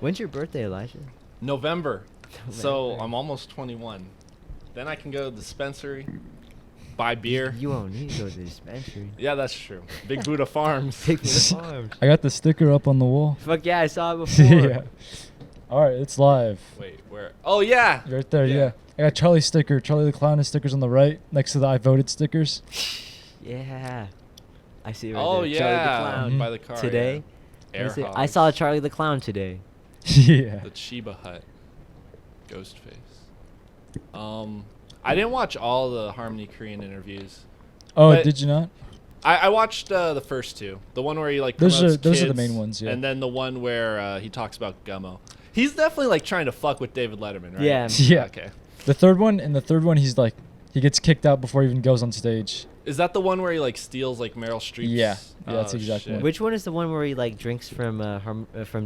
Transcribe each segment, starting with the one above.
When's your birthday, Elijah? November. So I'm almost 21. Then I can go to the dispensary, buy beer. You won't need to go to the dispensary. Yeah, that's true. Big Buddha Farms. Big Farms. I got the sticker up on the wall. Fuck yeah, I saw it before. Yeah. All right, it's live. Wait, where? Oh, yeah. Right there, yeah. I got Charlie's sticker. Charlie the Clown, his stickers on the right, next to the I voted stickers. Yeah. I see it right Oh, there. yeah. Charlie the Clown. By the car. Today. Yeah. Air I hogs. saw Charlie the Clown today. Yeah. The Chiba Hut. Ghostface. I didn't watch all the Harmony Korean interviews. Oh, but did you not? I watched the first two. The one where he like Those promotes are the kids, main ones, yeah. And then the one where he talks about Gummo. He's definitely like trying to fuck with David Letterman, right? Yeah. Yeah. Okay. The third one, he's like, he gets kicked out before he even goes on stage. Is that the one where he like steals like Meryl Streep's? Yeah. Yeah, that's exactly shit. one. Which one is the one where he like drinks from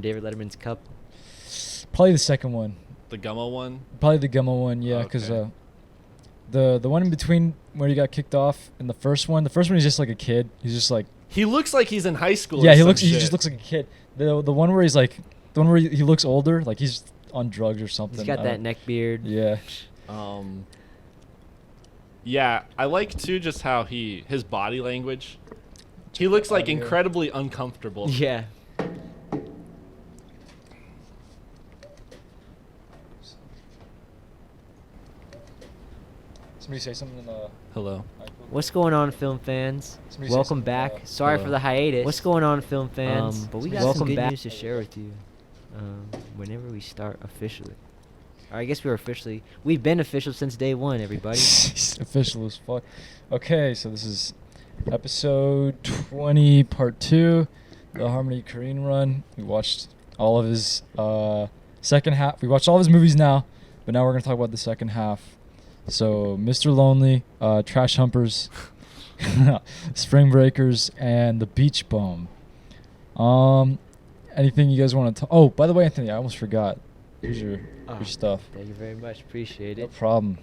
David Letterman's cup? Probably the second one. The Gummo one. Probably the Gummo one, yeah, because the one in between where he got kicked off in the first one he's just like a kid. He's just like, He looks like he's in high school. yeah, or he some looks. He shit. just looks like a kid. The one where he's like, the one where he looks older, like he's on drugs or something. He's got that neck beard. Yeah. Yeah, I like too just how his body language. He looks like Yeah. incredibly uncomfortable. Yeah. Somebody say something in the. Hello. What's going on, film fans? Somebody say Welcome something, back. Sorry hello. for the hiatus. What's going on, film fans? But we got Welcome some good back. news to share with you. Whenever we start officially. Or I guess we've been official since day one, everybody. Official as fuck. Okay, so this is episode 20, part 2, the Harmony Korean run. We watched all of his second half. We watched all of his movies now, but now we're going to talk about the second half. So, Mr. Lonely, Trash Humpers, Spring Breakers, and The Beach Bum. Anything you guys want to talk? Oh, by the way, Anthony, I almost forgot. Here's your stuff. Thank you very much. Appreciate No it. problem.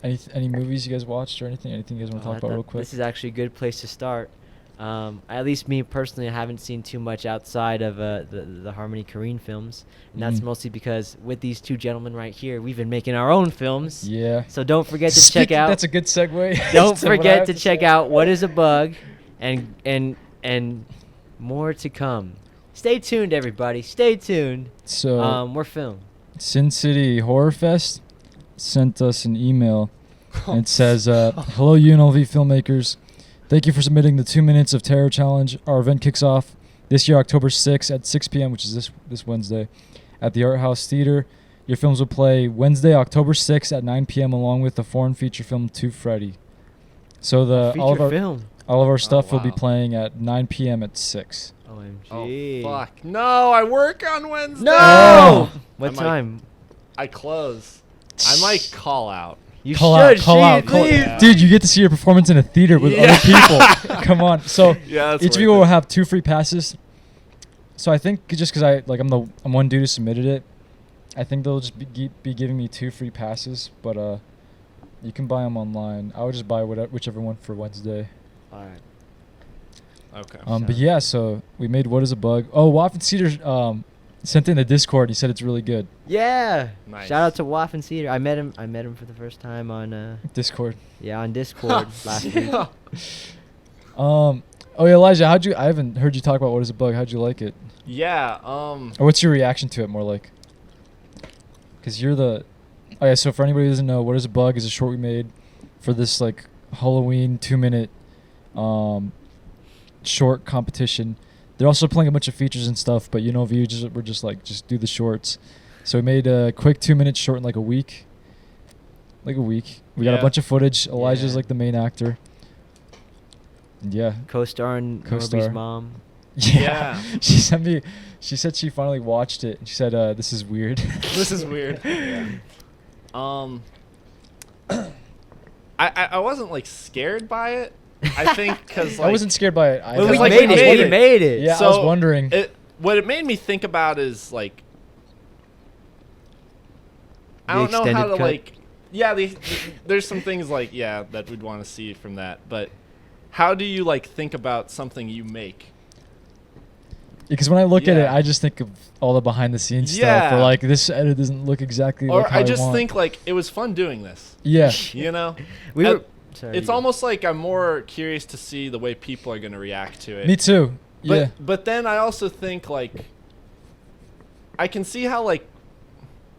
Any movies you guys watched or anything? Anything you guys want to talk about real quick? This is actually a good place to start. At least me personally, I haven't seen too much outside of the Harmony Korean films, and that's mostly because with these two gentlemen right here, we've been making our own films. Yeah. So don't forget to check out. That's a good segue. Don't to what I forget have to say. check out What Is a Bug, and more to come. Stay tuned, everybody. Stay tuned. So, We're filmed. Sin City Horror Fest sent us an email, and it says, "Hello, UNLV filmmakers. Thank you for submitting the 2 Minutes of Terror Challenge. Our event kicks off this year, October 6th at 6 p.m., which is this Wednesday, at the Art House Theater. Your films will play Wednesday, October 6th at 9 p.m., along with the foreign feature film To Freddy. So all of our stuff will be wow. playing at 9 p.m. at 6. OMG. Oh fuck! No, I work on Wednesday. No! What I might- time? I close. I might call out. You Call should. out. Please. Dude, you get to see your performance in a theater with other people. Come on. So Yeah, that's each of you will have 2 free passes. So I think just because I'm one dude who submitted it, I think they'll just be giving me 2 free passes. But you can buy them online. I would just buy whichever one for Wednesday. All right. Okay. But yeah, so we made What Is a Bug. Oh, Waffen Cedar sent in the Discord. He said it's really good. Yeah. Nice. Shout out to Waffen Cedar. I met him for the first time on Discord. on Discord last week. Oh yeah, Elijah, I haven't heard you talk about What Is a Bug. How'd you like it? Yeah. Or what's your reaction to it, more like? Because you're the... Oh yeah, so for anybody who doesn't know, What Is a Bug is a short we made for this, like, Halloween 2-minute short competition. They're also playing a bunch of features and stuff, but we're just do the shorts. So we made a quick 2-minute short in, like, a week. We got a bunch of footage. Elijah's, Yeah. like, the main actor. And yeah. Co-starring Co-star. Norby's mom. Yeah. She said she finally watched it, and she said, this is weird. This is weird. I wasn't like scared by it. I think because like I wasn't scared by it. But we like, made we it. made We it. made it. Yeah, So I was wondering. what it made me think about is like I The don't know how extended to cut. like there's some things like that we'd want to see from that, but how do you like think about something you make? Because when I look at it, Yeah. I just think of all the behind the scenes stuff. Yeah. Or like this edit doesn't look exactly Or like how I just want. think like it was fun doing this. Yeah. You know, We And were. Sorry, it's you go. almost like I'm more curious to see the way people are gonna react to it. Me too. But, Yeah. But then I also think like I can see how like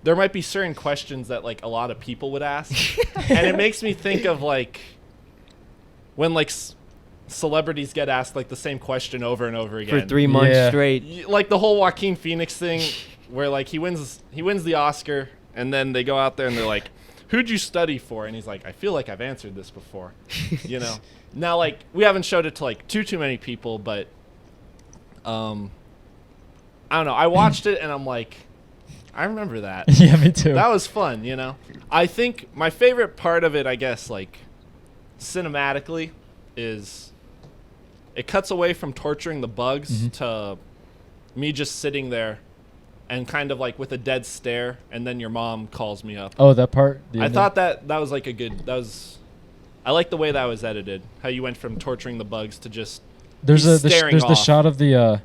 there might be certain questions that like a lot of people would ask, and it makes me think of like when like celebrities get asked like the same question over and over again For 3 months Yeah. straight. Like the whole Joaquin Phoenix thing, where like he wins the Oscar, and then they go out there and they're like, "Who'd you study for?" And he's like, "I feel like I've answered this before," you know. Now like we haven't showed it to like too many people, but I don't know. I watched it and I'm like, I remember that. Yeah, me too. That was fun, you know. I think my favorite part of it, I guess, like cinematically, is it cuts away from torturing the bugs to me just sitting there and kind of like with a dead stare, and then your mom calls me up. Oh, that part. the I ending? thought that was like a good. I like the way that was edited. How you went from torturing the bugs to just there's he's a staring there's the off. shot of the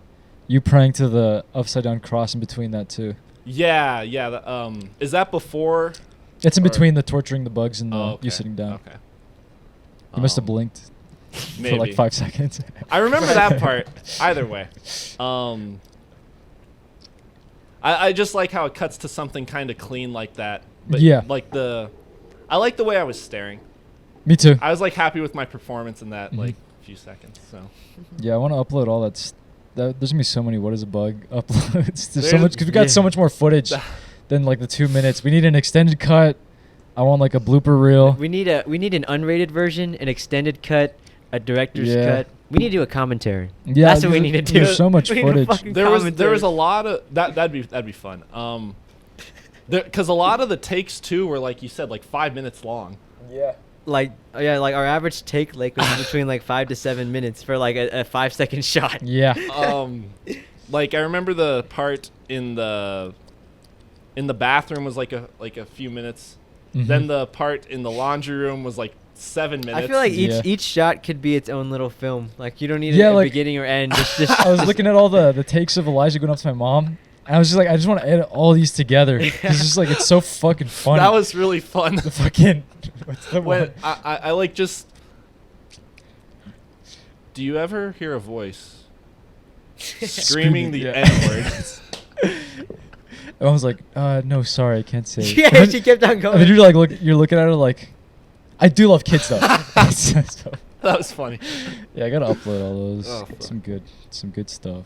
you praying to the upside down cross in between that too. yeah. Is that before? It's in Or- between the torturing the bugs and the Oh, okay. you sitting down. Okay. You must have Um, blinked Maybe. for like 5 seconds. I remember that part. Either way, I just like how it cuts to something kind of clean like that. But Yeah. like I like the way I was staring. Me too. I was like happy with my performance in that like few seconds. So Yeah, I want to upload all that. There's gonna be so many. What is a bug uploads? There's so There's- much because we got so much more footage than like the 2 minutes. We need an extended cut. I want like a blooper reel. We need an unrated version, an extended cut, a director's Yeah. cut. We need to do a commentary. Yeah, That's what we there's- need to do. there's so much We need a footage. fucking there was commentary. a lot of that'd be fun. Because a lot of the takes too were like you said like 5 minutes long. like our average take like was between like 5 to 7 minutes for like a 5-second shot. Yeah. Like I remember the part in the bathroom was like a few minutes. Mhm. Then the part in the laundry room was like 7 minutes. I feel like Yeah. each shot could be its own little film. Like you don't need Yeah, a like- beginning or end. Just I was looking at all the takes of Elijah going up to my mom. And I was just like, I just want to edit all these together. It's just like it's so fucking funny. that was really fun. the fucking. What's the when one? I like just. Do you ever hear a voice screaming the yeah. N word? I was like, no, sorry, I can't say. it. yeah, she kept on And then going. you're looking at her like, I do love kids though. So, That was funny. yeah, I gotta upload all those. Oh, fuck. Some good stuff.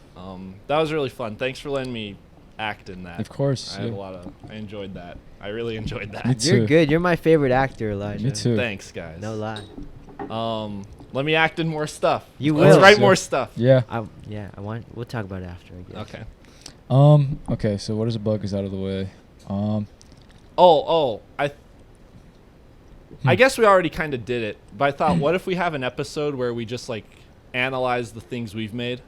That was really fun. Thanks for letting me act in that. Of course. I had yeah. I enjoyed that. I really enjoyed that. Me You're too. good. You're my favorite actor, Elijah. Me too. Thanks, guys. No lie. Let me act in more stuff. You Let's will. write Yeah. more stuff. Yeah. We'll talk about it after, I guess. Okay. Okay. So what is a bug is out of the way. I guess we already kind of did it, but I thought, what if we have an episode where we just like analyze the things we've made,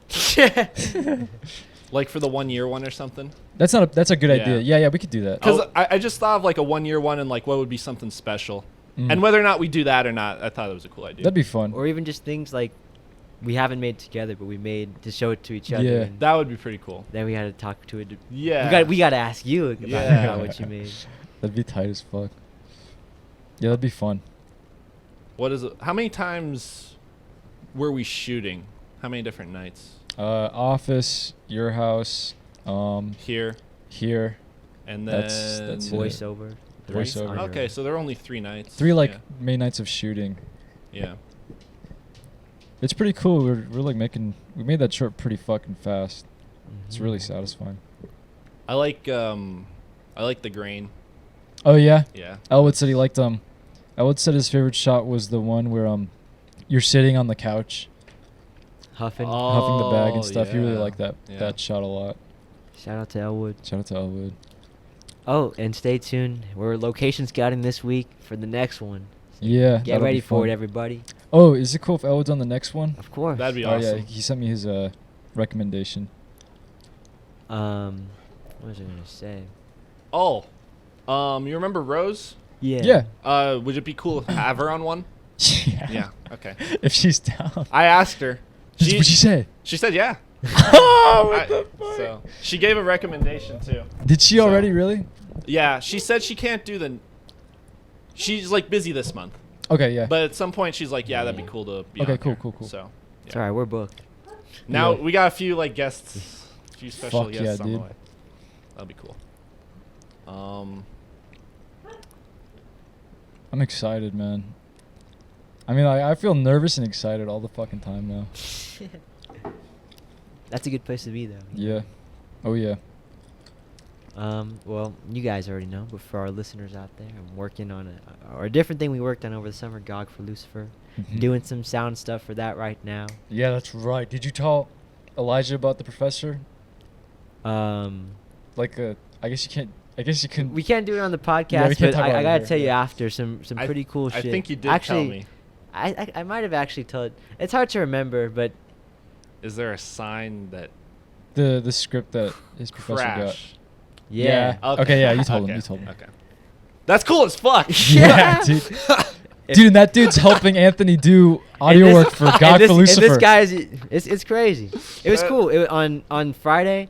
like for the 1 year one or something? That's a good Yeah. idea. Yeah, we could do that. Because I just thought of like a 1 year one and like what would be something special, and whether or not we do that or not, I thought it was a cool idea. That'd be fun. Or even just things like we haven't made together, but we made to show it to each other. Yeah. And That would be pretty cool. then we had to talk to it. Yeah. We got to ask you about, Yeah. about what you made. That'd be tight as fuck. Yeah, that'd be fun. What is it? How many times were we shooting? How many different nights? Office, your house, Here here. and then That's it. Voiceover. the rights Voiceover. on your Okay, own. so there were only 3 nights. 3 like Yeah. main nights of shooting. Yeah. It's pretty cool. We're like we made that short pretty fucking fast. It's Mhm. really satisfying. I like the grain. Oh yeah. Yeah. Elwood said he liked Elwood said his favorite shot was the one where you're sitting on the couch Huffing. huffing the bag and stuff. He really yeah. liked that Yeah. shot a lot. Shout out to Elwood. Shout out to Elwood. Oh, and stay tuned. We're location scouting this week for the next one. Yeah. Get that'll ready be for fun. it, everybody. Oh, is it cool if Elwood's on the next one? Of course. That'd be Oh awesome. yeah, he sent me his recommendation. What was I gonna say? Oh, you remember Rose? Yeah. Yeah. Would it be cool to have her on one? Yeah. Yeah. Okay. If she's down. I asked her. What'd she say? She said yeah. Oh, what the fuck? So she gave a recommendation too. Did she already really? Yeah, she said she can't do the. She's like busy this month, Okay, yeah. but at some point she's like, yeah, that'd be cool to be. Okay, on cool, here. cool, cool. So It's all right. We're booked. now Yeah. we got a few like guests, a few special Fuck guests yeah, on the dude. way. That'll be cool. I'm excited, man. I mean, I feel nervous and excited all the fucking time now. That's a good place to be, though. Yeah. Oh yeah. Well, you guys already know, but for our listeners out there, I'm working on a different thing we worked on over the summer, GOG for Lucifer. Mhm. Doing some sound stuff for that right now. Yeah, that's right. Did you tell Elijah about the professor? Like, I guess you can't. I guess you can. We can't do it on the Yeah, we podcast, can't but talk about I it gotta here, tell you yeah. after some pretty cool I shit. think you did actually, tell me. I might have actually told. It's hard to remember, but Is there a sign that The script that his professor got. crash? yeah. Okay, yeah, you told him. Okay, You told him. Okay. That's cool as fuck. Yeah, dude. Dude, that dude's helping Anthony do audio And this- work for and God this, for Lucifer. And this guy is it's crazy. It was cool. It on Friday.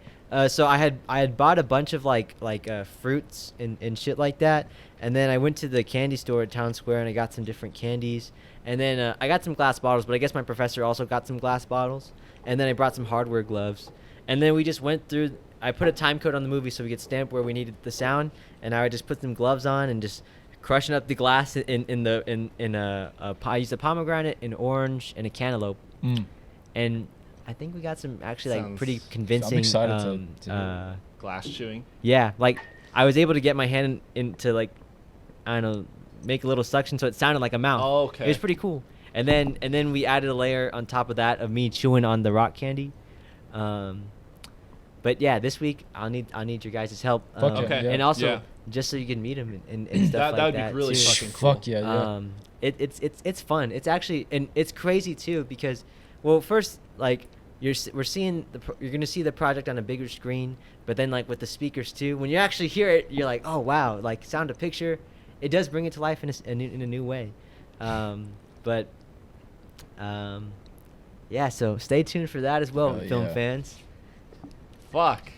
So I had bought a bunch of like fruits and shit like that, and then I went to the candy store at Town Square and I got some different candies, and then I got some glass bottles, but I guess my professor also got some glass bottles, and then I brought some hardware gloves, and then we just went through. I put a time code on the movie so we could stamp where we needed the sound, and I would just put some gloves on and just crushing up the glass in a I used a pomegranate, an orange, and a cantaloupe, Mm. and I think we got some actually like Sounds- pretty convincing. excited to hear Glass chewing. Yeah, like I was able to get my hand into like I don't know, make a little suction so it sounded like a mouth. Oh, okay. It was pretty cool. And then we added a layer on top of that of me chewing on the rock candy. But yeah, this week I'll need your guys' help. Fuck yeah, Okay. yeah. And also Yeah. just so you can meet him and stuff That like would be that really too. fucking cool. Fuck yeah, yeah. It's fun. It's actually and it's crazy too because, well, first like you're gonna see the project on a bigger screen, but then like with the speakers too, when you actually hear it, you're like, oh wow, like sound to picture, it does bring it to life in a new way. Yeah, so stay tuned for that as well, Hell film yeah. fans. Fuck.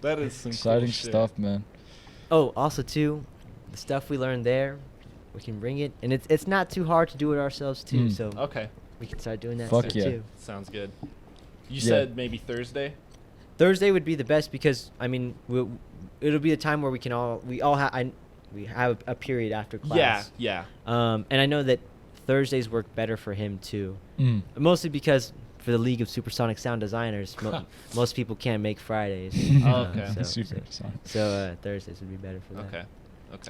That is some Exciting cool shit. stuff, man. Oh, also too, the stuff we learned there, we can bring it, and it's not too hard to do it ourselves too. Mm. So Okay. we can start doing that Fuck stuff yeah. too. Sounds good. You Yeah. said maybe Thursday? Thursday would be the best because I mean it'll be a time where we have a period after class. Yeah. And I know that Thursdays work better for him too, Mm. mostly because for the League of Supersonic Sound Designers, most people can't make Fridays. Oh, okay. Super exciting. So Thursdays would be better for that. Okay. I'm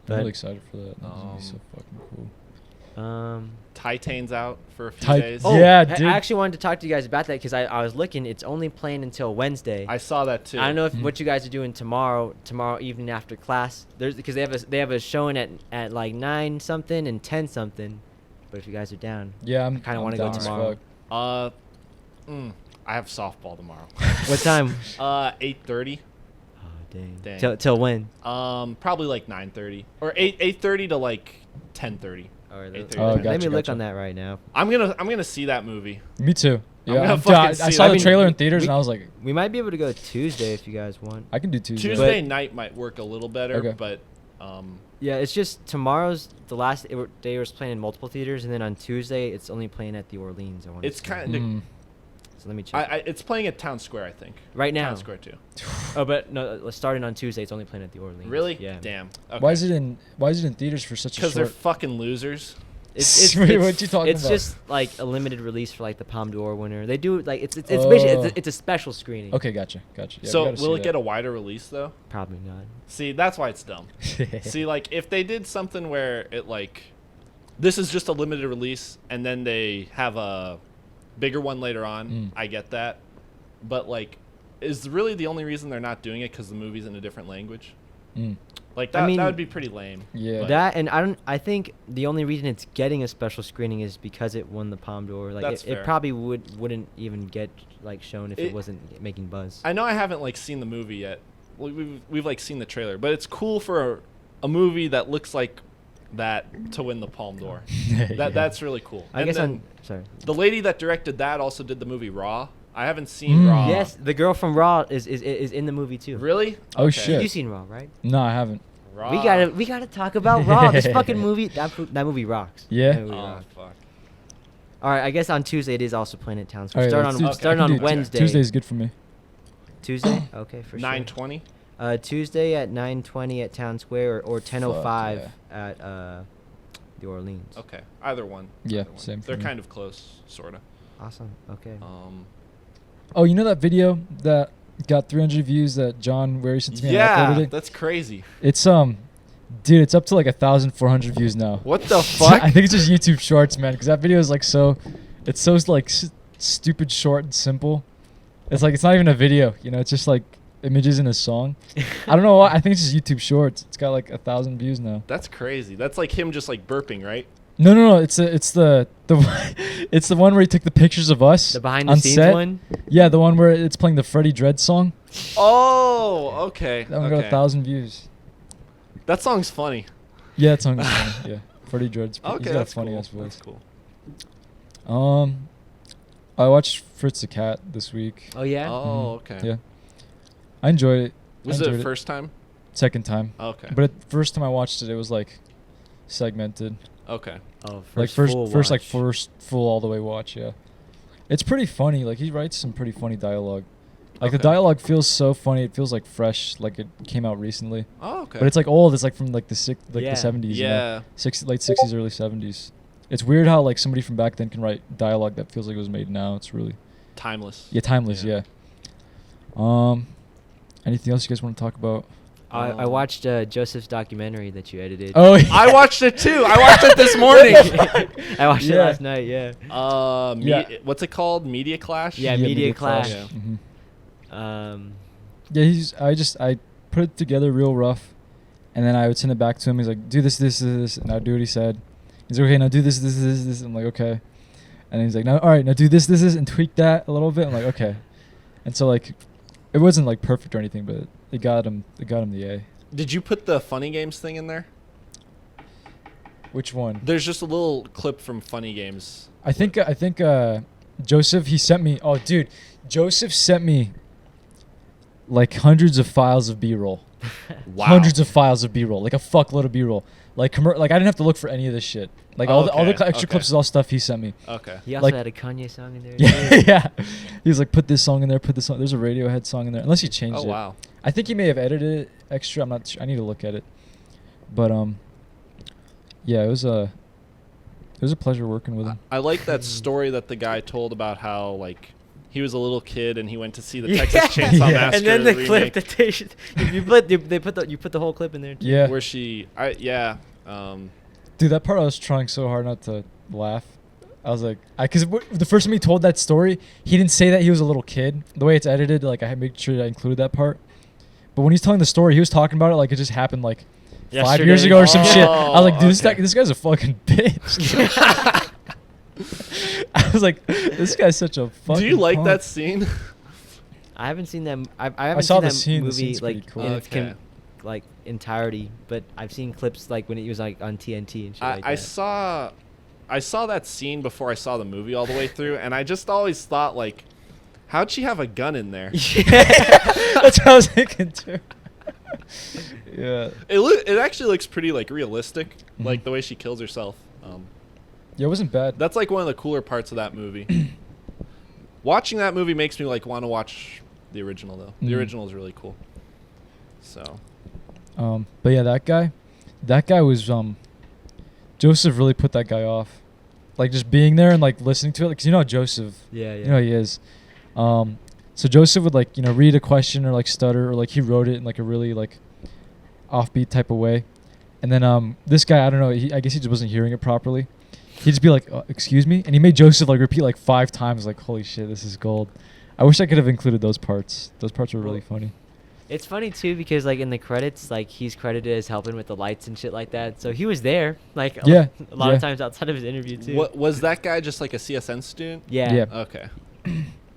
But- really excited for that. That's gonna be so Um, fucking cool. Titane's out for a few Tit- days. Oh, yeah, I dude. actually wanted to talk to you guys about that because I was looking. It's only playing until Wednesday. I saw that too. I don't know if Mhm. what you guys are doing tomorrow evening after class. There's because they have a showing at like 9 something and 10 something. But if you guys are down, Yeah, I'm kinda I'm wanna go down as tomorrow. fuck. I have softball tomorrow. what time? 8:30. Oh dang. Dang. Till when? Probably like 9:30 or 8:30 to like 10:30. Or 8:30. Oh, let gotcha, me look gotcha. on that right now. I'm gonna see that movie. Me too. I'm Yeah, gonna I'm fucking down. I see saw that. the I mean, trailer in theaters we- and I was like, We might be able to go Tuesday if you guys want. I can do Tuesday. Tuesday night might work a little better, Okay. but Yeah, it's just tomorrow's the last day it was playing in multiple theaters, and then on Tuesday it's only playing at the Orleans. I want. it's kind of. Mm. So let me check. It's playing at Town Square, I think. Right now. Town Square too. Oh, but no, starting on Tuesday, it's only playing at the Orleans. Really? Yeah. Damn. Okay. Why is it in theaters for such a Because they're short? fucking losers. Wait, what you talking it's about? just like a limited release for like the Palme d'Or winner. They do like it's basically it's a special screening. Okay, gotcha. Yeah, So we gotta will see it get a wider release though? Probably not. See, that's why it's dumb. that. See, like if they did something where it like, this is just a limited release, and then they have a bigger one later on. Mm. I get that, but like, is really the only reason they're not doing it because the movie's in a different language? Mm. Like I that, mean, that would be pretty lame. Yeah. But- That and I think the only reason it's getting a special screening is because it won the Palme d'Or. Like That's it fair. probably wouldn't even get like shown if it It- wasn't making buzz. I know I haven't like seen the movie yet. We've like seen the trailer, but it's cool for a movie that looks like that to win the Palme d'Or. Yeah. That's really cool. I And guess then sorry. the lady that directed that also did the movie Raw. I haven't seen Raw. Yes, the girl from Raw is in the movie too. Really? Oh, Okay. shit. You've seen Raw, right? No, I haven't. Raw. We gotta talk about Raw. This fucking movie. That movie rocks. Yeah? That movie Oh rocks. fuck. All right, I guess on Tuesday it is also playing at Town All Square. right, let's do- Starting I can on do Wednesday. Tuesday is good for me. Tuesday? Okay, for sure. 9:20. Tuesday at 9:20 at Town Square or 10:05 Fuck, at the Orleans. Okay. Either one. Yeah, Either one. same for They're me. kind of close, sorta. Awesome. Okay. Oh, you know that video that got 300 views that John Wary sent to me? And I uploaded Yeah, it? that's crazy. It's dude, it's up to like 1,400 views now. What the fuck? I think it's just YouTube Shorts, man, because that video is like it's so like stupid, short, and simple. It's like it's not even a video, you know. It's just like images in a song. I don't know why. I think it's just YouTube Shorts. It's got like 1,000 views now. That's crazy. That's like him just like burping, right? No. It's the it's the one where he took the pictures of us. The behind on the scenes set. one. Yeah, the one where it's playing the Freddie Dredd song. Oh, okay. That one got 1,000 views. That song's funny. Yeah, that song is funny. Yeah, Freddie Dredd's. Okay, He's got that's a funny cool. ass voice. That's cool. I watched Fritz the Cat this week. Oh yeah. Oh, Mhm. okay. Yeah, I enjoyed it. Was I it enjoyed first time? Second time. Okay. But first time I watched it, it was like segmented. Okay. Oh, Like full first like watch. first full all the way watch. Yeah, it's pretty funny. Like he writes some pretty funny dialogue. Like the Okay. dialogue feels so funny. It feels like fresh. Like it came out recently. Oh, okay. But it's like old. It's like from like the Yeah. 70s. You know? Yeah. Late 60s, early 70s. It's weird how like somebody from back then can write dialogue that feels like it was made now. It's really Timeless. timeless. Yeah. Yeah. Anything else you guys want to talk about? I watched Joseph's documentary that you edited. Oh, I watched it too. I watched it this morning. I watched it Yeah. last night. Yeah. Yeah. What's it called? Media Clash? Yeah, Media Clash. Yeah. Mhm. Um. Yeah, I put it together real rough, and then I would send it back to him. He's like, do this, and I'd do what he said. He's like, okay, now do this. I'm like, okay. And he's like, now, all right, now do this, and tweak that a little bit. I'm like, okay. And so like, it wasn't like perfect or anything, but it got him the A. Did you put the Funny Games thing in there? Which one? There's just a little clip from Funny Games. I think Joseph, he sent me. Oh, dude, Joseph sent me like hundreds of files of B-roll. Wow. Hundreds of files of B-roll, like a fuckload of B-roll. Like I didn't have to look for any of this shit. Like all the Okay, extra okay. clips is all stuff he sent me. Okay. He also Like- had a Kanye song in there. Yeah, too. yeah. He was like, put this song in there, put this song. There's a Radiohead song in there, unless he changed Oh, it. wow. I think he may have edited it extra. I'm not sure. I need to look at it. But yeah, it was a pleasure working with him. I like that story that the guy told about how, like, he was a little kid and he went to see the Yeah. Texas Chainsaw Yeah. Massacre And then the remake, clip that you put the whole clip in there. Too. Yeah, where she, dude, that part I was trying so hard not to laugh. I was like, because the first time he told that story, he didn't say that he was a little kid. The way it's edited, like I made sure that I included that part. But when he's telling the story, he was talking about it like it just happened like 5 Yesterday. years ago or some shit. I was like, dude, okay. this guy's a fucking bitch. I was like, this guy's such a fucking. do you like punk. that scene? I haven't seen them. I haven't saw seen the that scene. The movie scene's pretty like cool. in its Okay. like entirety, but I've seen clips like when it was like on TNT and shit like I that. saw that scene before I saw the movie all the way through, and I just always thought, like, how'd she have a gun in there? That's what I was thinking too. Yeah. It actually looks pretty, like, realistic, Mhm. like the way she kills herself. Yeah, it wasn't bad. That's like one of the cooler parts of that movie. Watching that movie makes me like want to watch the original though. The Mm. original is really cool. So But yeah, that guy was Joseph really put that guy off. Like just being there and like listening to it, like 'cause you know Joseph, Yeah, you know he is. So Joseph would like read a question or like stutter or like he wrote it in like a really like offbeat type of way, and then this guy, I don't know, I guess he just wasn't hearing it properly. He'd just be like, excuse me? And he made Joseph like repeat like 5 times, like, holy shit, this is gold. I wish I could have included those parts. Those parts were really funny. It's funny too because like in the credits, like he's credited as helping with the lights and shit like that. So he was there, like a lot Yeah. of times outside of his interview too. what was that guy just like a CSN student? Yeah. Yeah. Okay.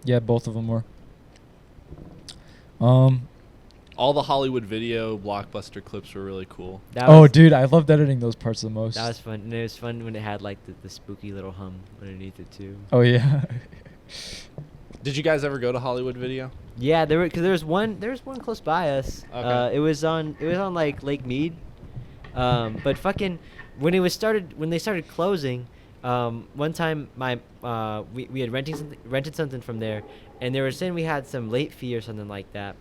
Yeah, both of them were. all the Hollywood Video Blockbuster clips were really cool. Dude, I loved editing those parts the most. That was fun, and it was fun when it had like the spooky little hum underneath it too. Oh yeah. Did you guys ever go to Hollywood Video? Yeah, there was one close by us. Okay. It was on like Lake Mead. But fucking when they started closing, one time we had rented something from there, and they were saying we had some late fee or something like that.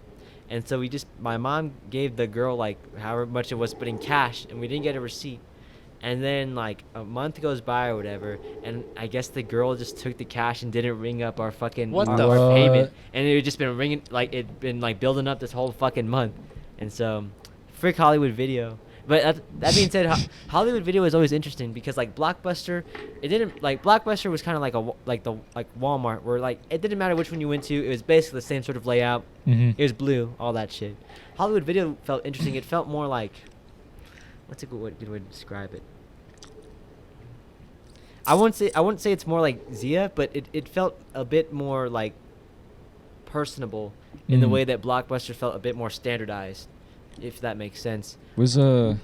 And so my mom gave the girl like however much it was, but in cash, and we didn't get a receipt. And then like a month goes by or whatever, and I guess the girl just took the cash and didn't ring up our fucking What our the payment, and it had just been ringing like it'd been like building up this whole fucking month. And so, frick Hollywood Video. But that being said, Hollywood Video is always interesting because like Blockbuster, Blockbuster was kind of like Walmart, where like it didn't matter which one you went to, it was basically the same sort of layout. Mm-hmm. It was blue, all that shit. Hollywood Video felt interesting. It felt more like, what's a good way to describe it? I wouldn't say it's more like Zia, but it felt a bit more like personable in the way that Blockbuster felt a bit more standardized, if that makes sense. And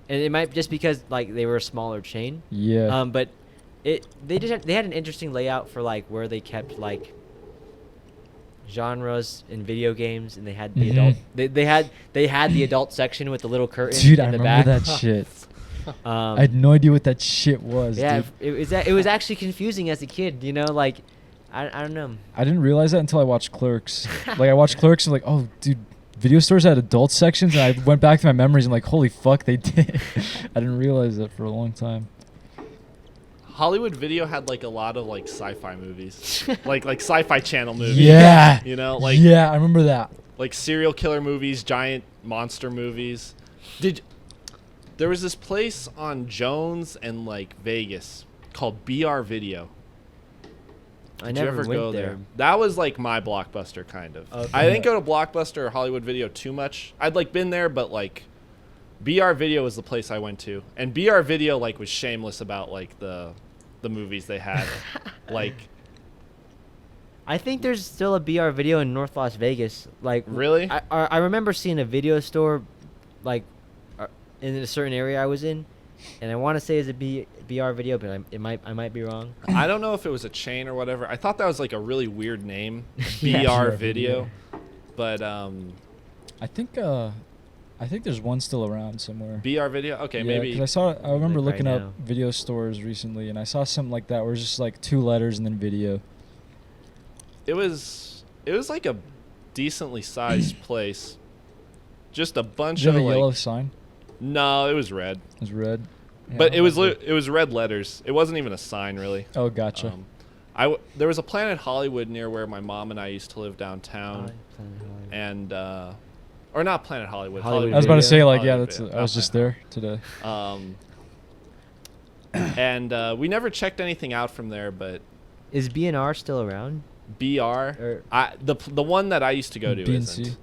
it might just because like they were a smaller chain. Yeah. But they had an interesting layout for like where they kept like genres in video games, and they had the adult. They had the adult section with the little curtain. Dude, in I the remember back. that shit. I had no idea what that shit was. Yeah, dude. it was actually confusing as a kid. You know, like I don't know. I didn't realize that until I watched Clerks. Like I watched Clerks and like, oh, dude. Video stores had adult sections, and I went back to my memories and like, holy fuck, they did. I didn't realize that for a long time. Hollywood Video had like a lot of like sci-fi movies, like Sci-Fi Channel movies. Yeah. You know, like yeah, I remember that. Like serial killer movies, giant monster movies. There was this place on Jones and like Vegas called BR Video. I Did you never ever went go there. That was like my Blockbuster kind of. Okay. I didn't go to Blockbuster or Hollywood Video too much. I'd like been there, but like BR Video was the place I went to, and BR Video like was shameless about like the movies they had. Like, I think there's still a BR Video in North Las Vegas. Like, really? I remember seeing a video store, like, in a certain area I was in, and I want to say it's a BR Video, but I might be wrong. I don't know if it was a chain or whatever. I thought that was like a really weird name, Yeah. BR Video, but I think there's one still around somewhere. BR Video. Okay, Yeah, maybe. 'cause I remember Like looking right up now. video stores recently, and I saw something like that where it's just like 2 letters and then video. It was like a decently sized place. Just a bunch Did of you have a like. yellow sign? No, it was red. It was red. Yeah, But I it was like it was red letters. It wasn't even a sign really. Oh, gotcha. There was a Planet Hollywood near where my mom and I used to live downtown, and or not Planet Hollywood. Hollywood I was about to say like, yeah, Hollywood that's. Video. I was just there today. And we never checked anything out from there, but Is B&R still around? BR, Or the one that I used to go to B&C. isn't.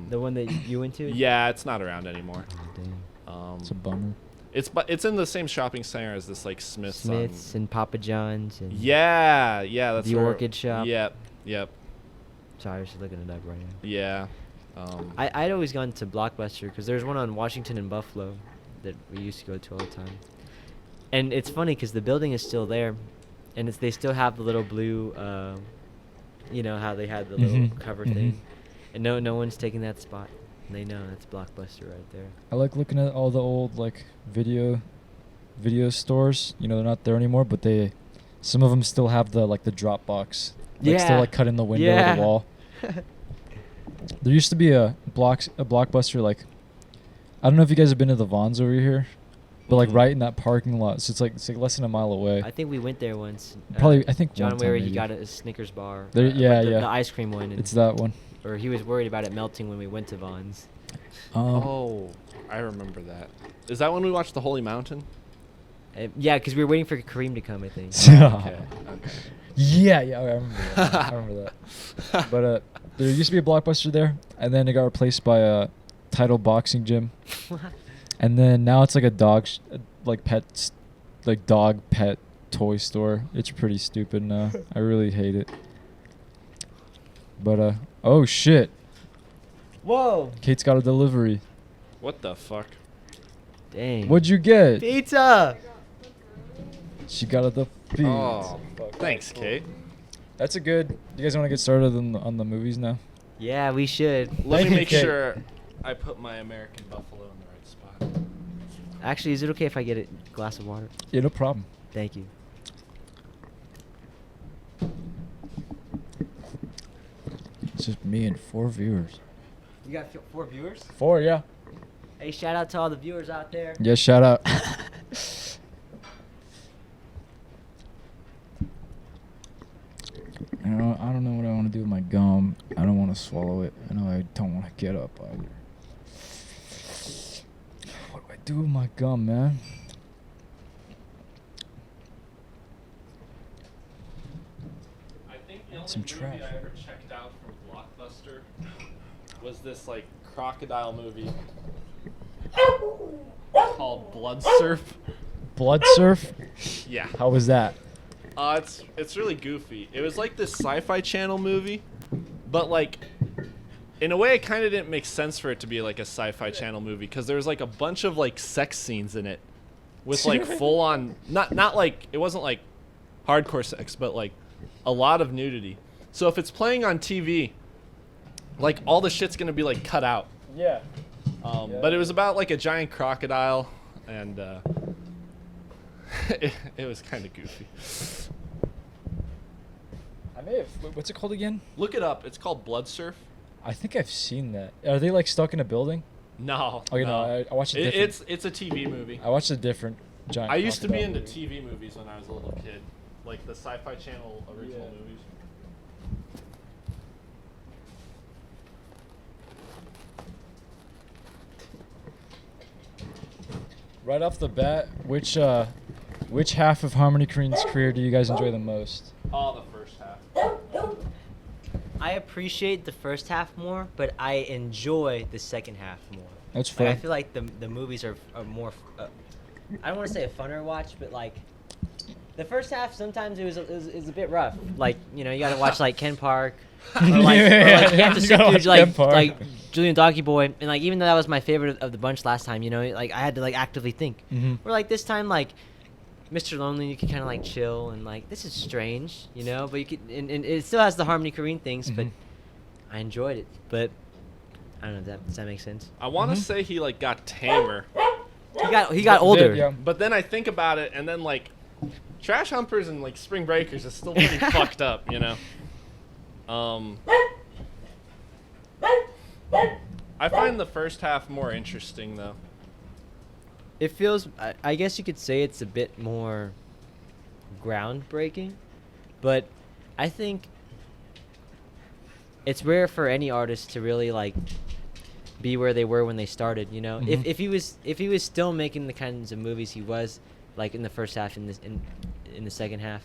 the one that you went to? Yeah, it's not around anymore. Oh, dang. It's a bummer. It's in the same shopping center as this like Smith's. Smith's and Papa John's and Yeah, that's the where- Orchid Shop. Yep. Sorry, I was just looking it up right now. Yeah. I'd always gone to Blockbuster because there's one on Washington and Buffalo that we used to go to all the time. And it's funny because the building is still there, and they still have the little blue, you know how they had the little Mhm, cover mhm. thing, and no one's taking that spot. And they know that's Blockbuster right there. I like looking at all the old like video stores. You know, they're not there anymore, but some of them still have the like the drop box. Like still Yeah. like cut in the window Yeah. of the wall. There used to be a Blockbuster like, I don't know if you guys have been to the Vons over here, but like Mhm. right in that parking lot. So it's like less than a mile away. I think we went there once. Probably I think John one time where he maybe. got a Snickers bar. There- yeah, like yeah. The ice cream one. And It's that one. Or he was worried about it melting when we went to Vons. Oh, I remember that. Is that when we watched The Holy Mountain? Yeah, because we were waiting for Kareem to come, I think. Okay. Yeah, I remember that. I remember that. But there used to be a Blockbuster there, and then it got replaced by a Title Boxing Gym, and then now it's like a dog, dog pet toy store. It's pretty stupid now. I really hate it. But oh shit, Whoa. Kate's got a delivery. What the fuck? Dang. What'd you get? Pizza. She got a pizza. Oh, thanks, Kate. That's a good. You guys want to get started on the movies now? Yeah, we should. Let me Thank make you, Kate. sure I put my American Buffalo in the right spot. Actually, is it okay if I get a glass of water? Yeah, no problem. Thank you. It's just me and 4 viewers. You got 4 viewers? 4, yeah. Hey, shout out to all the viewers out there. Yeah, shout out. You know, I don't know what I want to do with my gum. I don't want to swallow it. I know I don't want to get up either. What do I do with my gum, man? I think the only Some movie trash. I ever checked out from Blockbuster was this like crocodile movie called Blood Surf. Blood Surf? Yeah. How was that? It's really goofy. It was like this Sci-Fi Channel movie, but like in a way it kind of didn't make sense for it to be like a Sci-Fi Channel movie because there was like a bunch of like sex scenes in it with like full on not like it wasn't like hardcore sex, but like a lot of nudity. So if it's playing on TV, like all the shit's gonna be like cut out. Yeah. But it was about like a giant crocodile, and it was kind of goofy. I may have. What's it called again? Look it up. It's called Blood Surf. I think I've seen that. Are they like stuck in a building? No. Oh, you know, I watched a different. It's a TV movie. I watched a different giant. I used to be crocodile into movie. TV movies when I was a little kid, like the Sci-Fi Channel original Yeah. movies. Right off the bat, which half of Harmony Korine's career do you guys enjoy the most? Oh, the first half. I appreciate the first half more, but I enjoy the second half more. That's Like, fair. I feel like the movies are more. I don't want to say a funner watch, but like the first half sometimes it was a bit rough. Like you know you got to watch like Ken Park, or like, or, like you have to You sit gotta through watch Ken Park. like Julian Donkey Boy, and like even though that was my favorite of the bunch last time, you know, like I had to like actively think. Mhm. Or like this time, like Mr. Lonely, you could kind of like chill and like this is strange, you know, but you could and it still has the Harmony Korine things, but Mhm. I enjoyed it. But I don't know, does that make sense? I want to say he like got tamer, He got older. Yeah. but then I think about it, and then like Trash Humpers and like Spring Breakers is still pretty fucked up, you know. I find the first half more interesting though. It feels, I guess you could say it's a bit more groundbreaking, but I think it's rare for any artist to really like be where they were when they started. You know, Mhm. if he was still making the kinds of movies he was like in the first half in the second half,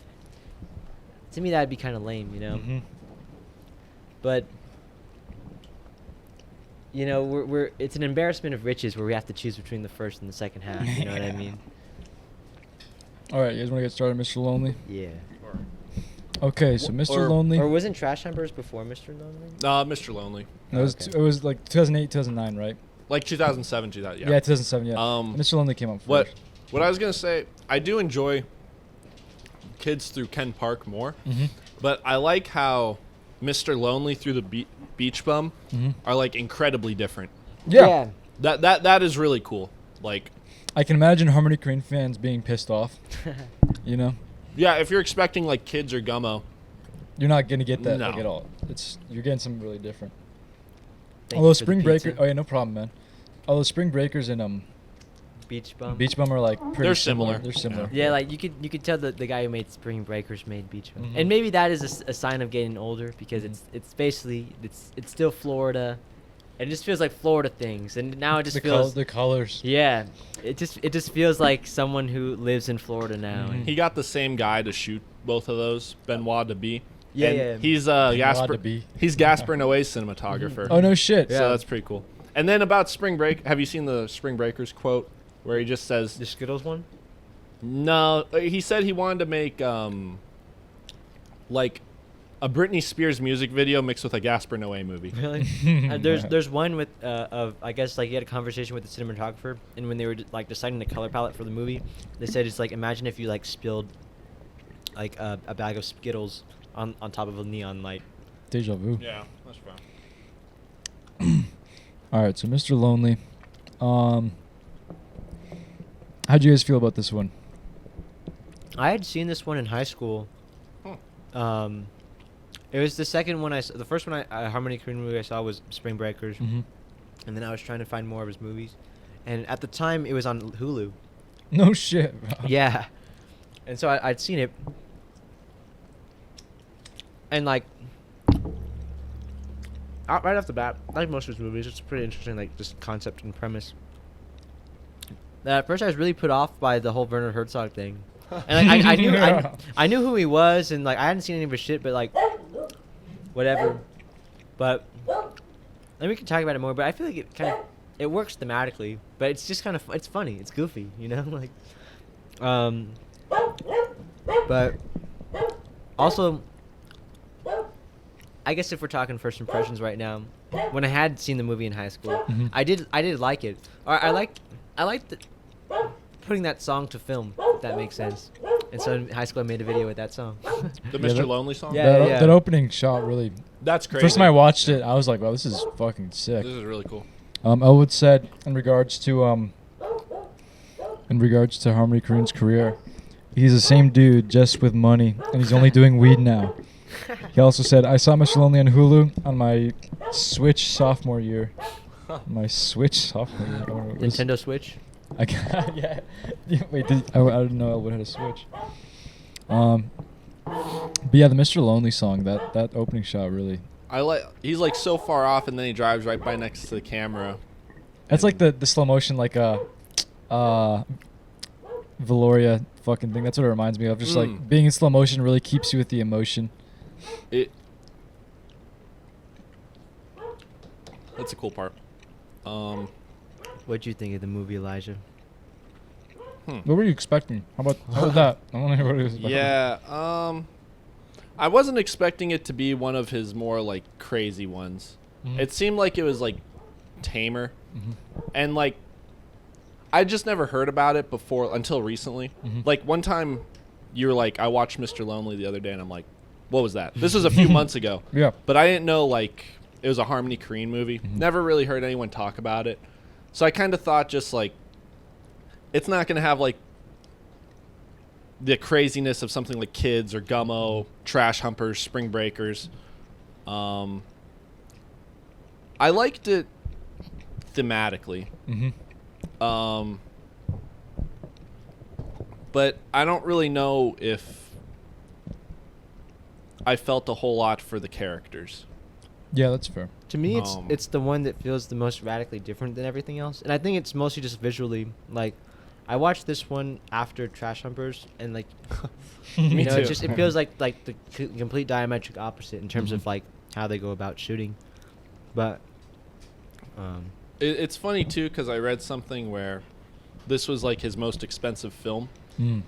to me that'd be kind of lame. You know, Mhm. but. You know, we're it's an embarrassment of riches where we have to choose between the first and the second half. You know what I mean? All right, you guys want to get started, Mr. Lonely? Yeah. Okay, so Mr. or- Lonely. Or wasn't Trash Humpers before Mr. Lonely? Mr. Lonely, No, Okay. it was like 2008, 2009, right? like 2007, 2000. Yeah, 2007. Yeah. Um, Mr. Lonely came out first. What I was gonna say, I do enjoy Kids Through Ken Park more, Mhm. but I like how Mr. Lonely Through the Beach Bum Mhm. are like incredibly different. Yeah. That is really cool. Like, I can imagine Harmony Korine fans being pissed off. You know, yeah, if you're expecting like Kids or Gummo, you're not gonna get that No. like, at all. You're getting something really different. Thank Although you for the Spring Breakers, pizza. oh yeah, no problem, man. Although Spring Breakers and Beach Bum. Beach Bum are like pretty They're similar. similar. They're similar. Yeah, like you could tell the guy who made Spring Breakers made Beach Bum, Mhm. and maybe that is a sign of getting older because Mhm. it's basically it's still Florida, and it just feels like Florida things, and now it just the feels the colors. yeah, it just feels like someone who lives in Florida now. Mhm. and- he got the same guy to shoot both of those, Benoit DeBee. Yeah, And yeah. He's Benoit Gasper. DeBee. He's Gasper Noé's cinematographer. Oh no shit. Yeah. So that's pretty cool. And then about Spring Break, have you seen the Spring Breakers quote where he just says, The Skittles one. "No," he said he wanted to make like A Britney Spears music video mixed with a Gaspar Noé movie. Really? There's one with of I guess like he had a conversation with the cinematographer, and when they were like deciding the color palette for the movie, they said it's like imagine if you like spilled like a bag of Skittles on top of a neon light. Deja vu. Yeah, that's fine. All right, so Mr. Lonely. How'd you guys feel about this one? I had seen this one in high school. It was the second one the first one Harmony Korine movie I saw was Spring Breakers, Mm-hmm. and then I was trying to find more of his movies, and at the time it was on Hulu. No shit, bro. Yeah, and so I'd seen it, and like right off the bat, like most of his movies, it's pretty interesting, like just concept and premise. At first, I was really put off by the whole Werner Herzog thing, and like, I knew who he was, and like I hadn't seen any of his shit, but like whatever. But then we can talk about it more. But I feel like it works thematically, but it's just kind of it's funny, it's goofy, you know, like but also, I guess if we're talking first impressions right now, when I had seen the movie in high school, Mhm. I did like it. Or I liked putting that song to film, if that makes sense. And so in high school, I made a video with that song. The Yeah, Mr. that- Lonely song? Yeah. That opening shot really. That's crazy. First time I watched it, I was like, "Wow, this is fucking sick." This is really cool. Elwood said in regards to Harmony Korine's career, he's the same dude just with money, and he's only doing weed now. He also said, "I saw Mr. Lonely on Hulu on my Switch sophomore year." My Switch sophomore year. I don't know what it was. Nintendo Switch. Yeah. Wait, I didn't know Elwood had a Switch. But yeah, the Mr. Lonely song, that opening shot really. He's like so far off, and then he drives right by next to the camera. That's like the slow motion, like Valoria fucking thing. That's what it reminds me of. Just like being in slow motion really keeps you with the emotion. That's a cool part. What'd you think of the movie, Elijah? What were you expecting? How about that? I want to hear what it was about. Yeah. I wasn't expecting it to be one of his more like crazy ones. Mhm. It seemed like it was like tamer, Mhm. and like I just never heard about it before until recently. Mhm. Like one time, you were like, I watched Mr. Lonely the other day, and I'm like, what was that? This was a few months ago. Yeah. But I didn't know like it was a Harmony Korine movie. Mhm. Never really heard anyone talk about it. So I kind of thought just like it's not going to have like the craziness of something like Kids or Gummo, Trash Humpers, Spring Breakers. I liked it thematically. Mm-hmm. But I don't really know if I felt a whole lot for the characters. Yeah, that's fair. To me, Um, it's the one that feels the most radically different than everything else, and I think it's mostly just visually. Like, I watched this one after Trash Humpers, and like, Me you know, too. it feels like the complete diametric opposite in terms Mhm. of like how they go about shooting. But, It's funny too because I read something where this was like his most expensive film, Mm.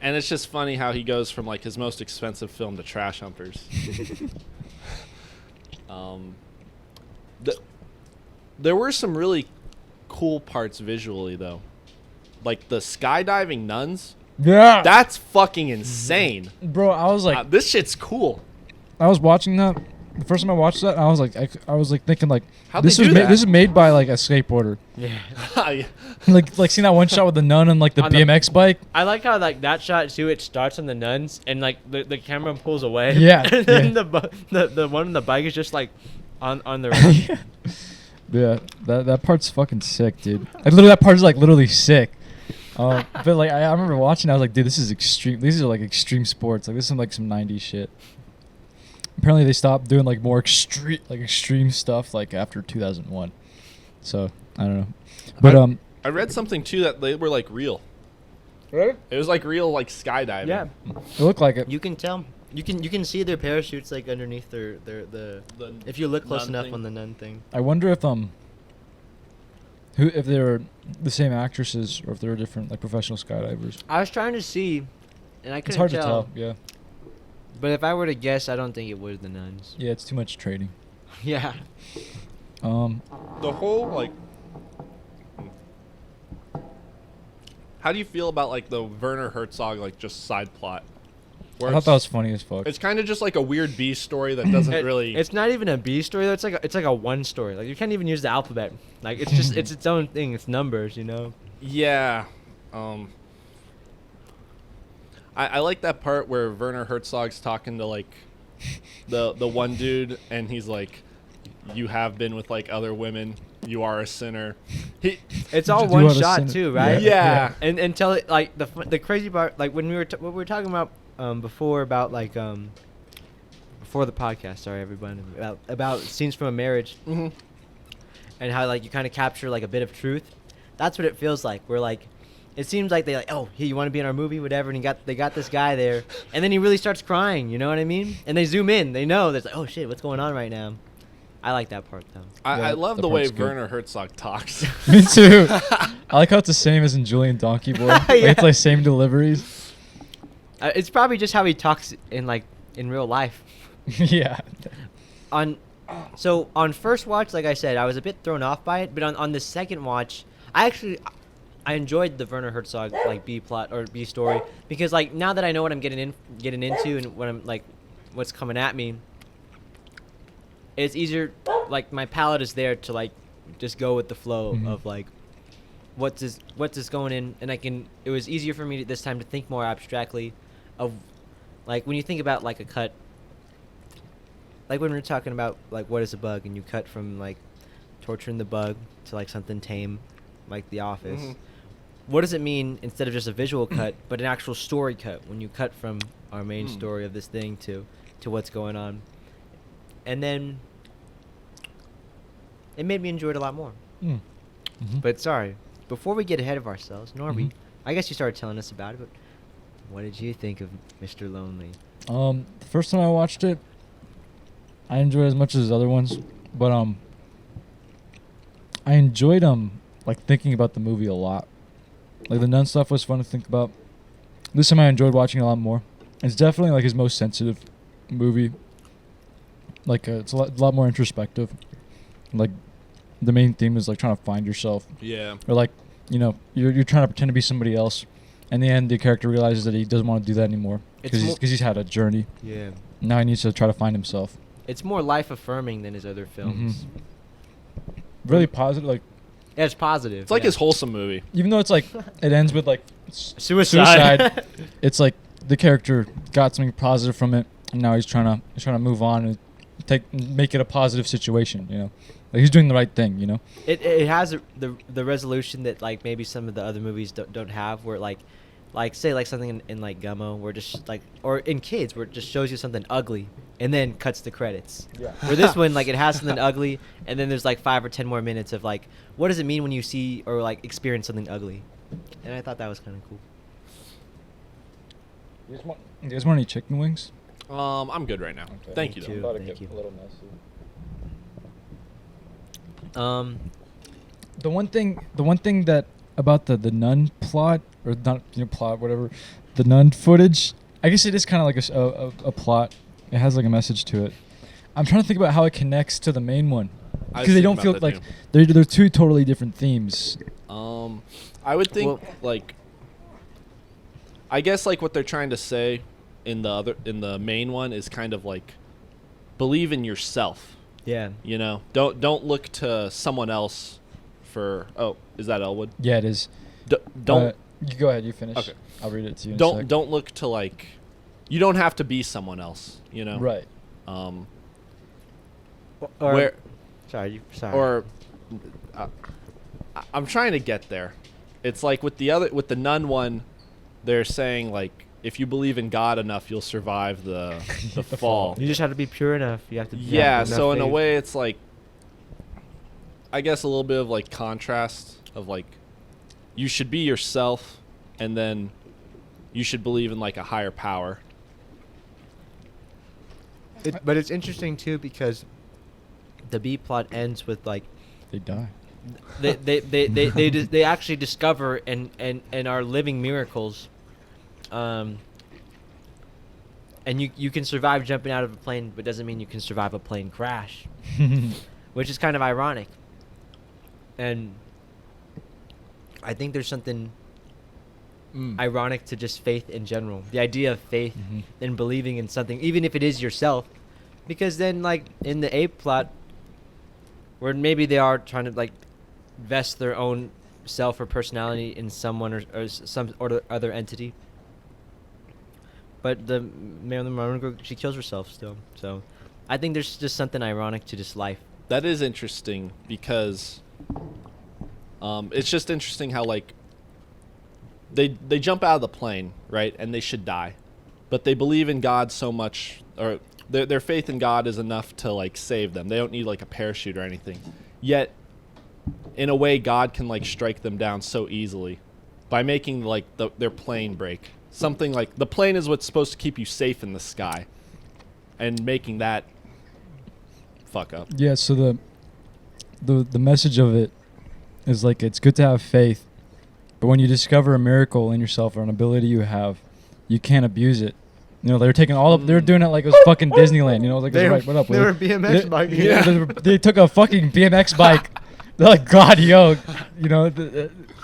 and it's just funny how he goes from like his most expensive film to Trash Humpers. There were some really cool parts visually though, like the skydiving nuns. Yeah. That's fucking insane. Bro, I was like, This shit's cool. I was watching that. The first time I watched that, I was like, I was like thinking like, How'd this they was do that? this is made by like a skateboarder. yeah. like seeing that one shot with the nun and like the On the- BMX bike. I like how like that shot too. It starts on the nuns, and like the camera pulls away. Yeah, and then yeah. the one on the bike is just like on the run. Yeah, that part's fucking sick, dude. Like, literally, that part's like literally sick. But like I remember watching, I was like, dude, this is extreme. These are like extreme sports. Like this is like some '90s shit. Apparently, they stopped doing like more extreme stuff like after 2001. So I don't know. But I read something too that they were like real. Really? It was like real like skydiving. Yeah, It looked like it. you can tell. You can see their parachutes like underneath the if you look close nun enough thing. on the nun thing. I wonder if if they were the same actresses or if they were different like professional skydivers. I was trying to see, and I couldn't It's hard tell. to tell. Yeah. But if I were to guess, I don't think it was the nuns. Yeah, it's too much trading. Yeah. The whole like. How do you feel about like the Werner Herzog like just side plot? I thought that was funny as fuck. It's kind of just like a weird B story that doesn't really. It's not even a B story though. It's like a one story. Like you can't even use the alphabet. Like it's just it's its own thing. It's numbers, you know. Yeah. I like that part where Werner Herzog's talking to like the one dude, and he's like, "You have been with like other women. You are a sinner." It's all You one are a shot sinner. too, right? Yeah. And until it, like the crazy part, like when we were what we were talking about before about like before the podcast. Sorry, everyone. About scenes from a marriage, Mm-hmm. and how like you kind of capture like a bit of truth. That's what it feels like. We're like. It seems like they like, oh, hey, you want to be in our movie, whatever, and they got this guy there, and then he really starts crying, you know what I mean? And they zoom in, they know, there's like, oh shit, what's going on right now? I like that part though. I love the way part's good. Werner Herzog talks. Me too. I like how it's the same as in Julian Donkey Boy. Like, Yeah. it's like same deliveries. It's probably just how he talks in real life. Yeah. On first watch, like I said, I was a bit thrown off by it, but on the second watch, I enjoyed the Werner Herzog like B plot or B story because like now that I know what I'm getting into and what I'm like what's coming at me, it's easier. Like my palette is there to like just go with the flow of like what's this going in, and it was easier for me this time to think more abstractly of like when you think about like a cut, like when we're talking about like what is a bug, and you cut from like torturing the bug to like something tame like The Office. Mm-hmm. What does it mean instead of just a visual cut, but an actual story cut when you cut from our main story of this thing to what's going on? And then it made me enjoy it a lot more. But sorry, before we get ahead of ourselves, Norby, I guess you started telling us about it, but what did you think of Mr. Lonely? The first time I watched it, I enjoyed it as much as the other ones, but I enjoyed like thinking about the movie a lot. Like the nun stuff was fun to think about. This time I enjoyed watching it a lot more. It's definitely like his most sensitive movie. Like it's a lot more introspective. Like the main theme is like trying to find yourself. Yeah. Or like, you know, you're trying to pretend to be somebody else. In the end, the character realizes that he doesn't want to do that anymore because he's had a journey. Yeah. Now he needs to try to find himself. It's more life affirming than his other films. Really positive. Like Yeah, it's positive. It's like his wholesome movie. even though it's like it ends with like suicide. it's like the character got something positive from it, and now he's trying to move on and make it a positive situation. You know, like he's doing the right thing. You know. It has the resolution that like maybe some of the other movies don't have, where like say like something in like Gummo, where just like, or in Kids, where it just shows you something ugly and then cuts the credits. Yeah. Where this one, like, it has something ugly, and then there's like 5 or 10 more minutes of like, what does it mean when you see or like experience something ugly? And I thought that was kind of cool. You guys want any chicken wings? I'm good right now. Okay. Thank Me you. too. Though. Thank you. A little messy. The one thing that about the nun plot, or not plot, whatever, the nun footage, I guess it is kind of like a plot. It has like a message to it. I'm trying to think about how it connects to the main one, because they don't feel like they're two totally different themes. I would think like, I guess like what they're trying to say in the main one is kind of like, believe in yourself. Yeah. You know, don't look to someone else for. Oh, is that Elwood? Yeah, it is. Don't. You go ahead. You finish. Okay. I'll read it to you. In a sec. Don't look to like. You don't have to be someone else. You know. Right. Where. Sorry. Or. I'm trying to get there. It's like with the nun one, they're saying like, if you believe in God enough, you'll survive the fall. You just have to be pure enough. You have to. Yeah. have So enough in a faith. way, it's like, I guess a little bit of like contrast of like, you should be yourself, and then you should believe in like a higher power. But it's interesting too, because the B plot ends with like They die. they actually discover and are living miracles, and And you can survive jumping out of a plane, but doesn't mean you can survive a plane crash, which is kind of ironic. And I think there's something ironic to just faith in general. The idea of faith and believing in something, even if it is yourself. Because then, like, in the ape plot, where maybe they are trying to, like, vest their own self or personality in someone or some or other entity. But the Marilyn Monroe, she kills herself still. So I think there's just something ironic to just life. That is interesting because it's just interesting how, like, they jump out of the plane, right, and they should die. But they believe in God so much, or their faith in God is enough to, like, save them. They don't need, like, a parachute or anything. Yet, in a way, God can, like, strike them down so easily by making, like, their plane break. Something like the plane is what's supposed to keep you safe in the sky, and making that fuck up. Yeah, so the message of it is, like, it's good to have faith, but when you discover a miracle in yourself or an ability you have, you can't abuse it. You know, they were taking all up. They were doing it like it was fucking Disneyland. You know, like, right, what up? They were BMX biking. Yeah, they took a fucking BMX bike. They're like, God, yo, you know.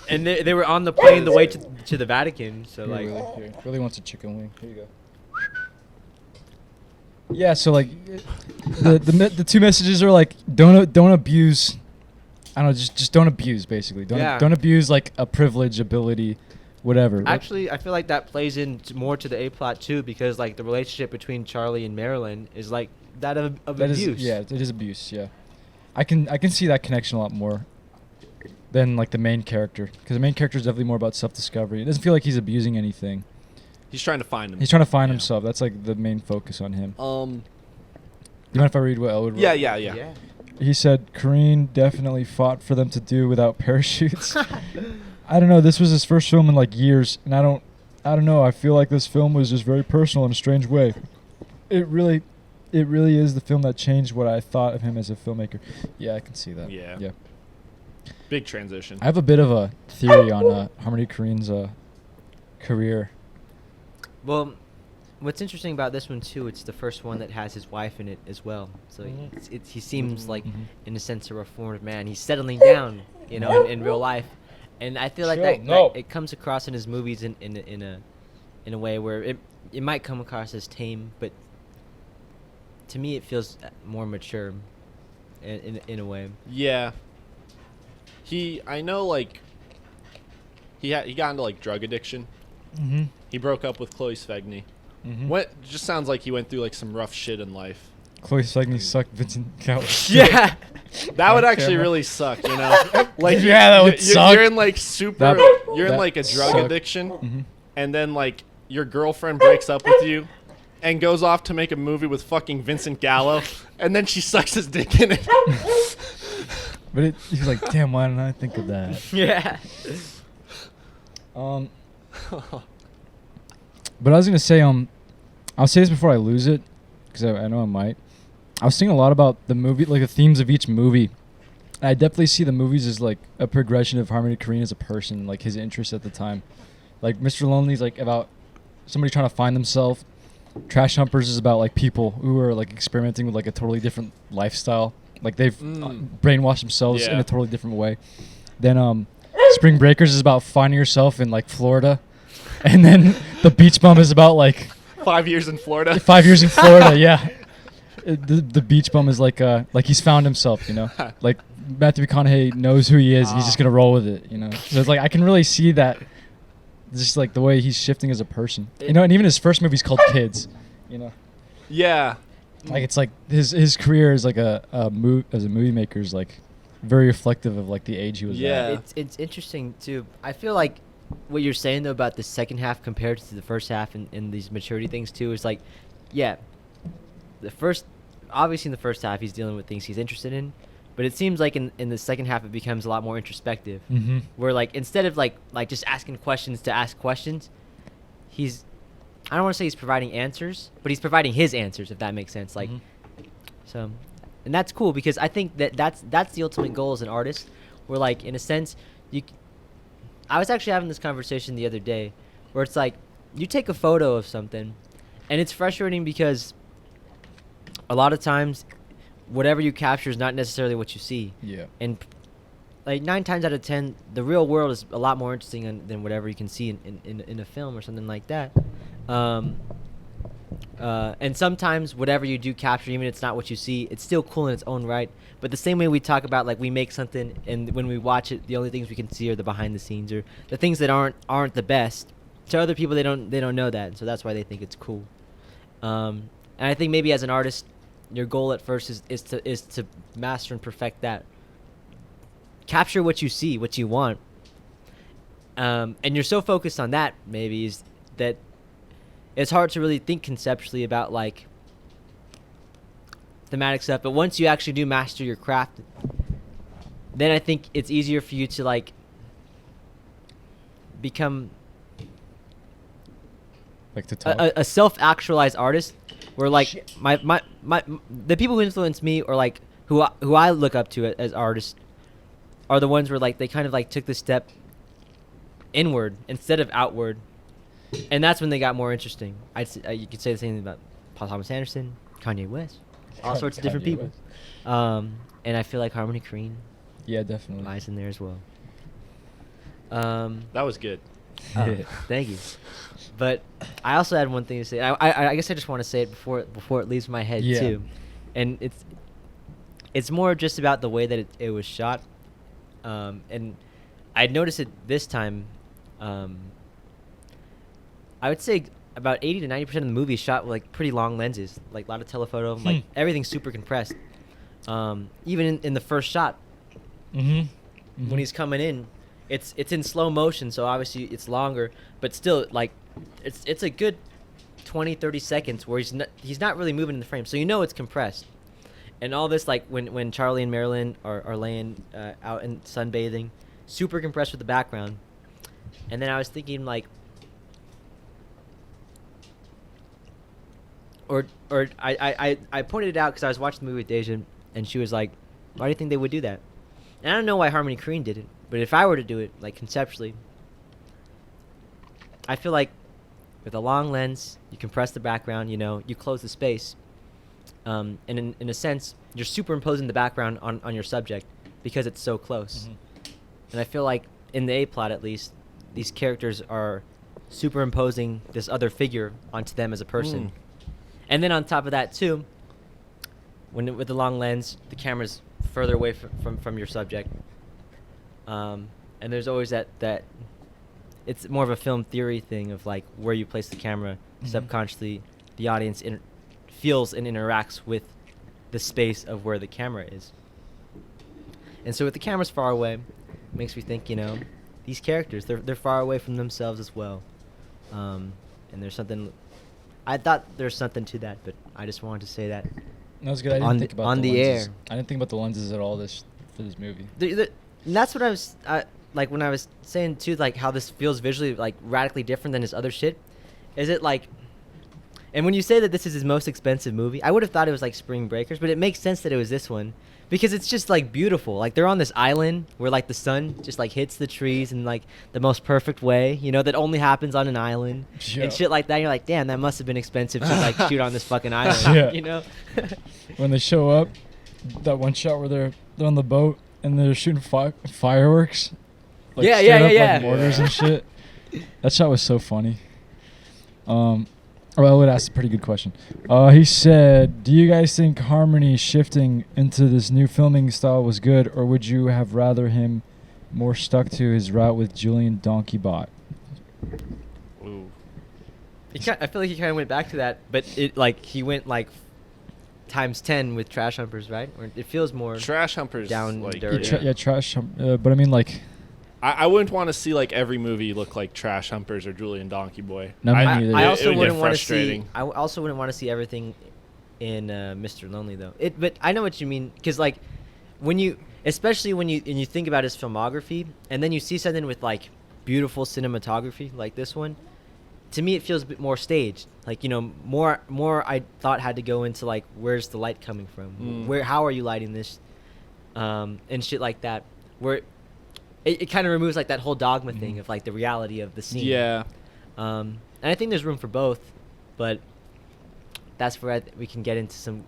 And they were on the plane the way to the Vatican. So, like, really wants a chicken wing. Here you go. Yeah, so, like, the two messages are, like, don't abuse. I don't know, just don't abuse, basically. Don't abuse, like, a privilege, ability, whatever. Actually, I feel like that plays in more to the A plot too, because, like, the relationship between Charlie and Marilyn is, like, that of abuse. It is abuse. Yeah, I can see that connection a lot more than, like, the main character, because the main character is definitely more about self-discovery. It doesn't feel like he's abusing anything. He's trying to find him. He's trying to find himself. That's, like, the main focus on him. Do you mind if I read what Elwood wrote? Yeah. He said, Kareen definitely fought for them to do without parachutes. I don't know. This was his first film in, like, years, and I don't know. I feel like this film was just very personal in a strange way. It really is the film that changed what I thought of him as a filmmaker. Yeah, I can see that. Yeah. Big transition. I have a bit of a theory on Harmony Korine career. Well, what's interesting about this one too, it's the first one that has his wife in it as well. So he seems like, in a sense, a reformed man. He's settling down, you know, in real life, and I feel like that it comes across in his movies in a way where it might come across as tame, but to me it feels more mature, in a way. Yeah. I know, like, he got into, like, drug addiction. He broke up with Chloe Sevigny. Just sounds like he went through, like, some rough shit in life. Chloe Sevigny sucked Vincent Gallo. Yeah. That would actually really suck, you know? Like, yeah, that would suck. You're in, like, you're in, like, a drug addiction, and then, like, your girlfriend breaks up with you and goes off to make a movie with fucking Vincent Gallo, and then she sucks his dick in it. But he's like, damn, why didn't I think of that? Yeah. But I was gonna say, I'll say this before I lose it, because I know I might. I was thinking a lot about the movie, like the themes of each movie. I definitely see the movies as, like, a progression of Harmony Korine as a person, like his interests at the time. Like, Mr. Lonely's, like, about somebody trying to find themselves. Trash Humpers is about, like, people who are, like, experimenting with, like, a totally different lifestyle. Like, they've brainwashed themselves in a totally different way. Then Spring Breakers is about finding yourself in, like, Florida. And then The Beach Bum is about, like... 5 years in Florida. 5 years in Florida, yeah. The Beach Bum is like he's found himself, you know? Like, Matthew McConaughey knows who he is. He's just going to roll with it, you know? So it's like, I can really see that, just, like, the way he's shifting as a person. You know, and even his first movie's called Kids, you know? Yeah. Like, it's like his career as, like, as a movie maker is, like, very reflective of, like, the age he was at. It's interesting too. I feel like what you're saying though about the second half compared to the first half and these maturity things too is, like, obviously in the first half he's dealing with things he's interested in, but it seems like in the second half it becomes a lot more introspective. Where, like, instead of like just asking questions to ask questions, I don't want to say he's providing answers, but he's providing his answers, if that makes sense. Like, so, and that's cool because I think that's the ultimate goal as an artist. Where, like, in a sense, I was actually having this conversation the other day, where it's like you take a photo of something, and it's frustrating because a lot of times whatever you capture is not necessarily what you see. Yeah. And like 9 times out of 10, the real world is a lot more interesting than whatever you can see in a film or something like that. And sometimes whatever you do capture, even if it's not what you see, it's still cool in its own right. But the same way we talk about, like, we make something and when we watch it, the only things we can see are the behind the scenes or the things that aren't the best. To other people, they don't know that, so that's why they think it's cool. And I think maybe as an artist, your goal at first is to master and perfect that. Capture what you see, what you want. And you're so focused on that, maybe, is that it's hard to really think conceptually about, like, thematic stuff. But once you actually do master your craft, then I think it's easier for you to, like, become Like to talk. a self-actualized artist, where like my the people who influence me, or like who I look up to as artists, are the ones where like they kind of like took the step inward instead of outward, and that's when they got more interesting. You could say the same thing about Paul Thomas Anderson, Kanye West, all sorts of different Kanye people. West. And I feel like Harmony Korine Yeah, definitely. lies in there as well. That was good. Oh, thank you. But I also had one thing to say. I guess I just want to say it before it leaves my head too, and it's more just about the way that it was shot, and I noticed it this time. I would say about 80 to 90% of the movie is shot with like pretty long lenses, like a lot of telephoto, like everything's super compressed. Even in the first shot, when he's coming in, it's in slow motion, so obviously it's longer, but still like it's a good 20-30 seconds where he's not really moving in the frame, so you know it's compressed. And all this, like when Charlie and Marilyn are laying out and sunbathing, super compressed with the background. And then I was thinking like, or I pointed it out because I was watching the movie with Deja, and she was like, why do you think they would do that? And I don't know why Harmony Korine did it, but if I were to do it, like conceptually, I feel like with a long lens, you compress the background, you close the space, and in a sense, you're superimposing the background on your subject because it's so close. And I feel like in the A-plot, at least, these characters are superimposing this other figure onto them as a person. And then on top of that too, with the long lens, the camera's further away from your subject. And there's always that it's more of a film theory thing of like where you place the camera. Subconsciously, the audience feels and interacts with the space of where the camera is. And so if the camera's far away, it makes me think, these characters, they're far away from themselves as well. And there's something, I thought there's something to that, but I just wanted to say that. That was good. I didn't think about on the the lenses. air. I didn't think about the lenses at all for this movie. And that's what I was like when I was saying too, like how this feels visually like radically different than his other shit. Is it like, and when you say that this is his most expensive movie, I would have thought it was like Spring Breakers, but it makes sense that it was this one because it's just like beautiful. Like they're on this island where like the sun just like hits the trees in like the most perfect way, that only happens on an island and shit like that. And you're like, damn, that must have been expensive to like shoot on this fucking island, When they show up, that one shot where they're on the boat and they're shooting fireworks. Like Yeah. Like mortars and shit. That shot was so funny. I would ask a pretty good question. He said, do you guys think Harmony shifting into this new filming style was good, or would you have rather him more stuck to his route with Julian Donkeybot? Ooh. I feel like he kind of went back to that, but he went like times 10 with Trash Humpers, right? Or it feels more Trash Humpers down like, dirty. Trash. But I mean, like, I wouldn't want to see like every movie look like Trash Humpers or Julian Donkey Boy. No, me neither. I It also would get wouldn't want to see. frustrating. I also wouldn't want to see everything in Mr. Lonely though. But I know what you mean, because like especially when you think about his filmography, and then you see something with like beautiful cinematography like this one. To me, it feels a bit more staged. Like more I thought had to go into like where's the light coming from, how are you lighting this, and shit like that. Where it kind of removes like that whole dogma thing of like the reality of the scene. Yeah. And I think there's room for both, but that's where we can get into some,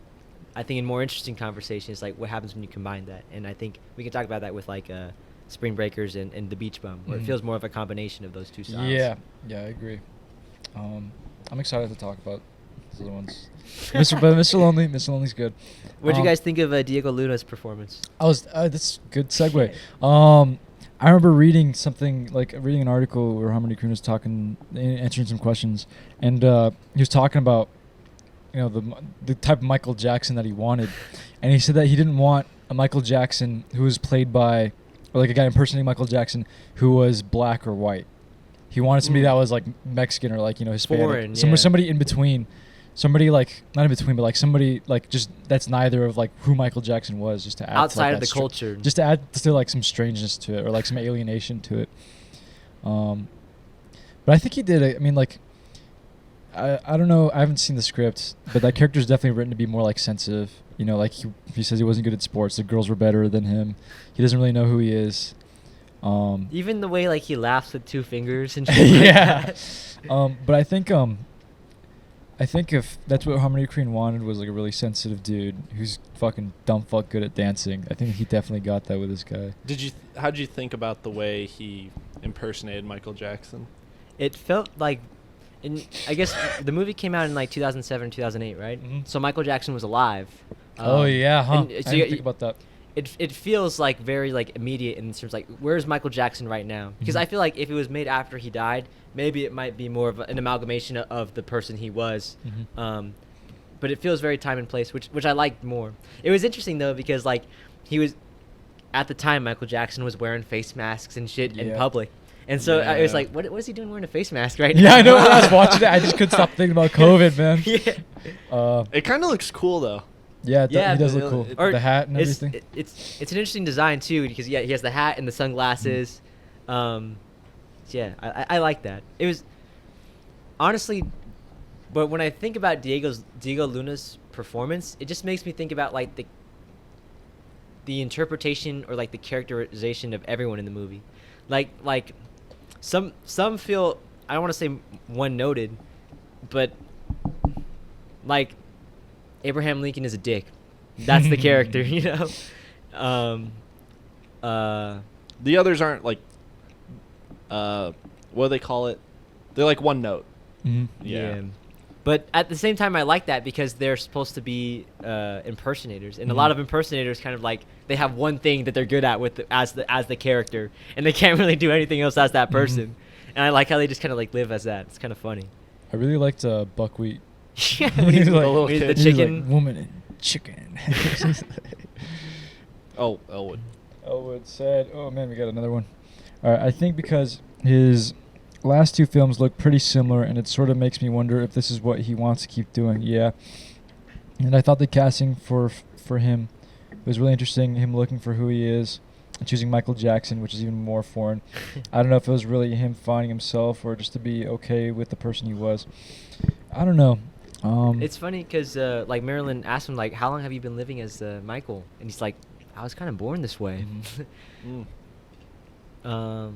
I think, in more interesting conversations, like what happens when you combine that. And I think we can talk about that with like Spring Breakers and The Beach Bum, where it feels more of a combination of those two styles. Yeah, I agree. I'm excited to talk about the other ones. Mr. Lonely's good. What did you guys think of Diego Luna's performance? That's a good segue. I remember reading an article where Harmony Korine was answering some questions, and he was talking about, the type of Michael Jackson that he wanted, and he said that he didn't want a Michael Jackson who was played by, or like a guy impersonating Michael Jackson who was black or white. He wanted somebody that was like Mexican or like Hispanic, foreign, yeah. somebody in between, somebody like not in between, but like somebody like just that's neither of like who Michael Jackson was, just to add outside to, like, of the culture, just to add to like some strangeness to it or like some alienation to it. But I think he did it. I mean, like, I don't know. I haven't seen the script, but that character is definitely written to be more like sensitive. Like he says he wasn't good at sports. The girls were better than him. He doesn't really know who he is. Even the way like he laughs with two fingers and shit. Yeah. But I think if that's what Harmony Korine wanted was like a really sensitive dude who's fucking dumb fuck good at dancing, I think he definitely got that with this guy. How did you think about the way he impersonated Michael Jackson? It felt like, I guess the movie came out in like 2007, 2008, right? Mm-hmm. So Michael Jackson was alive. Oh yeah, huh? So I didn't think about that. It feels like very like immediate in terms of like, where's Michael Jackson right now? Because I feel like if it was made after he died, maybe it might be more of an amalgamation of the person he was. But it feels very time and place, which I liked more. It was interesting though because like he was, at the time Michael Jackson was wearing face masks and shit in public. And so I was like, what is he doing wearing a face mask right now? Yeah, I know. When I was watching it, I just couldn't stop thinking about COVID, man. Yeah. It kind of looks cool thoh. Yeah, he does look cool. Or the hat and everything. It's an interesting design too because he has the hat and the sunglasses. Yeah, I like that. It was honestly, but when I think about Diego Luna's performance, it just makes me think about like the interpretation or like the characterization of everyone in the movie. Like some feel, I don't want to say one-noted, but like Abraham Lincoln is a dick. That's the character, The others aren't like, what do they call it? They're like one note. Mm-hmm. Yeah. But at the same time, I like that because they're supposed to be impersonators, and a lot of impersonators kind of like they have one thing that they're good at as the character, and they can't really do anything else as that person. And I like how they just kind of like live as that. It's kind of funny. I really liked Buckwheat. Yeah, when he's like, the chicken. Like, woman and chicken. Elwood. Elwood said, "Oh man, we got another one." All right, I think because his last two films look pretty similar, and it sort of makes me wonder if this is what he wants to keep doing. Yeah, and I thought the casting for him was really interesting. Him looking for who he is, and choosing Michael Jackson, which is even more foreign. I don't know if it was really him finding himself or just to be okay with the person he was. I don't know. It's funny because like Marilyn asked him like, how long have you been living as Michael? And he's like, I was kind of born this way. What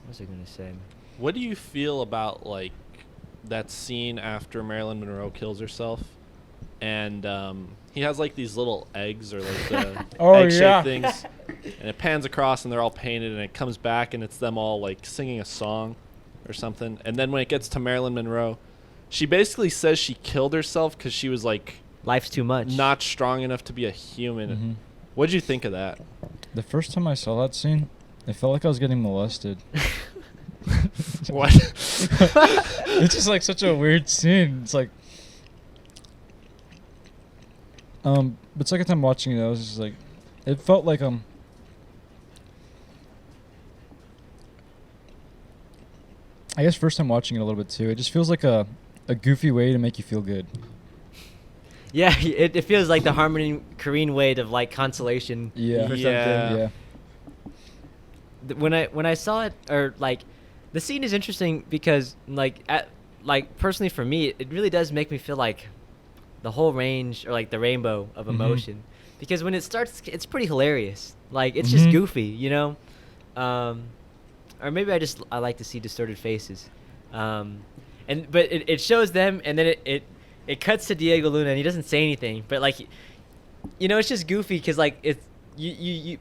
was I gonna say? What do you feel about like that scene after Marilyn Monroe kills herself, and he has like these little eggs or like the egg-shaped things, and it pans across and they're all painted, and it comes back and it's them all like singing a song or something, and then when it gets to Marilyn Monroe, she basically says she killed herself because she was like, life's too much, not strong enough to be a human. What did you think of that? The first time I saw that scene, it felt like I was getting molested. What? It's just like such a weird scene. It's like, but second time watching it, I was just like, it felt like I guess first time watching it a little bit too. It just feels like a goofy way to make you feel good. Yeah, it feels like the Harmony Korine way of like consolation. Yeah. For Yeah. When I saw it, or like, the scene is interesting because like personally for me, it really does make me feel like the whole range or like the rainbow of emotion. Because when it starts, it's pretty hilarious. Like it's just goofy, or maybe I like to see distorted faces, but it shows them, and then it cuts to Diego Luna and he doesn't say anything, but like, you know, it's just goofy because like it's you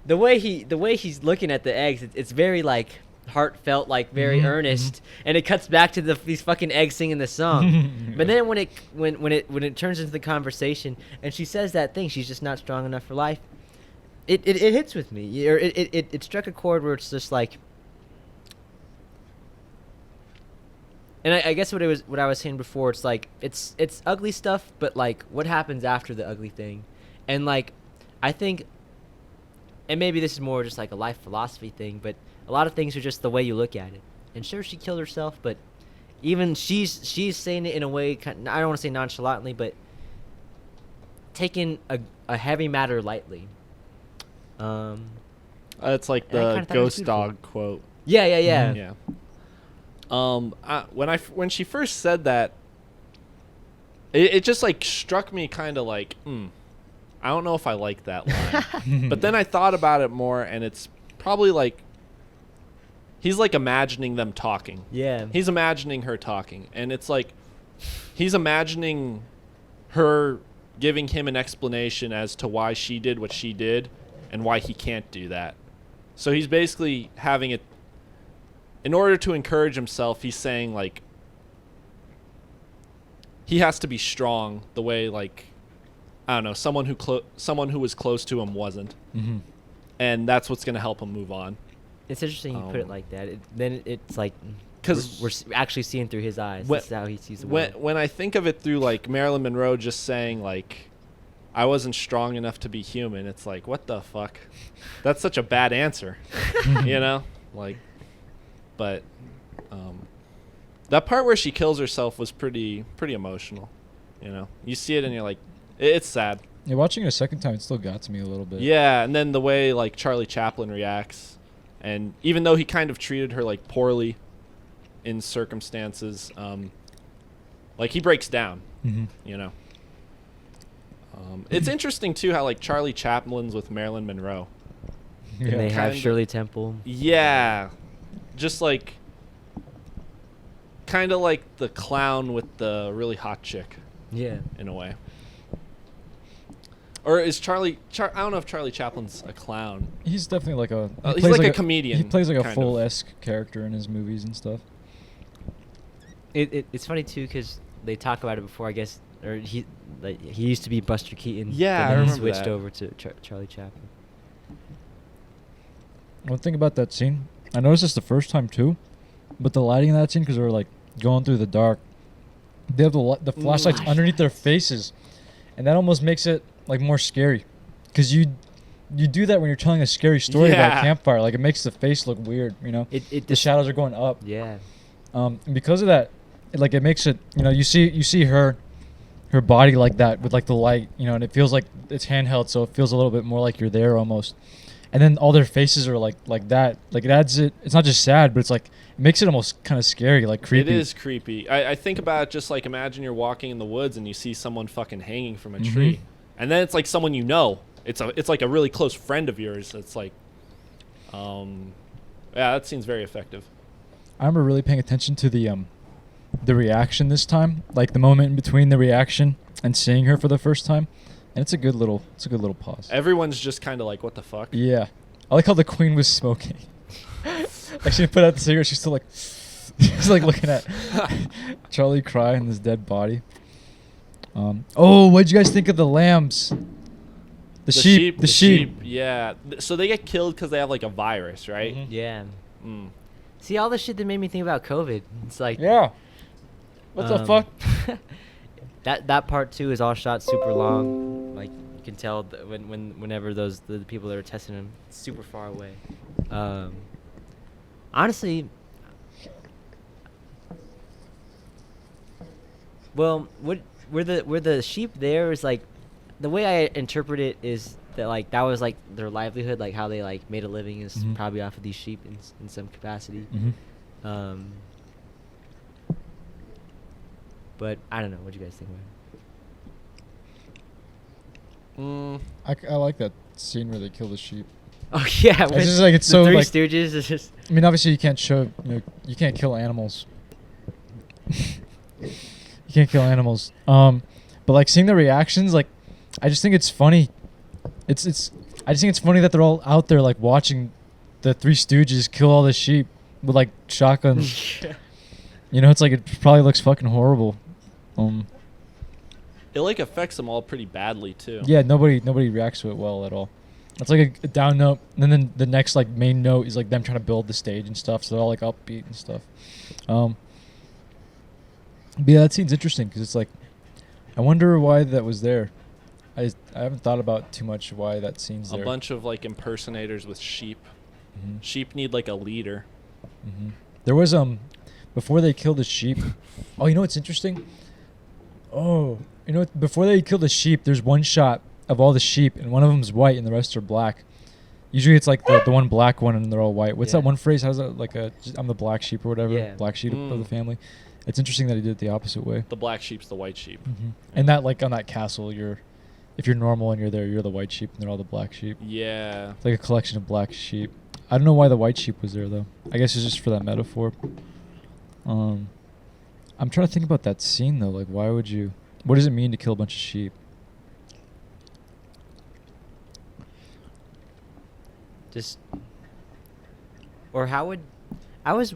the way he's looking at the eggs, it's very like heartfelt, like very earnest, and it cuts back to these fucking eggs singing the song. But then when it turns into the conversation and she says that thing, she's just not strong enough for life. It hits with me, or it struck a chord where it's just like. And I guess what I was saying before, it's like it's ugly stuff, but like what happens after the ugly thing, and like I think, and maybe this is more just like a life philosophy thing, but a lot of things are just the way you look at it. And sure, she killed herself, but even she's saying it in a way, I don't want to say nonchalantly, but taking a heavy matter lightly. It's like the ghost dog quote. Yeah. Yeah. When she first said that, it just like struck me kind of like, I don't know if I like that line. But then I thought about it more, and it's probably like he's like imagining them talking. Yeah. He's imagining her talking, and it's like he's imagining her giving him an explanation as to why she did what she did and why he can't do that. So he's basically having it. In order to encourage himself, he's saying, like, he has to be strong the way, like, I don't know, someone who was close to him wasn't. Mm-hmm. And that's what's going to help him move on. It's interesting you put it like that. It's like, 'cause we're actually seeing through his eyes. That's how he sees the world. When I think of it through, like, Marilyn Monroe just saying, like, I wasn't strong enough to be human, it's like, what the fuck? That's such a bad answer, you know? Like... But that part where she kills herself was pretty emotional. You know, you see it and you're like, it's sad. Yeah, watching it a second time, it still got to me a little bit. Yeah, and then the way like Charlie Chaplin reacts, and even though he kind of treated her like poorly in circumstances, like he breaks down. Mm-hmm. You know, it's interesting too how like Charlie Chaplin's with Marilyn Monroe. Yeah. And they have Kinda. Shirley Temple. Yeah. Just like, kind of like the clown with the really hot chick. Yeah. In a way. Or is I don't know if Charlie Chaplin's a clown. He's definitely like a... he's like a comedian. He plays like a kind full-esque character in his movies and stuff. It's funny too because they talk about it before, I guess, or he used to be Buster Keaton. Yeah, but then I he remember switched that. over to Charlie Chaplin. One thing about that scene, I noticed this the first time too, but the lighting in that scene, because they were like going through the dark, they have the flashlights underneath their faces, and that almost makes it like more scary, because you do that when you're telling a scary story about a campfire. Like it makes the face look weird, you know. The shadows are going up. Yeah. And because of that, it makes it, you know, you see her body like that with like the light, you know, and it feels like it's handheld, so it feels a little bit more like you're there almost. And then all their faces are like that. Like it adds it. It's not just sad, but it's like it makes it almost kind of scary, like creepy. It is creepy. I think about it just like imagine you're walking in the woods and you see someone fucking hanging from a tree, and then it's like someone you know. It's like a really close friend of yours. It's like, yeah, that scene's very effective. I remember really paying attention to the reaction this time, like the moment in between the reaction and seeing her for the first time. And it's a good little pause. Everyone's just kind of like, what the fuck? Yeah. I like how the queen was smoking. Like she put out the cigarette, she's still like, she's like looking at Charlie cry in this dead body. What'd you guys think of the lambs? The sheep. Yeah. So they get killed because they have like a virus, right? Mm-hmm. Yeah. Mm. See, all this shit that made me think about COVID. It's like... Yeah. What the fuck? That part too is all shot super long. Like you can tell whenever the people that are testing him super far away. Honestly, well, where the sheep there is like, the way I interpret it is that like that was like their livelihood, like how they like made a living is probably off of these sheep in some capacity. Mm-hmm. But I don't know. What do you guys think about it? I like that scene where they kill the sheep. Oh yeah, It's just like it's the so Three like. Stooges is just. I mean, obviously you can't show, you can't kill animals. You can't kill animals. But like seeing the reactions, like I just think it's funny. I just think it's funny that they're all out there like watching the Three Stooges kill all the sheep with like shotguns. You know, it's like it probably looks fucking horrible. It like affects them all pretty badly too. Yeah, nobody reacts to it well at all. It's like a down note, and then the next like main note is like them trying to build the stage and stuff. So they're all like upbeat and stuff. But yeah, that scene's interesting because it's like, I wonder why that was there. I haven't thought about too much why that scene's there. A bunch of like impersonators with sheep. Mm-hmm. Sheep need like a leader. Mm-hmm. There was before they killed the sheep. Oh, you know what's interesting? Oh, you know what? Before they killed the sheep, there's one shot of all the sheep, and one of them's white, and the rest are black. Usually, it's like the one black one, and they're all white. What's that one phrase? How's that? Like I'm the black sheep or whatever. Yeah. Black sheep of the family. It's interesting that he did it the opposite way. The black sheep's the white sheep. Mm-hmm. And that like on that castle, if you're normal and you're there, you're the white sheep, and they're all the black sheep. Yeah. It's like a collection of black sheep. I don't know why the white sheep was there though. I guess it's just for that metaphor. I'm trying to think about that scene though. Like, why would you? What does it mean to kill a bunch of sheep? Just, or how would, I was.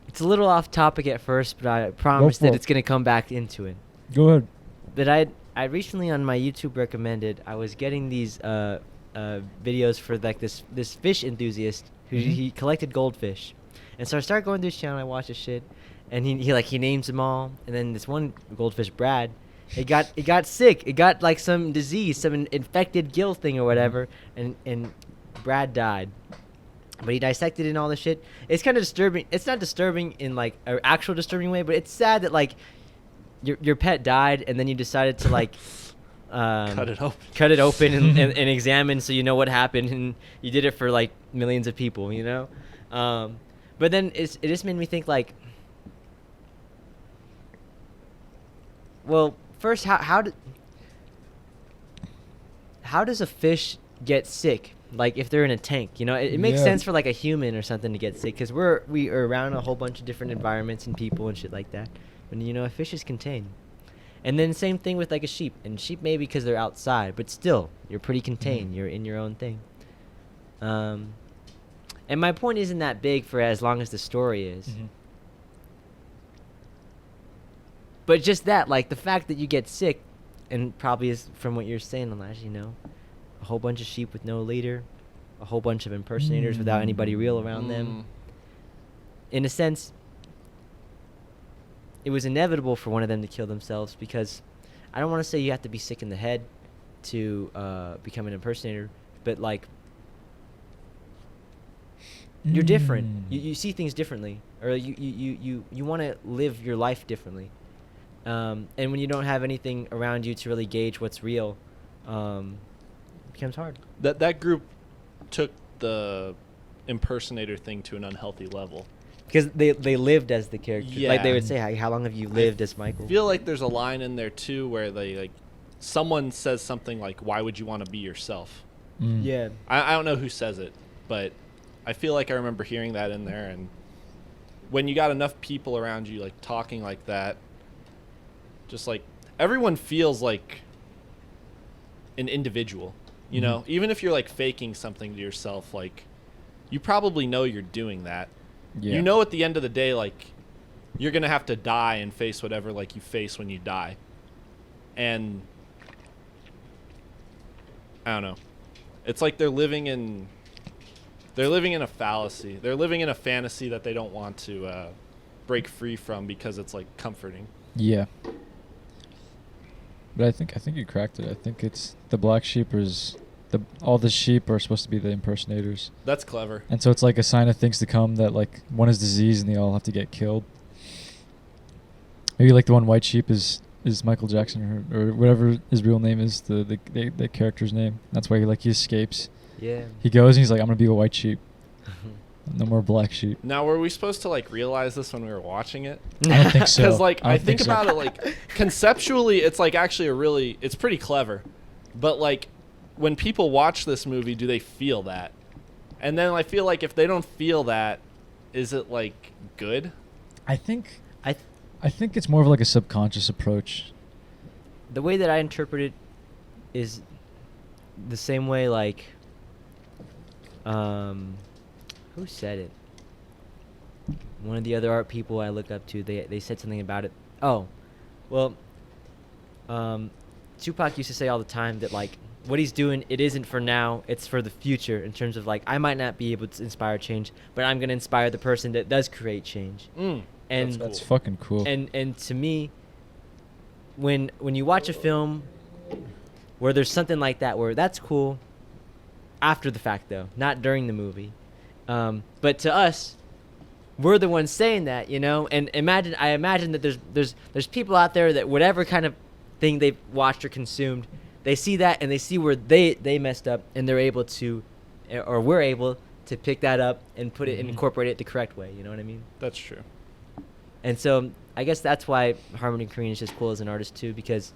It's a little off topic at first, but I promise that it's gonna come back into it. Go ahead. But I recently on my YouTube recommended, I was getting these videos for like this fish enthusiast who he collected goldfish, and so I started going through his channel. I watched his shit, and he names them all, and then this one goldfish, Brad, it got sick. It got like some disease, some infected gill thing or whatever, and Brad died. But he dissected it and all this shit. It's kind of disturbing. It's not disturbing in like an actual disturbing way, but it's sad that like your pet died and then you decided to like cut it open and examine so you know what happened, and you did it for like millions of people, you know. But then it just made me think like, well, first how does a fish get sick? Like if they're in a tank, you know, it makes sense for like a human or something to get sick because we are around a whole bunch of different environments and people and shit like that. But you know, a fish is contained. And then same thing with like a sheep. And sheep maybe because they're outside, but still you're pretty contained. You're in your own thing. And my point isn't that big for as long as the story is. But just that, like the fact that you get sick, and probably is from what you're saying, Elijah, you know, a whole bunch of sheep with no leader, a whole bunch of impersonators without anybody real around them. In a sense, it was inevitable for one of them to kill themselves because I don't want to say you have to be sick in the head to become an impersonator, but like you're different. You see things differently, or you want to live your life differently. And when you don't have anything around you to really gauge what's real, it becomes hard. That group took the impersonator thing to an unhealthy level. Because they lived as the character. Yeah. Like they would say, how long have you lived as Michael? I feel like there's a line in there too where they like someone says something like, why would you want to be yourself? Yeah. I don't know who says it, but I feel like I remember hearing that in there. And when you got enough people around you like talking like that, just like everyone feels like an individual, you know, even if you're like faking something to yourself, like you probably know you're doing that. You know, at the end of the day, like you're going to have to die and face whatever like you face when you die. And I don't know. It's like they're living in a fallacy. They're living in a fantasy that they don't want to break free from because it's like comforting. Yeah. But I think you cracked it. I think it's the black sheep all the sheep are supposed to be the impersonators. That's clever. And so it's like a sign of things to come that like one is diseased and they all have to get killed. Maybe like the one white sheep is Michael Jackson or whatever his real name is, the character's name. That's why he escapes. Yeah. He goes and he's like, I'm gonna be a white sheep. No more black sheep. Now, were we supposed to like realize this when we were watching it? I don't think so. Because like I think about it like conceptually, it's like actually it's pretty clever, but like when people watch this movie, do they feel that? And then I feel like if they don't feel that, is it like good? I think I I think it's more of like a subconscious approach. the way that I interpret it is the same way like who said it? One of the other art people I look up to, they said something about it. Oh, well, Tupac used to say all the time that like what he's doing, it isn't for now, it's for the future. In terms of like, I might not be able to inspire change, but I'm gonna inspire the person that does create change. And That's fucking cool. And to me, when you watch a film where there's something like that, where that's cool, after the fact though, not during the movie, but to us, we're the ones saying that, you know. And I imagine that there's people out there that whatever kind of thing they've watched or consumed, they see that and they see where they messed up, and they're able to, or we're able to pick that up and put it and incorporate it the correct way. You know what I mean? That's true. And so I guess that's why Harmony Korine is just cool as an artist too, because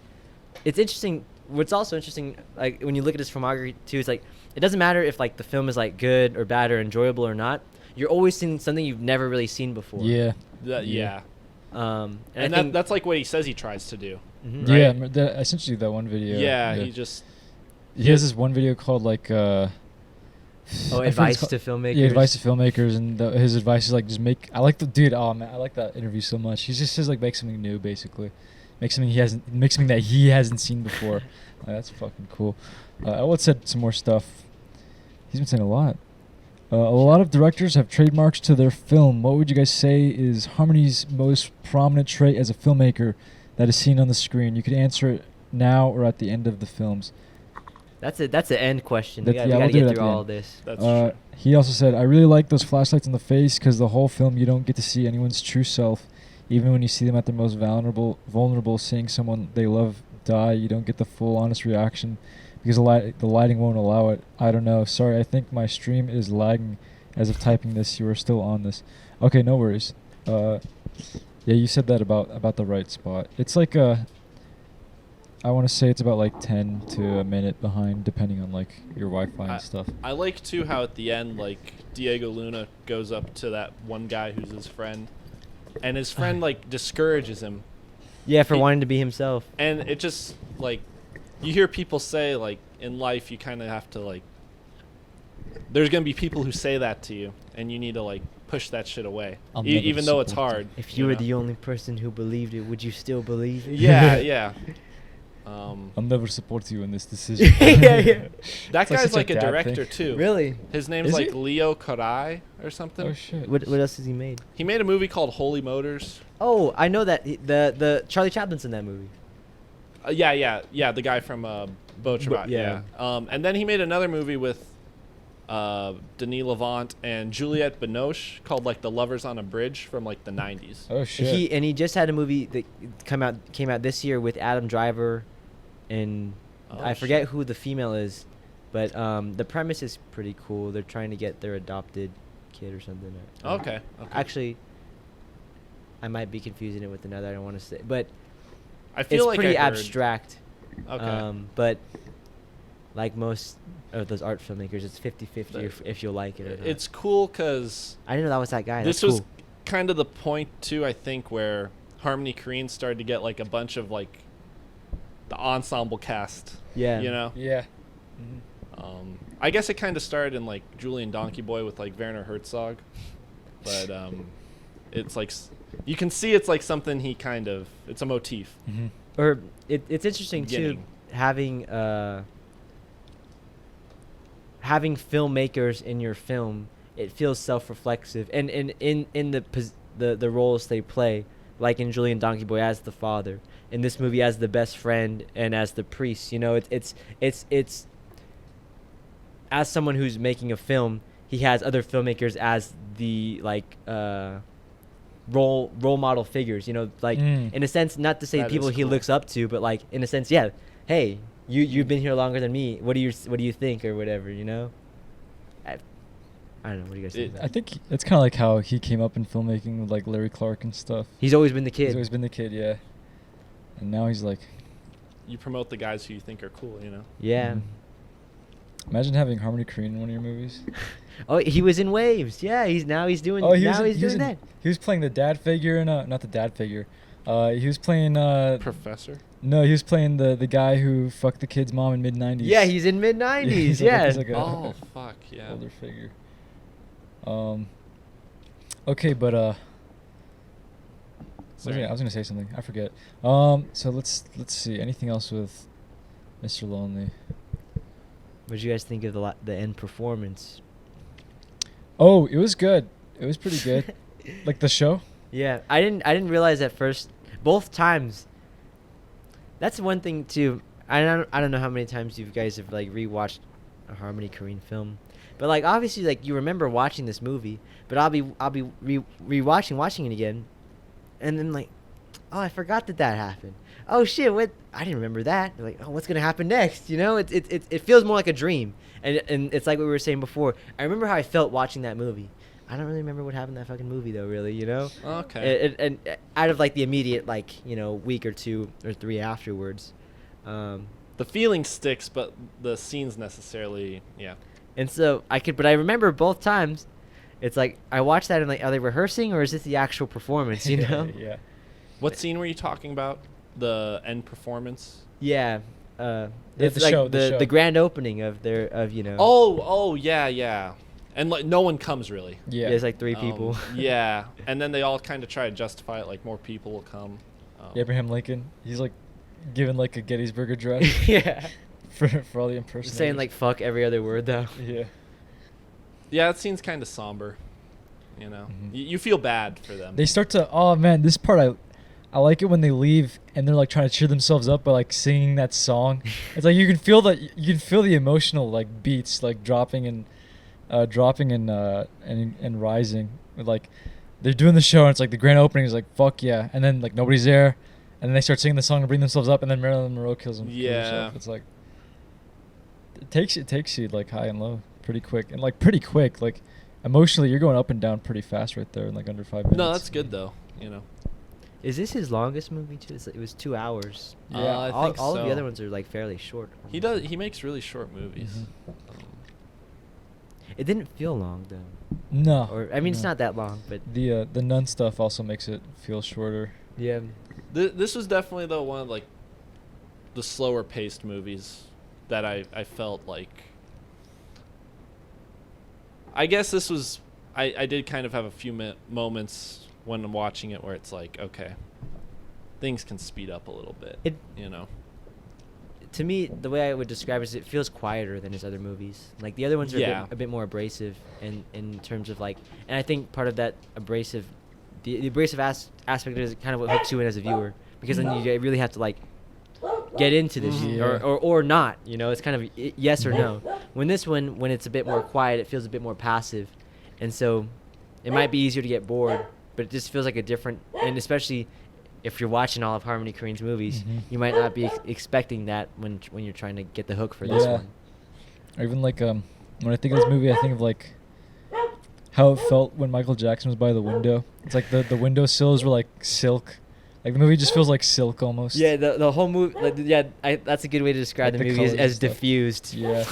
it's interesting. What's also interesting, like when you look at his filmography too, it's like it doesn't matter if like the film is like good or bad or enjoyable or not. You're always seeing something you've never really seen before. Yeah. Yeah. And I And think that's like what he says he tries to do. Mhm. Yeah, Right. essentially that one video. Yeah, he just He has this one video called like Oh, I forget advice it's to called- filmmakers. Yeah, advice to filmmakers, and his advice is like just make. I like the dude. Oh man, I like that interview so much. He just says like make something new, basically, make something that he hasn't seen before. That's fucking cool. Elwood said some more stuff. He's been saying a lot. A lot of directors have trademarks to their film. What would you guys say is Harmony's most prominent trait as a filmmaker that is seen on the screen? You could answer it now or at the end of the films. That's an end question. That- We yeah, gotta we'll do get it at through the all end. this. that's true. He also said, I really like those flashlights on the face because the whole film you don't get to see anyone's true self. Even when you see them at their most vulnerable, seeing someone they love die, you don't get the full honest reaction because the lighting won't allow it. I don't know. Sorry, I think my stream is lagging as of typing this. You are still on this. Okay, no worries. Yeah, you said that about the right spot. It's like I want to say it's about like 10 to a minute behind, depending on like your Wi-Fi and stuff. I like too how at the end, like Diego Luna goes up to that one guy who's his friend, and his friend like discourages him, Yeah, for He- wanting to be himself. and it just like you hear people say like in life you kind of have to like. There's gonna be people who say that to you, and you need to like push that shit away, I'll never even though it's support hard. If you were know? the only person who believed it, would you still believe it? Yeah, yeah. I'll never support you in this decision. Yeah. That It's like guy's such a like a dad director thing. too. Really? His name's Is like he? Leo Karai or something. Oh shit. What else has he made? He made a movie called Holy Motors. Oh, I know that the Charlie Chaplin's in that movie. Yeah, the guy from Beau Travail. yeah. And then he made another movie with Denis Lavant and Juliette Binoche called like The Lovers on a Bridge from like the 90s. Oh shit. He just had a movie that came out this year with Adam Driver, and Oh, I forget who the female is, but the premise is pretty cool. They're trying to get their adopted kid or something. Okay. Actually, I might be confusing it with another. I don't want to say, but I feel it's like pretty I heard- abstract. Okay. But like most of those art filmmakers, it's 50-50 if you'll like it or not. It's cool because I didn't know that was that guy. this That's was cool. kind of the point too, I think, where Harmony Korine started to get like a bunch of like the ensemble cast. Yeah. You know. Yeah. I guess it kind of started in like Julian Donkey Boy with like Werner Herzog, but it's like you can see it's like something he kind of it's a motif. Mm-hmm. Or it's interesting too Beginning. having filmmakers in your film. It feels self-reflexive, and in the roles they play, like in Julian Donkey Boy as the father, in this movie as the best friend and as the priest. You know, it's as someone who's making a film, he has other filmmakers as the like role model figures. You know, like in a sense, not to say That people is he cool. looks up to, but like in a sense, yeah. Hey, you've been here longer than me. What do you think or whatever? You know. I don't know. What do you guys think? I think it's kind of like how he came up in filmmaking with like Larry Clark and stuff. He's always been the kid. He's always been the kid, yeah. And now he's like, You promote the guys who you think are cool, you know. Yeah. Mhm. Imagine having Harmony Korine in one of your movies. Oh, he was in Waves. Yeah, he's doing. Oh, He's doing that. He was playing the dad figure in not the dad figure. He was playing Professor. No, he was playing the guy who fucked the kid's mom in mid-90s. Yeah, he's in mid-90s. He's Yeah. he's like a Oh fuck yeah. older figure. Okay, but I was gonna say something. I forget. So let's see. Anything else with Mr. Lonely? What did you guys think of the end performance? Oh, it was good. It was pretty good. Like the show. Yeah, I didn't realize at first. Both times. That's one thing too. I don't know how many times you guys have like rewatched a Harmony Korine film, but like obviously like you remember watching this movie, but I'll be watching it again, and then like, oh, I forgot that happened. Oh shit, what? I didn't remember that. Like, oh, what's gonna happen next? You know, it feels more like a dream, and it's like what we were saying before. I remember how I felt watching that movie. I don't really remember what happened in that fucking movie though, really, you know? Okay. And out of like the immediate like, you know, week or 2 or 3 afterwards. The feeling sticks, but the scenes necessarily, yeah. And so but I remember both times. It's like I watched that and like, are they rehearsing or is this the actual performance, you know? Yeah. What scene were you talking about? The end performance? Yeah. It's the like show, the grand opening of you know. Oh yeah. And like no one comes really. Yeah. There's like 3 people. Yeah, and then they all kind of try to justify it, like more people will come. Abraham Lincoln. He's like given like a Gettysburg Address. Yeah. For all the impersonators. Saying like fuck every other word though. Yeah. Yeah, that scene's kind of somber. You know, Mhm. you feel bad for them. They start to. Oh man, this part I like it when they leave and they're like trying to cheer themselves up by like singing that song. It's like you can feel the emotional like beats like dropping and rising. With, like they're doing the show and it's like the grand opening is like fuck yeah, and then like nobody's there, and then they start singing the song to bring themselves up, and then Marilyn Monroe kills herself. It's like it takes you like high and low pretty quick, and like pretty quick, like emotionally you're going up and down pretty fast right there in like under 5 minutes. No, that's good though. You know. Is this his longest movie too? It was 2 hours. Yeah, I all think of the so. other ones are like fairly short. He makes really short movies. Mhm. It didn't feel long though. No. Or I mean, it's no. not that long, but The nun stuff also makes it feel shorter. yeah. This was definitely though one of like the slower paced movies that I felt like. I guess this was I did kind of have a few moments when I'm watching it where it's like, okay, things can speed up a little bit. You know. To me, the way I would describe it is it feels quieter than his other movies. Like the other ones are a bit more abrasive in terms of like, and I think part of that abrasive, the abrasive aspect is kind of what hooks you in as a viewer, because then you really have to like get into this or not. You know, it's kind of yes or no. When it's a bit more quiet, it feels a bit more passive, and so it might be easier to get bored, but it just feels like a different, and especially if you're watching all of Harmony Korine's movies, you might not be expecting that when you're trying to get the hook for this one. Or even like when I think of this movie, I think of like how it felt when Michael Jackson was by the window. It's like the window sills were like silk. Like the movie just feels like silk almost. Yeah, the whole movie. Like, that's a good way to describe Like the the movie colors as and stuff. diffused. Yeah.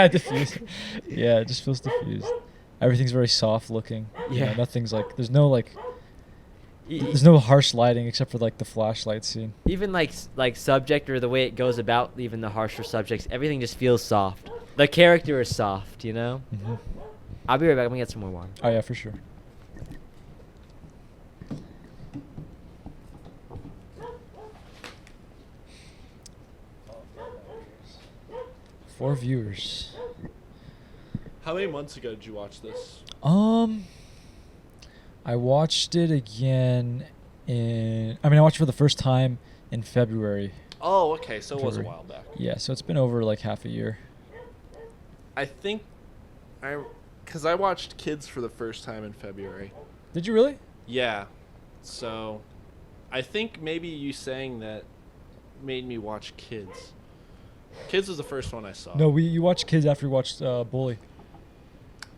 Diffused. Yeah, it just feels diffused. Everything's very soft looking. You know, Yeah. nothing's like there's no harsh lighting except for like the flashlight scene. Even like subject or the way it goes about even the harsher subjects, everything just feels soft. The character is soft, you know. Mm-hmm. I'll be right back. I'm gonna get some more water. Oh yeah, for sure. Four viewers. How many months ago did you watch this? I watched it again I watched it for the first time in February. Oh, okay, so it was a February. while back. Yeah, so it's been over like half a year. I think because I watched Kids for the first time in February. Did you really? Yeah, so I think maybe you saying that made me watch Kids. Kids was the first one I saw. No, you watched Kids after you watched Bully.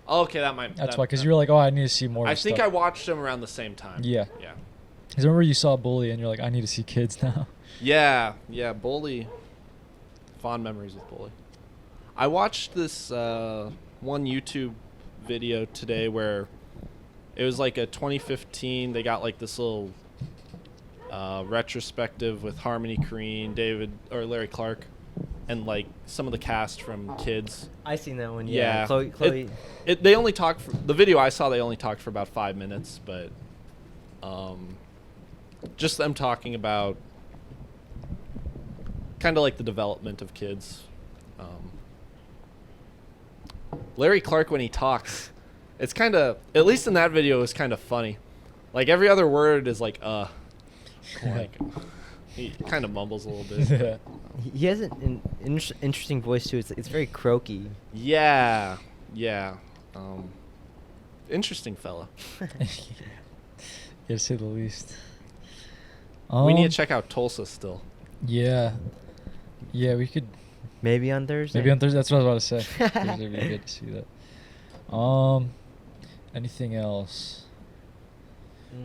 Oh, okay, that might. That's why, because you were like, oh, I need to see more. I of think stuff. I watched them around the same time. Yeah. Yeah. Because remember you saw Bully and you're like, I need to see Kids now. Yeah, Bully. Fond memories with Bully. I watched this one YouTube video today where it was like a 2015. They got like this little retrospective with Harmony Korine, Larry Clark, and like some of the cast from Kids. I seen that one. Yeah. Chloe. They only talked the video I saw. They only talked for about 5 minutes, but just them talking about kind of like the development of kids. Larry Clark, when he talks, it's kind of, at least in that video, is kind of funny. Like every other word is like like he kind of mumbles a little bit. Yeah. He has an interesting voice too. It's very croaky. Yeah. Interesting fella. Yeah, to say the least. We need to check out Tulsa still. Yeah. Yeah, we could. Maybe on Thursday. Maybe on Thursday. That's what I was about to say. Thursday we get to see that. Anything else?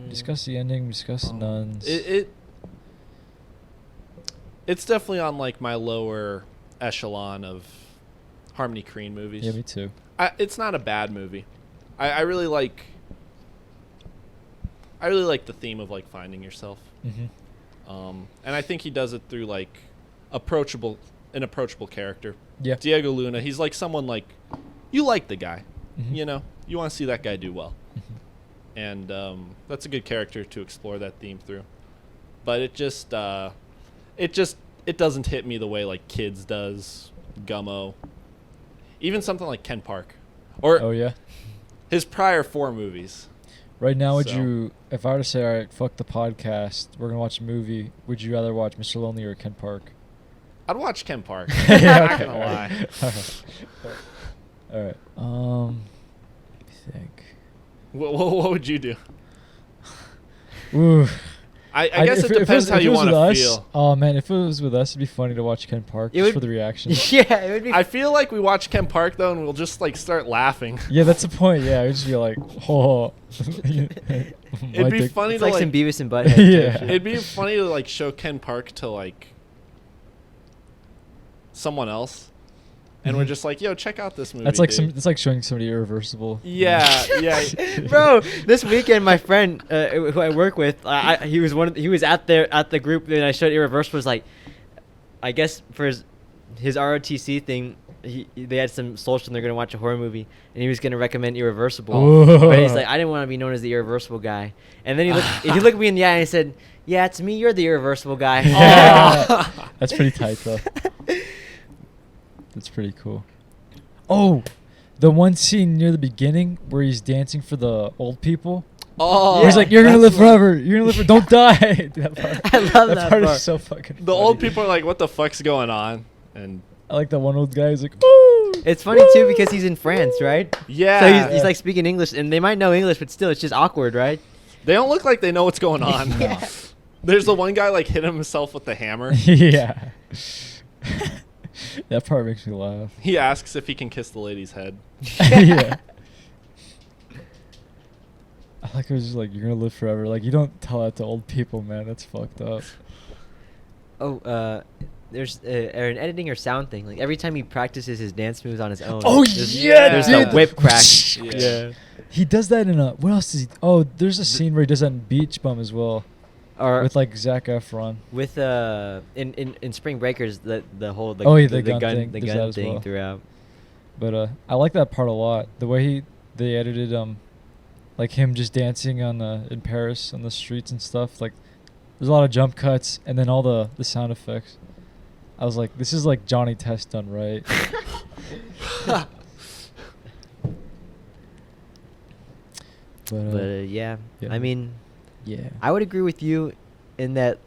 Discuss the ending. Discuss the nuns. It's definitely on like my lower echelon of Harmony Korine movies. Yeah, me too. It's not a bad movie. I really like the theme of like finding yourself. Mm-hmm. And I think he does it through like an approachable character. Yeah. Diego Luna, he's like someone like you like the guy. Mm-hmm. You know, you want to see that guy do well. Mm-hmm. And that's a good character to explore that theme through. But it doesn't hit me the way like Kids does, Gummo, even something like Ken Park, or Oh yeah. his prior 4 movies. Right now, would So- you, if I were to say, all right, fuck the podcast, we're gonna watch a movie, would you rather watch Mr. Lonely or Ken Park? I'd watch Ken Park. Yeah, Not okay, gonna all lie. right. All right. Let me think. What would you do? Ooh. I guess if it depends was- how if it you was want with to us- feel. Oh man, if it was with us, it'd be funny to watch Ken Park It just would- for the reactions. Yeah, it would be. I feel like we watch Ken Park though, and we'll just like start laughing. Yeah, that's the point. Yeah, it'd just be like, oh. It'd be funny It's to like like. some Beavis and Butthead. type Yeah. shit. It'd be funny to like show Ken Park to like someone else, and we're just like, "Yo, check out this movie." That's like dude. it's like showing somebody Irreversible. Yeah. Bro, this weekend my friend who I work with, he was at the group and I showed Irreversible. Was like, I guess for his ROTC thing, they had some social and they're gonna watch a horror movie and he was gonna recommend Irreversible. Whoa. But he's like, I didn't want to be known as the Irreversible guy. And then he looked me in the eye and he said, "Yeah, it's me. You're the Irreversible guy." Yeah. That's pretty tight though. That's pretty cool. Oh, the one scene near the beginning where he's dancing for the old people. Oh, Where he's like, "You're gonna that's live forever. You're gonna live forever. Don't die." That part, I love that part part. is so fucking. the funny. old people are like, "What the fuck's going on?" And I like that one old guy. He's like, "Ooh." It's funny too because he's in France, right? yeah, So he's like speaking English, and they might know English, but still, it's just awkward, right? they don't look like they know what's going on. Yeah. There's the one guy like hit himself with the hammer. Yeah. That part makes me laugh. He asks if he can kiss the lady's head. Yeah. I like it was just like, "You're gonna live forever." Like, you don't tell that to old people, man. That's fucked up. Oh, there's an editing or sound thing. Like every time he practices his dance moves on his own. Oh yeah, there's dude. a whip crack. Yeah. He does that in a. What else does he? Oh, there's a scene where he does that in Beach Bum as well, Or with like Zac Efron. with in Spring Breakers the whole Oh, yeah, the the gun gun thing. the There's that gun as thing well. throughout. But I like that part a lot. The way they edited like him just dancing on in Paris on the streets and stuff. Like, there's a lot of jump cuts and then all the sound effects. I was like, this is like Johnny Test done right. But yeah, yeah. I mean, Yeah. I would agree with you in that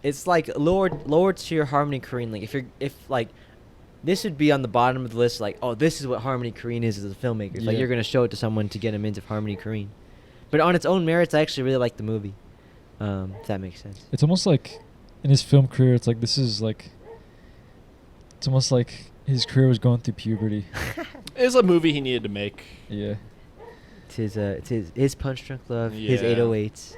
it's like lower to your Harmony Korine. Like if like this would be on the bottom of the list. Like, oh, this is what Harmony Korine is as a filmmaker. Like Yeah. you're gonna show it to someone to get them into Harmony Korine. But on its own merits, I actually really like the movie. If that makes sense. It's almost like in his film career, it's like this is like. It's almost like his career was going through puberty. It was a movie he needed to make. Yeah. It's his Punch Drunk Love, his Yeah. 808s.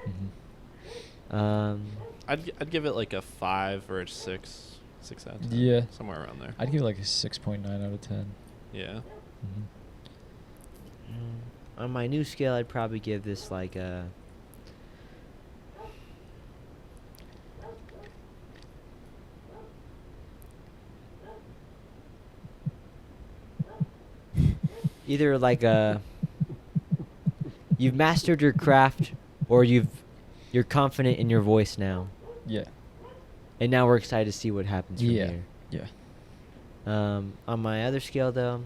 Mm-hmm. I'd give it like a 5 or a 6. 6 out of 10. Yeah. Somewhere around there. I'd give it like a 6.9 out of 10. Yeah. On my new scale, I'd probably give this like a. Either like a. You've mastered your craft, or you're confident in your voice now, Yeah. and now we're excited to see what happens from Yeah. here. Yeah. On my other scale, though,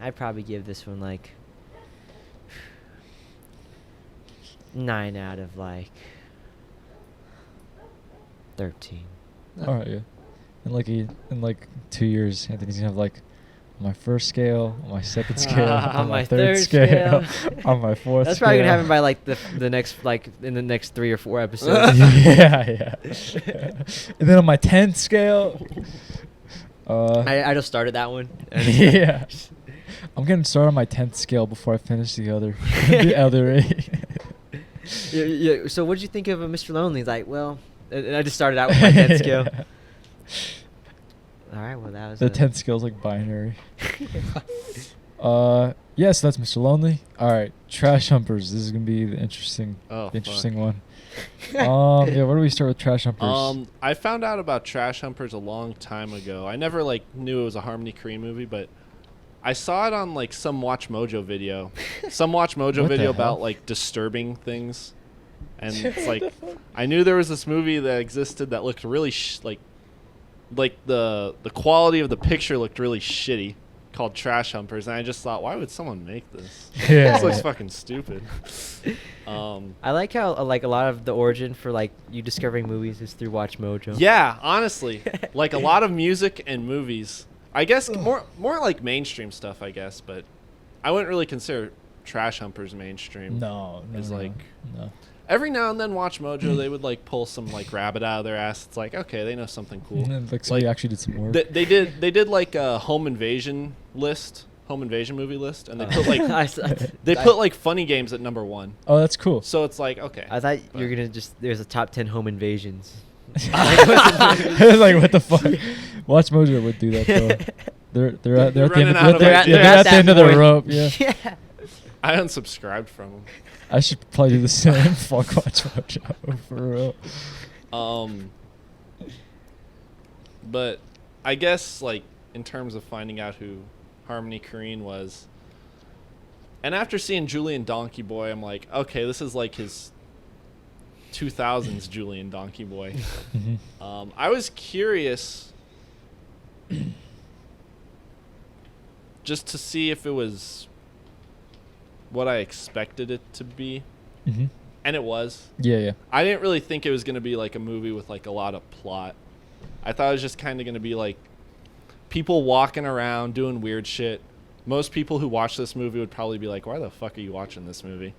I'd probably give this one like 9 out of like 13. All right, yeah. In like 2 years, Anthony's gonna have like my first scale, on my second scale, On my third third scale, scale. on my fourth. That's probably gonna scale. happen by like the next like in the next 3 or 4 episodes. yeah. And then on my 10th scale, I just started that one. yeah. I'm gonna start on my 10th scale before I finish the other the other 8. Yeah. So what did you think of Mr. Lonely? Like, well, and I just started out with my 10th scale. All right, well that was The 10th scale's like binary. Yes, that's Mr. Lonely. All right, Trash Humpers. This is gonna be the interesting Oh, one. Yeah, where do we start with Trash Humpers? I found out about Trash Humpers a long time ago. I never like knew it was a Harmony Korine movie, but I saw it on like some Watch Mojo video. Some Watch Mojo What the video hell? about like disturbing things. And it's like I knew there was this movie that existed that looked really like the quality of the picture looked really shitty, called Trash Humpers, and I just thought, why would someone make this? Yeah. This looks fucking stupid. I like how like a lot of the origin for like you discovering movies is through Watch Mojo. Yeah, honestly, like a lot of music and movies. I guess more like mainstream stuff, I guess, but I wouldn't really consider Trash Humpers mainstream. no. It's like no. every now and then Watch Mojo they would like pull some like rabbit out of their ass. It's like, okay, they know something cool. Like somebody actually did some work. They did like a home invasion movie list, and they put like they put like funny games at number 1. Oh, that's cool. So it's like, okay. I thought you were gonna there's a top 10 home invasions. Like what the fuck? Watch Mojo would do that though. They're at the running end. out of They're ideas. at the end of the rope. Yeah. Yeah. I unsubscribed from them. I should probably do the same. Fuck Watch Mojo for real. But I guess like in terms of finding out who Harmony Korine was, and after seeing Julian Donkey Boy, I'm like, okay, this is like his 2000s Julian Donkey Boy. Mhm. I was curious just to see if it was what I expected it to be, Mhm. and it was. Yeah. I didn't really think it was going to be like a movie with like a lot of plot. I thought it was just kind of going to be like people walking around doing weird shit. Most people who watch this movie would probably be like, why the fuck are you watching this movie?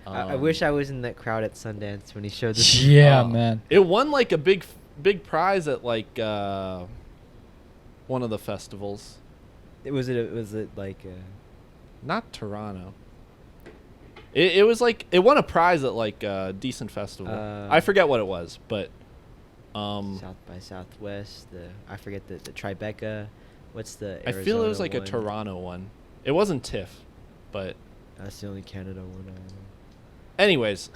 I wish I was in that crowd at Sundance when he showed this. Yeah, man. It won like a big prize at like one of the festivals. Was it like Not Toronto. It was like it won a prize at like a decent festival. I forget what it was, but South by Southwest? I forget the Tribeca. What's the? I feel it was Arizona like a one? Toronto one. It wasn't TIFF, but That's the only Canada one. anyways,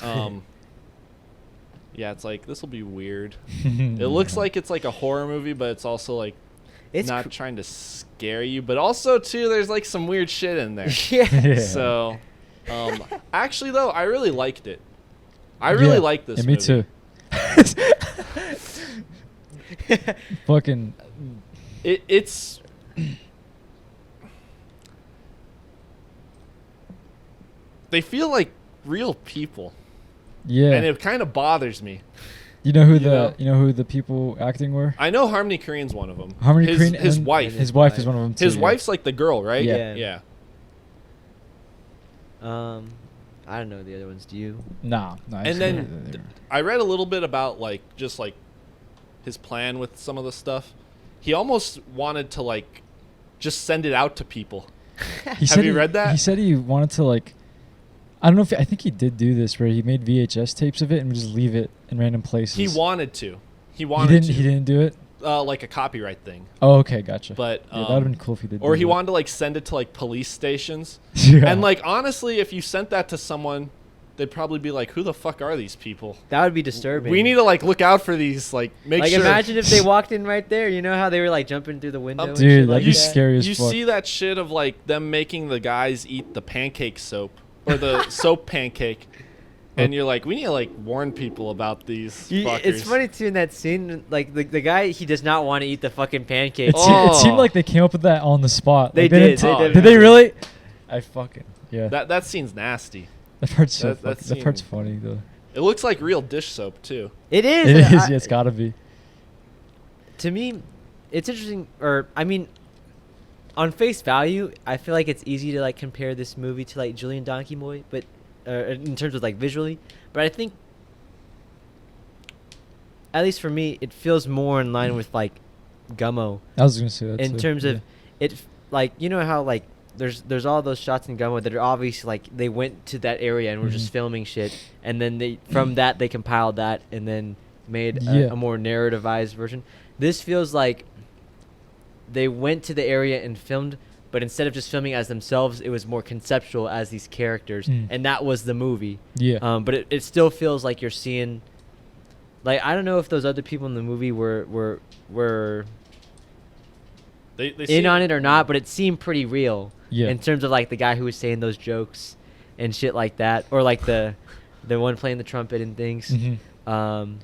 yeah, it's like this will be weird. It looks like it's like a horror movie, but it's also like It's not trying to scare you, but also too there's like some weird shit in there. yeah. So, actually though, I really liked it. I really like this Yeah, movie. me too. Fucking. It's they feel like real people, Yeah. and it kind of bothers me. You know who you know? who the people acting were? I know Harmony Korine's one of them. Harmony his, Korine his and wife. His wife is one of them too. His yeah. wife's like the girl, right? Yeah. Yeah. I don't know the other ones. Do you? No. I And just then know that they were- I read a little bit about like just like his plan with some of the stuff. He almost wanted to like just send it out to people. Have you read that? He said he wanted to like. I don't know if I think he did do this where he made VHS tapes of it and would just leave it in random places. He wanted to. He He wanted didn't. to. He didn't do it. like a copyright thing. Oh, okay, gotcha. But yeah, that'd have been cool if he did. Or do he that. wanted to like send it to like police stations. Yeah. And like honestly, if you sent that to someone, they'd probably be like, "Who the fuck are these people?" That would be disturbing. We need to like look out for these. Like make like sure. imagine if they walked in right there. You know how they were like jumping through the window. and Dude, shit that'd like be that? scary as You fuck. see that shit of like them making the guys eat the pancake soap or the soap pancake, and you're like, we need to like warn people about these fuckers. It's funny too in that scene. Like the guy, he does not want to eat the fucking pancake. It, it seemed like they came up with that on the spot. They Like, did, didn't they ta- did. Did they really? I fucking yeah. that scene's nasty. That part's so that that part's scene- funny though. It looks like real dish soap too. It is. It is. I- Yeah, it's gotta be. To me, it's interesting. Or I mean, on face value, I feel like it's easy to like compare this movie to like Julian Donkey Boy, but in terms of like visually. But I think, at least for me, it feels more in line with like Gummo. I was gonna say that In too, terms yeah. of like you know how like there's all those shots in Gummo that are obviously like they went to that area and were just Mhm. filming shit, and then they from that they compiled that and then made Yeah. a more narrativized version. This feels like they went to the area and filmed, but instead of just filming as themselves, it was more conceptual as these characters, and that was the movie. Yeah. But it still feels like you're seeing. Like I don't know if those other people in the movie were They in seem- on it or not, but it seemed pretty real. Yeah. In terms of like the guy who was saying those jokes and shit like that, or like the one playing the trumpet and things. Mhm.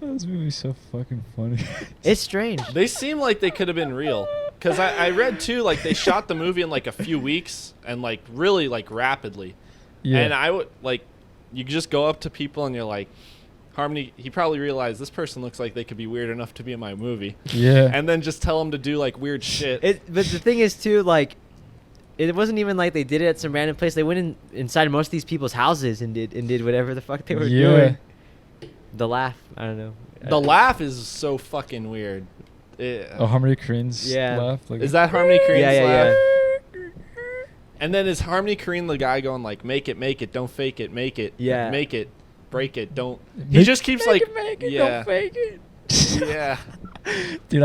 This movie's so fucking funny. It's strange. They seem like they could have been real. Cause I read too, like they shot the movie in like a few weeks and like really like rapidly. Yeah. And I would like, you could just go up to people and you're like, Harmony, he probably realized this person looks like they could be weird enough to be in my movie. Yeah. And then just tell them to do like weird shit. But the thing is too, like, it wasn't even like they did it at some random place. They went inside most of these people's houses and did whatever the fuck they were doing. The laugh, I don't know. The laugh is so fucking weird. Oh, Harmony Korine's Yeah. laugh. Like Is that Harmony Korine's Yeah. laugh? And then is Harmony Korine the guy going like, make it, don't fake it, make it, Yeah. make it, break it, don't. He Make- just keeps make like, it, make it, yeah, don't fake it. yeah. Dude,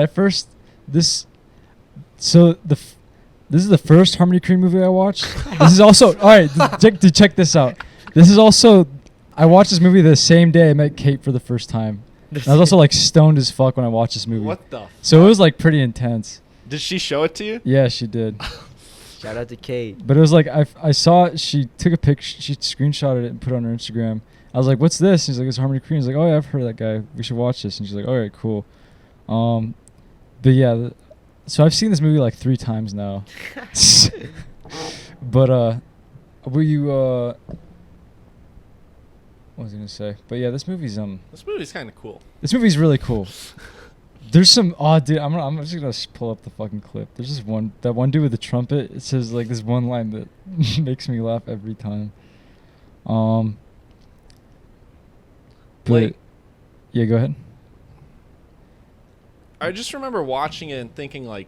this is the first Harmony Korine movie I watched. This is also all right. Check this out. This is also I watched this movie the same day I met Kate for the first time. And I was also like stoned as fuck when I watched this movie. What the? So it was like pretty intense. Did she show it to you? Yeah, she did. Shout out to Kate. But it was like I saw she took a picture, she screenshotted it and put it on her Instagram. I was like, "What's this?" She's like, "It's Harmony Korine." He's like, "Oh yeah, I've heard of that guy. We should watch this." And she's like, "All right, cool." But yeah, so I've seen this movie like 3 times now. But were you what was I gonna say? But yeah, this movie's kind of cool. This movie's really cool. There's some dude. I'm just gonna pull up the fucking clip. There's just that one dude with the trumpet. It says like this one line that makes me laugh every time. But Like- yeah, go ahead. I just remember watching it and thinking like,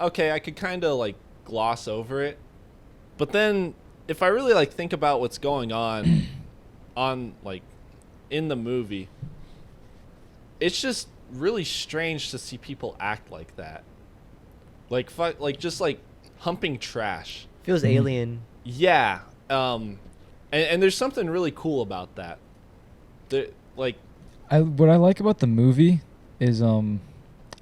okay, I could kind of like gloss over it, but then if I really like think about what's going on, like in the movie, it's just really strange to see people act like that, like just like humping trash. Feels Mhm. alien. Yeah, and there's something really cool about that. Like, What I like about the movie is and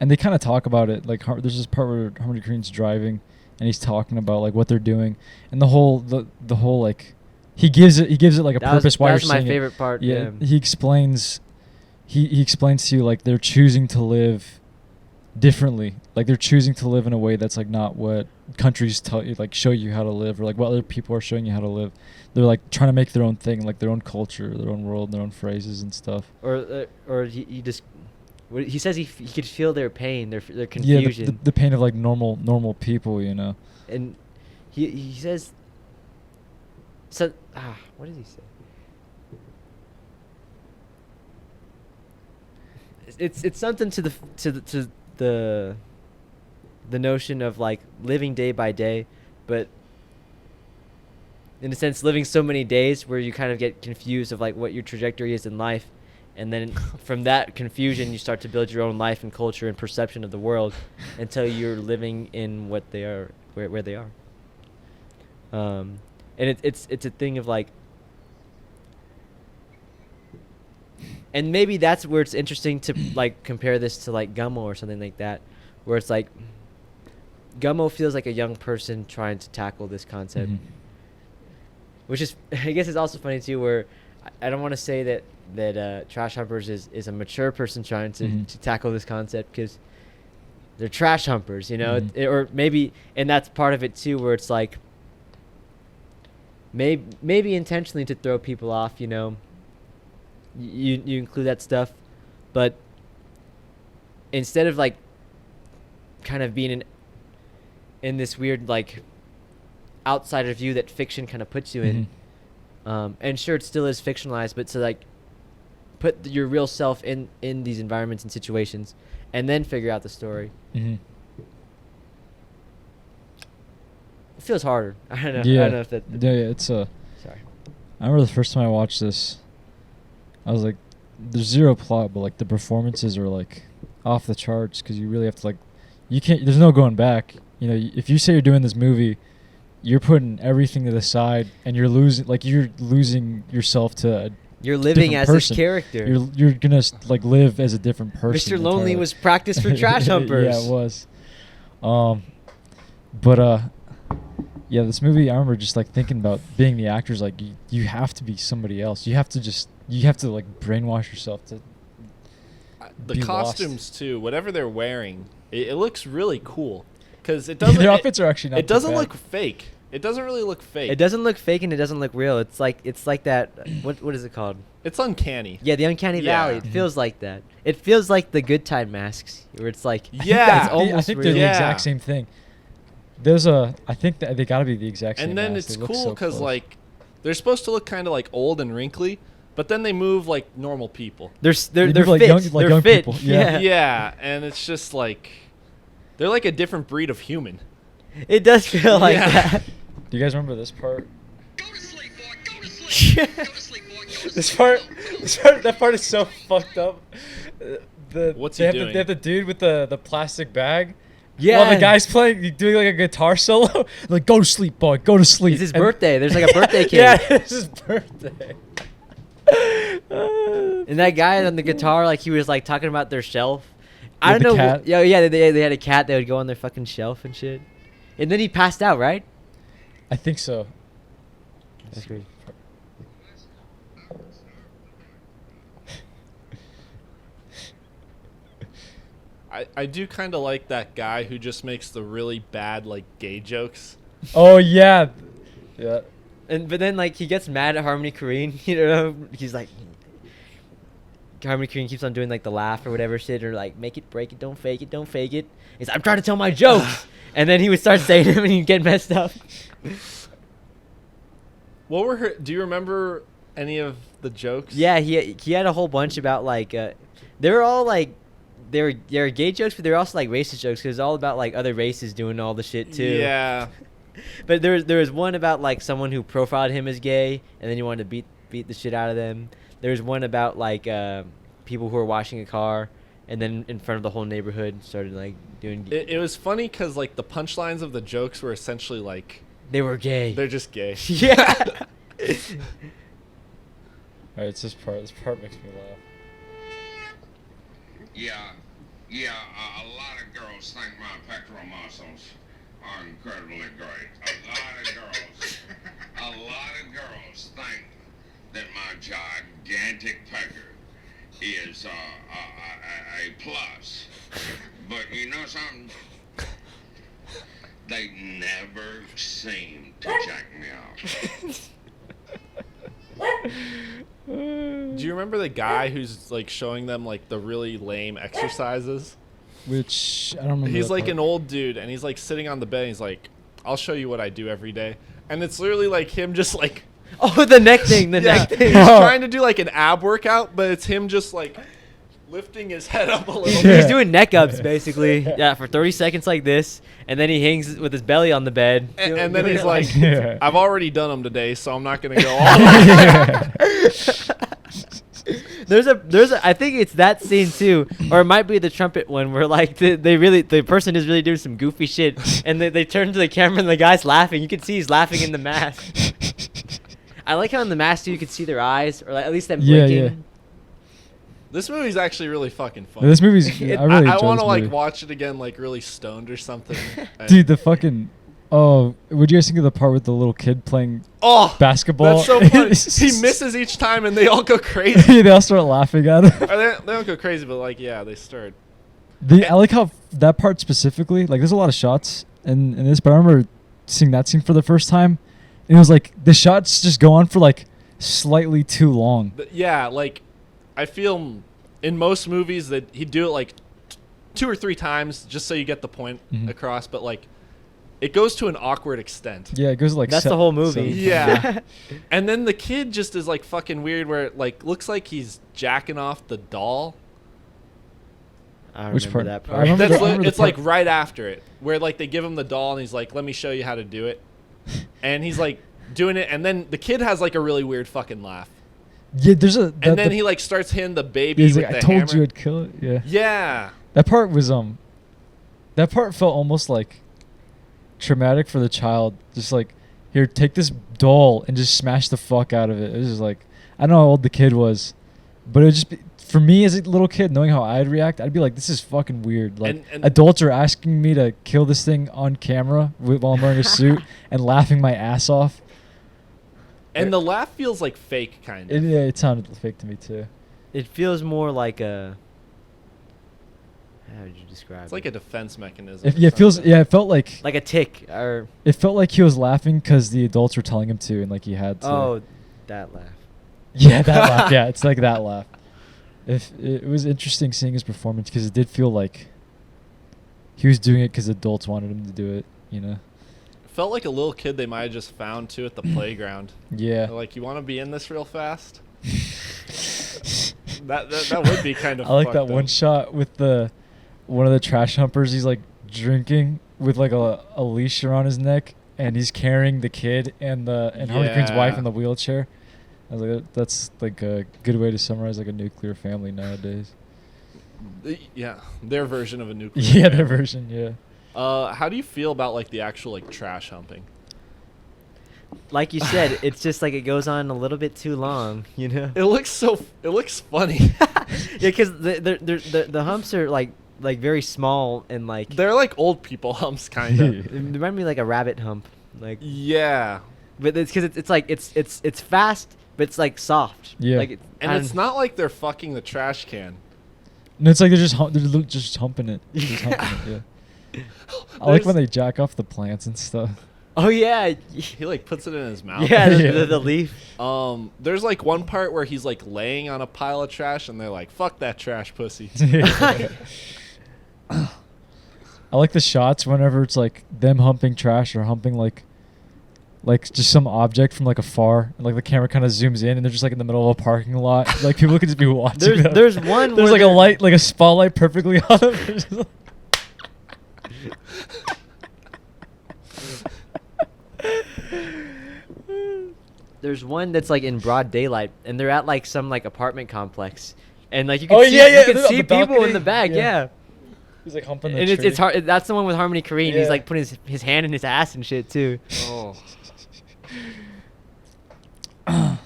they kind of talk about it. Like there's this part where Harmony Korine's driving and he's talking about like what they're doing and the whole like he gives it like a purpose why you're That was my seeing it. favorite part. Yeah, he explains to you like they're choosing to live differently. Like they're choosing to live in a way that's like not what countries tell you, like show you how to live, or like what other people are showing you how to live. They're like trying to make their own thing, like their own culture, their own world, their own phrases and stuff. Or he just. He says he could feel their pain, their Yeah, confusion. the pain of like normal people, you know. And he says. So what did he say? It's something to the notion of like living day by day, but in a sense living so many days where you kind of get confused of like what your trajectory is in life, And then from that confusion, you start to build your own life and culture and perception of the world until you're living in what they are, where they are. And it's a thing of like, and maybe that's where it's interesting to like compare this to like Gummo or something like that, where it's like Gummo feels like a young person trying to tackle this concept, which is, I guess, it's also funny too, where I don't want to say that Trash Humpers is a mature person trying to tackle this concept, because they're trash humpers, you know, or maybe, and that's part of it too, where it's like maybe intentionally to throw people off, you know. You include that stuff, but instead of like kind of being in this weird like outsider view that fiction kind of puts you in, and sure, it still is fictionalized, but to like put your real self in these environments and situations, and then figure out the story. It feels harder. I don't know. Yeah. I don't know if that. Yeah, it's a. Sorry. I remember the first time I watched this, I was like, "There's zero plot, but like the performances are like off the charts, because you really have to like, you can't. There's no going back. You know, if you say you're doing this movie, you're putting everything to the side, and you're losing yourself to. You're living as person. this character. You're gonna like live as a different person. Mr. Lonely entirely. was practice for Trash Humpers. Yeah, it was. But yeah, this movie, I remember just like thinking about being the actors. Like you have to be somebody else. You have to like brainwash yourself to. The be costumes lost. too, whatever they're wearing, it looks really cool, because it doesn't. Their outfits are actually not. It doesn't too bad. look fake. It doesn't really look fake. It doesn't look fake and it doesn't look real. It's like that. What is it called? It's uncanny. Yeah, the Uncanny Yeah. Valley. It feels like that. It feels like the Good Time masks, where it's like Yeah. it's almost I think real. they're the Yeah. exact same thing. There's a. I think that they gotta be the exact same. And then mask. it's They look cool so because close. like they're supposed to look kind of like old and wrinkly, but then they move like normal people. They're They they're move like fit. young- like they're young fit. people. Yeah. Yeah, and it's just like they're like a different breed of human. It does feel like Yeah. that. Do you guys remember this part? Go to sleep, boy. Go to sleep. Go to sleep, boy. Go to sleep. That part is so fucked up. What's they he have doing? they have the dude with the plastic bag. Yeah. While the guy's doing like a guitar solo, like go to sleep, boy, go to sleep. It's his And- birthday. There's like a birthday cake. Yeah, it's his birthday. And that guy on the guitar, like he was like talking about their shelf. I With don't the know. cat? Yeah. They had a cat. They would go on their fucking shelf and shit. And then he passed out, right? I think so. That's crazy. I do kind of like that guy who just makes the really bad like gay jokes. Oh yeah, yeah. But then like he gets mad at Harmony Korine, you know. He's like, Harmony Korine keeps on doing like the laugh or whatever shit, or like make it, break it, don't fake it, don't fake it. He's like, I'm trying to tell my jokes, and then he would start saying them and he'd get messed up. What were her? Do you remember any of the jokes? Yeah, he had a whole bunch about like they were all like they were gay jokes, but they were also like racist jokes, because it's all about like other races doing all the shit too. Yeah. But there was one about like someone who profiled him as gay, and then he wanted to beat the shit out of them. There was one about like people who were washing a car, and then in front of the whole neighborhood started like doing. It was funny because like the punchlines of the jokes were essentially like They were gay. they're just gay. Yeah. Alright, it's this part. This part makes me laugh. Yeah, a lot of girls think my pectoral muscles are incredibly great. A lot of girls think that my gigantic pecker is a plus. But you know something? They never seem to jack me off. Do you remember the guy who's like showing them like the really lame exercises? Which I don't remember. He's that like part. an old dude, and he's like sitting on the bed. And he's like, "I'll show you what I do every day," and it's literally like him just like Oh, the neck thing. The yeah, neck he's thing. trying to do like an ab workout, but it's him just like lifting his head up a little He's bit. doing neck ups basically. Yeah, for 30 seconds like this, and then he hangs with his belly on the bed. And then he's like, Yeah. "I've already done them today, so I'm not gonna go all the way." there's a I think it's that scene too, or it might be the trumpet one where like the person is really doing some goofy shit, and they turn to the camera and the guy's laughing. You can see he's laughing in the mask. I like how in the mask too you can see their eyes, or like, at least them blinking. Yeah. This movie's actually really fucking fun. This movie's. I really I enjoy want this to like movie. watch it again, like really stoned or something. Dude, the fucking. Oh, what'd you guys think of the part with the little kid playing Oh, basketball? that's so funny. He misses each time, and they all go crazy. They all start laughing at him. Or they don't go crazy, but like yeah, they start. I like how that part specifically. Like, there's a lot of shots in this, but I remember seeing that scene for the first time, and it was like the shots just go on for like slightly too long. Yeah, like I feel in most movies that he'd do it like 2 or 3 times just so you get the point across, but like it goes to an awkward extent. Yeah, it goes like That's the whole movie. Yeah. And then the kid just is like fucking weird where it like looks like he's jacking off the doll. I don't Which remember part? that I part. remember the It's part- like right after it where like they give him the doll and he's like, let me show you how to do it. And he's like doing it, and then the kid has like a really weird fucking laugh. Yeah, there's a. And then he like starts hitting the baby he's with like, the I told hammer. you I'd kill it. Yeah. Yeah. That part was That part felt almost like traumatic for the child. Just like, here, take this doll and just smash the fuck out of it. It was just like, I don't know how old the kid was, but it would just be, for me as a little kid, knowing how I'd react, I'd be like, this is fucking weird. Like, And adults are asking me to kill this thing on camera while I'm wearing a suit and laughing my ass off. And the laugh feels like fake, kind of. Yeah, it sounded fake to me too. It feels more like a. How would you describe It's it? like a defense mechanism. It, or yeah, it feels. something. Yeah, it felt like. Like a tick, or It felt like he was laughing because the adults were telling him to, and like he had to. oh, that laugh. Yeah, that laugh. Yeah, it's like that laugh. If it was interesting seeing his performance because it did feel like he was doing it because adults wanted him to do it. You know. Felt like a little kid they might have just found too at the playground. Yeah. They're like, you want to be in this real fast? that would be kind of. I like that fucked one up. shot with one of the trash humpers. He's like drinking with like a leash around his neck, and he's carrying the kid and Harley Quinn's wife Yeah. in the wheelchair. I was like, that's like a good way to summarize like a nuclear family nowadays. Yeah, their version of a nuclear. Yeah, their family. version. Yeah. How do you feel about like the actual like trash humping? Like you said, it's just like it goes on a little bit too long, you know. It looks funny. Yeah, because the humps are like very small and like They're like old people humps, kind of. it remind me like a rabbit hump, like. Yeah, But it's because it's like it's fast, but it's like soft. Yeah. Like and it's not like they're fucking the trash can. No, it's like they're just humping it. Just humping it. Yeah. I like when they jack off the plants and stuff. Oh yeah. He like puts it in his mouth. Yeah, Yeah. the leaf. There's like one part where he's like laying on a pile of trash, and they're like, "Fuck that trash pussy." I like the shots whenever it's like them humping trash or humping like just some object from like afar, and like the camera kind of zooms in, and they're just like in the middle of a parking lot. Like people could just be watching. There's one. There's where like a they're- light, like a spotlight, perfectly on them. There's one that's like in broad daylight, and they're at like some like apartment complex, and like you can Oh, see, yeah, yeah, you can on see the people in balcony. the back, Yeah. yeah. He's like humping the And tree. it's hard. That's the one with Harmony Korine. He's Yeah. like putting his hand in his ass and shit too. Oh, I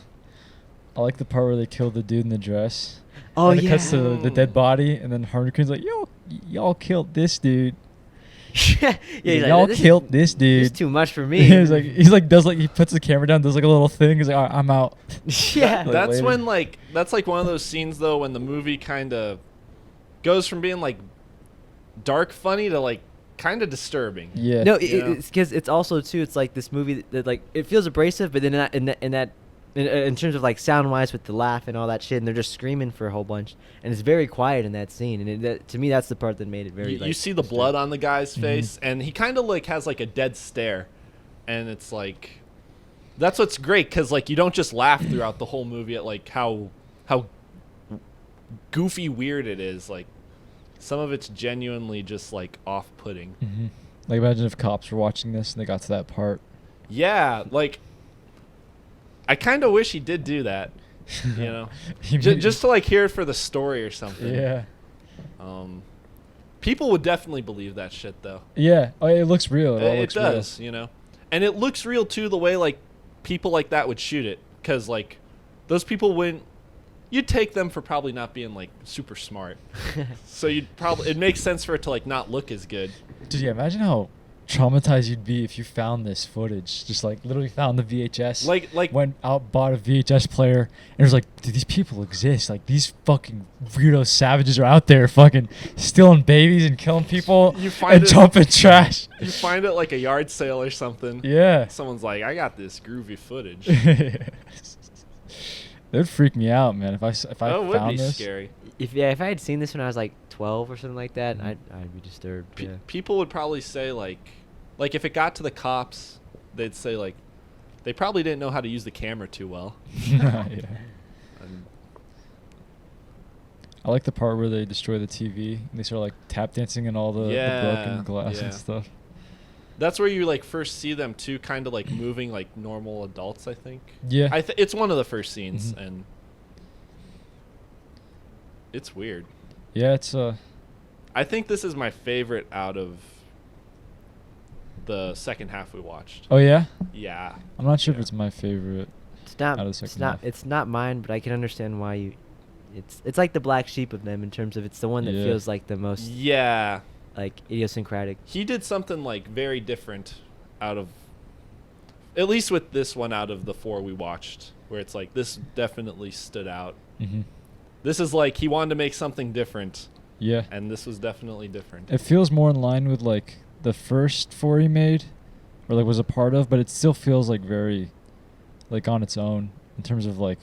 like the part where they kill the dude in the dress. Oh and it yeah. cuts to the dead body, and then Harley Quinn's like, y'all killed this dude. Yeah, he's like, Y'all "This is- killed this This dude. is too much for me. he's like he puts the camera down, does like a little thing. He's like, all right, I'm out. yeah. Like, that's later. when like that's like one of those scenes though when the movie kind of goes from being like dark funny to like kind of disturbing. Yeah. No, Yeah. it's because it's also too. It's like this movie that like it feels abrasive, but then in terms of like sound wise with the laugh and all that shit, and they're just screaming for a whole bunch, and it's very quiet in that scene, and to me that's the part that made it very. You see the blood on the guy's face, and he kind of like has like a dead stare, and it's like that's what's great because like you don't just laugh throughout the whole movie at like how goofy weird it is. Like some of it's genuinely just like off-putting. Mm-hmm. Like imagine if cops were watching this and they got to that part. Yeah, like I kind of wish he did do that. You know, You mean- just to like hear it for the story or something. Yeah. People would definitely believe that shit though. Yeah. Oh, it looks real. It all It looks does, you know, and it looks real too. The way like people like that would shoot it, because like those people wouldn't. You'd take them for probably not being like super smart, so you'd probably it makes sense for it to like not look as good. real. Dude, yeah, imagine how traumatized you'd be if you found this footage. Just like literally found the VHS. Like went out, bought a VHS player, and it was like, dude, these people exist. Like, these fucking weirdo savages are out there fucking stealing babies and killing people You find and it- dumping trash. you find it like a yard sale or something. Yeah. Someone's like, I got this groovy footage. That would freak me out, man. If I That found would be this. scary. If I had seen this when I was like 12 or something like that, I'd be disturbed. Yeah. People would probably say like if it got to the cops, they'd say like they probably didn't know how to use the camera too well. Yeah. And I like the part where they destroy the TV. And they start like tap dancing in all the broken glass yeah. and stuff. that's where you like first see them too, kind of like moving like normal adults. I think. Yeah. It's one of the first scenes, Mhm. and it's weird. Yeah, it's I think this is my favorite out of the second half we watched. Oh yeah? Yeah. I'm not sure Yeah. if it's my favorite. It's not. Out of the It's second not. half. It's not mine, but I can understand why you. It's like the black sheep of them in terms of it's the one that Yeah. feels like the most Yeah. like idiosyncratic. He did something like very different out of, at least with this one out of the four we watched, where it's like this definitely stood out. Mm-hmm. This is like he wanted to make something different, Yeah. and this was definitely different. It feels more in line with like the first four he made, or like was a part of, but it still feels like very, like on its own in terms of like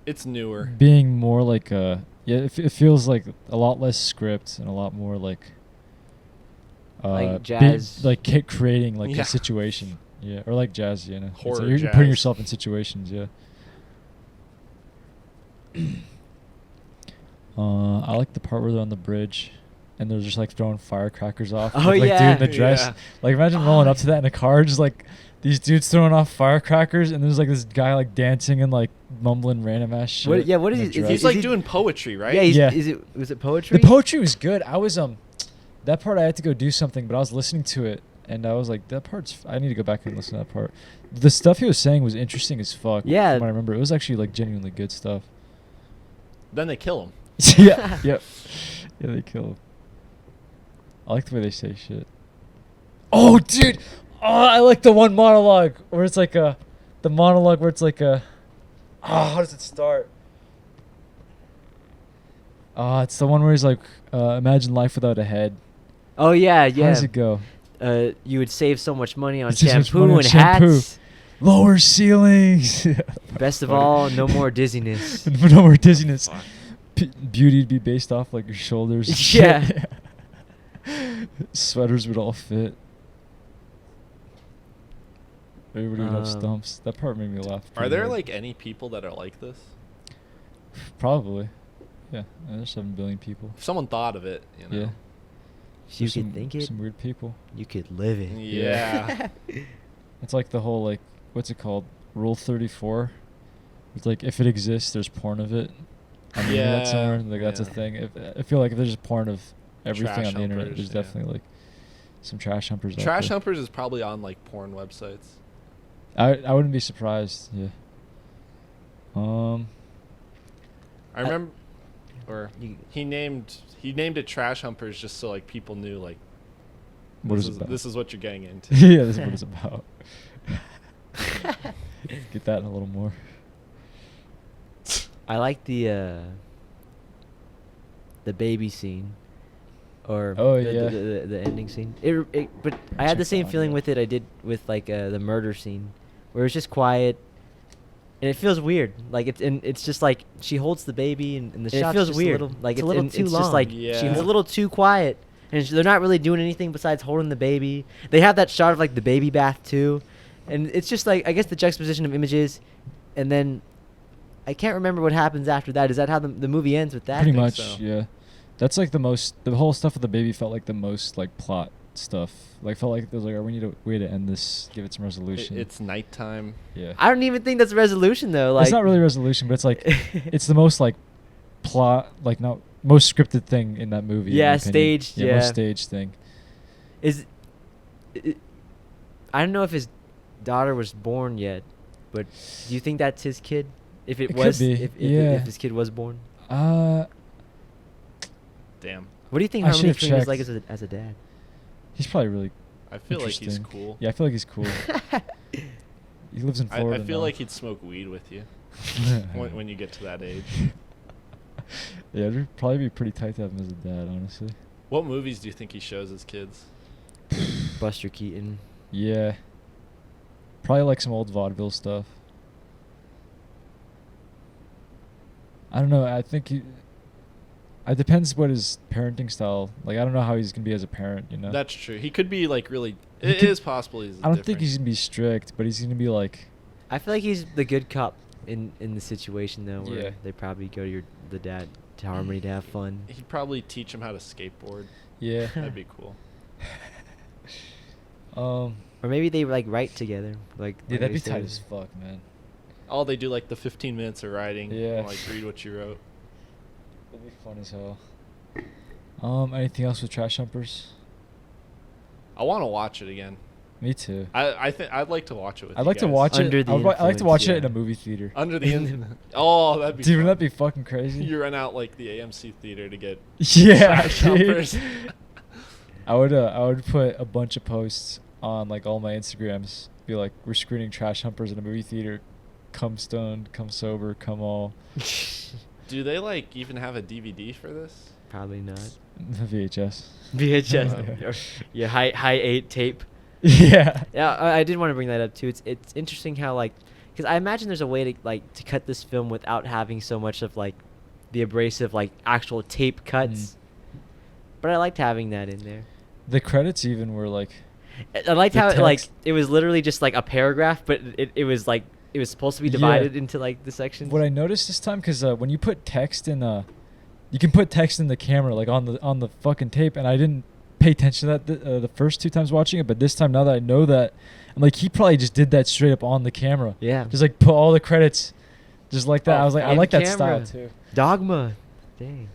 It's newer. being more like yeah. It feels like a lot less script and a lot more like Like jazz. like creating like Yeah. a situation. Yeah, or like jazz, you know. It's Horror like you're jazz. putting yourself in situations. Yeah. I like the part where they're on the bridge, and they're just like throwing firecrackers off. Oh, with, like, yeah. dude in the dress. Yeah. Like imagine rolling up to that in a car, just like these dudes throwing off firecrackers, and there's like this guy like dancing and like mumbling random ass shit. What- yeah, what in is a he- is dress. He's Is like he- doing poetry, right? Yeah. Yeah. Was it poetry? The poetry was good. I was that part I had to go do something, but I was listening to it and I was like, that part's. I need to go back and listen to that part. The stuff he was saying was interesting as fuck. Yeah. From what I remember, it was actually like genuinely good stuff. Then they kill him. Yeah. Yep. Yeah, they kill him. I like the way they say shit. Oh, dude. Oh, I like the one monologue where it's like the monologue where it's like how does it start? It's the one where he's like, imagine life without a head. Oh yeah, How yeah. does it go? You would save so much money on Save so much shampoo money on and shampoo. hats. Lower ceilings. Best of Funny. all, no more dizziness. No more dizziness. Beauty would be based off like your shoulders. Yeah. Sweaters would all fit. Everybody would have stumps. That part made me laugh. Are pretty there hard. like any people that are like this? Probably. Yeah. There's 7 billion people. If someone thought of it, you know. Yeah. If you There's could think it, Some weird people. you could live it. Yeah. It's like the whole like what's it called? Rule 34. It's like if it exists, there's porn of it. On the internet Yeah, somewhere. Like that's a yeah. thing. I feel like if there's porn of everything Trash on the internet, humpers, there's yeah. definitely like some trash humpers. out Trash there. Humpers is probably on like porn websites. I wouldn't be surprised. Yeah. I remember, or You- he named it Trash Humpers just so like people knew like What this is it about? this is what you're getting into. Yeah, this is what it's about. Get that in a little more. I like the baby scene, or Oh, the, yeah. the ending scene. But I had the Check same that feeling out. with it I did with like the murder scene, where it's just quiet, and it feels weird. Like it's just like she holds the baby, and the It shot's feels just weird. A little, like It's a little and too it's just long. like Yeah. she's a little too quiet, and they're not really doing anything besides holding the baby. They have that shot of like the baby bath too, and it's just like I guess the juxtaposition of images, and then I can't remember what happens after that. Is that how the movie ends with that? Pretty think much, so. yeah. That's like the whole stuff with the baby felt like the most like plot stuff. Like felt like there was like, we need a way to end this, give it some resolution. It's nighttime. Yeah. I don't even think that's a resolution though. Like It's not really a resolution, but it's like it's the most like plot, like not most scripted thing in that movie. in my Yeah, opinion. staged, Most yeah. staged thing. I don't know if his daughter was born yet, but do you think that's his kid? If it, It was, could be, if his kid was born, Damn. what do you think I Harmony should've Korine is like checked. as a dad? He's probably really I feel like he's interesting. cool. Yeah, I feel like he's cool. He lives in Florida. I feel now. like he'd smoke weed with you when you get to that age. Yeah, it'd probably be pretty tight to have him as a dad, honestly. What movies do you think he shows his kids? Buster Keaton. Yeah. Probably like some old vaudeville stuff. I don't know. I think it depends what his parenting style. Like, I don't know how he's gonna be as a parent. You know. That's true. He could be like really. He It could- is possible he's. I don't think different. he's gonna be strict, but he's gonna be like. I feel like he's the good cop in the situation though, where Yeah. they probably go to the dad to Harmony to have fun. He'd probably teach him how to skateboard. Yeah. That'd be cool. Or maybe they like write together. Like Yeah, that'd be they tight say- as fuck, man. Oh, they do like the 15 minutes of writing. Yeah. Like read what you wrote. That'd be fun as hell. Anything else with Trash Humpers? I want to watch it again. Me too. I think I'd like to watch it with I'd you like to guys. watch Under it. the I'd like to influence, watch it in yeah. a movie theater. Under the oh, that'd be. Dude, fun. wouldn't that be fucking crazy? You rent out like the AMC theater to get. Yeah, Trash dude. Humpers. I would put a bunch of posts on like all my Instagrams. Be like, we're screening Trash Humpers in a movie theater. Come stoned, come sober, come all. Do they like even have a DVD for this? Probably not. VHS. VHS. Yeah, high 8 tape. Yeah. Yeah, I did want to bring that up too. It's interesting how like, because I imagine there's a way to cut this film without having so much of like the abrasive like actual tape cuts. But I liked having that in there. The credits even were like. I liked The how it, like text- it was literally just like a paragraph, but it was like it was supposed to be Yeah. divided into like the sections. What I noticed this time, because when you put text in you can put text in the camera like on the fucking tape, and I didn't pay attention to that the first two times watching it, but this time now that I know that, I'm like, he probably just did that straight up on the camera. Yeah. Just like put all the credits just like that. Oh, I was like, I in like that style camera. too. Dogma. Dang.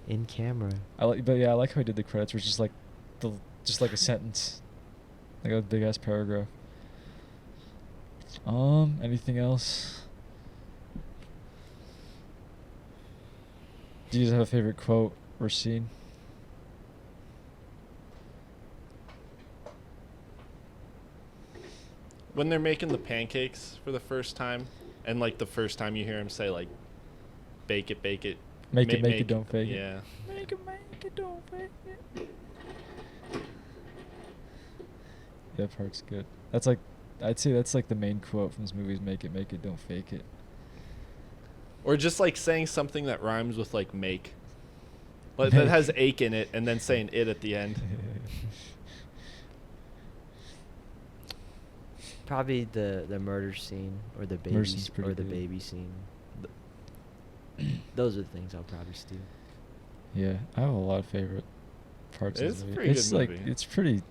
In camera. But yeah, I like how he did the credits. Where it's just like just like a sentence, like a big ass paragraph. Anything else? Do you guys have a favorite quote or scene? When they're making the pancakes for the first time, and like the first time you hear him say like, "Bake it, Make it, ma- make it, don't fake it. Yeah. Make it, don't fake it. That part's good. That's like, I'd say that's like the main quote from this movie is make it, don't fake it. Or just like saying something that rhymes with like make. Like that has ache in it, and then saying it at the end. Probably the murder scene or the baby Murder scene's pretty or the good. baby scene. Those are the things I'll probably steal. Yeah, I have a lot of favorite parts It of is the a movie. pretty It's good like movie. it's pretty.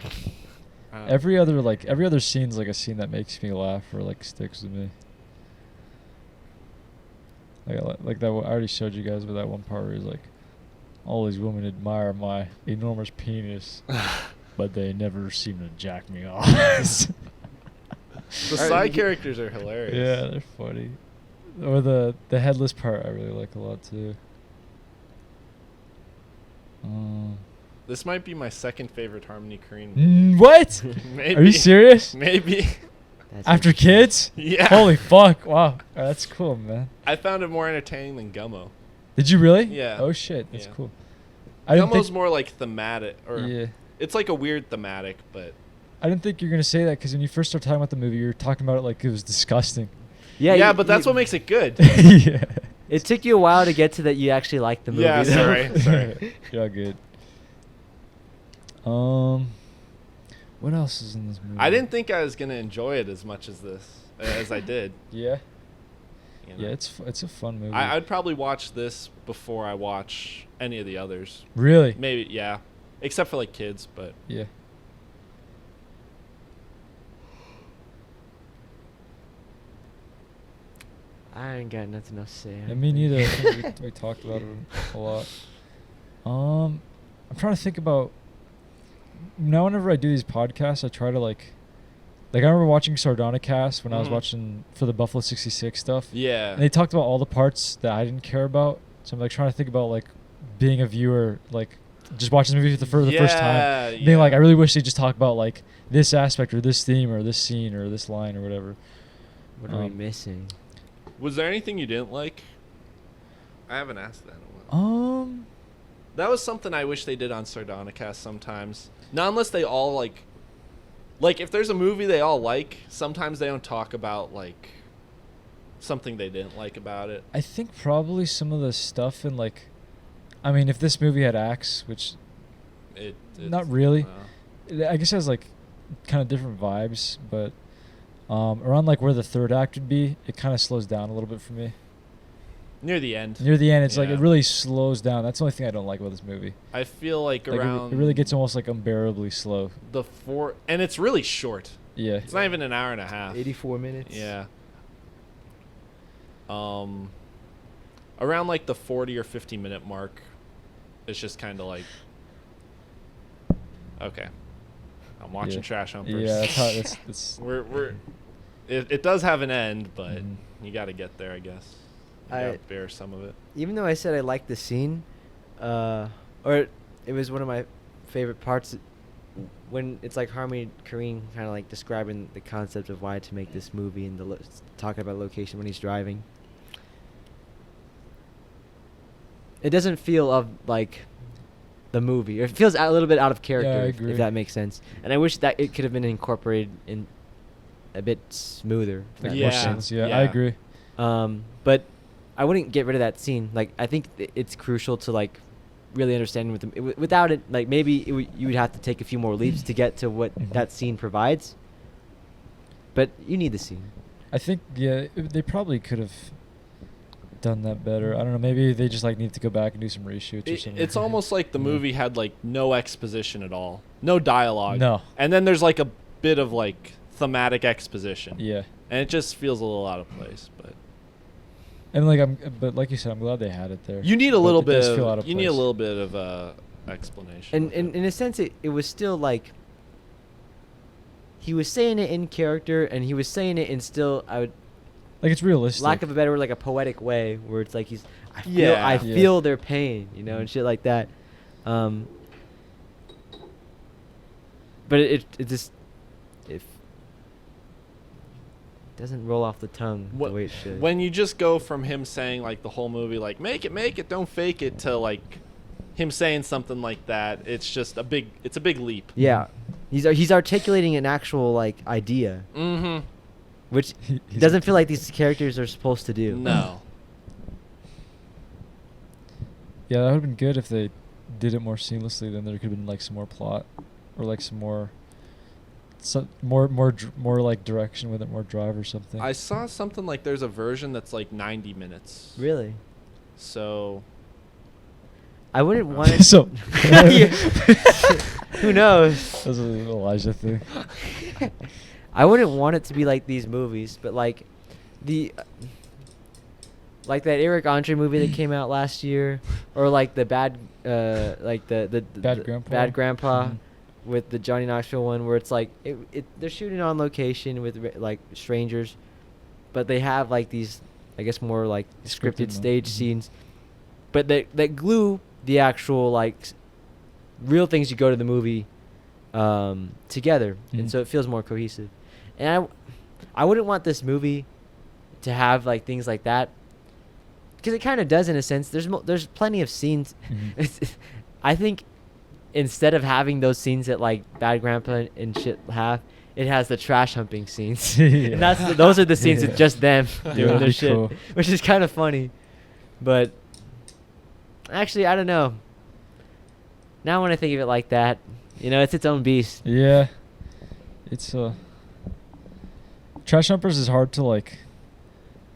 Uh, Every other scene's like a scene that makes me laugh or like sticks with me. Like that. I already showed you guys, but that one part where he's like, "All these women admire my enormous penis, but they never seem to jack me off." the side characters are hilarious. Yeah, they're funny. Or the headless part I really like a lot too. This might be my second favorite Harmony Korine. What? Maybe. Are you serious? Maybe. That's After interesting. kids? Yeah. Holy fuck! Wow, that's cool, man. I found it more entertaining than Gummo. Did you really? Yeah. Oh shit, that's Yeah. cool. I didn't Gummo's think. more like thematic, or Yeah. it's like a weird thematic, but I didn't think you were gonna say that because when you first started talking about the movie, you were talking about it like it was disgusting. Yeah, but that's what makes it good. Yeah. It took you a while to get to that. You actually liked the movie. Yeah, though. sorry. You're all good. What else is in this movie? I didn't think I was gonna enjoy it as much as I did. Yeah. You know? Yeah, it's a fun movie. I'd probably watch this before I watch any of the others. Really? Maybe, yeah. except for like kids. But Yeah. I ain't got nothing else to say. Yeah, me neither. I think we talked about it a lot. I'm trying to think about. Now, whenever I do these podcasts, I try to like I remember watching Sardonicast when I was watching for the Buffalo 66 stuff. yeah, And they talked about all the parts that I didn't care about. So I'm like trying to think about like being a viewer, like just watching the movie for the first time. Being like, I really wish they just talk about like this aspect or this theme or this scene or this line or whatever. What are we missing? Was there anything you didn't like? I haven't asked that in a while. That was something I wish they did on Sardonicast sometimes. Not unless they all like if there's a movie they all like, sometimes they don't talk about like something they didn't like about it. I think probably some of the stuff in like, I mean, if this movie had acts, which It's not really. I guess it has like kind of different vibes, but around like where the third act would be, it kind of slows down a little bit for me. Near the end. Near the end, it's like Yeah. it really slows down. That's the only thing I don't like about this movie. I feel like Like around it really gets almost like unbearably slow. the and it's really short. Yeah. It's not even an hour and a half. 84 minutes. Yeah. Around like the 40 or 50 minute mark, it's just kind of like, okay, I'm watching Yeah. Trash Humpers. Yeah, that's how it's it does have an end, but Mhm. you got to get there, I guess. You I- got to bear some of it. Even though I said I liked the scene, or it was one of my favorite parts when it's like Harmony Korine kind of like describing the concept of why to make this movie and talking about location when he's driving. It doesn't feel of like the movie. Or it feels a little bit out of character, I if agree. that makes sense. And I wish that it could have been incorporated in a bit smoother. If that Like more makes sense. sense. Yeah, Yeah. I agree. But I wouldn't get rid of that scene. Like I think it's crucial to like really understand with them. Without it, like maybe you would have to take a few more leaps to get to what that scene provides. But you need the scene. I think they probably could have done that better. I don't know. Maybe they just like need to go back and do some reshoots or something. It's almost like the Yeah. movie had like no exposition at all, no dialogue. No. And then there's like a bit of like thematic exposition. Yeah. And it just feels a little out of place, but And but like you said, I'm glad they had it there. you need a But little it does bit feel out of, of you need a place. little bit of explanation. And with it. in a sense, it was still like he was saying it in character, and he was saying it in still Like it's realistic. lack of a better word, like a poetic way, where it's like I Yeah. feel their pain, and shit like that. But it just it doesn't roll off the tongue the way it should. When you just go from him saying like the whole movie like make it, don't fake it, to like him saying something like that, it's a big leap. Yeah, he's articulating an actual like idea, Mm-hmm. which He's doesn't feel like these characters are supposed to do. No. Yeah, that would have been good if they did it more seamlessly. Then there could have been like some more plot, or like some more like direction with it, more drive or something. I saw something like there's a version that's like 90 minutes. Really, So I wouldn't want it. So Who knows? That's an Elijah thing. I wouldn't want it to be like these movies, but like like that Eric Andre movie that came out last year, or like the Bad Grandpa? Bad Grandpa, Mhm. with the Johnny Knoxville one, where it's like they're shooting on location with like strangers, but they have like these, I guess, more like scripted stage scenes, but that glue the actual like real things you go to the movie together, and so it feels more cohesive. And I wouldn't want this movie to have like things like that, because it kind of does in a sense. There's plenty of scenes. Mhm. I think instead of having those scenes that like Bad Grandpa and shit have, it has the trash humping scenes. Yeah. And those are the scenes with just them Yeah, doing that'd their be shit, cool. which is kind of funny. But actually, I don't know. Now when I think of it like that, it's its own beast. Yeah, it's Trash Humpers is hard to like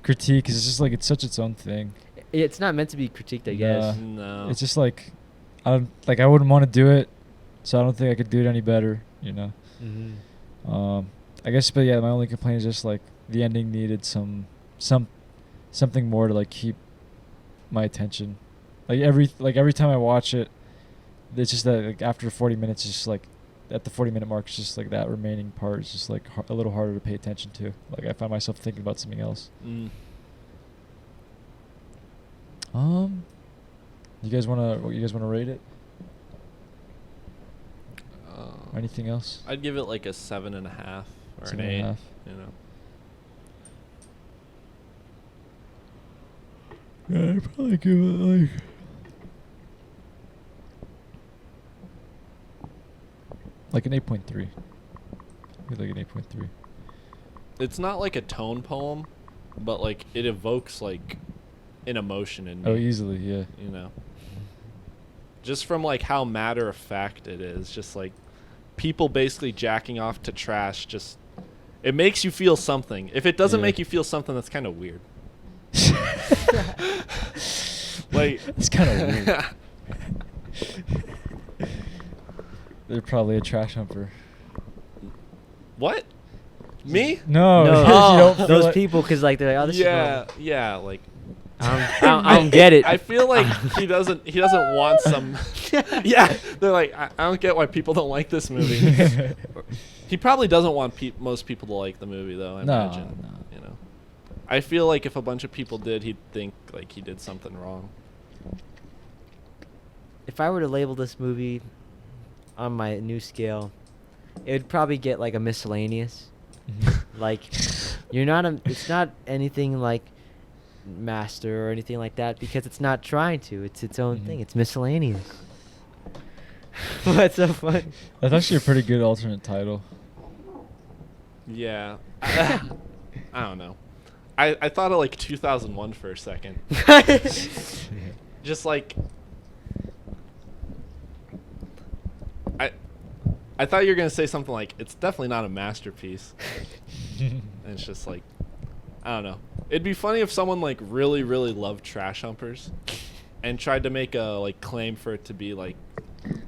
critique because it's just like it's such its own thing. It's not meant to be critiqued, I guess. no. It's just like I wouldn't want to do it, so I don't think I could do it any better. You know. Mm-hmm. I guess, but yeah, my only complaint is just like the ending needed something more to like keep my attention. Like every time I watch it, it's just that like after 40 minutes, it's just like at the 40-minute mark, it's just like that remaining part is just like a little harder to pay attention to. Like I find myself thinking about something else. Mm. You guys wanna rate it? Or anything else? I'd give it like a 7.5 or an 8. 7.5. You know. Yeah, I'd probably give it like an 8.3. Like an 8.3. It's not like a tone poem, but like it evokes like an emotion in me. Oh, easily, yeah. You know. Just from like how matter of fact it is, just like people basically jacking off to trash. Just it makes you feel something. If it doesn't make you feel something, that's kind of weird. Like it's kind of weird. They're probably a trash humper. What? Me? No, No, you don't feel those it. people, because like they're like, oh, this is Yeah, like I don't get it. I feel like he doesn't want some. Yeah, they're like, I don't get why people don't like this movie. He probably doesn't want most people to like the movie, though. I imagine. No. You know, I feel like if a bunch of people did, he'd think like he did something wrong. If I were to label this movie on my new scale, it would probably get like a miscellaneous. Like, it's not anything like master or anything like that, because it's not trying to. It's its own thing. It's miscellaneous. What's so funny? That's actually a pretty good alternate title. Yeah, I don't know. I thought of like 2001 for a second. Just like I thought you were gonna say something like, it's definitely not a masterpiece. And it's just like, I don't know. It'd be funny if someone like really, really loved Trash Humpers and tried to make a like claim for it to be like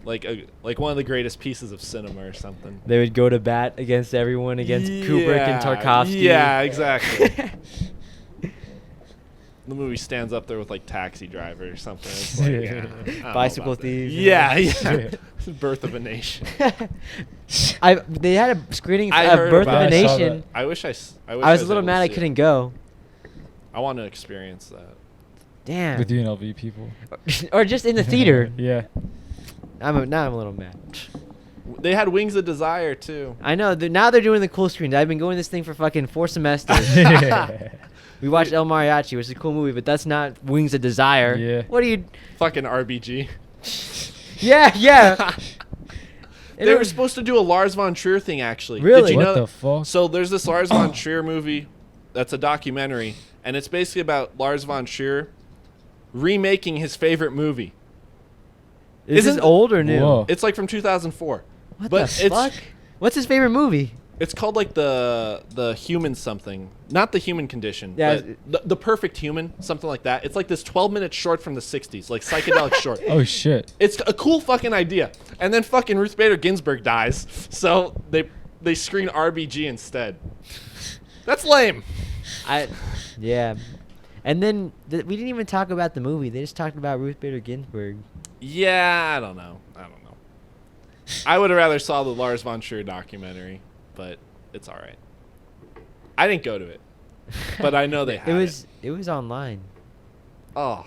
one of the greatest pieces of cinema or something. They would go to bat against everyone, against Kubrick and Tarkovsky. Yeah, exactly. The movie stands up there with like Taxi Driver or something. It's like, I don't know Bicycle about that. Thieves. Yeah. Birth of a Nation. They had a screening I of heard Birth of about a it. Nation. I was a little mad I couldn't go. I want to experience that. Damn. With UNLV people. Or just in the theater. Yeah. Now I'm a little mad. They had Wings of Desire too. I know. Now they're doing the cool screens. I've been going this thing for fucking 4 semesters. We watched El Mariachi, which is a cool movie, but that's not Wings of Desire. Yeah. What are you... Fucking RBG. Yeah. They were supposed to do a Lars von Trier thing, actually. Really? Did you What know the that? fuck? So there's this Lars von Trier movie that's a documentary, and it's basically about Lars von Trier remaking his favorite movie. Is this Isn't- old or new? Whoa. It's like from 2004. What But the it's fuck? What's his favorite movie? It's called like the human something, not the human condition. Yeah, but the perfect human, something like that. It's like this 12-minute short from the 60s, like psychedelic short. Oh shit. It's a cool fucking idea. And then fucking Ruth Bader Ginsburg dies, so they screen RBG instead. That's lame. Yeah. And then we didn't even talk about the movie. They just talked about Ruth Bader Ginsburg. Yeah, I don't know. I would have rather saw the Lars von Trier documentary, but it's all right. I didn't go to it, but I know they had it. It was online. Oh,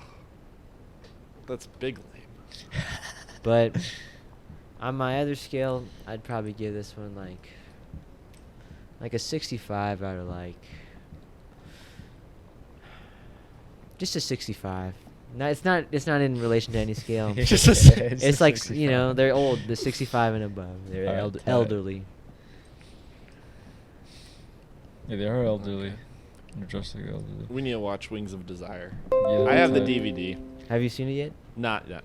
that's big lame. But on my other scale, I'd probably give this one like a 65 out of like just a 65. No, it's not in relation to any scale. It's like, they're old. They're 65 and above. They're elderly. Yeah, they are elderly. They're just like elderly. We need to watch Wings of Desire. Yeah, I have the that's DVD. Have you seen it yet? Not yet.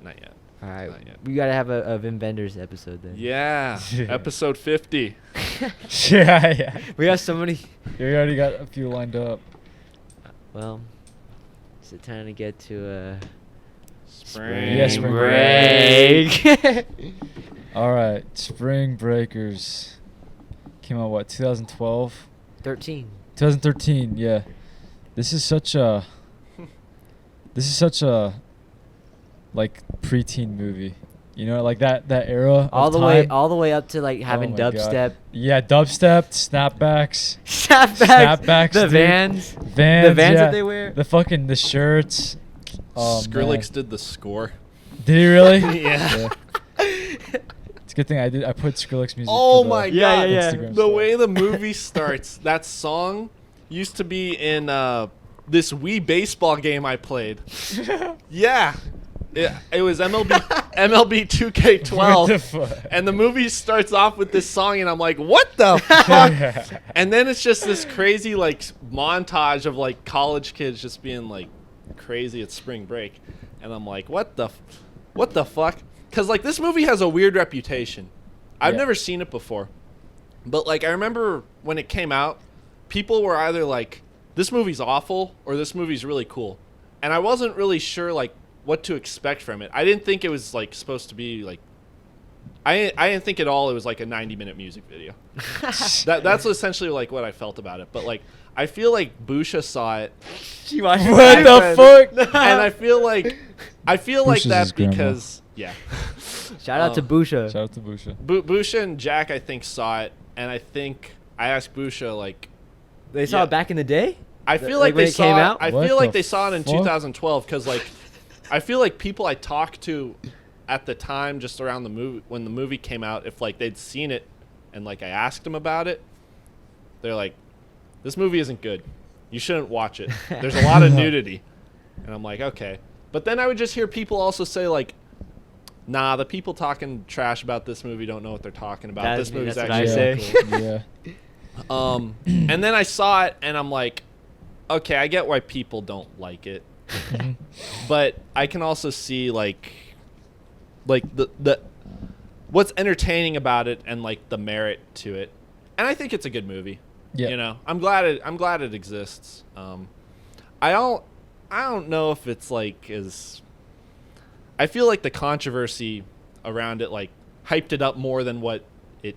All right. Not yet. We got to have a Vim Vendors episode then. Yeah, episode 50. Yeah. We have so many. We already got a few lined up. Well, is it time to get to Spring Yeah, spring break. break? All right, Spring Breakers came out what 2012, 13. 2013. Yeah, this is such a like preteen movie. You know, like that era. All of the time. way up to like having Oh my God. dubstep. Yeah, dubstep, snapbacks, Snapbacks. The dude. Vans. Vans. The Vans yeah. that they wear. The shirts. Oh, Skrillex man. did the score. Did he really? Yeah. It's a good thing I put Skrillex music. Oh for the my Yeah, god! yeah, yeah. Instagram The story. way the movie starts, that song used to be in this Wii baseball game I played. Yeah, it was MLB 2K12, What the fuck? and the movie starts off with this song, and I'm like, what the fuck? And then it's just this crazy like montage of like college kids just being like crazy at spring break, and I'm like, what the fuck? Because like this movie has a weird reputation. I've Yeah. never seen it before, but like I remember when it came out, people were either like, this movie's awful or this movie's really cool, and I wasn't really sure like what to expect from it. I didn't think it was like supposed to be like, I didn't think at all it was like a 90-minute music video. That's essentially like what I felt about it. But like I feel like Busha saw it, She watched What the fuck? and I feel like Busha's his that grandma. because yeah, Shout out to Busha. Shout out to Busha. Busha and Jack I think saw it, and I think I asked Busha like, They saw Yeah. it back in the day? I feel Like like when they it came saw out? I What feel like the they saw it in fuck? 2012 because like I feel like people I talked to at the time just around the movie when the movie came out, if like they'd seen it and like I asked them about it, they're like, this movie isn't good, you shouldn't watch it, there's a lot of nudity. And I'm like, okay. But then I would just hear people also say like, nah, the people talking trash about this movie don't know what they're talking about. This movie's that's what actually I really say. cool. Yeah. And then I saw it and I'm like, okay, I get why people don't like it. But I can also see like the what's entertaining about it and like the merit to it. And I think it's a good movie. Yeah. You know, I'm glad it exists. I don't know if it's like I feel like the controversy around it like hyped it up more than what it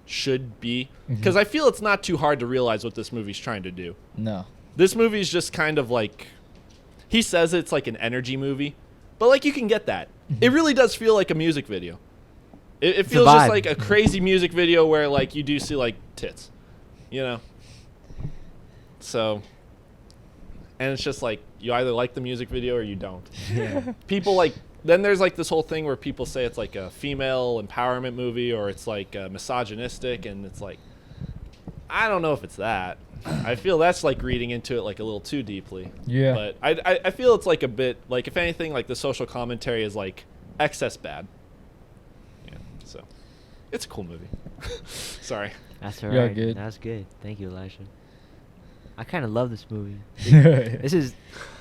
should be, because I feel it's not too hard to realize what this movie's trying to do. No. This movie's just kind of like, he says it's like an energy movie, but like you can get that. It really does feel like a music video. It a feels just vibe. like a crazy music video where like you do see like tits, you know? So, and it's just like, you either like the music video or you don't. Yeah. People like, then there's like this whole thing where people say it's like a female empowerment movie or it's like misogynistic, and it's like, I don't know if it's that. I feel that's like reading into it like a little too deeply. Yeah. But I feel it's like a bit, like if anything, like the social commentary is like excess bad. Yeah, so it's a cool movie. Sorry. That's all Yeah, right. good. That's good. Thank you, Elisha. I kind of love this movie. This is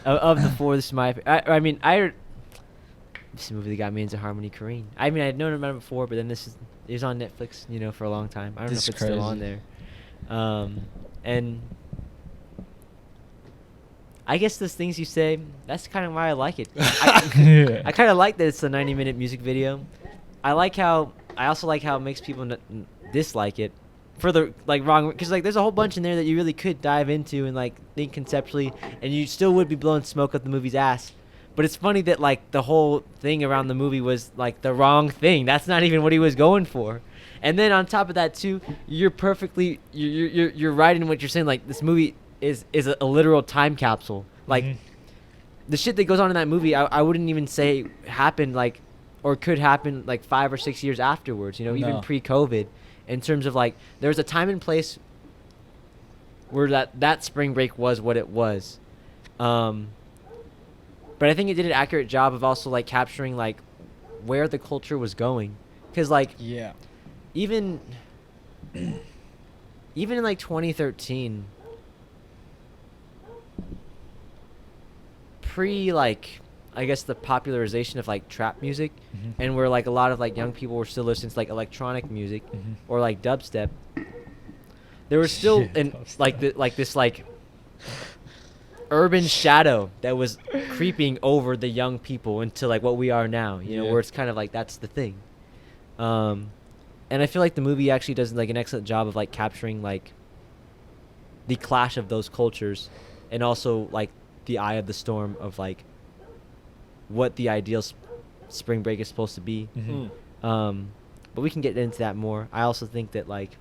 of the four. This is my. I mean, this is the movie that got me into Harmony Korine. I mean, I had known about it before, but then it was on Netflix, you know, for a long time. I don't know This if is it's still on crazy. there. And I guess those things you say, that's kind of why I like it. I kind of like that it's a 90-minute music video. I also like how it makes people dislike it for the like wrong, because like there's a whole bunch in there that you really could dive into and like think conceptually, and you still would be blowing smoke up the movie's ass. But it's funny that like the whole thing around the movie was like the wrong thing. That's not even what he was going for. And then on top of that too, you're right in what you're saying. Like this movie is a literal time capsule. Like the shit that goes on in that movie, I wouldn't even say happened like, or could happen like 5 or 6 years afterwards. You know, even No. pre-COVID. In terms of like, there's a time and place where that spring break was what it was. But I think it did an accurate job of also like capturing like where the culture was going. Because like Yeah. even in like 2013, pre like I guess the popularization of like trap music, and where like a lot of like young people were still listening to like electronic music or like dubstep, there was still Yeah, this like urban shadow that was creeping over the young people into like what we are now, you know, Yeah. where it's kind of like that's the thing. And I feel like the movie actually does like an excellent job of like capturing like the clash of those cultures, and also like the eye of the storm of like what the ideal spring break is supposed to be. But we can get into that more. I also think that like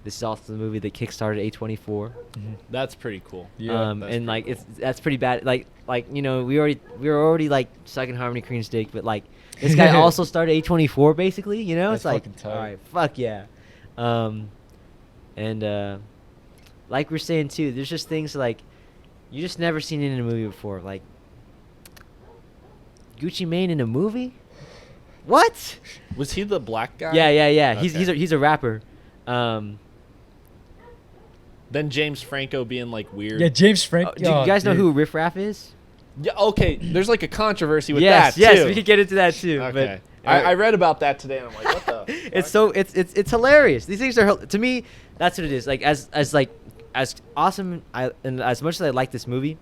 this is also the movie that kickstarted A24. That's pretty cool. Yeah, and like that's pretty bad. Like you know, we were already like sucking Harmony Korine's dick, but like this guy also started A24 basically. You know, That's it's like fucking tight. all right, fuck yeah. And like we're saying too, there's just things like you just never seen it in a movie before. Like Gucci Mane in a movie? What? Was he the black guy? Yeah. Okay. He's a rapper. Then James Franco being like weird. Yeah, James Franco. Do you guys know who Riff Raff is? Yeah, okay. There's like a controversy with Yes, that yes, too. we could get into that too. Okay. But I read about that today, and I'm like, what the? it's so it's hilarious. These things are to me. That's what it is. Like as awesome and as much as I like this movie,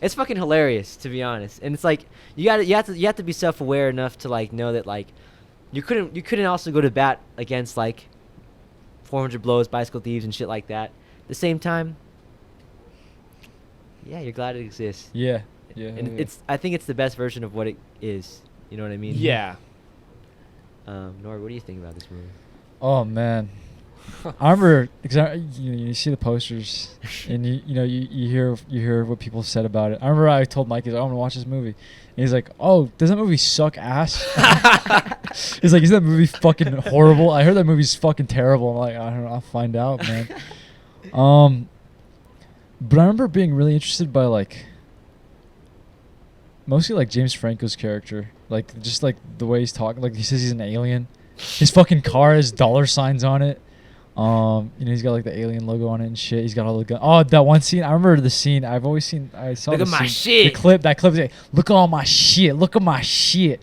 it's fucking hilarious to be honest. And it's like you have to be self-aware enough to like know that like you couldn't also go to bat against like 400 Blows, Bicycle Thieves, and shit like that. At the same time, yeah, you're glad it exists. Yeah. And I think it's the best version of what it is. You know what I mean? Yeah. Nora, what do you think about this movie? Oh man, I remember because you see the posters and you hear what people said about it. I remember I told Mike, I want to watch this movie. And he's like, "Oh, does that movie suck ass?" He's like, "Is that movie fucking horrible?" I heard that movie's fucking terrible. I'm like, I don't know. I'll find out, man. But I remember being really interested by like mostly like James Franco's character, like just like the way he's talking. Like he says he's an alien. His fucking car has dollar signs on it. He's got like the alien logo on it and shit. He's got all the guns. Oh, that one scene. I remember the scene. I saw Look the at my scene. shit. The clip. That clip is like, look at all my shit. Look at my shit.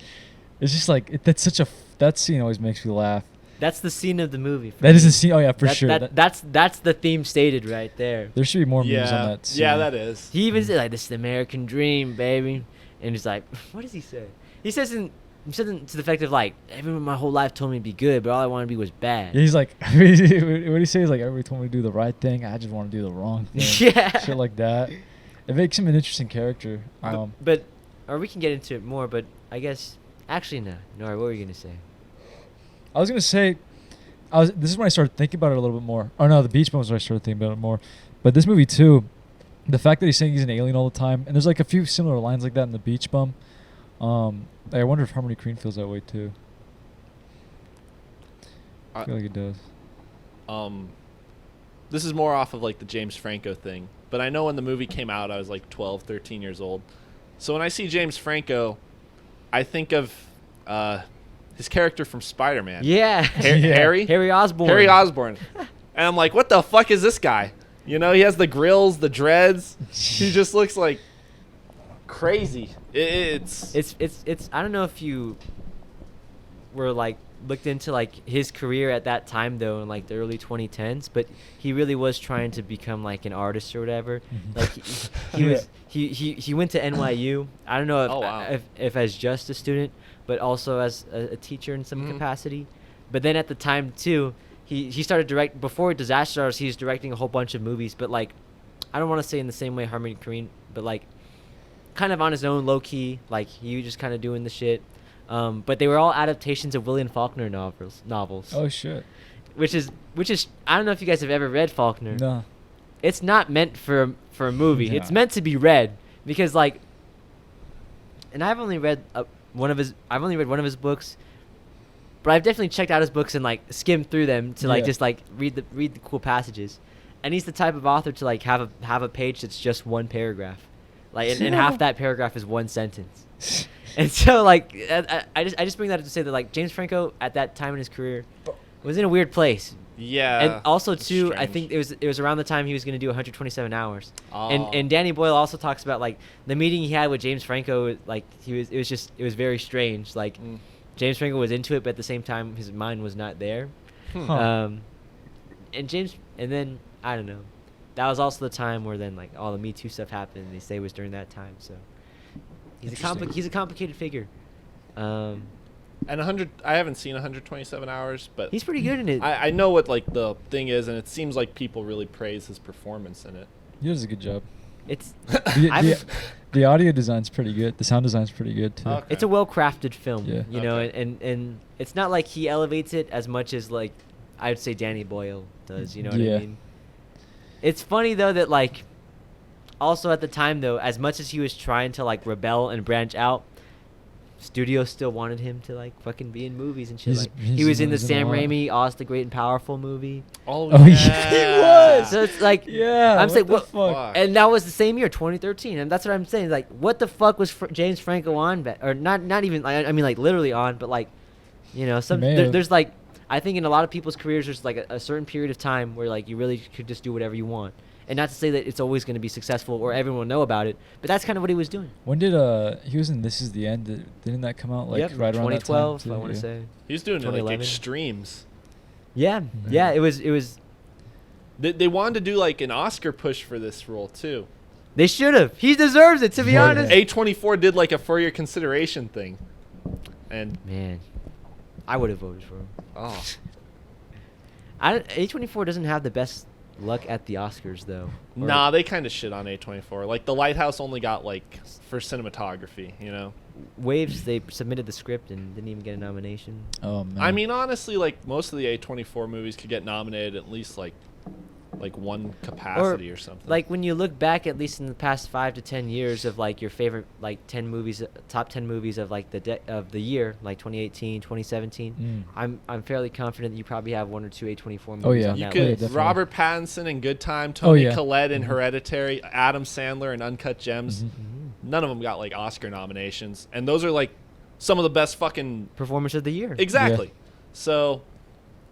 It's just like that scene always makes me laugh. That's the scene of the movie. That is the scene. Oh yeah, for sure. That's the theme stated right there. There should be more movies on that scene. Yeah, that is. He even said like, "This is the American dream, baby," and he's like, "What does he say?" He says to the effect of like, "Everyone my whole life told me to be good, but all I wanted to be was bad." Yeah, he's like, what he say is like, everybody told me to do the right thing. I just want to do the wrong thing. Yeah. Shit like that. It makes him an interesting character. But or we can get into it more. But I guess actually no. Nora, what were you gonna say? I was gonna say, this is when I started thinking about it a little bit more. Oh no, the Beach Bum was when I started thinking about it more. But this movie too, the fact that he's saying he's an alien all the time, and there's like a few similar lines like that in the Beach Bum. I wonder if Harmony Korine feels that way too. I feel like it does. This is more off of like the James Franco thing, but I know when the movie came out, I was like 12, 13 years old. So when I see James Franco, I think of his character from Spider-Man. Yeah. Harry Osborn. Harry Osborn. And I'm like, what the fuck is this guy? You know, he has the grills, the dreads. He just looks like crazy. It's I don't know if you were like looked into like his career at that time though in like the early 2010s, but he really was trying to become like an artist or whatever. Like he went to NYU. I don't know if as just a student, but also as a teacher in some capacity. But then at the time too, he started before Disaster Artist. He was directing a whole bunch of movies, but like I don't want to say in the same way Harmony Korine, but like kind of on his own, low key. Like he was just kind of doing the shit. But they were all adaptations of William Faulkner novels. Oh shit. Which is I don't know if you guys have ever read Faulkner. No. It's not meant for a movie. Yeah. It's meant to be read because like. And I've only read one of his books, but I've definitely checked out his books and like skimmed through them to like just like read the cool passages. And he's the type of author to like have a page that's just one paragraph, like and half that paragraph is one sentence. And so like I just bring that up to say that like James Franco at that time in his career was in a weird place. Yeah. And also too, strange. I think it was around the time he was going to do 127 hours. Oh. And Danny Boyle also talks about like the meeting he had with James Franco. Like it was very strange. Like James Franco was into it, but at the same time his mind was not there. And then I don't know. That was also the time where then like all the Me Too stuff happened. And they say it was during that time. So he's a complicated figure. And 100, I haven't seen 127 hours, but He's pretty good in it. I know what like the thing is, and it seems like people really praise his performance in it. He does a good job. It's The audio design's pretty good. The sound design's pretty good too. Okay. it's a well-crafted film. Yeah. You know, Okay. and it's not like he elevates it as much as like I'd say Danny Boyle does. You know what I Yeah. mean? It's funny though that like also at the time though, as much as he was trying to like rebel and branch out, studios still wanted him to like fucking be in movies and shit. He was in the Sam a lot. Raimi Oz the Great and Powerful movie. Oh, Oh, yeah, he was. So it's like Yeah. I'm saying the what fuck? and that was the same year, 2013, and that's what I'm saying. Like, what the fuck was James Franco on? Or not even. I mean, like literally on, but like, you know, there's like, I think in a lot of people's careers, there's like a certain period of time where like you really could just do whatever you want, and not to say that it's always going to be successful or everyone will know about it, but that's kind of what he was doing. When did he was in This Is the End? Didn't that come out like Yep, right around that time? 2012, I want to say. He's doing it like 2011. extremes. Yeah, Mhm. yeah, it was. They wanted to do like an Oscar push for this role too. They should have. He deserves it, to be Yeah. honest. A24 did like a for your consideration thing, and Man, I would have voted for him. oh, A24 doesn't have the best luck at the Oscars though. Or- nah, they kind of shit on A24. Like The Lighthouse only got like for cinematography, you know. Waves, they submitted the script and didn't even get a nomination. Oh man. I mean, honestly, like most of the A24 movies could get nominated at least like one capacity or something. Like when you look back, at least in the past 5 to 10 years of like your favorite like 10 movies, top 10 movies of like of the year, like 2018, 2017. I'm fairly confident that you probably have 1 or 2 A24 movies Oh, yeah. on you that could list. definitely. Robert Pattinson in Good Time, Oh, Toni yeah. Collette in Mhm. Hereditary, Adam Sandler in Uncut Gems. Mhm. Mhm. None of them got like Oscar nominations, and those are like some of the best fucking Performance of the year. exactly. So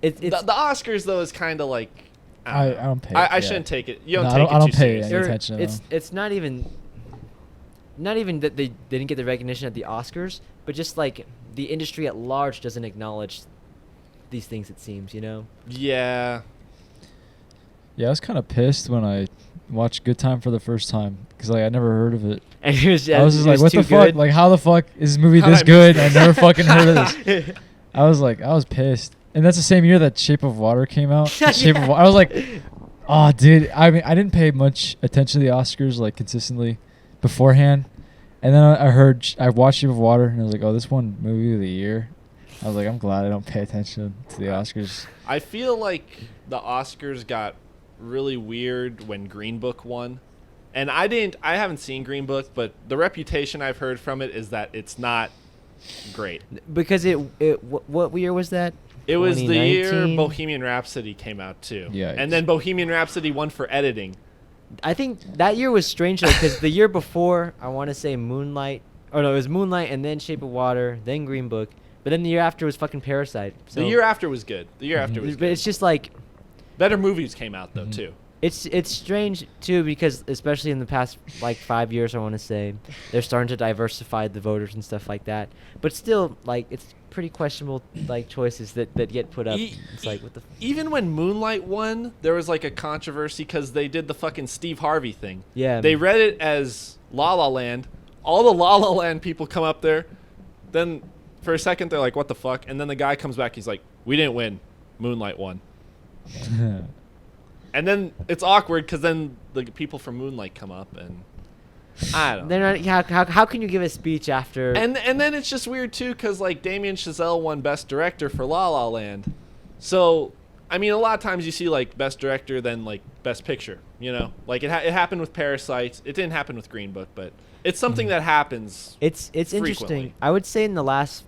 It's the Oscars though is kind of like I know. don't pay. I yeah. shouldn't take it. You don't No, take it I don't too pay seriously. any They're- attention at all. it's not even that they didn't get the recognition at the Oscars, but just like the industry at large doesn't acknowledge these things. It seems, you know. Yeah. Yeah, I was kind of pissed when I watched Good Time for the first time because like I never heard of it. And it was, I was just it like, what too the fuck? good. Like, how the fuck is this movie How'd this I good? miss I this? never fucking heard of this. I was pissed. And that's the same year that Shape of Water came out. Shape of Water. I was like, oh, dude. I mean, I didn't pay much attention to the Oscars like consistently beforehand. And then I watched Shape of Water and I was like, oh, this won movie of the year. I was like, I'm glad I don't pay attention to the Oscars. I feel like the Oscars got really weird when Green Book won. And I haven't seen Green Book, but the reputation I've heard from it is that it's not great. Because what year was that? It was the year 2019? Bohemian Rhapsody came out too. Yeah, And then Bohemian Rhapsody won for editing. I think that year was strange though, because the year before, I want to say Moonlight. Oh no, it was Moonlight and then Shape of Water, then Green Book. But then the year after was fucking Parasite. So The year after was good. The year after was But good. it's just like Better movies came out though Mhm. too. it's strange too, because especially in the past like 5 years, I want to say, they're starting to diversify the voters and stuff like that. But still, like, it's pretty questionable like choices that get put up. It's like, what the Even when Moonlight won, there was like a controversy because they did the fucking Steve Harvey thing. Yeah. They read it as La La Land. All the La La Land people come up there. Then for a second they're like, what the fuck? And then the guy comes back. He's like, we didn't win. Moonlight won. And then it's awkward because then the people from Moonlight come up and I don't know. They're not. How can you give a speech after? And then it's just weird too because like Damien Chazelle won Best Director for La La Land. So I mean, a lot of times you see like Best Director then like Best Picture. You know, like it happened with Parasite. It didn't happen with Green Book, but it's something that happens. It's interesting. frequently. I would say in the last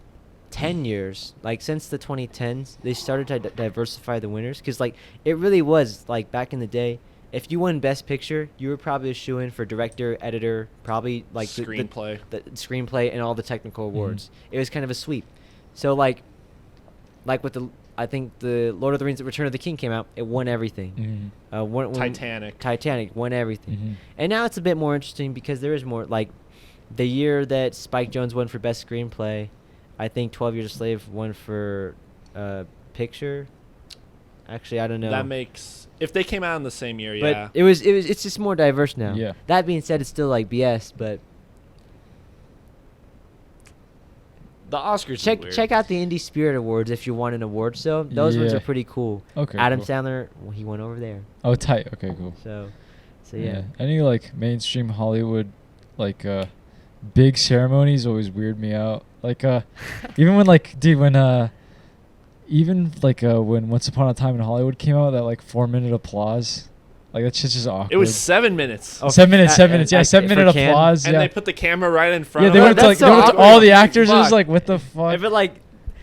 10 years, like since the 2010s, they started to diversify the winners, because like it really was like back in the day, if you won Best Picture, you were probably a shoo-in for director, editor, probably like Screenplay. the screenplay and all the technical awards. It was kind of a sweep. So like with I think the Lord of the Rings: Return of the King came out, it won everything. Mhm. Titanic. Won everything. Mhm. And now it's a bit more interesting because there is more, like the year that Spike Jonze won for Best Screenplay, I think 12 Years a Slave won for picture. Actually, I don't know. That makes if they came out in the same year, but yeah. it's just more diverse now. Yeah. That being said, it's still like BS, but The Oscars. is Check weird. check out the Indie Spirit Awards if you want an award show. Those ones Yeah. are pretty cool. Okay. Adam cool. Sandler, well, he went over there. Oh, tight. Okay, cool. So yeah. Any like mainstream Hollywood, like big ceremonies always weird me out. Like even when like dude when even like when Once Upon a Time in Hollywood came out, that like 4-minute applause, like that shit's just awkward. It was 7 minutes. Oh, 7 minutes. 7 minutes. Yeah, for 7-minute Cannes? applause. And Yeah. they put the camera right in front Yeah, of they them. went to like That's so they went to awkward. all the actors. It was Fuck. like, what the fuck? If it like,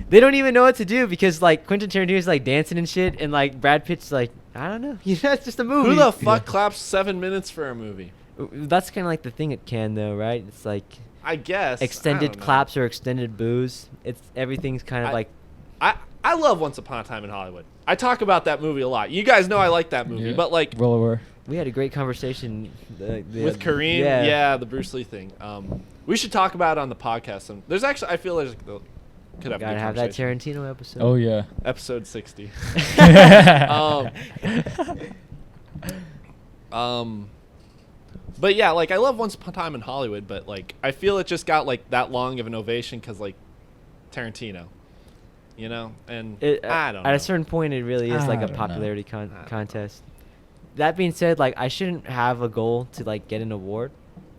they don't even know what to do because like Quentin Tarantino's like dancing and shit, and like Brad Pitt's like, I don't know, you know, it's just a movie. Who the fuck Yeah. claps 7 minutes for a movie? That's kind of like the thing at Cannes, though, right? It's like I guess. I extended don't know. claps or extended boos. It's everything's kind of like I love Once Upon a Time in Hollywood. I talk about that movie a lot. You guys know I like that movie, Yeah. but like Well aware. we had a great conversation with Kareem, yeah, the Bruce Lee thing. We should talk about it on the podcast. There's actually, I feel there's could have a Gotta good have that conversation. Tarantino episode. Oh yeah. Episode 60. But yeah, like I love Once Upon a Time in Hollywood, but like I feel it just got like that long of an ovation because like Tarantino, you know, and I don't know. At a certain point, it really is like I a don't know. popularity I don't know. contest. That being said, like I shouldn't have a goal to like get an award,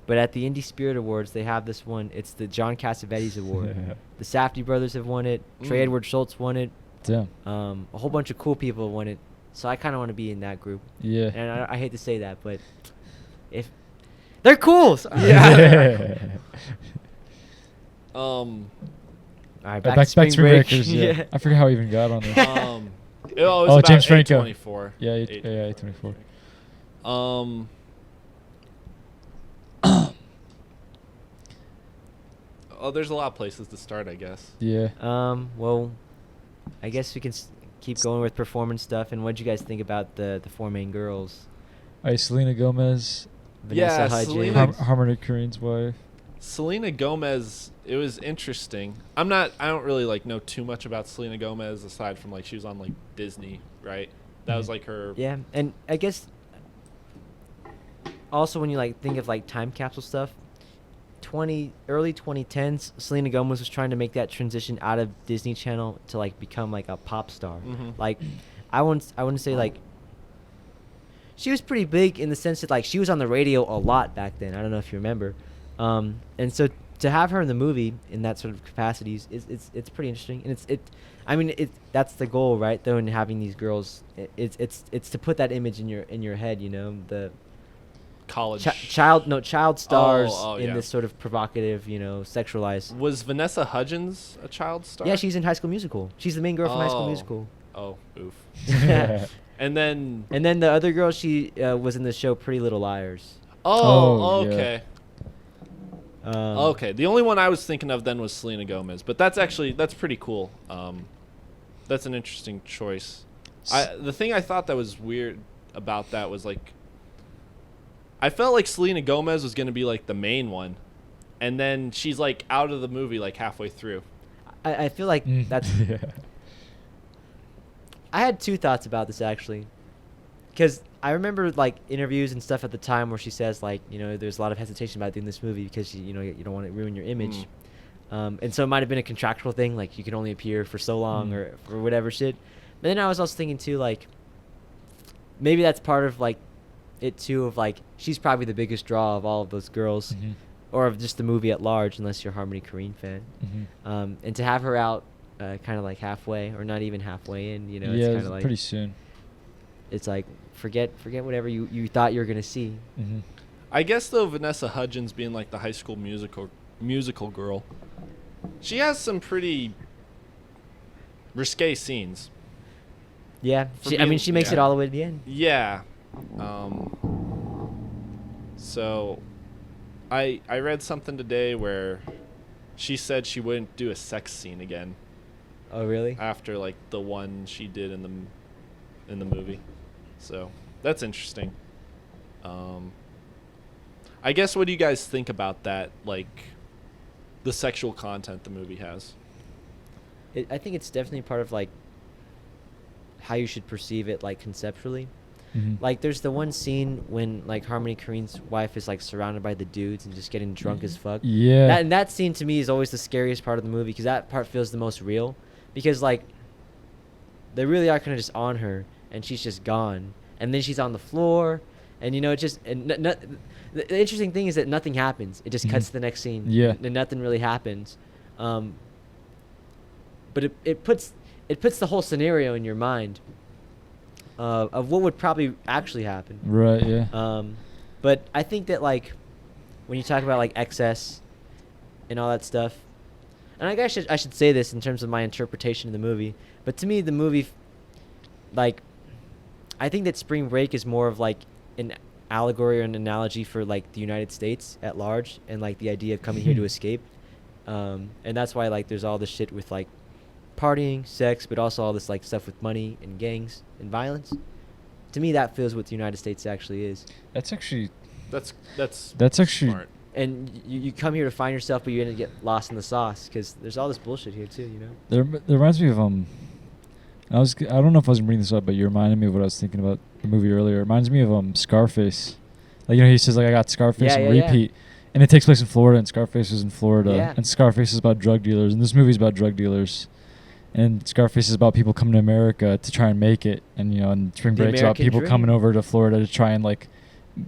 but at the Indie Spirit Awards, they have this one. It's the John Cassavetes Award. The Safdie brothers have won it. Trey Mm. Edward Schultz won it. Damn. A whole bunch of cool people have won it. So I kind of want to be in that group. Yeah. And I hate to say that, but if they're cool. So Yeah. All right, Back back to Spring Spring Break. Breakers. Yeah. I forget how I even got on there. it was Oh, about James Franco. 824. Yeah, Eight- yeah, 24. Oh, there's a lot of places to start, I guess. Yeah. Well, I guess we can keep going with performance stuff. And what'd you guys think about the four main girls? All right, Selena Gomez, Yeah, Vanessa Hudgens. Selena- Harmony Korine's wife. Selena Gomez, it was interesting. I don't really like know too much about Selena Gomez aside from like she was on like Disney, right? That was like her. Yeah, and I guess also when you like think of like time capsule stuff, early 2010s, Selena Gomez was trying to make that transition out of Disney Channel to like become like a pop star. Mhm. Like I wouldn't say like she was pretty big in the sense that like she was on the radio a lot back then. I don't know if you remember. And so to have her in the movie in that sort of capacities it's pretty interesting, and that's the goal, right? Though, in having these girls, it's to put that image in your head, you know, the College. child stars in yeah. this sort of provocative, you know, sexualized. Was Vanessa Hudgens a child star? Yeah, she's in High School Musical. She's the main girl from High School Oh. Musical. Oh, oof. Yeah. And then. And then the other girl, she was in the show Pretty Little Liars. Oh, yeah. okay. Um, Okay. The only one I was thinking of then was Selena Gomez, but that's pretty cool. That's an interesting choice. The thing I thought that was weird about that was like, I felt like Selena Gomez was gonna be like the main one, and then she's like out of the movie like halfway through. I feel like that's. Yeah. I had two thoughts about this actually, because I remember like interviews and stuff at the time where she says like, you know, there's a lot of hesitation about doing this movie because you know you don't want to ruin your image, and so it might have been a contractual thing, like you can only appear for so long or whatever shit. But then I was also thinking too, like maybe that's part of like it too, of like she's probably the biggest draw of all of those girls, Mhm. or of just the movie at large, unless you're a Harmony Korine fan. Mhm. And to have her out kind of like halfway or not even halfway in, you know, Yeah, it's it kind was of like pretty soon. it's like forget whatever you thought you were gonna see. Mhm. I guess though, Vanessa Hudgens being like the High School musical girl, she has some pretty risque scenes. Yeah, For I mean being- she makes it yeah. all the way to the end. Yeah. So I read something today where she said she wouldn't do a sex scene again Oh really? after like the one she did in the movie. So that's interesting. I guess, what do you guys think about that, like the sexual content the movie has? I think it's definitely part of like how you should perceive it, like conceptually. Like there's the one scene when like Harmony Korine's wife is like surrounded by the dudes and just getting drunk as fuck. Yeah. That scene to me is always the scariest part of the movie because that part feels the most real. Because like they really are kind of just on her and she's just gone, and then she's on the floor, and you know it just the interesting thing is that nothing happens. It just cuts to the next scene. Yeah. And nothing really happens. But it puts the whole scenario in your mind of what would probably actually happen. Right. Yeah. But I think that like when you talk about like excess and all that stuff, and I guess I should say this in terms of my interpretation of the movie, but to me the movie, like, I think that Spring Break is more of like an allegory or an analogy for like the United States at large and like the idea of coming here to escape, and that's why like there's all this shit with like partying, sex, but also all this like stuff with money and gangs and violence. To me, that feels what the United States actually is. That's actually That's smart. And you come here to find yourself, but you're gonna get lost in the sauce because there's all this bullshit here too, you know. There reminds me of I don't know if I was gonna bring this up, but you reminded me of what I was thinking about the movie earlier. It reminds me of Scarface. Like, you know, he says like I got Scarface on repeat, and it takes place in Florida, and Scarface is in Florida, and Scarface is about drug dealers, and this movie's about drug dealers, and Scarface is about people coming to America to try and make it, and you know, and Spring Break's about people coming over to Florida to try and like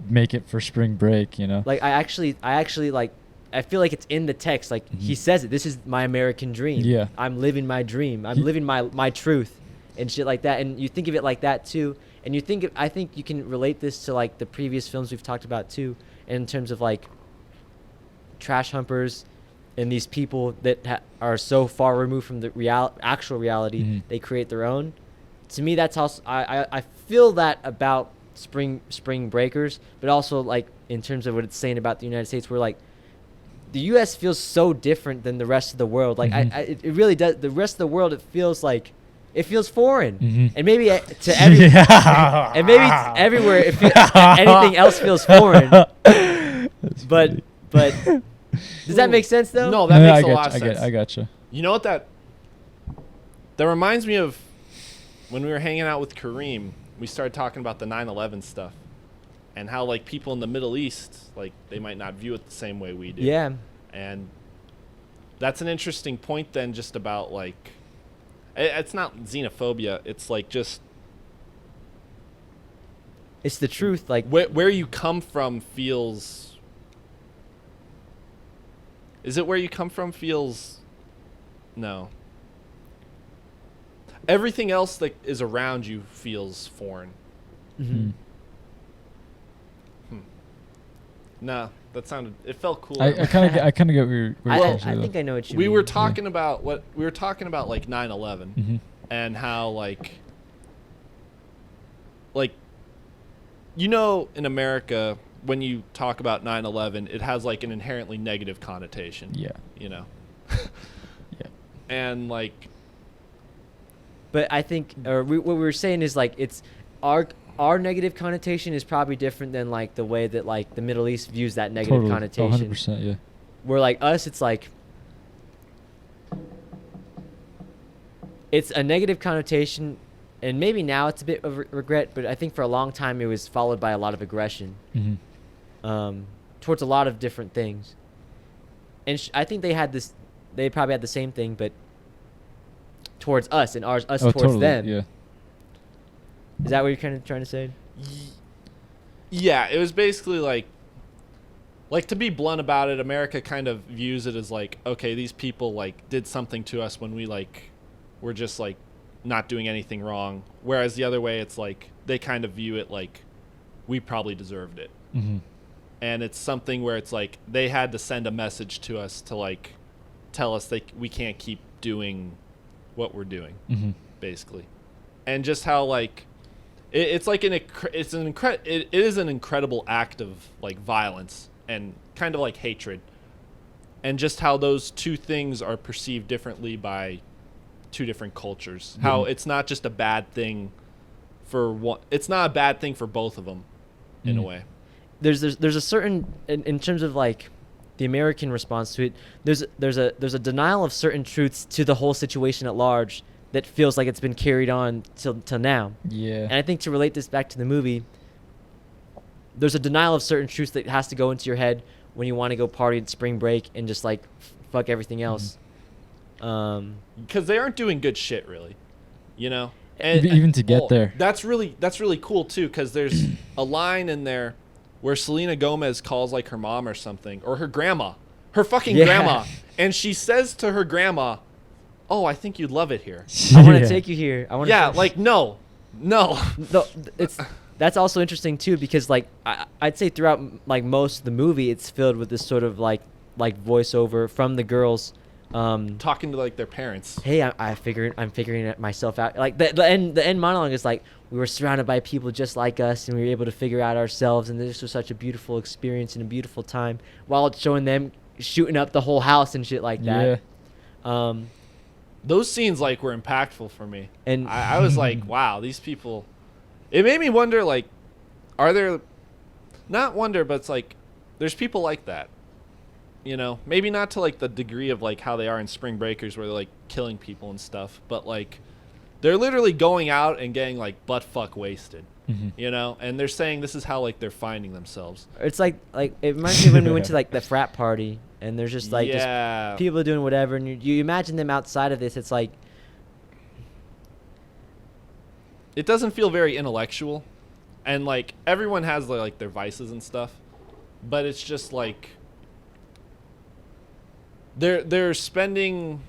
make it for Spring Break, you know. Like I actually like I feel like it's in the text. Like he says it. This is my American dream. Yeah. I'm living my dream. I'm living my truth and shit like that. And you think of it like that too. And I think you can relate this to like the previous films we've talked about too, in terms of like trash humpers and these people that are so far removed from the actual reality, they create their own. To me, that's also I feel that about Spring Breakers, but also like in terms of what it's saying about the United States, where like the U.S. feels so different than the rest of the world. Like it really does. The rest of the world, it feels foreign, and maybe to every, and maybe everywhere, anything else feels foreign. But does that make sense though? No, that makes a lot of sense. I gotcha. You know what that reminds me of? When we were hanging out with Kareem, we started talking about the 9/11 stuff and how like people in the Middle East, like they might not view it the same way we do. Yeah. And that's an interesting point then, just about like, it's not xenophobia. It's like just, it's the truth. Like where you come from feels, is it where you come from feels, no. Everything else that is around you feels foreign. Nah, that sounded. It felt cool. I kind of get where you're I think I know what you mean. We were talking about like 9/11 and how like you know, in America when you talk about 9/11, it has like an inherently negative connotation. Yeah. You know. Yeah. And like. But I think, what we were saying is like it's our negative connotation is probably different than like the way that like the Middle East views that negative connotation. 100%, yeah. Where like us, it's like it's a negative connotation, and maybe now it's a bit of regret, but I think for a long time it was followed by a lot of aggression towards a lot of different things. And I think they probably had the same thing, but towards us and us towards them. Yeah. Is that what you're kind of trying to say? Yeah, it was basically like to be blunt about it, America kind of views it as like, okay, these people like did something to us when we like were just like not doing anything wrong. Whereas the other way, it's like they kind of view it like we probably deserved it. And it's something where it's like they had to send a message to us to like tell us we can't keep doing what we're doing, basically. And just how like it is an incredible act of like violence and kind of like hatred, and just how those two things are perceived differently by two different cultures. How it's not just a bad thing for one, it's not a bad thing for both of them in a way. There's a certain in terms of like the American response to it, there's a denial of certain truths to the whole situation at large that feels like it's been carried on till now. Yeah. And I think to relate this back to the movie, there's a denial of certain truths that has to go into your head when you want to go party at spring break and just like fuck everything else. Because they aren't doing good shit, really, you know. And even to get there. That's really cool too, because there's a line in there where Selena Gomez calls like her mom or something, or her grandma, her fucking grandma, and she says to her grandma, "Oh, I think you'd love it here. I want to take you here. I want Yeah, like no. That's also interesting too, because like I'd say throughout like most of the movie, it's filled with this sort of like voiceover from the girls, talking to like their parents. Hey, I'm figuring it myself out. Like the end monologue is like, we were surrounded by people just like us, and we were able to figure out ourselves, and this was such a beautiful experience and a beautiful time, while it's showing them shooting up the whole house and shit like that. Yeah. Those scenes like were impactful for me, and I was like, wow, these people. It made me wonder, like, are there, not wonder, but it's like, there's people like that, you know, maybe not to like the degree of like how they are in Spring Breakers, where they're like killing people and stuff, but like they're literally going out and getting like butt fuck wasted, you know, and they're saying this is how like they're finding themselves. It's like it reminds me of when we went to like the frat party, and there's just like just people doing whatever, and you imagine them outside of this. It's like, it doesn't feel very intellectual, and like everyone has like their vices and stuff, but it's just like they're spending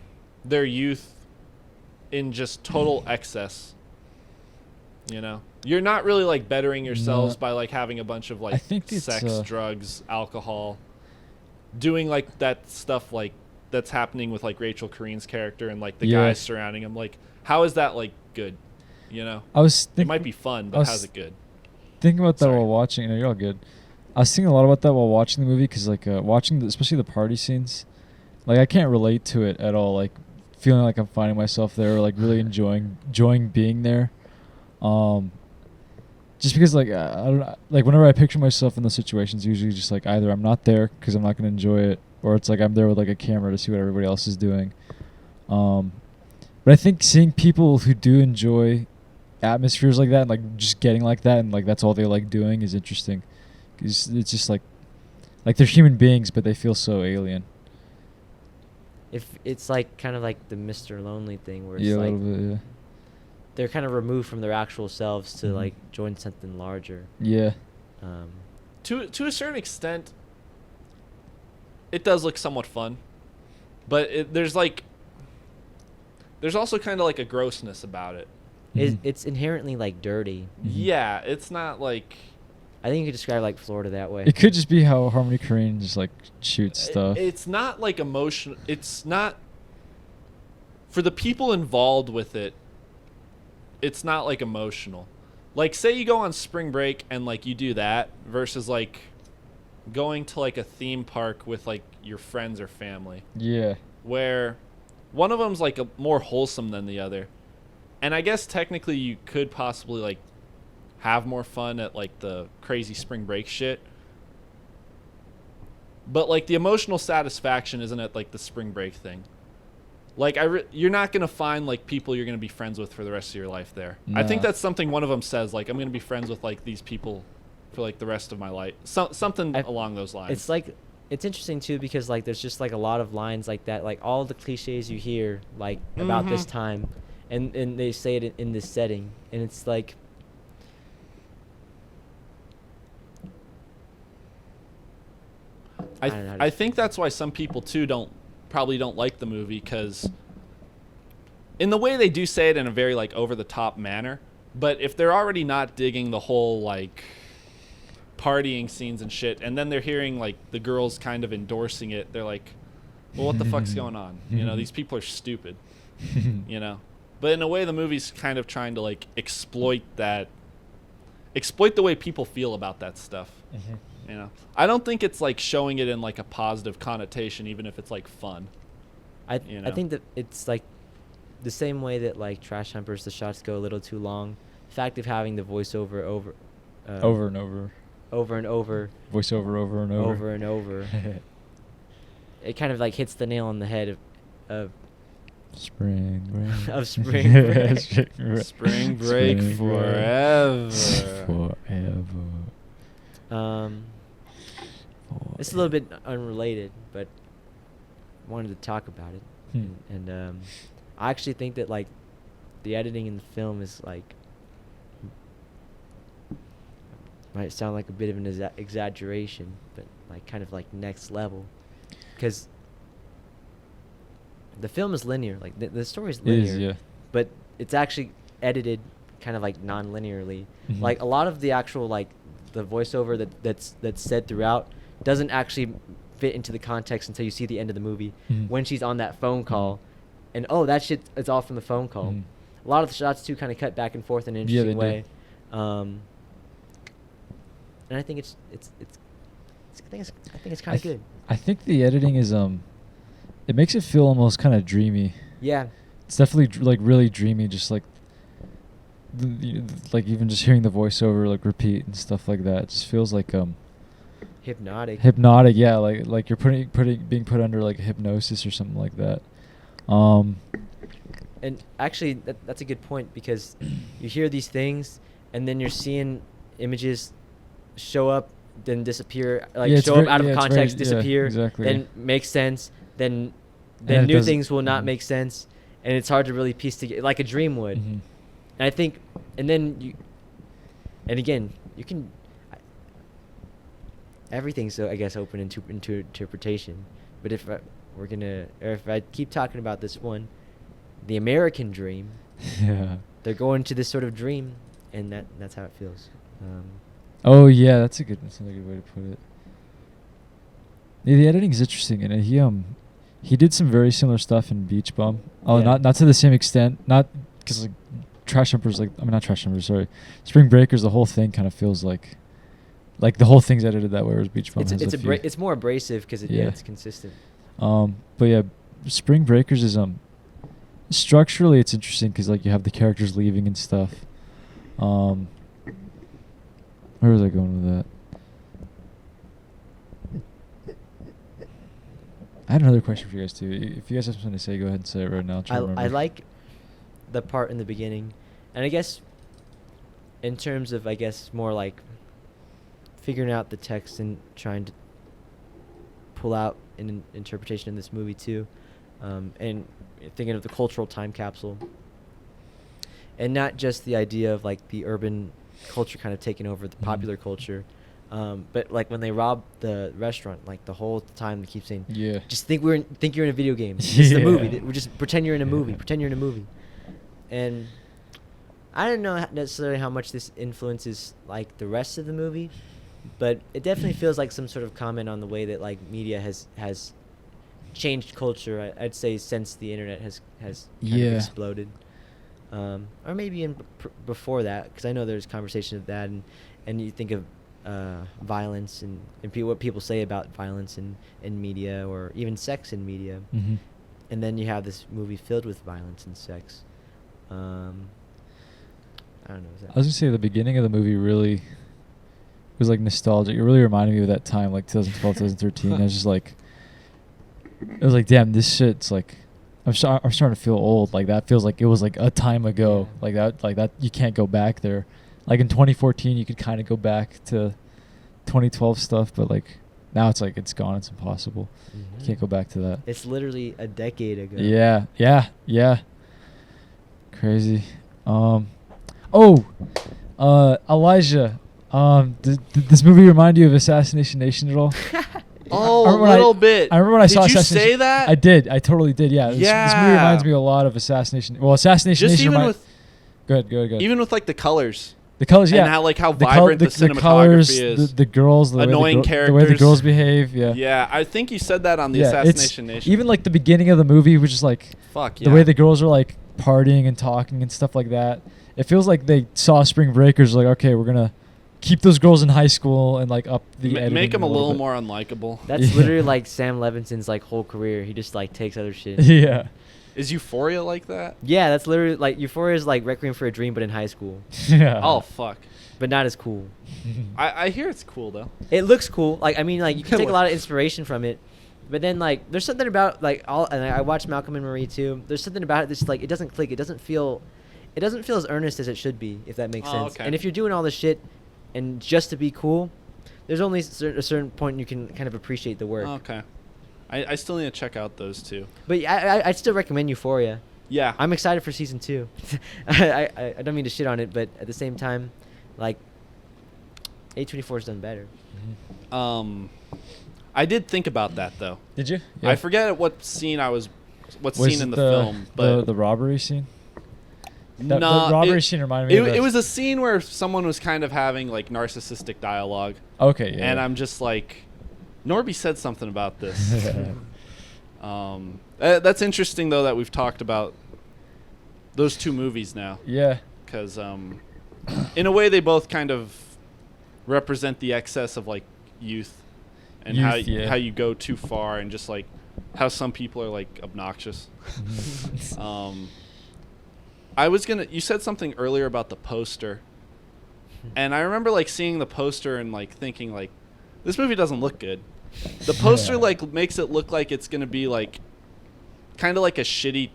their youth in just total excess, you know. You're not really like bettering yourselves by like having a bunch of like sex, drugs, alcohol, doing like that stuff like that's happening with like Rachel Careen's character and like the guys surrounding him. Like, how is that like good? You know, it might be fun, but how's it good? Thinking about that while watching. No, you're all good. I was thinking a lot about that while watching the movie, because like watching especially the party scenes, like I can't relate to it at all. Like feeling like I'm finding myself there, or like really enjoying being there. Just because like I don't know, like whenever I picture myself in those situations, usually just like either I'm not there because I'm not gonna enjoy it, or it's like I'm there with like a camera to see what everybody else is doing. But I think seeing people who do enjoy atmospheres like that, and like just getting like that, and like that's all they like doing, is interesting. 'Cause it's just like they're human beings, but they feel so alien. if it's like kind of like the Mr. Lonely thing, where it's Yeah, a like little bit, they're kind of removed from their actual selves to like join something larger. yeah. To a certain extent, it does look somewhat fun, but there's also kind of like a grossness about it. It's inherently like dirty. Yeah, it's not like. I think you could describe like Florida that way. It could just be how Harmony Korine just like shoots stuff. It's not like emotion. It's not for the people involved with it. It's not like emotional. Like, say you go on spring break and like you do that versus like going to like a theme park with like your friends or family. Yeah. Where one of them's like more wholesome than the other. And I guess technically you could possibly like have more fun at like the crazy spring break shit. But like the emotional satisfaction isn't at like the spring break thing. Like you're not going to find like people you're going to be friends with for the rest of your life there. Nah. I think that's something one of them says, like, I'm going to be friends with like these people for like the rest of my life. Something along those lines. It's like, it's interesting too, because like there's just like a lot of lines like that, like all the cliches you hear like about this time, and they say it in this setting, and it's like, I think that's why some people too probably don't like the movie, because in the way they do say it in a very like over the top manner, but if they're already not digging the whole like partying scenes and shit, and then they're hearing like the girls kind of endorsing it, they're like, well, what the fuck's going on? You know, these people are stupid. You know, but in a way the movie's kind of trying to like exploit the way people feel about that stuff. You know, I don't think it's like showing it in like a positive connotation, even if it's like fun. I think that it's like the same way that like Trash Humpers, the shots go a little too long. The fact of having the voiceover over and over, voiceover over and over. It kind of like hits the nail on the head of Spring break. Of spring break. Spring break forever. Forever. It's a little bit unrelated, but wanted to talk about it. And I actually think that like the editing in the film is like might sound like a bit of an exaggeration, but like kind of like next level, because the film is linear, like the story is linear, It is, yeah. but it's actually edited kind of like non-linearly. Mhm. Like a lot of the actual like the voiceover that's said throughout doesn't actually fit into the context until you see the end of the movie, Mhm. when she's on that phone call, and oh, that shit is all from the phone call. Mhm. A lot of the shots too kind of cut back and forth in an Yeah, interesting they do. way. And I think I think it's kind of good. I think the editing is it makes it feel almost kind of dreamy. Yeah. It's definitely like really dreamy, just like like even just hearing the voiceover like repeat and stuff like that. It just feels like Hypnotic. hypnotic. Yeah, like you're being put under like hypnosis or something like that. And actually, that's a good point, because you hear these things, and then you're seeing images show up, then disappear, like Yeah, it's show up very- out of yeah, it's context, very- yeah, disappear, exactly. then make sense, then And it new doesn't- things will not Mhm. make sense, and it's hard to really piece together, like a dream would. Mhm. And I think, and then you, and again, you can, everything's, I guess, open into interpretation. But if I keep talking about this one, the American dream, Yeah. they're going to this sort of dream, and that's how it feels. Oh yeah, that's another good way to put it. Yeah, the editing is interesting, and he did some very similar stuff in Beach Bum. Oh, Yeah. not to the same extent, not because like Humpers, not Humpers, sorry, Spring Breakers. The whole thing kind of feels like the whole thing's edited that way. Whereas Beach Bum has a few. It's more abrasive because Yeah. it's consistent. But yeah, Spring Breakers is structurally it's interesting because like you have the characters leaving and stuff. Where was I going with that? I had another question for you guys too. If you guys have something to say, go ahead and say it right now. I'll try to I remember. like the part in the beginning, and I guess in terms of more like figuring out the text and trying to pull out an interpretation in this movie too, and thinking of the cultural time capsule, and not just the idea of like the urban culture kind of taking over the popular culture, but like when they rob the restaurant, like the whole time they keep saying, Yeah. just think you're in a video game. This is the movie. Yeah. We're just pretend you're in a movie. Pretend you're in a movie. And I don't know necessarily how much this influences like the rest of the movie, but it definitely feels like some sort of comment on the way that like media has changed culture. I'd say since the internet has kind of exploded, or maybe even before that, because I know there's conversation of that, and you think of violence and what people say about violence in media, or even sex in media, Mm-hmm. and then you have this movie filled with violence and sex. I don't know. I was gonna say the beginning of the movie really was like nostalgic. It really reminded me of that time, like 2012, 2013. I was just like, it was like, damn, this shit's like, I'm starting to feel old. Like that feels like it was like a time ago. Yeah. Like that, you can't go back there. Like in 2014, you could kind of go back to 2012 stuff, but like now it's like it's gone. It's impossible. Mm-hmm. You can't go back to that. It's literally a decade ago. Yeah. Crazy. Elijah. Did this movie remind you of Assassination Nation at all? Oh, I a remember when I- little bit. I remember when I saw Did you Assassination. say that? I did. I totally did. Yeah. This movie Yeah. reminds me a lot of Assassination. Well, Assassination Just Nation. even with Go ahead. even with like the colors. The colors, yeah. And how The vibrant the the cinematography colors, is. the girls, the Annoying way the way the characters. girls behave. Yeah. Yeah, I think you said that on the Yeah, Assassination Nation. Even like the beginning of the movie, which is like Fuck yeah. the way the girls are like partying and talking and stuff like that. It feels like they saw Spring Breakers, like, okay, we're gonna keep those girls in high school and like up the editing make them a little bit. more unlikable. That's Yeah. literally like Sam Levinson's like whole career. He just like takes other shit. Yeah. Is Euphoria like that? Yeah, that's literally like Euphoria is like Requiem for a Dream, but in high school, Yeah. Oh fuck. but not as cool. I hear it's cool though. It looks cool. Like I mean, like you can take a Look. lot of inspiration from it, But then like there's something about like all, and I watched Malcolm and Marie too. There's something about it that's like it doesn't click. It doesn't feel as earnest as it should be, if that makes sense. Okay. And if you're doing all this shit and just to be cool, there's only a certain point you can kind of appreciate the work. Okay. I still need to check out those two. But I'd still recommend Euphoria. Yeah. I'm excited for season 2. I don't mean to shit on it, but at the same time, like, A24's done better. I did think about that though. Did you? I forget what scene scene in the film, but the robbery scene. no, The robbery scene reminded me. It was a scene where someone was kind of having like narcissistic dialogue. Okay. Yeah. And I'm just like, Norby said something about this. That's interesting though that we've talked about those two movies now. Yeah. Because in a way they both kind of represent the excess of like youth and how you go too far and just like how some people are like obnoxious. You said something earlier about the poster, and I remember like seeing the poster and like thinking like, this movie doesn't look good. The poster like makes it look like it's gonna be like kind of like a shitty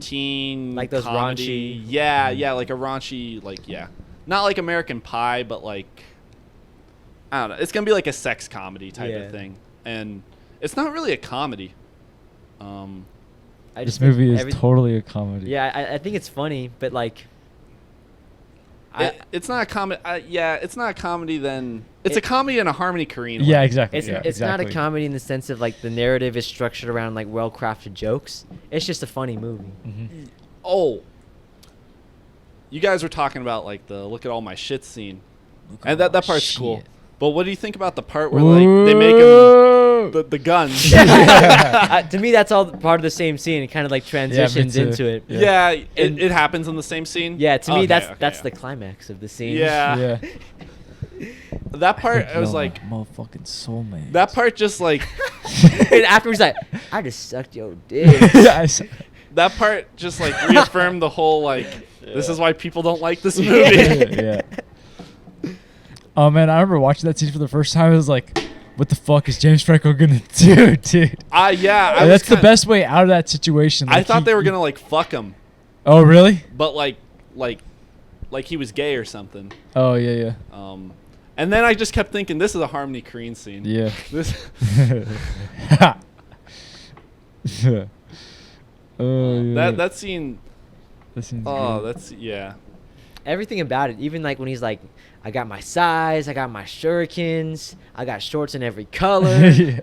teen like those comedy. raunchy. Yeah, like a raunchy, like not like American Pie, but like I don't know. It's gonna be like a sex comedy type of thing, and it's not really a comedy. This movie is totally a comedy. Yeah, I think it's funny, but like, it's not a comedy. It's not a comedy. Then it's a comedy in a Harmony Korine way. Yeah, exactly. It's not a comedy in the sense of like the narrative is structured around like well-crafted jokes. It's just a funny movie. Mm-hmm. Oh, you guys were talking about like the look at all my shit scene, and that part's cool. But what do you think about the part where like they make him the guns? To me, that's all part of the same scene. It kind of like transitions into it. Yeah, it happens in the same scene. Yeah, to me, that's the climax of the scene. Yeah. That part, I was like, motherfucking soulmate. That part just like, and afterwards, like, I just sucked your dick. That part just like reaffirmed the whole like, this is why people don't like this movie. Yeah. Oh man, I remember watching that scene for the first time. I was like, "What the fuck is James Franco gonna do, dude?" That's the best way out of that situation. Like, I thought they were gonna like fuck him. Oh really? But like he was gay or something. Oh yeah. And then I just kept thinking, this is a Harmony Korine scene. Yeah. This. That scene. That scene's good. Everything about it, even like when he's like, I got my size, I got my shurikens, I got shorts in every color,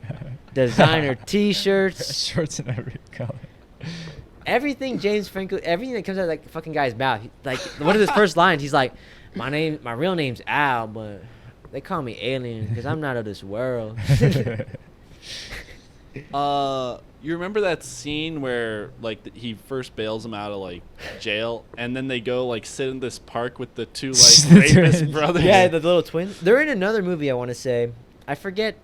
designer T-shirts, shorts in every color. Everything James Franco, everything that comes out of that fucking guy's mouth, like one of his first lines, he's like, my real name's Al, but they call me Alien because I'm not of this world. You remember that scene where like he first bails him out of like jail, and then they go like sit in this park with the two like rapist brothers? Yeah, the little twins. They're in another movie. I want to say, I forget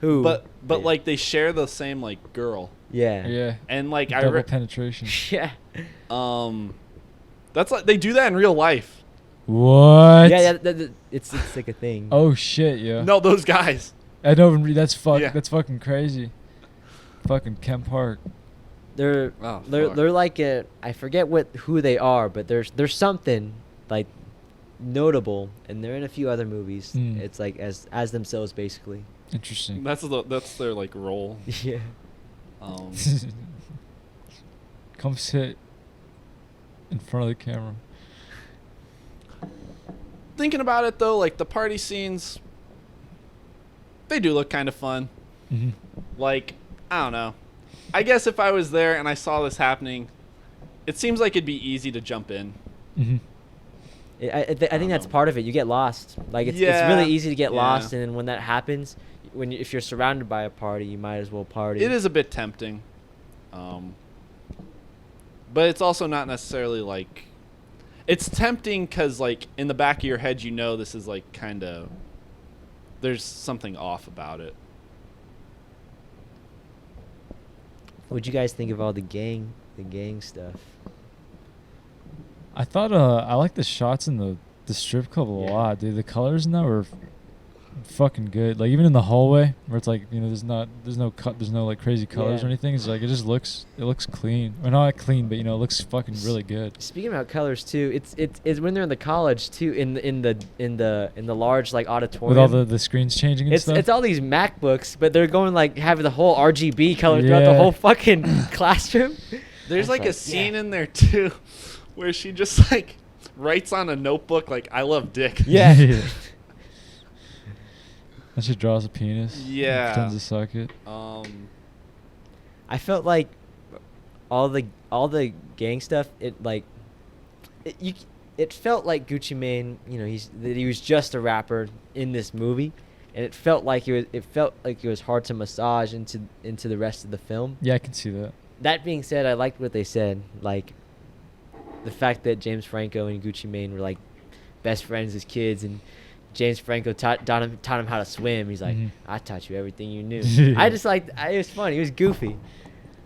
who. But like they share the same like girl. Yeah. Yeah. And like double penetration. Yeah. That's like they do that in real life. What? Yeah, it's like a thing. Oh shit, yeah. No, those guys. I know. That's fucking crazy. Fucking Kemp Park. They're like I forget who they are, but there's something like notable, and they're in a few other movies. It's like as themselves basically. Interesting. That's their like role. Yeah. Come sit in front of the camera. Thinking about it though, like the party scenes, they do look kind of fun. Mm-hmm. Like, I don't know. I guess if I was there and I saw this happening, it seems like it'd be easy to jump in. Mm-hmm. I think that's part of it. You get lost. Like it's really easy to get lost, and then when that happens, if you're surrounded by a party, you might as well party. It is a bit tempting, but it's also not necessarily like. It's tempting because like in the back of your head, you know this is like kind of. There's something off about it. What'd you guys think of all the gang stuff? I thought I like the shots in the strip club a lot, dude. The colors in that were fucking good. Like even in the hallway where it's like, you know, there's no like crazy colors Yeah. or anything. It's like it looks clean. Or not clean, but you know, it looks fucking really good. Speaking about colors too, it's when they're in the college too, in the large like auditorium. With all the screens changing and stuff. It's all these MacBooks, but they're going like having the whole RGB color throughout the Yeah. whole fucking classroom. There's That's like a scene in there too where she just like writes on a notebook like "I love dick." Yeah. And she draws a penis. Yeah. Pretends to suck it. I felt like all the gang stuff. It felt like Gucci Mane. You know, he was just a rapper in this movie, and it felt like it was hard to massage into the rest of the film. Yeah, I can see that. That being said, I liked what they said, like the fact that James Franco and Gucci Mane were like best friends as kids, and James Franco taught him how to swim. He's like, I taught you everything you knew. I just liked it was funny. It was goofy.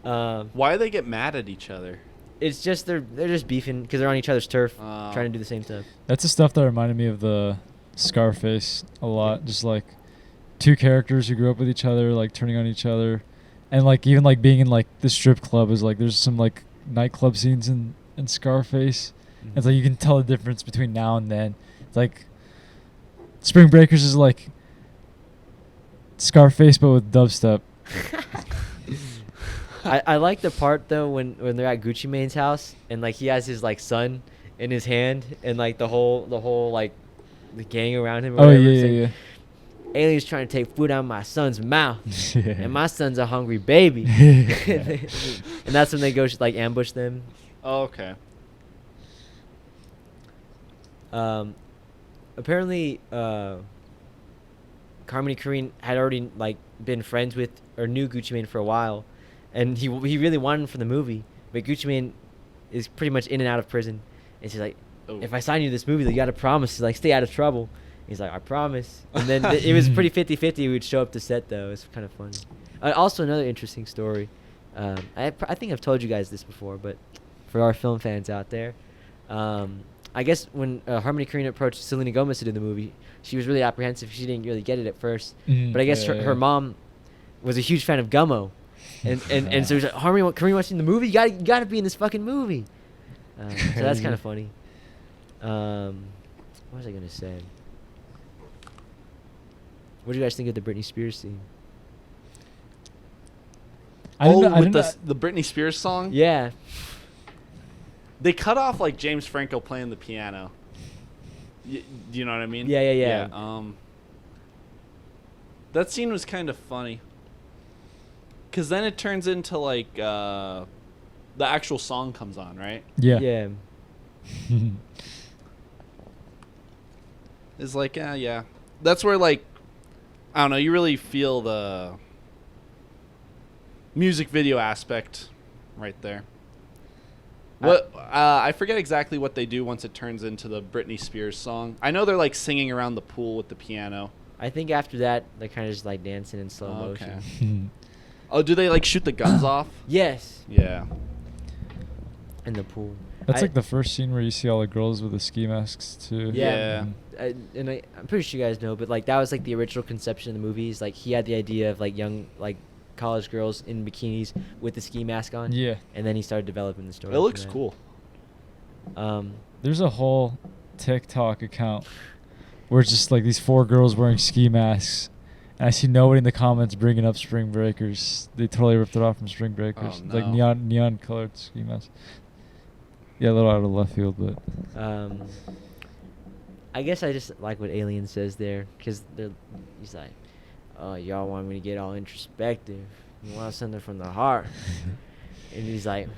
Why do they get mad at each other? It's just they're just beefing because they're on each other's turf, trying to do the same stuff. That's the stuff that reminded me of the Scarface a lot. Just like two characters who grew up with each other, like turning on each other, and like even like being in like the strip club is like there's some like nightclub scenes in Scarface. Mm-hmm. It's like you can tell the difference between now and then. It's like Spring Breakers is like Scarface but with dubstep. I like the part though when they're at Gucci Mane's house and like he has his like son in his hand and like the whole like the gang around him. Or Oh whatever. yeah, It's yeah, like, yeah. Aliens trying to take food out of my son's mouth, Yeah. and my son's a hungry baby. And that's when they go like ambush them. Oh, okay. Apparently, Carmine Corrine had already like been friends with or knew Gucci Mane for a while, and he really wanted him for the movie. But Gucci Mane is pretty much in and out of prison, and she's like, Oh. "If I sign you this movie, you got to promise to like stay out of trouble." He's like, "I promise." And then it was pretty 50-50. He would show up to set though. It's kind of funny. Also, another interesting story. I think I've told you guys this before, but for our film fans out there. I guess when Harmony Korine approached Selena Gomez to do the movie, she was really apprehensive. She didn't really get it at first. Mhm. But I guess Yeah, her yeah. mom was a huge fan of Gummo. And so he's like, Harmony Korine wants you in the movie? You gotta be in this fucking movie. So that's kind of funny. What was I going to say? What do you guys think of the Britney Spears scene? I didn't know- I with didn't the Britney Spears song? Yeah. They cut off like James Franco playing the piano. Do you know what I mean? Yeah. That scene was kind of funny. Cause then it turns into like the actual song comes on, right? Yeah. Yeah. It's like yeah. That's where like I don't know, you really feel the music video aspect right there. What I forget exactly what they do once it turns into the Britney Spears song. I know they're like singing around the pool with the piano. I think after that, they're kind of just like dancing in slow Okay. motion. Oh, do they like shoot the guns off? Yes. Yeah. In the pool. That's like the first scene where you see all the girls with the ski masks too. Yeah. Yeah. I'm pretty sure you guys know, but like that was like the original conception of the movies. Like he had the idea of like young like college girls in bikinis with the ski mask on. Yeah. And then he started developing the story. It from looks that. cool. There's a whole TikTok account where it's just like these 4 girls wearing ski masks, and I see nobody in the comments bringing up Spring Breakers. They totally ripped it off from Spring Breakers, Oh, like no. neon colored ski masks. Yeah, a little out of left field, but I guess I just like what Alien says there, because he's like, "Oh, y'all want me to get all introspective? You want something from the heart?" And he's like,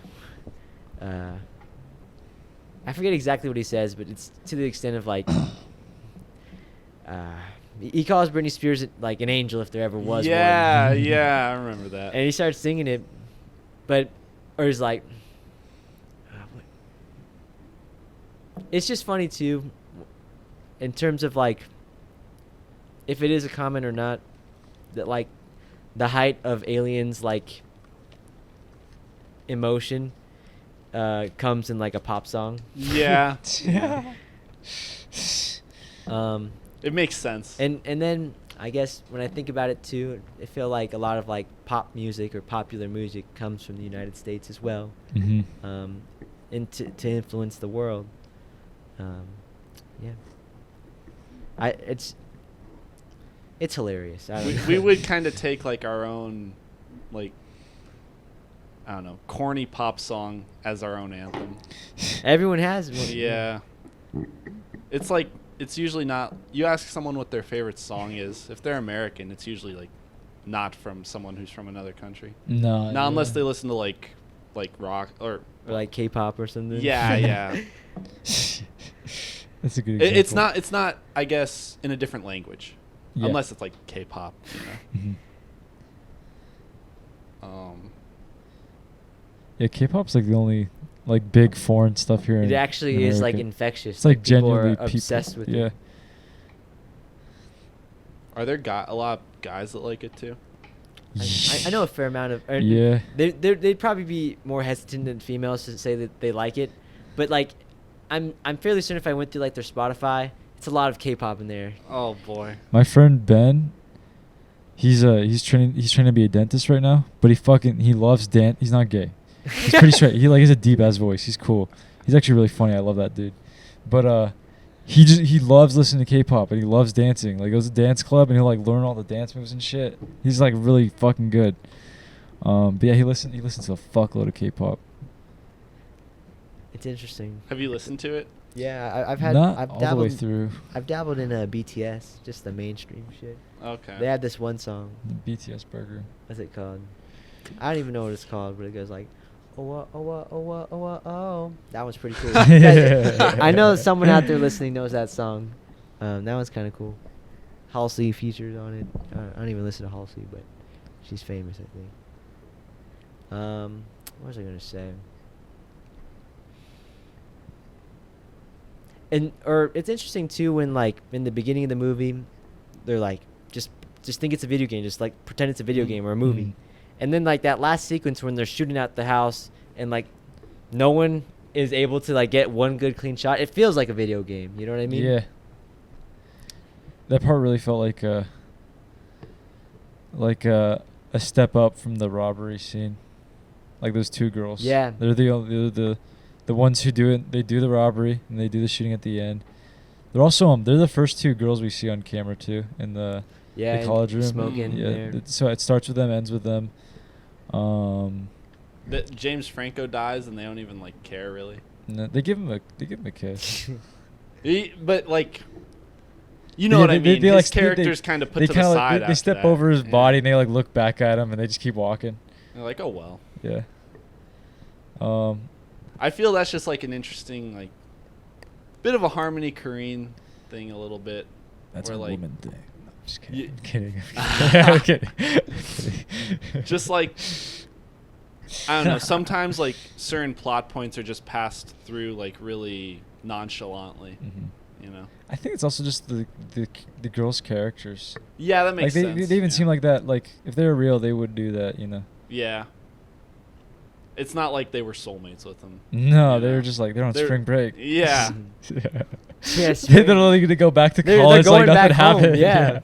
I forget exactly what he says, but it's to the extent of like, he calls Britney Spears like an angel if there ever was Yeah, one. yeah, I remember that. And he starts singing it, or he's like, it's just funny too, in terms of like, if it is a comment or not, that like, the height of Alien's like emotion comes in like a pop song. Yeah. yeah. It makes sense. And then I guess when I think about it too, I feel like a lot of like pop music or popular music comes from the United States as well, Mm-hmm. and to influence the world. Yeah, it's hilarious. I don't know. We would kind of take like our own, like, I don't know, corny pop song as our own anthem. Everyone has one. Yeah. It's like, it's usually not, you ask someone what their favorite song is. If they're American, it's usually like not from someone who's from another country. No. Now, unless they listen to like rock or Or like K-pop or something. yeah, yeah. That's a good example. It's not, I guess, in a different language. Yeah. Unless it's like K-pop, you know. Mhm. Yeah, K-pop's like the only like big foreign stuff here. It in actually is like America. infectious. It's like people are genuinely obsessed with yeah. it. Are there a lot of guys that like it too? I know a fair amount of. Yeah. They'd probably be more hesitant than females to say that they like it, but like, I'm fairly certain if I went through like their Spotify, it's a lot of K-pop in there. Oh boy. My friend Ben, he's training to be a dentist right now, but he loves dance. He's not gay. He's pretty straight. He has a deep ass voice. He's cool. He's actually really funny. I love that dude. But he loves listening to K-pop and he loves dancing. Like, goes to dance club and he'll like learn all the dance moves and shit. He's like really fucking good. But yeah, he listens to a fuckload of K-pop. It's interesting. Have you listened to it? Yeah, I've Not all the way dabbled through. I've dabbled in BTS, just the mainstream shit. Okay. They have this one song. The BTS burger. What's it called? I don't even know what it's called, but it goes like, oh, oh, oh, oh, oh. That one's pretty cool. I know someone out there listening knows that song. That one's kind of cool. Halsey featured on it. I don't even listen to Halsey, but she's famous, I think. What was I gonna say? Or it's interesting too when like in the beginning of the movie, they're like just think it's a video game, just like pretend it's a video game or a movie. And then like that last sequence when they're shooting at the house and like no one is able to like get one good clean shot, it feels like a video game. You know what I mean? Yeah. That part really felt like a step up from the robbery scene. Like those two girls. Yeah. They're the ones who do it. They do the robbery and they do the shooting at the end. They're also they're the first two girls we see on camera too in the college room. Smoking. Yeah. There. So it starts with them, ends with them. That James Franco dies and they don't even like care really. No, they give him a kiss. But like, you know what I mean. His character's kind of put to the side. They step over his body and they like look back at him and they just keep walking. They're like, oh well. Yeah. I feel that's just like an interesting like bit of a Harmony Korine thing a little bit. That's where, a like, woman thing. No, I'm just kidding. y- I'm kidding. I'm kidding. Just like, I don't know. Sometimes like certain plot points are just passed through like really nonchalantly. Mhm. You know. I think it's also just the girls' characters. Yeah, that makes like sense. they even yeah. seem like that. Like if they were real, they would do that. You know. Yeah. It's not like they were soulmates with him. No, you they know? were just like they're on They're- spring break. Yeah. Yeah. Yes. They're literally going to go back to They're college going like nothing back home, happened. yeah.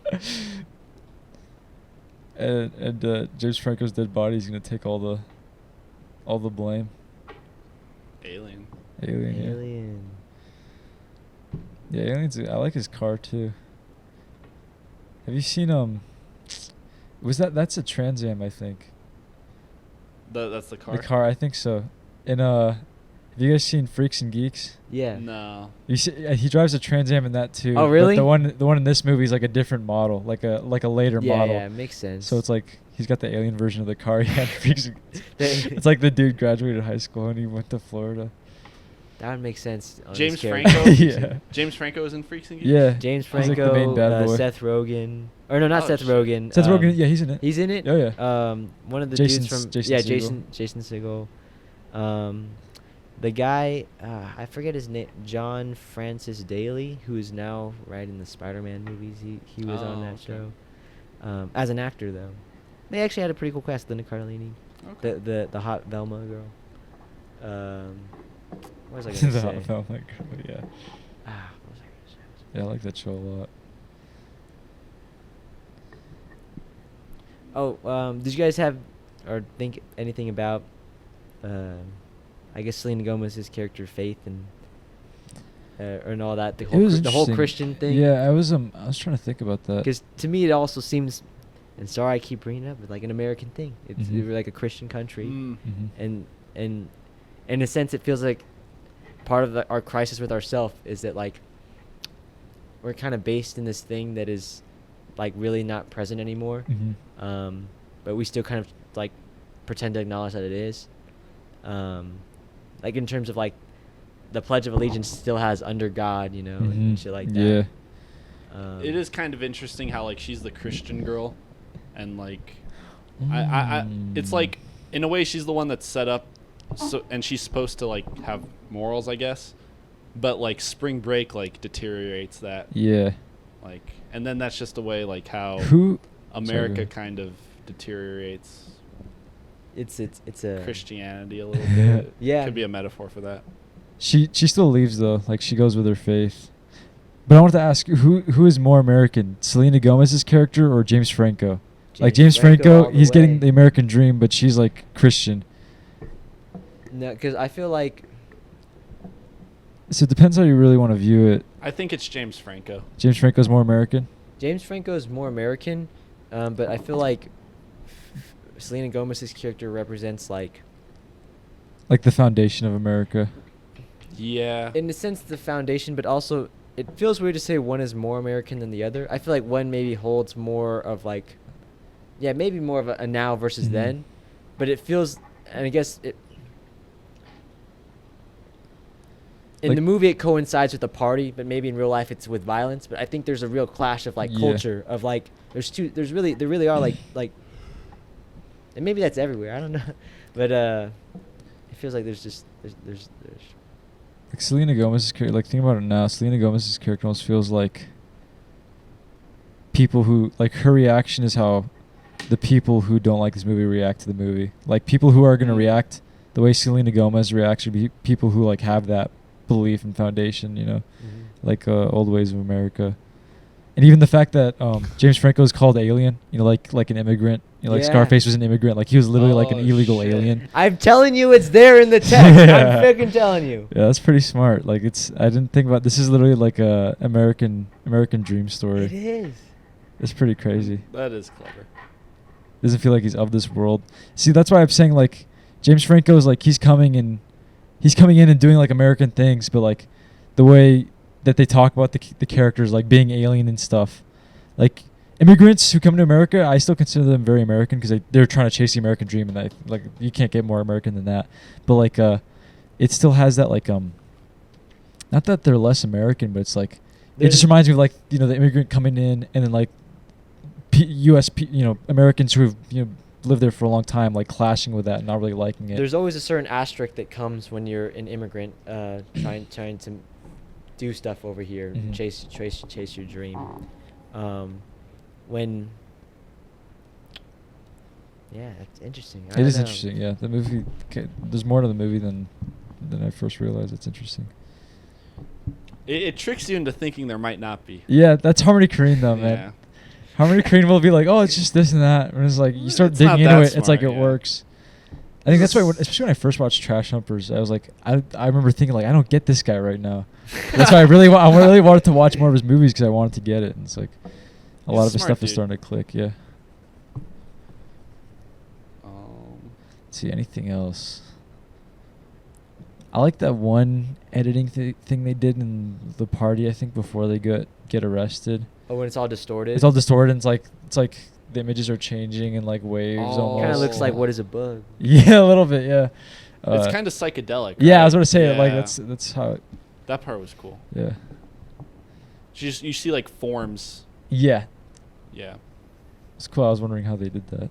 And James Franco's dead body is going to take all the blame. Alien. Alien. Alien. Yeah, Alien's. I like his car too. Have you seen that's a Trans Am, I think. That's the car. The car, I think so. And have you guys seen Freaks and Geeks? Yeah. No. You see, he drives a Trans Am in that too. Oh, but really? the one in this movie is like a different model, like a later Yeah, model. yeah, it makes sense. So it's like he's got the alien version of the car he had. Freaks and Geeks. They- It's like the dude graduated high school and he went to Florida. That would make sense. on James his character. Franco. Yeah. James Franco is in Freaks and Geeks. Yeah. James He's like Franco, the main bad boy. Seth Rogen, or no, not Oh, Seth shit. Rogen. Seth Rogen, yeah, he's in it. He's in it. Oh yeah. One of the Jason dudes from Jason Segel. Jason Segel. The guy, I forget his name, John Francis Daly, who is now writing the Spider-Man movies. He was on that okay. show, as an actor though. They actually had a pretty cool cast. Linda Cardellini, Okay. the hot Velma girl. What was I gonna say? Oh my god, yeah. What was I gonna say? Yeah, I like that show a lot. Oh, did you guys have or think anything about, I guess Selena Gomez's character Faith and all that, the It whole was the whole interesting. Christian thing? Yeah, I was trying to think about that. Because to me it also seems, and sorry I keep bringing it up, but like an American thing. It's Mhm. we're like a Christian country, Mm. Mhm. and in a sense it feels like part of our crisis with ourselves is that like we're kind of based in this thing that is like really not present anymore. Mhm. But we still kind of like pretend to acknowledge that it is. Like in terms of like the Pledge of Allegiance still has under God, you know, and Mhm. shit like Yeah. that. It is kind of interesting how like she's the Christian girl, and like I it's like in a way she's the one that's set up, so and she's supposed to like have morals, I guess, but like Spring Break like deteriorates that, Yeah. like, and then that's just the way like how Who? America Sorry. kind of deteriorates it's a Christianity a little bit. Yeah. Could be a metaphor for that. She still leaves though. Like she goes with her faith. But I wanted to ask who is more American, Selena Gomez's character or James Franco? Like James Franco, all the he's getting way. the American dream, but she's like Christian. No, because I feel like So it depends how you really want to view it. I think it's James Franco. James Franco's more American. James Franco is more American, but I feel like Selena Gomez's character represents like, Like the foundation of America. Yeah. in a sense, the foundation, but also it feels weird to say one is more American than the other. I feel like one maybe holds more of like, yeah, maybe more of a now versus Mhm. then, but it feels, and I guess it. In Like- the movie, it coincides with the party, but maybe in real life, it's with violence. But I think there's a real clash of like Yeah. culture of like there really are like and maybe that's everywhere. I don't know, but it feels like there's Like Selena Gomez's character, like think about it now. Selena Gomez's character almost feels like people who like her reaction is how the people who don't like this movie react to the movie. Like people who are gonna react the way Selena Gomez reacts would be people who like have that belief and foundation, you know, like old ways of America. And even the fact that James Franco is called alien, you know, like an immigrant. You know, like Yeah. Scarface was an immigrant. Like he was literally like an Oh, illegal shit. alien. I'm telling you, it's there in the text. Yeah. I'm fucking telling you. Yeah, that's pretty smart. Like I didn't think about this is literally like a American dream story. It is. It's pretty crazy. That is clever. Doesn't feel like he's of this world. See, that's why I'm saying like James Franco is like he's coming in and doing like American things, but like the way that they talk about the characters like being alien and stuff. Like immigrants who come to America, I still consider them very American because they're trying to chase the American dream, and like you can't get more American than that. But like it still has that like not that they're less American, but it's like it just reminds me of like, you know, the immigrant coming in and then like Americans who have, you know, lived there for a long time like clashing with that and not really liking it. There's always a certain asterisk that comes when you're an immigrant trying to do stuff over here, Mhm. chase your dream. When yeah, that's interesting. I It don't is know. interesting, yeah. The movie, there's more to the movie than I first realized. It's interesting. It tricks you into thinking there might not be. Yeah, that's Harmony Korine though, Yeah. man. Harmony Korine will be like, oh, it's just this and that, and it's like you start It's not digging into that it, it's like smart, it yeah. works. I think that's why, especially when I first watched Trash Humpers, I was like, I remember thinking like, I don't get this guy right now. That's why I really wanted to watch more of his movies because I wanted to get it. And it's like a He's lot a of his smart stuff is dude. starting to click. Yeah. Let's see, anything else? I like that one editing thing they did in the party. I think before they get arrested. Oh, when it's all distorted. It's all distorted. And it's like the images are changing in like waves. Oh. Almost. Kind of looks like What Is a Bug? Yeah, a little bit. Yeah. It's kind of psychedelic. Yeah, I right? was gonna say like Yeah. that's how. That part was cool. Yeah. You see like forms. Yeah. Yeah. It's cool. I was wondering how they did that.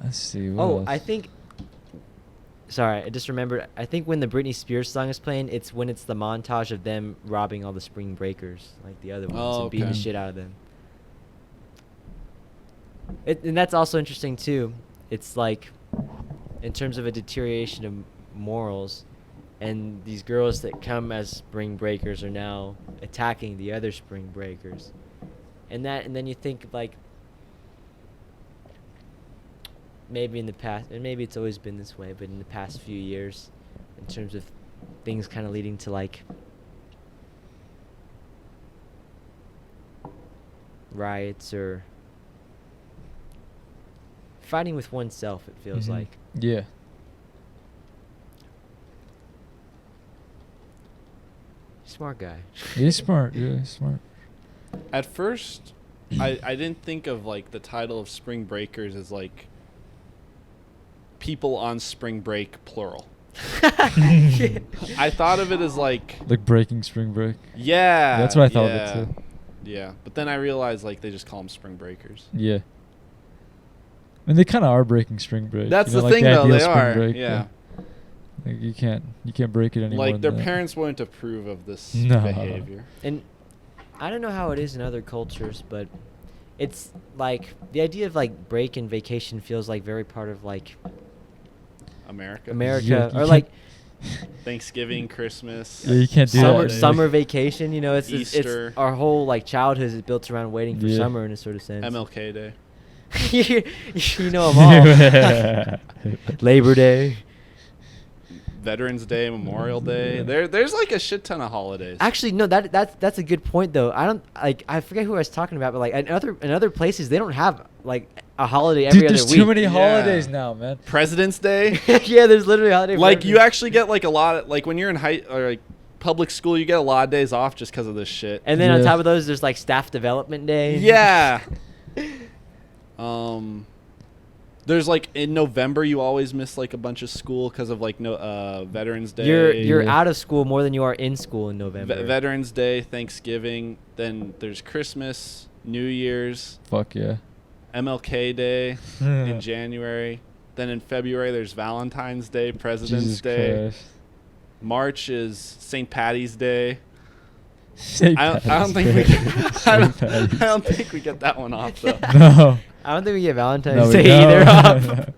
Let's see. What Oh, else? I think. Sorry, I just remembered. I think when the Britney Spears song is playing, it's when it's the montage of them robbing all the Spring Breakers, like the other ones, Oh, and beating the okay. shit out of them. And that's also interesting too. It's like, in terms of a deterioration of morals, and these girls that come as Spring Breakers are now attacking the other Spring Breakers. and then you think like maybe in the past, and maybe it's always been this way, but in the past few years, in terms of things kind of leading to like riots or fighting with oneself, it feels like. Yeah. Smart guy. He's smart. Yeah, he's smart. At first, I didn't think of like the title of Spring Breakers as like people on spring break plural. I thought of it as like breaking spring break. yeah. That's what I thought yeah, of it too. Yeah, but then I realized like they just call them spring breakers. Yeah. I mean, they kind of are breaking spring break. That's you know, the like thing, the though. ideal They spring are. break, Yeah. Like you can't break it anymore. Like their than that. parents wouldn't approve of this No. behavior. And I don't know how it is in other cultures, but it's like the idea of like break and vacation feels like very part of like America. America, Yeah, you or can't- like Thanksgiving, Christmas. Yeah, you can't do summer that. summer vacation. You know, it's Easter. our whole like childhood is built around waiting for Yeah. summer in a sort of sense. MLK Day. You know them all. Labor Day. Veterans Day, Memorial Day. There's like a shit ton of holidays. Actually, no, that's a good point though. I forget who I was talking about, but like in other places they don't have like a holiday every Dude, other there's week. too many Yeah. holidays now, man. President's Day. Yeah, there's literally a holiday. for Like you everything. actually get like a lot of, like when you're in high or like public school, you get a lot of days off just because of this shit. And then on Yeah. top of those, there's like staff development day. Yeah. There's like in November you always miss like a bunch of school because of like Veterans Day. You're Yeah. out of school more than you are in school in November. Veterans Day, Thanksgiving. Then there's Christmas, New Year's, Fuck yeah. MLK Day in January. Then in February there's Valentine's Day, President's Jesus Day. Christ. March is St. Patty's Day. St. I don't think Patty's we Day. I St. Patty's don't think we get that one off though. No. I don't think we get Valentine's No, we Day either. don't. off.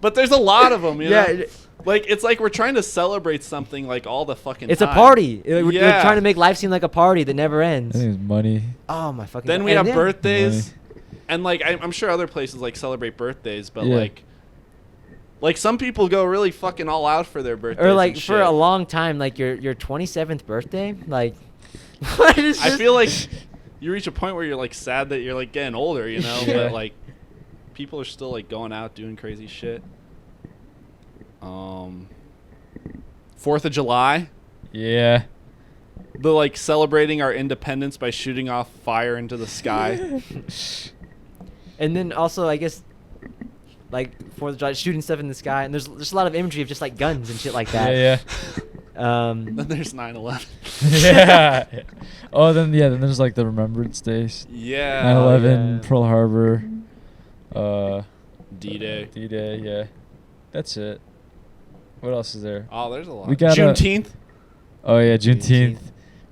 But there's a lot of them, you know? Yeah, Like it's like we're trying to celebrate something like all the fucking it's time. a party. We're Yeah. trying to make life seem like a party that never I ends. think it's money. Oh my fucking. Then God. we And have then- birthdays. And like I'm sure other places like celebrate birthdays, but Yeah. like some people go really fucking all out for their birthdays. Or like and for shit. a long time, like your 27th birthday, like. What is I this? feel like you reach a point where you're like sad that you're like getting older, you know, Yeah. but like people are still like going out doing crazy shit. 4th of July, Yeah. the like celebrating our independence by shooting off fire into the sky. And then also, I guess, like 4th of July, shooting stuff in the sky, and there's a lot of imagery of just like guns and shit like that. Yeah, Then there's 9/11. yeah. yeah. Oh, then there's like the Remembrance Days. Yeah. 9/11, yeah. Pearl Harbor, D-Day. D-Day. Yeah, that's it. What else is there? Oh, there's a lot. We got Juneteenth. Oh yeah, Juneteenth. Juneteenth.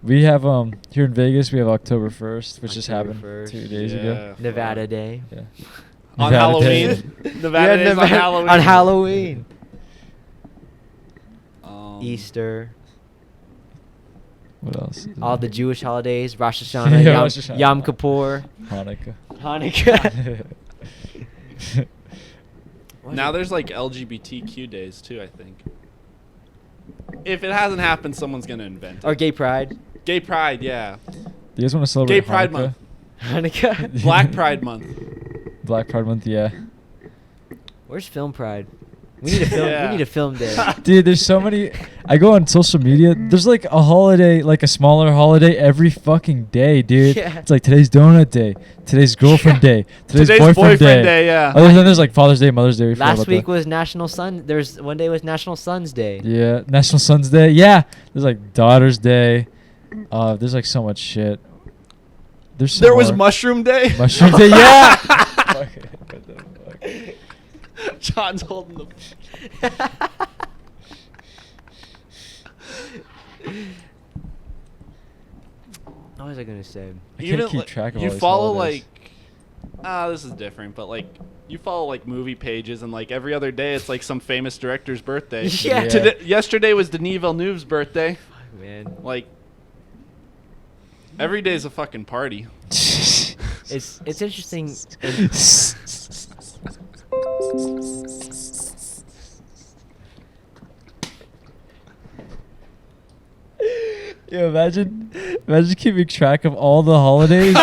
We have here in Vegas. We have October 1st, which just October happened 1st. 2 days ago. Nevada Day. Yeah. On Nevada Day. Halloween. Nevada Day's on Nevada- Halloween. On Halloween. Easter. What else? is All there? the Jewish holidays. Rosh Hashanah. Yeah, Yom, Rosh Hashanah. Yom Kippur. Hanukkah. Hanukkah. What Now is- there's like LGBTQ days too, I think. If it hasn't happened, someone's gonna invent it. Or Gay Pride. Gay Pride, yeah. Do you guys want to celebrate Gay Pride Hanukkah? Month. Hanukkah. Black Pride Month. Black Pride Month, yeah. Where's Film Pride? We need a film. Yeah. We need a film day. Dude, there's so many. I go on social media. There's like a holiday, like a smaller holiday every fucking day, dude. Yeah. It's like today's donut day, today's girlfriend day, today's boyfriend, day. yeah. Other than there's like Father's Day, Mother's Day. We forgot Last about week that. was National Sun. There's one day was National Sun's Day. Yeah, National Sons Day. Yeah, there's like Daughter's Day. There's like so much shit. There's some There was more. Mushroom Day. Mushroom Day. Yeah. Fuck it, what the fuck? John's holding the. What was I gonna say? I can't keep track of you all these follow holidays. this is different, but like you follow like movie pages and like every other day it's like some famous director's birthday. Yeah. Yeah. Yesterday was Denis Villeneuve's birthday. Fuck, man. Like every day's a fucking party. it's interesting. Yo, imagine keeping track of all the holidays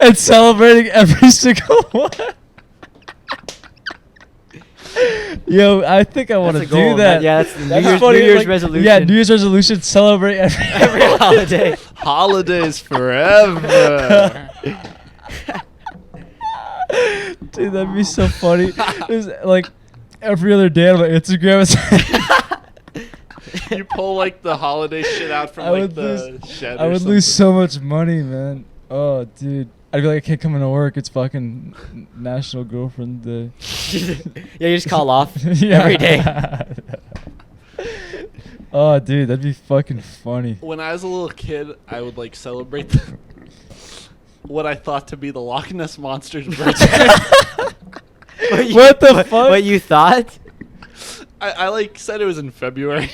and celebrating every single one. Yo, I think I want to That's a do goal. that. Yeah, that's the That's New Year's, funny, New Year's like- resolution. Yeah, New Year's resolution. Celebrate every holiday. Holidays forever. Dude, that'd be so funny. It's like every other day on my Instagram. You pull like the holiday shit out from I like would the shed. I or would lose something. so much money, man. Oh, dude. I'd be like, I can't come into work. It's fucking National Girlfriend Day. Yeah, you just call off Yeah. every day. Oh, dude, that'd be fucking funny. When I was a little kid, I would like celebrate what I thought to be the Loch Ness Monster's birthday. What the fuck? What you thought? I like said it was in February.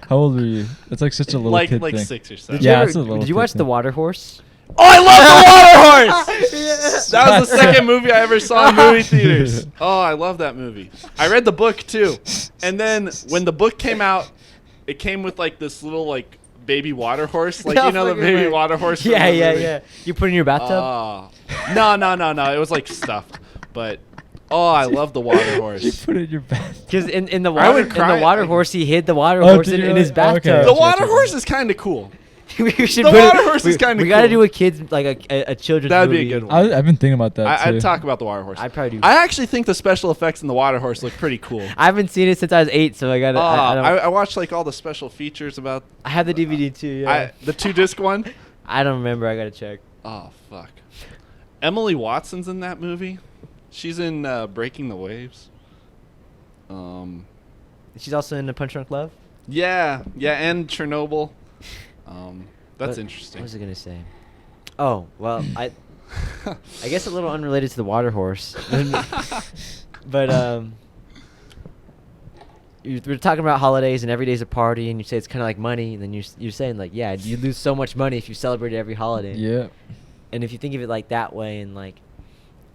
How old were you? That's like such a little like kid like thing. 6 or 7. Yeah, it's a little Did you kid watch thing. The Water Horse? Oh, I love The Water Horse! That was the second movie I ever saw in movie theaters. Oh, I love that movie. I read the book too. And then when the book came out, it came with like this little like baby water horse. Like, No, you know the fucking baby right. water horse? from Yeah, the yeah, movie? yeah. You put it in your bathtub? No. It was like stuffed. But, oh, I love the water You horse. put it in your bath. Because in the I water would cry. horse, he hid the water Oh, horse did you in his really? Oh, okay. bathtub. The Gotcha, water gotcha. horse is kind of cool. We should The put water horse is kinda We gotta cool. do a kids like a children's That'd be a movie. good one. I've been thinking about that too. I'd talk about the water horse. I'd probably do. I actually think the special effects in the water horse look pretty cool. I haven't seen it since I was 8, so I gotta. I watched like all the special features about I have the DVD too. Yeah. the 2-disc one. I don't remember. I gotta check. Oh fuck! Emily Watson's in that movie. She's in Breaking the Waves. She's also in the Punch Drunk Love. Yeah, and Chernobyl. That's What interesting. was I gonna say? Oh well, I guess a little unrelated to the water horse, but we're talking about holidays and every day's a party, and you say it's kind of like money, and then you're saying like, yeah, you lose so much money if you celebrate every holiday. Yeah. And if you think of it like that way, and like,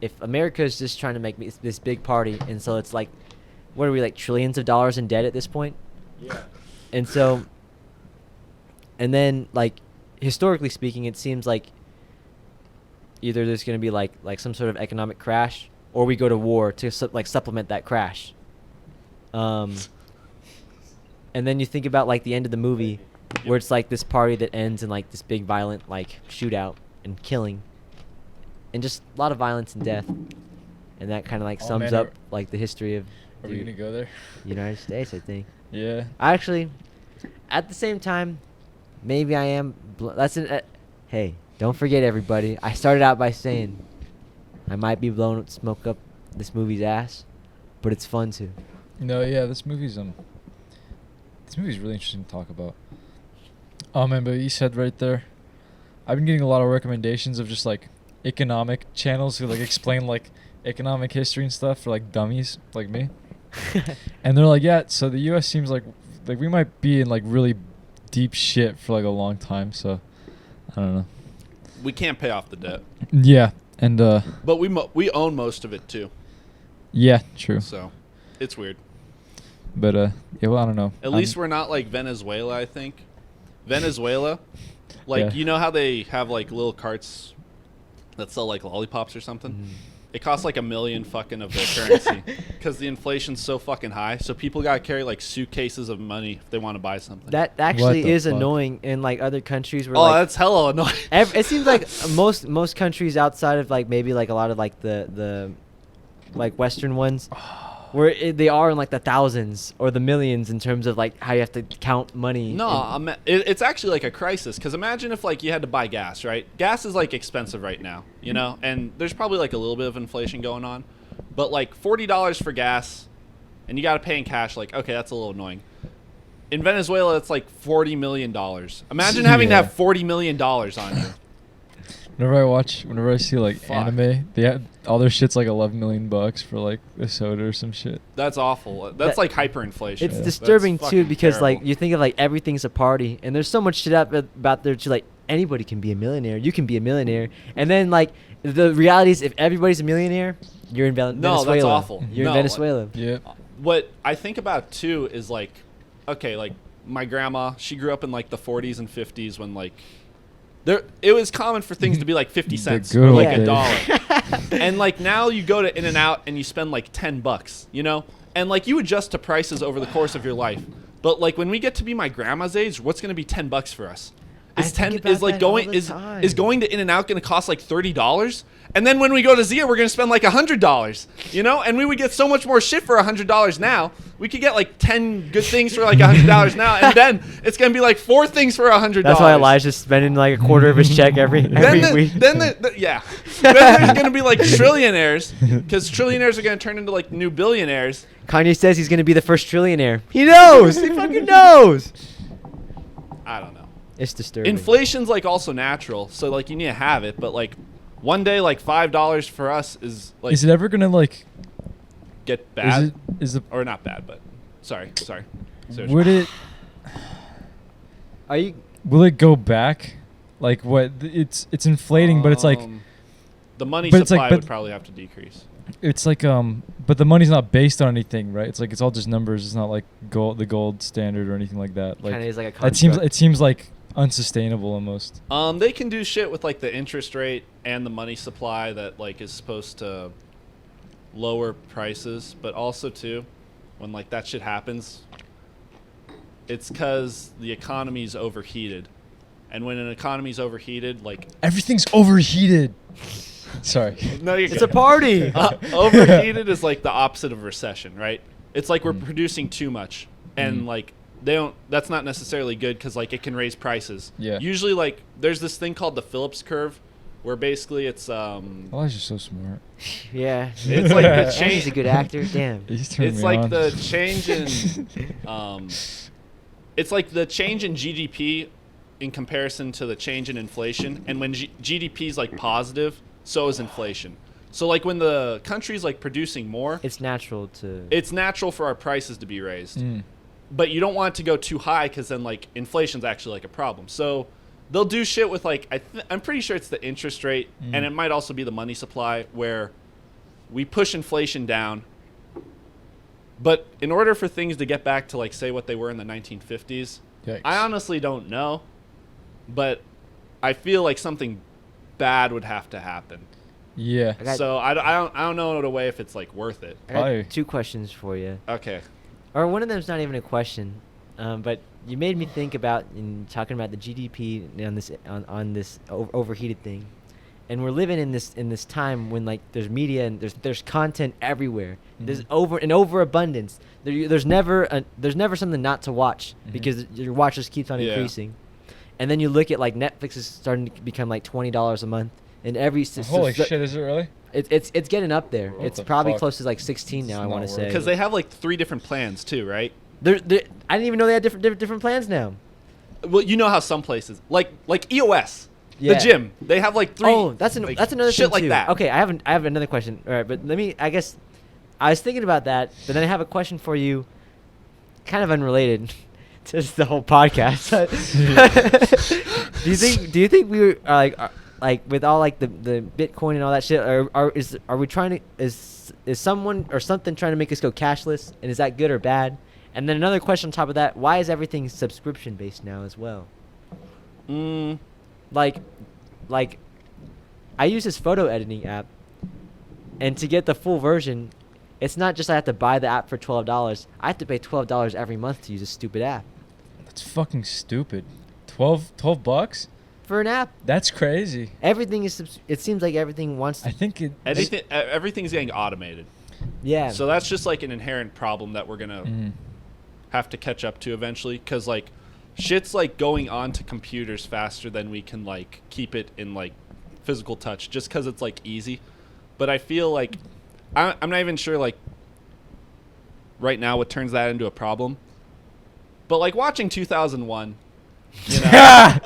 if America is just trying to make this big party, and so it's like, what are we, like trillions of dollars in debt at this point? Yeah. And so, and then like, historically speaking, it seems like either there's going to be like some sort of economic crash, or we go to war to supplement that crash. And then you think about like the end of the movie, where it's like this party that ends in like this big violent like shootout and killing, and just a lot of violence and death, and that kind of like Oh, sums man, up like the history of Are we the gonna go there? United States, I think. Yeah. Actually, at the same time, maybe I am. Hey, don't forget, everybody. I started out by saying I might be blowing smoke up this movie's ass, but it's fun too. No, yeah, this movie's really interesting to talk about. Oh man, but you said right there, I've been getting a lot of recommendations of just like economic channels who like explain like economic history and stuff for like dummies like me. And they're like, yeah, so the US seems like we might be in like really deep shit for like a long time, so I don't know. We can't pay off the debt, Yeah, and but we own most of it too. yeah, true. So, it's weird. But yeah, well, I don't know. At least we're not like Venezuela, I think. Venezuela, like, Yeah. you know how they have like little carts that sell like lollipops or something? Mm. It costs like $1 million fucking of their currency because the inflation's so fucking high. So people gotta carry like suitcases of money if they want to buy something. That actually the is fuck? annoying in like other countries where oh, like that's hella annoying. it seems like most countries outside of like maybe like a lot of like the like Western ones, where they are in like the thousands or the millions in terms of like how you have to count money. No, it's actually like a crisis because imagine if like you had to buy gas, right? Gas is like expensive right now, you know, and there's probably like a little bit of inflation going on, but like $40 for gas, and you got to pay in cash. Like, okay, that's a little annoying. In Venezuela, it's like $40 million. Imagine having to Yeah. have $40 million on you. Whenever I see like Fuck. anime, they have, all their shit's like $11 million for like a soda or some shit. That's awful. That's That- like hyperinflation. It's That's disturbing too fucking because like terrible. you think of like everything's a party, and there's so much shit about there to like anybody can be a millionaire. You can be a millionaire. And then like the reality is, if everybody's a millionaire, you're in Venezuela. No, that's awful. You're No, in Venezuela. Yep. What I think about too is like, okay, like my grandma, she grew up in like the 40s and 50s when like it was common for things to be like 50 cents good or old like days. a dollar. And like now you go to In-N-Out and you spend like $10, you know? And like you adjust to prices over the course of your life. But like when we get to be my grandma's age, what's going to be $10 for us? I Is think 10 about is like that going all the is time. is going to In-N-Out going to cost like $30? And then when we go to Zia, we're going to spend like $100, you know? And we would get so much more shit for $100 now. We could get like 10 good things for like $100 now, and then it's going to be like 4 things for $100. That's why Elijah's spending like a quarter of his check every week. Then there's going to be like trillionaires, because trillionaires are going to turn into like new billionaires. Kanye says he's going to be the first trillionaire. He knows. He fucking knows. I don't know. It's disturbing. Inflation's like also natural, so like you need to have it, but like one day like $5 for us is like Is it ever gonna like? get bad Is the or not bad, but sorry. would it? Are you? Will it go back? Like what? It's inflating, but it's like the money but it's like- supply but- would probably have to decrease. it's like but the money's not based on anything, right? It's like it's all just numbers. It's not like the gold standard or anything like that. Like Kind of is like a it seems like unsustainable almost. They can do shit with like the interest rate and the money supply that like is supposed to lower prices, but also too, when like that shit happens, it's because the economy's overheated, and when an economy's overheated, like Everything's overheated. Sorry. no, you're It's good. a party. Overheated is like the opposite of recession, right? It's like we're Mm. producing too much, and like that's not necessarily good because like it can raise prices. Yeah. Usually like there's this thing called the Phillips curve, where basically it's Elijah's so smart. Yeah. it's like the And he's change. a good actor. Damn. He's turning It's me like on. the change in it's like the change in GDP in comparison to the change in inflation, and when GDP is like positive, so is inflation. So like when the country's like producing more, It's natural to. it's natural for our prices to be raised. Mm. But you don't want it to go too high because then like inflation's actually like a problem. So they'll do shit with like I'm pretty sure it's the interest rate, and it might also be the money supply, where we push inflation down. But in order for things to get back to like say what they were in the 1950s, Yikes. I honestly don't know, but I feel like something bad would have to happen. Yeah. I got- So I don't know in a way if it's like worth it. I got Fire. 2 questions for you. Okay. Or one of them's not even a question, but you made me think about in talking about the GDP on this overheated thing, and we're living in this time when like there's media and there's content everywhere. There's an overabundance. There's never something not to watch because your watch just keeps on Yeah. increasing, and then you look at like Netflix is starting to become like $20 a month, and Holy shit! Is it really? It's getting up there. What It's the probably fuck? close to like 16 now. It's I want not to say Because they have like 3 different plans too, right? I didn't even know they had different plans now. Well, you know how some places like EOS, Yeah. the gym, they have like 3. Oh, that's another shit thing like too. that. Okay, I have another question. All right, but I guess I was thinking about that, but then I have a question for you, kind of unrelated to the whole podcast. do you think we are like with all like the Bitcoin and all that shit, are we trying to is someone or something trying to make us go cashless, and is that good or bad? And then another question on top of that, why is everything subscription based now as well? Like I use this photo editing app, and to get the full version, it's not just I have to buy the app for $12. I have to pay $12 every month to use a stupid app. That's fucking stupid. $12? For an app, That's crazy. everything is. It seems like everything wants I to. think it. Everything's getting automated. Yeah. So that's just like an inherent problem that we're gonna Mhm. have to catch up to eventually, because like shit's like going on to computers faster than we can like keep it in like physical touch, just because it's like easy. But I feel like I'm not even sure like right now what turns that into a problem. But like watching 2001, you know,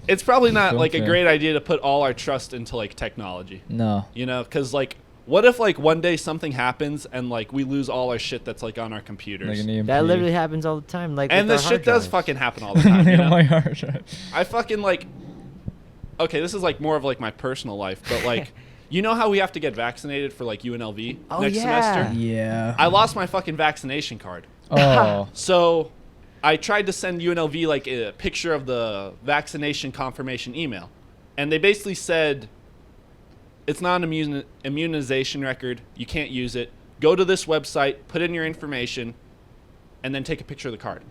it's probably not Film like a fan. great idea to put all our trust into like technology. No. You know, because like what if like one day something happens and like we lose all our shit that's like on our computers? Like an EMP. That literally happens all the time. Like, And with this our shit hard does drives. fucking happen all the time. You know? My hard drive. I fucking like. Okay, this is like more of like my personal life, but like, you know how we have to get vaccinated for like UNLV Oh, next yeah. semester? Yeah. I lost my fucking vaccination card. Oh. So I tried to send UNLV like a picture of the vaccination confirmation email. And they basically said, it's not an immunization record. You can't use it. Go to this website, put in your information, and then take a picture of the card.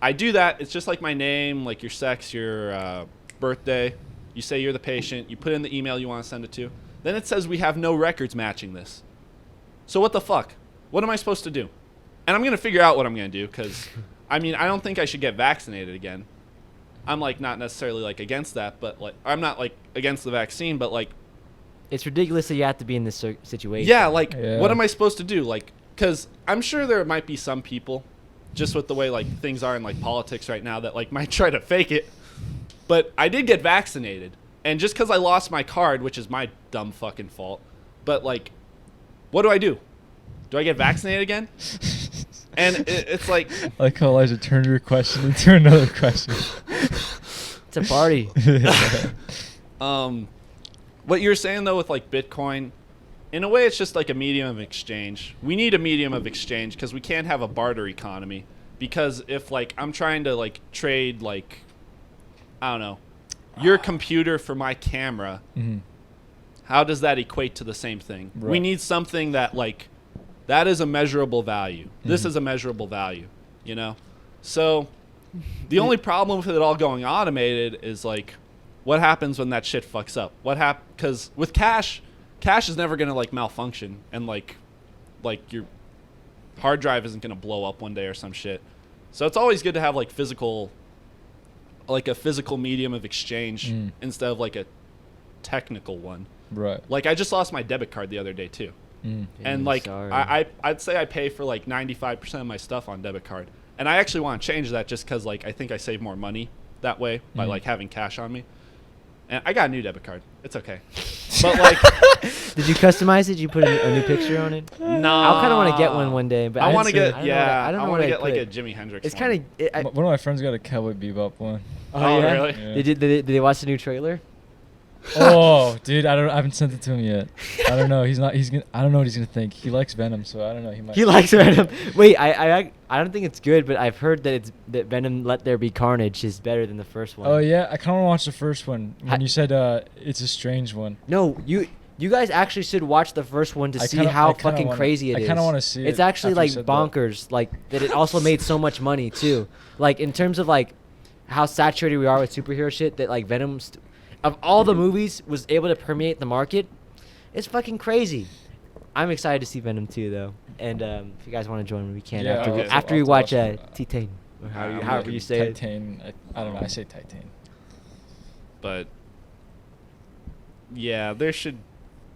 I do that. It's just like my name, like your sex, your birthday. You say you're the patient. You put in the email you want to send it to. Then it says we have no records matching this. So what the fuck? What am I supposed to do? And I'm going to figure out what I'm going to do because, I mean, I don't think I should get vaccinated again. I'm, like, not necessarily, like, against that, but, like, I'm not, like, against the vaccine, but, like, It's ridiculous that you have to be in this situation. yeah, like, Yeah. what am I supposed to do? Like, because I'm sure there might be some people, just with the way, like, things are in, like, politics right now that, like, might try to fake it. But I did get vaccinated. And just because I lost my card, which is my dumb fucking fault, but, like, what do? Do I get vaccinated again? And it's like... I like how Elijah turned your question into another question. It's a party. What you're saying, though, with, like, Bitcoin, in a way, it's just like a medium of exchange. We need a medium of exchange because we can't have a barter economy. Because if, like, I'm trying to, like, trade, like, I don't know, your computer for my camera, how does that equate to the same thing? We Right. need something that, like, that is a measurable value. This is a measurable value, you know? So the only problem with it all going automated is, like, what happens when that shit fucks up? Because with cash is never going to, like, malfunction. And, like your hard drive isn't going to blow up one day or some shit. So it's always good to have, like, a physical medium of exchange instead of, like, a technical one. Right. Like, I just lost my debit card the other day, too. And, like, sorry. I'd say I pay for, like, 95% of my stuff on debit card. And I actually want to change that just because, like, I think I save more money that way by, like, having cash on me. And I got a new debit card. It's okay. But, like... Did you customize it? Did you put a new picture on it? No. I kind of want to get one day, but I want to didn't get, see- yeah. I don't know want what to I get, like, put. a Jimi Hendrix It's one. kind of. One of my friends got a Cowboy Bebop one. Oh, yeah? really? Yeah. Did they watch the new trailer? Oh, dude, I haven't sent it to him yet. I don't know. I don't know what he's gonna think. He likes Venom, so I don't know. He might. He likes Venom. Wait, I don't think it's good, but I've heard that that Venom Let There Be Carnage is better than the first one. Oh yeah, I kind of want to watch the first one. When I- you said it's a strange one. No, you guys actually should watch the first one to I see kinda- how I kinda fucking wanna- crazy it I is. kinda wanna see It's it actually after you like said that. bonkers, like that it also made so much money too. Like in terms of like how saturated we are with superhero shit, that like Venom, of all the movies, was able to permeate the market. It's fucking crazy. I'm excited to see Venom 2 though, and if you guys want to join me, we can Yeah, after okay. after we I'll watch watch it. Titan, or I'm however looking you say it. Titan. I don't know. I say Titan. But yeah, there should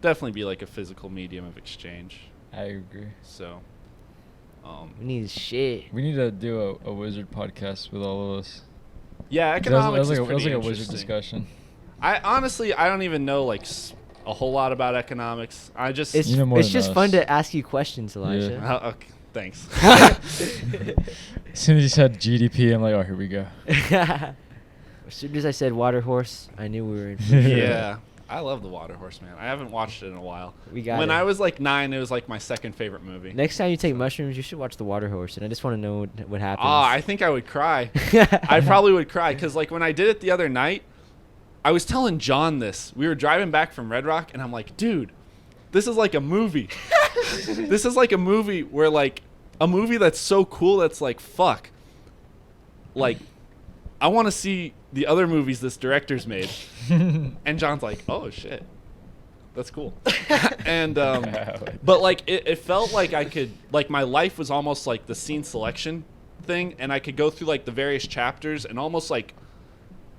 definitely be like a physical medium of exchange. I agree. So, We need shit. We need to do a wizard podcast with all of us. yeah, That economics was is like pretty a wizard interesting. discussion. I honestly, I don't even know like a whole lot about economics. I just It's You know more it's than just us. fun to ask you questions, Elijah. Okay, thanks. As soon as you said GDP, I'm like, oh, here we go. As soon as I said water horse, I knew we were in. Yeah, I love the Water Horse, man. I haven't watched it in a while. We got When it. I was like 9, it was like my second favorite movie. Next time you take mushrooms, you should watch the water horse, and I just want to know what happens. I think I would cry. I probably would cry because like when I did it the other night, I was telling John this. We were driving back from Red Rock, and I'm like, dude, this is like a movie. This is like a movie where like a movie that's so cool that's like fuck. Like, I want to see the other movies this director's made. And John's like, oh shit, that's cool. And but like it felt like I could, like my life was almost like the scene selection thing, and I could go through like the various chapters and almost like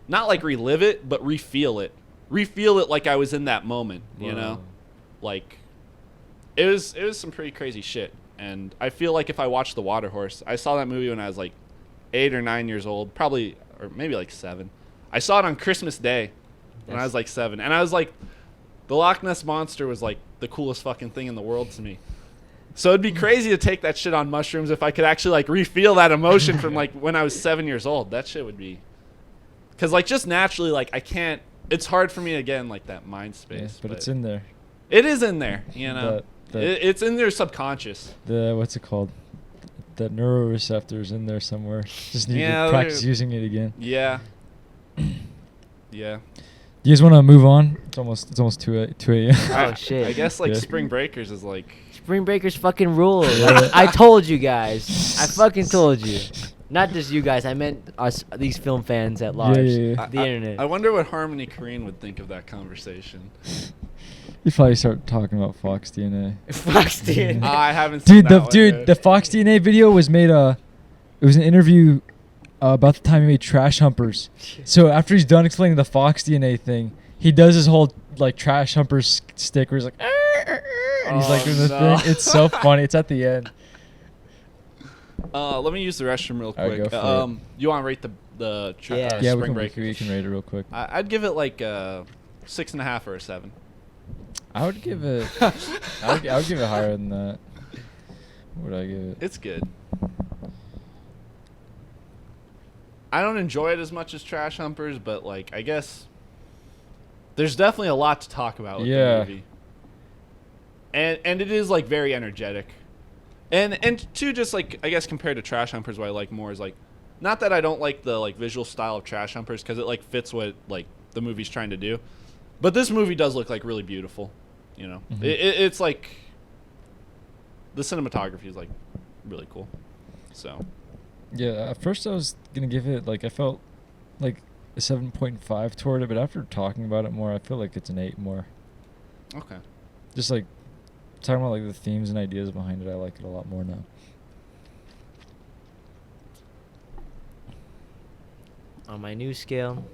not like relive it, but refeel it like I was in that moment, you know? Like it was some pretty crazy shit. And I feel like if I watched The Water Horse, I saw that movie when I was like 8 or 9 years old, probably, or maybe like 7. I saw it on Christmas Day when I was like 7, and I was like, the Loch Ness Monster was like the coolest fucking thing in the world to me. So it'd be crazy to take that shit on mushrooms if I could actually like re-feel that emotion from like when I was 7 years old. That shit would be, because like just naturally like I can't. It's hard for me to get in like that mind space. Yeah, but it's in there. It is in there, you know. It's in their subconscious. What's it called? That neuroreceptor's in there somewhere. Just need Yeah, to practice using it again. Yeah. Yeah. You guys want to move on? It's almost 2 a.m. Oh shit. I guess like Yeah. Spring Breakers is like. Spring Breakers fucking rule. Like, I told you guys. I fucking told you. Not just you guys. I meant us, these film fans at large. yeah. The internet. I wonder what Harmony Korine would think of that conversation. You probably start talking about Fox DNA. Fox DNA. I haven't seen Dude, that one, the Fox DNA video was made. It was an interview about the time he made Trash Humpers. So after he's done explaining the Fox DNA thing, he does his whole like Trash Humpers stick where he's like, and he's like doing the no. thing. It's so funny. It's at the end. Let me use the restroom real Alright, quick. go for it. You want to rate the Yeah. Yeah, Spring we Breakers? can rate it real quick. I'd give it like a 6.5 or a 7. I would give it. I would give it higher than that. What would I give it? It's good. I don't enjoy it as much as Trash Humpers, but like I guess there's definitely a lot to talk about with the movie. And it is like very energetic. And two, just like I guess compared to Trash Humpers, what I like more is like, not that I don't like the like visual style of Trash Humpers because it like fits what like the movie's trying to do, but this movie does look like really beautiful. You know, Mhm. it's like the cinematography is like really cool. So Yeah, at first I was gonna give it like I felt like a 7.5 toward it, but after talking about it more, I feel like it's an 8 more. okay. Just like talking about like the themes and ideas behind it, I like it a lot more now. On my new scale,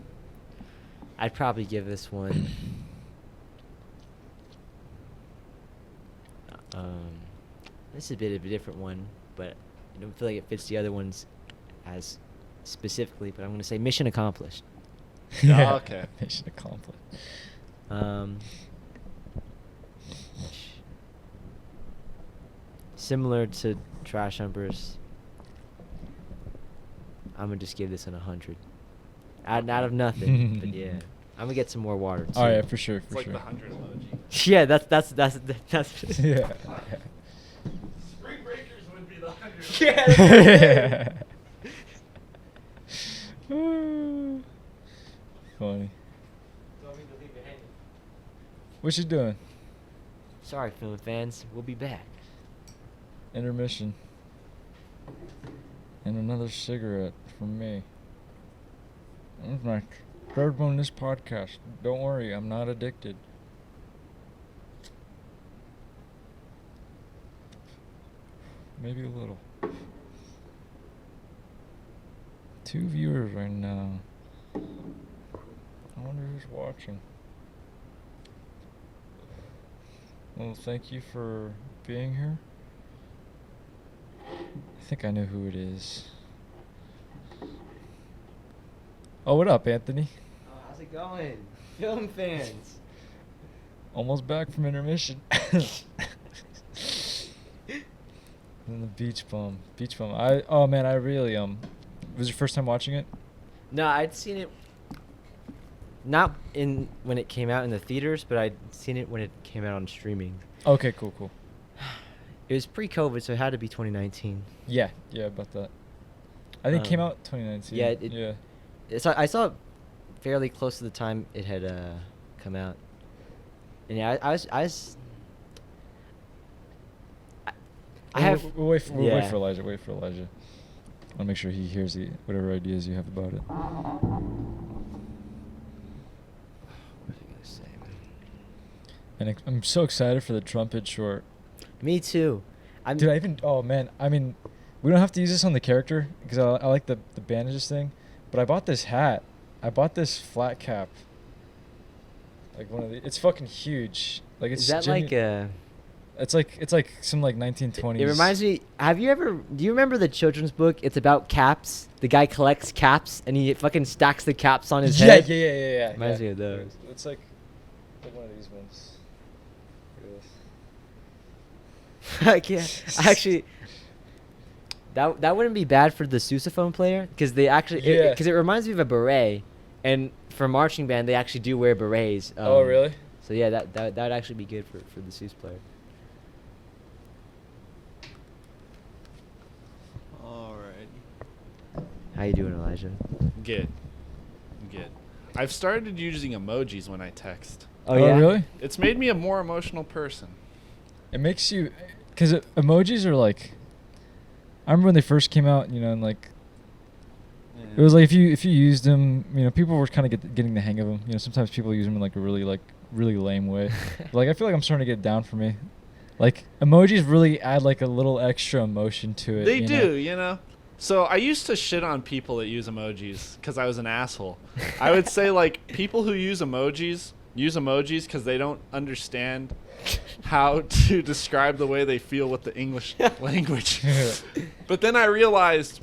I'd probably give this one. This is a bit of a different one, but I don't feel like it fits the other ones as specifically. But I'm gonna say mission accomplished. Yeah. Okay. Mission accomplished. Similar to Trash Humpers, I'm gonna just give this an 100. Out of nothing, but yeah, I'm gonna get some more water too. Oh yeah, for sure, It's for like sure. the 100 emoji. Yeah, that's Yeah. Spring Breakers would be the 100. Yeah. Funny. What you doing? Sorry, film fans. We'll be back. Intermission. And another cigarette from me. That's my third one in this podcast. Don't worry, I'm not addicted. Maybe a little. 2 viewers right now. I wonder who's watching. Well, thank you for being here. I think I know who it is. Oh, what up, Anthony? Oh, how's it going, film fans? Almost back from intermission. And the beach bum. Oh man, I really was your first time watching it? No, I'd seen it. Not when it came out in the theaters, but I'd seen it when it came out on streaming. Okay, cool. It was pre-COVID, so it had to be 2019. Yeah, about that. I think it came out 2019. yeah, I saw it fairly close to the time it had come out. And yeah, We'll wait for yeah. Elijah. I'll make sure he hears whatever ideas you have about it. What was I gonna say? And I'm so excited for the trumpet short. Me too. Oh man, I mean, we don't have to use this on the character because I like the bandages thing, but I bought this hat. I bought this flat cap. Like it's fucking huge. Like it's Is that like a? It's like some like 1920s. It reminds me. Do you remember the children's book? It's about caps. The guy collects caps and he fucking stacks the caps on his head. Yeah. Reminds me of those. It's like one of these ones. Look at this. I can't. Actually, that wouldn't be bad for the sousaphone player because they actually Yeah. because it reminds me of a beret, and for marching band they actually do wear berets. Oh, really? So yeah, that would actually be good for the soup player. Alright. How you doing, Elijah? Good. I've started using emojis when I text. Oh yeah. Really? It's made me a more emotional person. It makes you, because emojis are like, I remember when they first came out, and like, it was like if you used them, people were kind of getting the hang of them. Sometimes people use them in like a really lame way. Like I feel like I'm starting to get down for me. Like emojis really add like a little extra emotion to it. They do. So I used to shit on people that use emojis because I was an asshole. I would say like people who use emojis because they don't understand how to describe the way they feel with the English language. But then I realized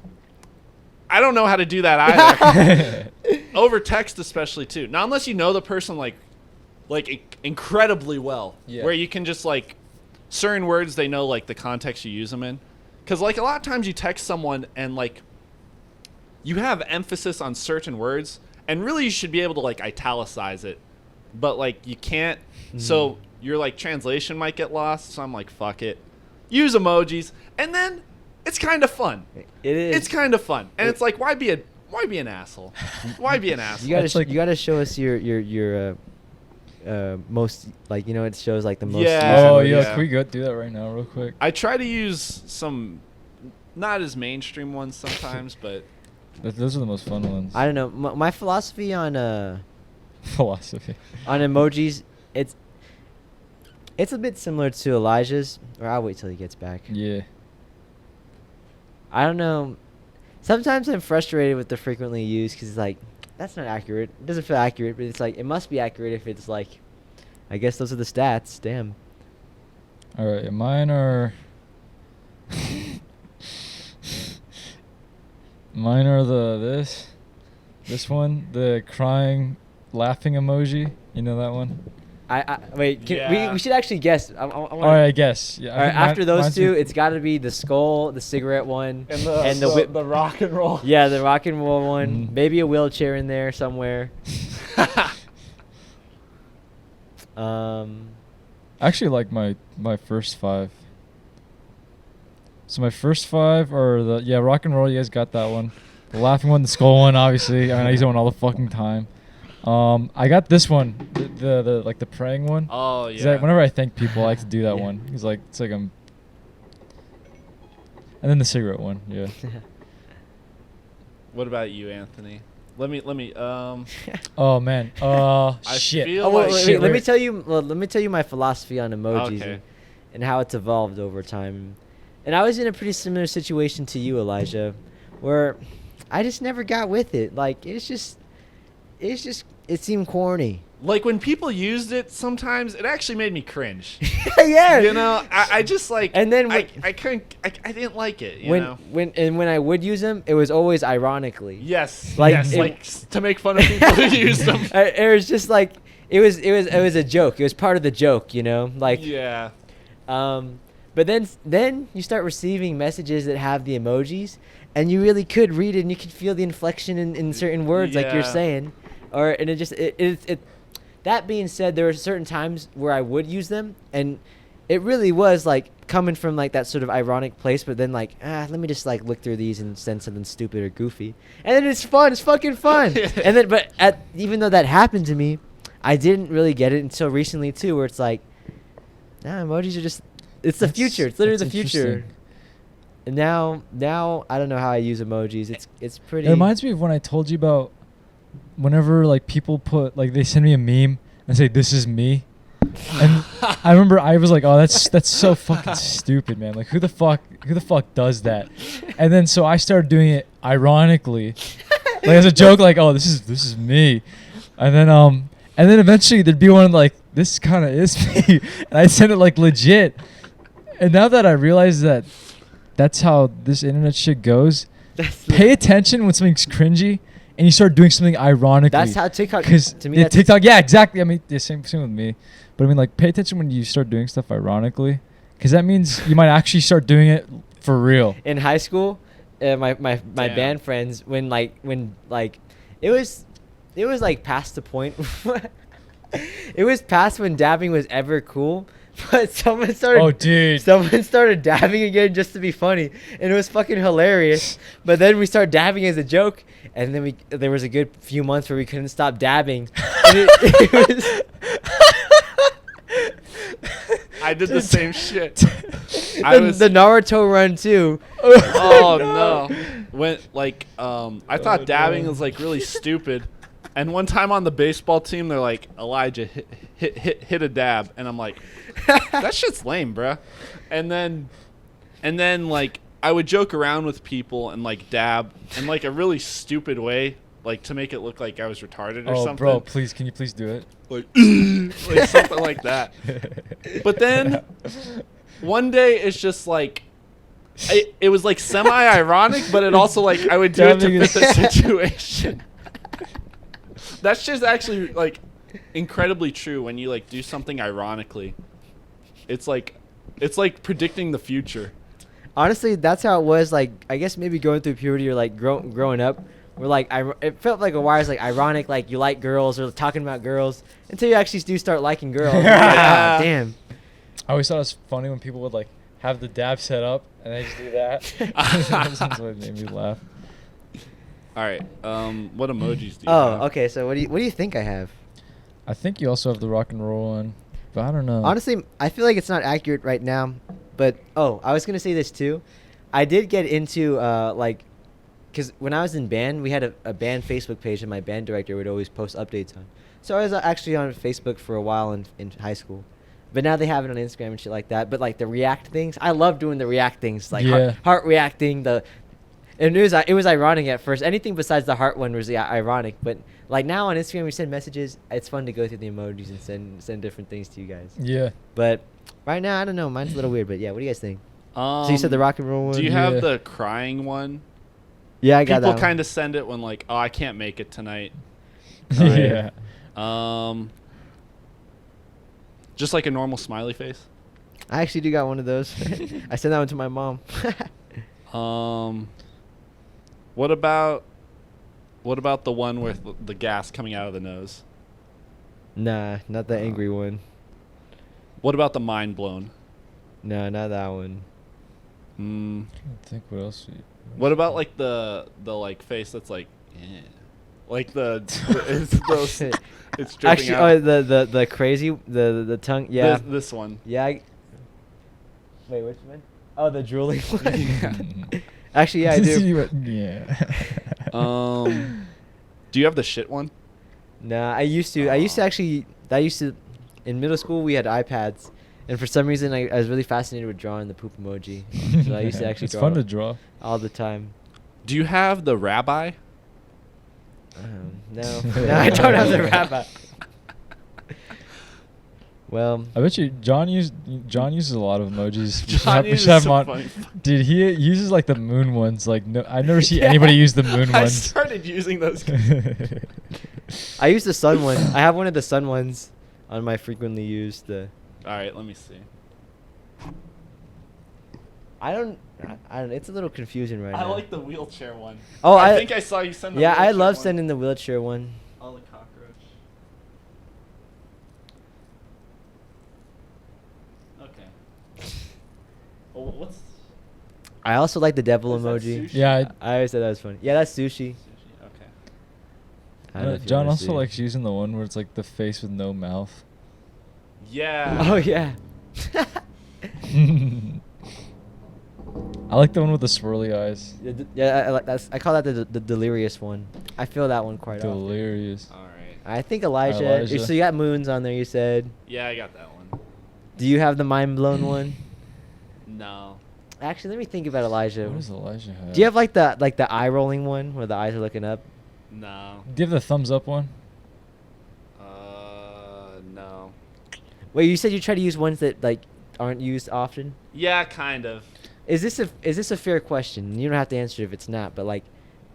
I don't know how to do that either. Over text especially too. Not unless you know the person like incredibly well. Yeah. Where you can just like certain words they know like the context you use them in. Because, like, a lot of times you text someone and, like, you have emphasis on certain words, and really you should be able to, like, italicize it. But, like, you can't. So your, like, translation might get lost. So I'm like, fuck it. Use emojis. And then it's kind of fun. It is. It's kind of fun. And it's like, why be an asshole? Why be an asshole? You gotta show us your most, like, it shows like the most. Yeah. Oh yeah. yeah, can we go do that right now, real quick? I try to use some not as mainstream ones sometimes, but Those are the most fun ones. I don't know. My philosophy on Philosophy. on emojis, it's a bit similar to Elijah's. Or I'll wait till he gets back. Yeah. I don't know. Sometimes I'm frustrated with the frequently used because it's like, that's not accurate. It doesn't feel accurate, but it's like, it must be accurate if it's like, I guess those are the stats. Damn. All right, mine are. Mine are this one, the crying, laughing emoji. You know that one? I wait. Yeah. We should actually guess. I All right, I guess. Yeah. All right, after those mine's two, it's got to be the skull, the cigarette one, and the whip. the rock and roll. Yeah, the rock and roll one. Mhm. Maybe a wheelchair in there somewhere. I actually like my first five. So my first five are the rock and roll. You guys got that one. The laughing one, the skull one, obviously. I use that one all the fucking time. I got this one, the like the praying one. Oh 'Cause yeah. whenever I thank people, I like to do that Yeah. one. It's like I'm. And then the cigarette one, yeah. What about you, Anthony? Let me. Oh man. I Shit. feel Oh, like wait, let me tell you. Well, let me tell you my philosophy on emojis Okay. and how it's evolved over time. And I was in a pretty similar situation to you, Elijah, where I just never got with it. Like it seemed corny. Like when people used it, sometimes it actually made me cringe. Yeah. You know, I just like. And then I couldn't. I didn't like it. You know. when I would use them, it was always ironically. Yes. Like, yes. it- Like to make fun of people who use them. It was just like it was a joke. It was part of the joke, Like Yeah. but then you start receiving messages that have the emojis, and you really could read it, and you could feel the inflection in certain words, like you're Yeah. saying, and it just it. That being said, there were certain times where I would use them, and it really was like coming from like that sort of ironic place, but then like, let me just like look through these and send something stupid or goofy, and then it's fun. It's fucking fun. And then, but even though that happened to me, I didn't really get it until recently too, where it's like, emojis are just. It's the future. It's literally the that's future. interesting. And now I don't know how I use emojis. It's pretty. It reminds me of when I told you about whenever like people put like they send me a meme and say this is me, and I remember I was like, oh that's so fucking stupid, man. Like who the fuck does that? And then so I started doing it ironically, like as a joke, like oh this is me, and then eventually there'd be one like this kind of is me, and I send it like legit. And now that I realize that that's how this internet shit goes, pay attention when something's cringy and you start doing something ironically. That's how TikTok. Because To me, TikTok, yeah, exactly. I mean, the same with me. But I mean, like, pay attention when you start doing stuff ironically, Because that means you might actually start doing it for real. In high school, my Damn. band friends, when it was like past the point. It was past when dabbing was ever cool, but someone started. Oh, dude. Someone started dabbing again just to be funny, and it was fucking hilarious. But then we started dabbing as a joke, and then there was a good few months where we couldn't stop dabbing. And it was I did the same shit. the Naruto run too. Oh no. When I thought dabbing was like really stupid. And one time on the baseball team, they're like, Elijah, hit a dab. And I'm like, that shit's lame, bruh. And then like, I would joke around with people and like dab in like a really stupid way, like to make it look like I was retarded or something. Bro, please, can you please do it? Like something like that. But then one day it's just like, it was like semi-ironic, but it also like, I would do it to fit the situation. That's just actually like incredibly true when you like do something ironically. It's like predicting the future. Honestly, that's how it was. Like, I guess maybe going through puberty or like growing up, where like it felt like a while was like ironic, like you like girls or talking about girls until you actually do start liking girls. Like, ah, damn. I always thought it was funny when people would like have the dab set up and they just do that. That's what made me laugh. All right. What emojis do you Oh, have? okay. So what do you think I have? I think you also have the rock and roll one, but I don't know. Honestly, I feel like it's not accurate right now. But I was gonna say this too. I did get into because when I was in band, we had a band Facebook page, and my band director would always post updates on. So I was actually on Facebook for a while in high school, but now they have it on Instagram and shit like that. But like the react things, I love doing the react things, like heart reacting. And it was ironic at first. Anything besides the heart one was ironic. But like now on Instagram, we send messages. It's fun to go through the emojis and send different things to you guys. Yeah. But right now, I don't know. Mine's a little weird. But yeah, what do you guys think? So you said the rock and roll one? Do you have the crying one? Yeah, I got People that kind of send it when like, oh, I can't make it tonight. Yeah. Just like a normal smiley face. I actually do got one of those. I sent that one to my mom. What about the one with the gas coming out of the nose? Nah, not the angry one. What about the mind blown? No, not that one. I think what else? What about like the like face that's like, eh. Like it's dripping Actually, out. the crazy the tongue. Yeah. This one. Yeah. Wait, which one? Oh, the drooling one. Actually, yeah, I do. Yeah. Do you have the shit one? Nah, I used to. In middle school, we had iPads, and for some reason, I was really fascinated with drawing the poop emoji. So I used to actually It's draw fun to draw. all the time. Do you have the rabbi? No, I don't have the rabbi. Well, I bet you John uses a lot of emojis. John We uses should have him some on. funny- Dude, he uses like the moon ones. Like no, I never see anybody use the moon I ones. started using those. I use the sun one. I have one of the sun ones on my frequently used. All right, let me see. I don't. It's a little confusing right I now. like the wheelchair one. Oh, I think I saw you send the Yeah, I wheelchair love one. sending the wheelchair one. Oh, the cockroach. Okay. Well, what's I also like the devil Is that emoji. sushi? Yeah, I always said that was funny. Yeah, that's sushi. sushi? Okay. I don't know if you John wanna also see. likes using the one where it's like the face with no mouth. Yeah. Oh yeah. I like the one with the swirly eyes. Yeah, I like that's. I call that the delirious one. I feel that one quite often. Delirious. All right. I think Elijah. Elijah. So you got moons on there. You said. Yeah, I got that one. Do you have the mind blown one? No. Actually, let me think about Elijah. What does Elijah have? Do you have like the eye rolling one where the eyes are looking up? No. Do you have the thumbs up one? No. Wait, you said you try to use ones that like aren't used often. Yeah, kind of. Is this a fair question? You don't have to answer if it's not, but like,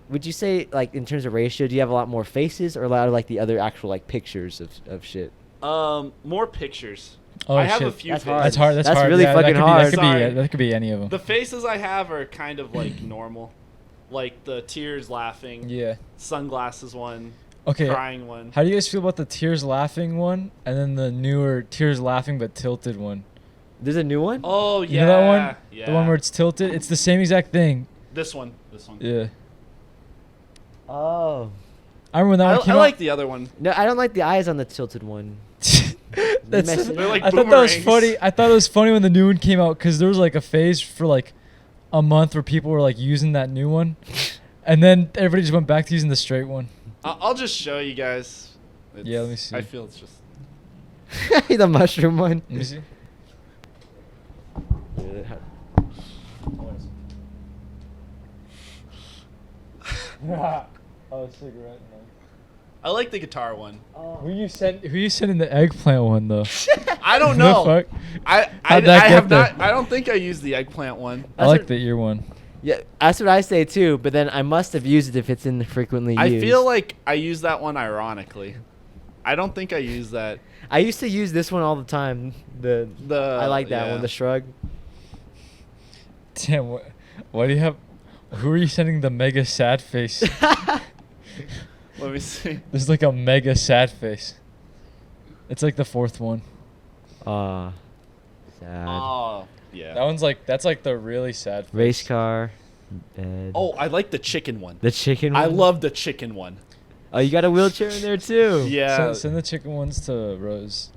would you say like in terms of ratio, do you have a lot more faces or a lot of like the other actual like pictures of shit? More pictures. Oh I have shit. a few That's faces. hard. That's hard. That's That's hard. really Yeah, fucking hard. That could Sorry. be. That could be any of them. The faces I have are kind of like normal, like the tears laughing, Yeah. sunglasses one, Okay. crying one. How do you guys feel about the tears laughing one, and then the newer tears laughing but tilted one? There's a new one. Oh yeah, You know that one? Yeah. The one where it's tilted. It's the same exact thing. this one. Yeah. Oh. I remember when that one I came like out. the other one. No, I don't like the eyes on the tilted one. That's. messed it They're like I thought that was boomerangs. funny. I thought it was funny when the new one came out because there was like a phase for like a month where people were like using that new one, and then everybody just went back to using the straight one. I'll just show you guys. Yeah, let me see. I feel it's just. The mushroom one. Let me see. Oh, cigarette. I like the guitar one. Who you sending the eggplant one though? I don't The know. fuck? I How'd that get have there? not. I don't think I used the eggplant one. I like the ear one. Yeah, that's what I say too. But then I must have used it if it's in the frequently I used. feel like I used that one ironically. I don't think I used that. I used to use this one all the time. I like that yeah. one. The shrug. Damn, what do you have? Who are you sending the mega sad face? Let me see. This is like a mega sad face. It's like the fourth one. Sad. Oh yeah. That one's that's like the really sad face. Race car. Bed. Oh, I like the chicken one. The chicken one. I love the chicken one. Oh, you got a wheelchair in there too. Yeah. Send the chicken ones to Rose.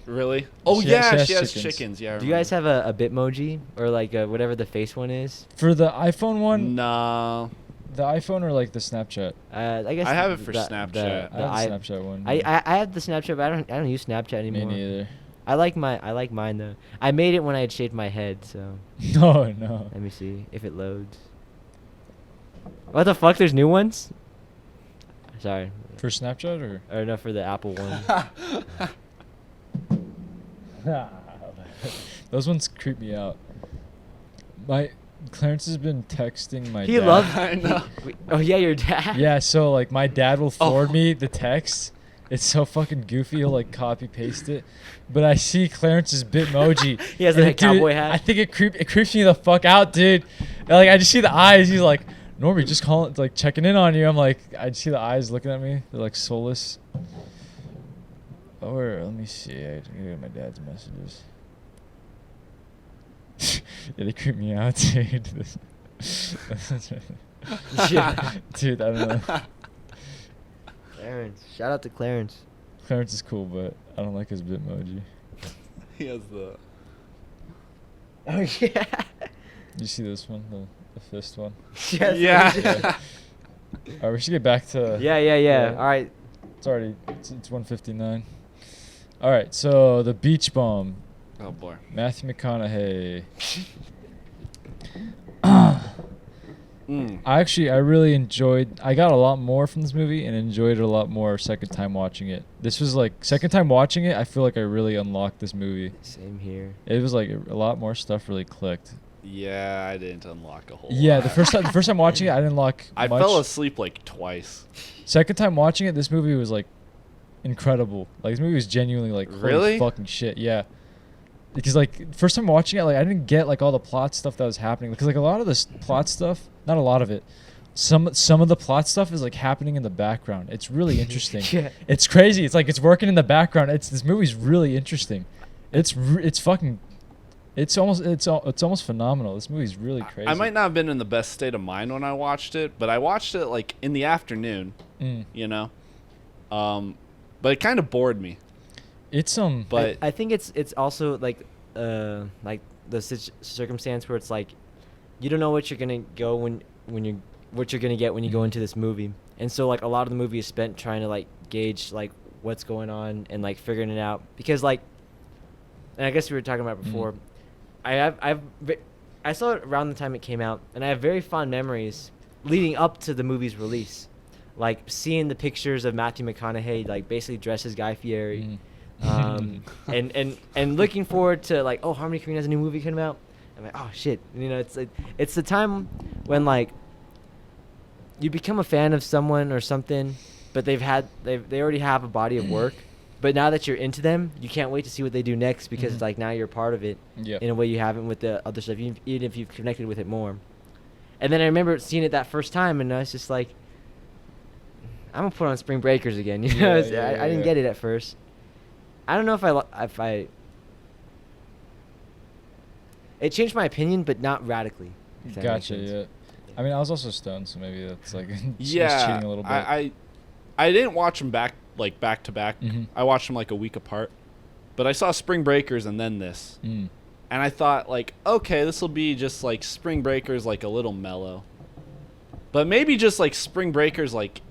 Really? Oh She yeah, has she has chickens. chickens. Yeah. I Do you guys remember. have a Bitmoji or like whatever the face one is? For the iPhone one, No. the iPhone or like the Snapchat? I guess I have it for the- Snapchat. the I have i- the Snapchat one. I have the Snapchat, but I don't use Snapchat Me anymore. neither. I like mine though. I made it when I had shaved my head, so No. let me see if it loads. What the fuck? There's new ones? Sorry, For Snapchat or no, for the Apple one. or? Those ones creep me out. Clarence has been texting my He dad. loves. I know. Oh yeah, your dad. Yeah, so like my dad will forward Oh. me the text. It's so fucking goofy. He'll like copy paste it, but I see Clarence's Bitmoji. He has and a dude, cowboy hat. I think it creeps me the fuck out, dude. And, like I just see the eyes. He's like, Normie, just calling, like checking in on you. I'm like, I see the eyes looking at me. They're like soulless. Or let me see. I can get my dad's messages. Yeah, they creep me out, dude. Yeah. Dude, I don't know. Clarence. Shout out to Clarence. Clarence is cool, but I don't like his Bitmoji. He has the. Oh yeah. You see this one, the fist one? Yes, Yeah. Yeah. All right, we should get back to. Yeah. Yeah. All right. It's already it's 1:59. All right, so the beach bum, Oh boy. Matthew McConaughey. Mm. I really enjoyed. I got a lot more from this movie and enjoyed it a lot more second time watching it. This was like second time watching it. I feel like I really unlocked this movie. Same here. It was like a lot more stuff really clicked. Yeah, I didn't unlock a whole. Yeah, lot. the first time watching it, I didn't unlock I much. fell asleep like twice. Second time watching it, this movie was like incredible. Like this movie was genuinely like holy Really? fucking shit. Yeah. Because like first time watching it, like I didn't get like all the plot stuff that was happening. Because like a lot of this plot stuff, not a lot of it, some of the plot stuff is like happening in the background. It's really interesting. Yeah. It's crazy. It's like it's working in the background. This movie's really interesting. It's almost phenomenal. This movie's really crazy. I might not have been in the best state of mind when I watched it, but I watched it like in the afternoon, Mm. you know. But it kind of bored me. It's But I think it's also like the circumstance where it's like you don't know what you're gonna go what you're gonna get when you go into this movie, and so like a lot of the movie is spent trying to like gauge like what's going on and like figuring it out because like, and I guess we were talking about before, I saw it around the time it came out, and I have very fond memories leading up to the movie's release, like seeing the pictures of Matthew McConaughey like basically dressed as Guy Fieri. And looking forward to like, oh, Harmony Korine has a new movie coming out. I'm like, oh shit, you know, it's like it's the time when like you become a fan of someone or something, but they already have a body of work, But now that you're into them, you can't wait to see what they do next because Mhm. like now you're part of it Yeah. in a way you haven't with the other stuff, even if you've connected with it more. And then I remember seeing it that first time, and I was just like, I'm gonna put on Spring Breakers again. You know, I didn't get it at first. I don't know if I. It changed my opinion, but not radically. if that makes Gotcha. sense. Yeah. I mean, I was also stoned, so maybe that's like Yeah, cheating a little bit. I didn't watch them back to back. Mhm. I watched them like a week apart. But I saw Spring Breakers and then this. Mm. And I thought, like, okay, this will be just like Spring Breakers, like a little mellow. But maybe just like Spring Breakers, like,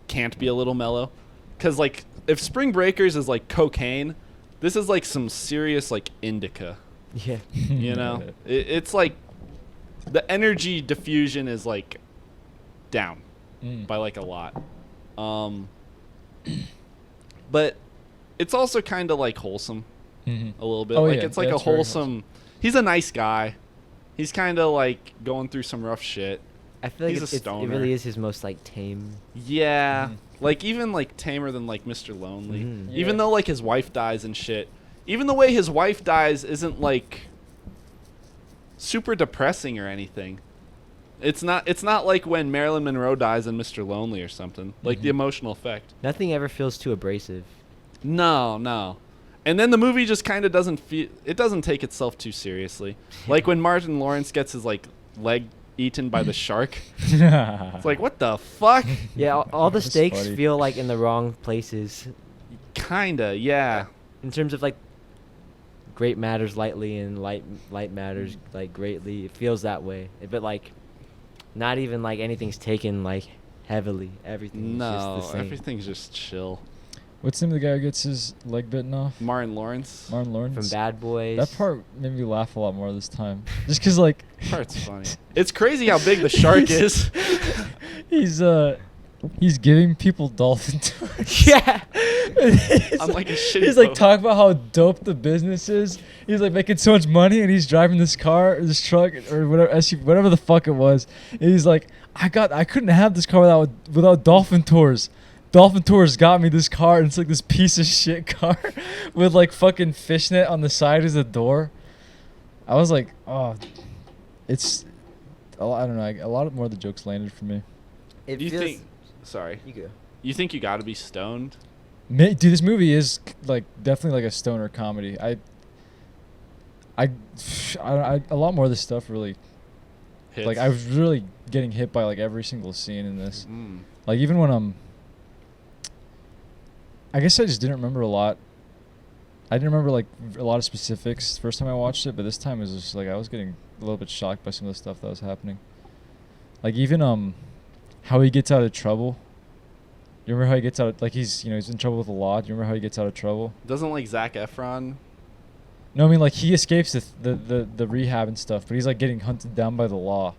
can't be a little mellow. Because, like, if Spring Breakers is like cocaine, this is like some serious, like, indica. Yeah. You know? It's like the energy diffusion is like down by like a lot. But it's also kind of like wholesome. A little bit. Oh, like yeah, it's like yeah, a it's very wholesome. He's a nice guy. He's kind of like going through some rough shit. I feel like He's a it stoner. really is his most like tame. Yeah. Like even like tamer than like Mr. Lonely. Mhm. Even Yeah. though like his wife dies and shit. Even the way his wife dies isn't like super depressing or anything. It's not like when Marilyn Monroe dies in Mr. Lonely or something. Like the emotional effect. Nothing ever feels too abrasive. No. And then the movie just kind of doesn't take itself too seriously. Like when Martin Lawrence gets his like leg eaten by the shark. It's like, what the fuck? Yeah, all the That's stakes funny. feel like in the wrong places Kinda, yeah. in terms of like great matters lightly and light matters like greatly. It feels that way, but like not even like anything's taken like heavily. Everything's No, just the same. everything's just chill. What's the name of the guy who gets his leg bitten off? Martin Lawrence. Martin Lawrence. From Bad Boys. That part made me laugh a lot more this time. Just because, like, Part's funny. It's crazy how big the shark is. he's giving people dolphin tours. Yeah. On like a shitty He's like boat. talking about how dope the business is. He's like making so much money, and he's driving this car, or this truck, or whatever, SUV, whatever the fuck it was. And he's like, I couldn't have this car without dolphin tours. Dolphin Tours got me this car, and it's like this piece of shit car with like fucking fishnet on the side as a door. I was like, oh, it's, I don't know, a lot more of the jokes landed for me. It Do you feels- think? Sorry. You go. You think you got to be stoned? Dude, this movie is like definitely like a stoner comedy. I a lot more of this stuff really, Hits. like I was really getting hit by like every single scene in this. Mm. Like even when I guess I just didn't remember a lot. I didn't remember like a lot of specifics the first time I watched it, but this time it was just like I was getting a little bit shocked by some of the stuff that was happening. Like even how he gets out of trouble. You remember how he gets out? Like he's in trouble with the law. Do you remember how he gets out of trouble? Doesn't like Zac Efron? No, I mean like he escapes the rehab and stuff, but he's like getting hunted down by the law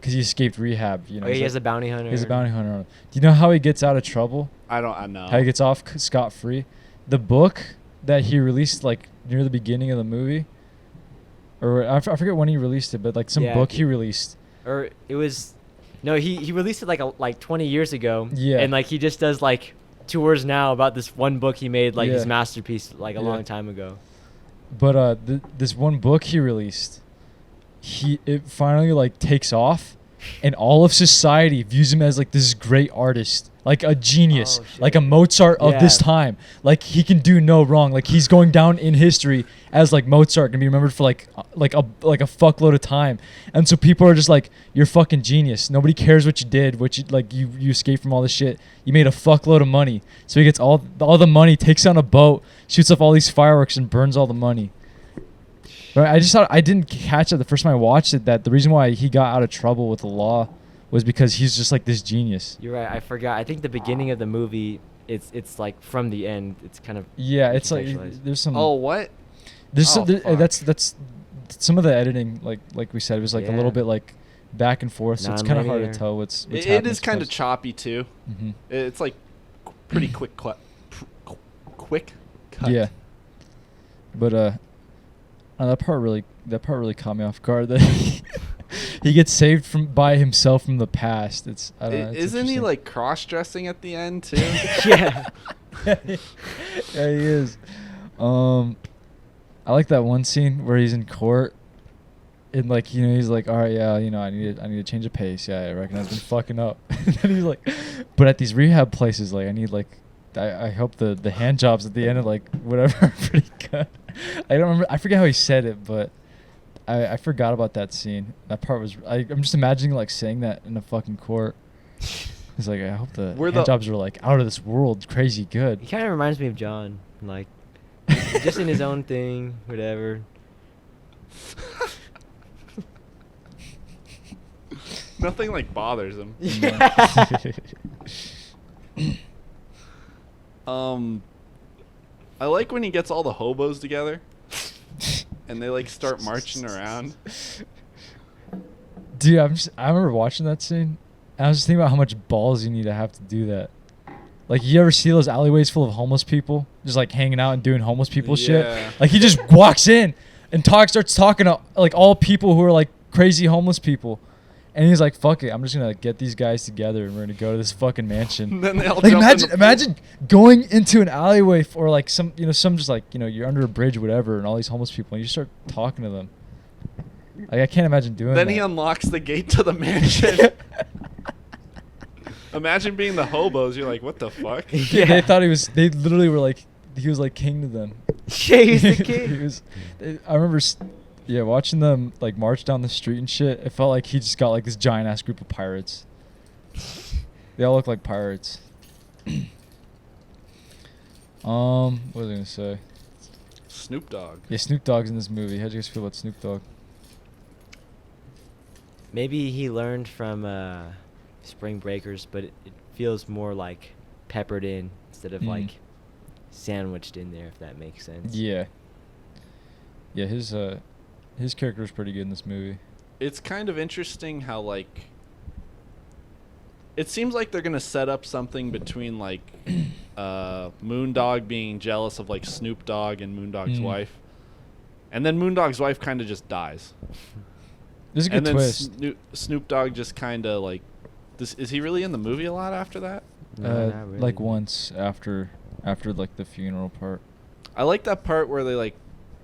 because he escaped rehab. You know, Oh, he he's has a like- bounty hunter. he has a bounty hunter on him. Do you know how he gets out of trouble? I Oh. know. How he gets off scot free? The book that he released like near the beginning of the movie, or I forget when he released it, but like some Yeah, book he released. Or it was, no, he released it like 20 years ago. Yeah. And like he just does like tours now about this one book he made, like his Yeah. masterpiece, like a Yeah. long time ago. But this one book he released, it finally like takes off, and all of society views him as like this great artist, like a genius, Oh, shit. like a Mozart of this Yeah. time. Like he can do no wrong. Like he's going down in history as like Mozart, gonna be remembered for like a fuckload of time. And so people are just like, you're fucking genius. Nobody cares what you did, you escaped from all this shit. You made a fuckload of money. So he gets all the money, takes on a boat, shoots off all these fireworks, and burns all the money. But I just thought I didn't catch it the first time I watched it that the reason why he got out of trouble with the law was because he's just like this genius. You're right. I forgot. I think the beginning of the movie, it's like from the end. It's kind of Yeah, it's like contextualized. there's some. Oh, what? There's Oh, some, fuck. that's some of the editing, like we said, it was like a Yeah. little bit like back and forth, so it's kind of hard to Non-linear. tell what's It happening is kind of sometimes. choppy too. Mhm. It's like pretty quick cut. Quick cut. Yeah. But that part really caught me off guard. That he gets saved by himself from the past. It's I don't know. it's Isn't he interesting. like cross-dressing at the end too? yeah. Yeah, he is. I like that one scene where he's in court, and like, you know, he's like, all right, yeah, you know, I need to change the pace. Yeah, I recognize I've been fucking up. And then he's like, but at these rehab places, like, I need like, I hope the hand jobs at the end of like whatever are pretty good. I don't remember. I forget how he said it, but I forgot about that scene. That part was. I'm just imagining like saying that in a fucking court. He's like, I hope the hand jobs are like out of this world, crazy good. He kind of reminds me of John, like just in his own thing, whatever. Nothing like bothers him. I like when he gets all the hobos together and they like start marching around. Dude, I remember watching that scene, and I was just thinking about how much balls you need to have to do that. Like, you ever see those alleyways full of homeless people just like hanging out and doing homeless people shit? Like, he just walks in and starts talking to like all people who are like crazy homeless people. And he's like, fuck it, I'm just gonna get these guys together and we're gonna go to this fucking mansion. Then they all like, jump imagine going into an alleyway or like some just like, you know, you're under a bridge or whatever, and all these homeless people, and you start talking to them. Like, I can't imagine doing that. Then he unlocks the gate to the mansion. Imagine being the hobos. You're like, what the fuck? Yeah. They thought they literally were like, he was like king to them. Yeah, he's the king. I remember, watching them like march down the street and shit. It felt like he just got like this giant ass group of pirates. They all look like pirates. What was I gonna say? Snoop Dogg. Yeah, Snoop Dogg's in this movie. How'd you guys feel about Snoop Dogg? Maybe he learned from Spring Breakers, but it feels more like peppered in instead of like sandwiched in there, if that makes sense. Yeah. Yeah, his character is pretty good in this movie. It's kind of interesting how like it seems like they're gonna set up something between like Moondog being jealous of like Snoop Dogg and Moondog's wife, and then Moondog's wife kind of just dies. There's a good twist. Snoop Dogg just kind of like, is he really in the movie a lot after that? No, not really. Like once after like the funeral part. I like that part where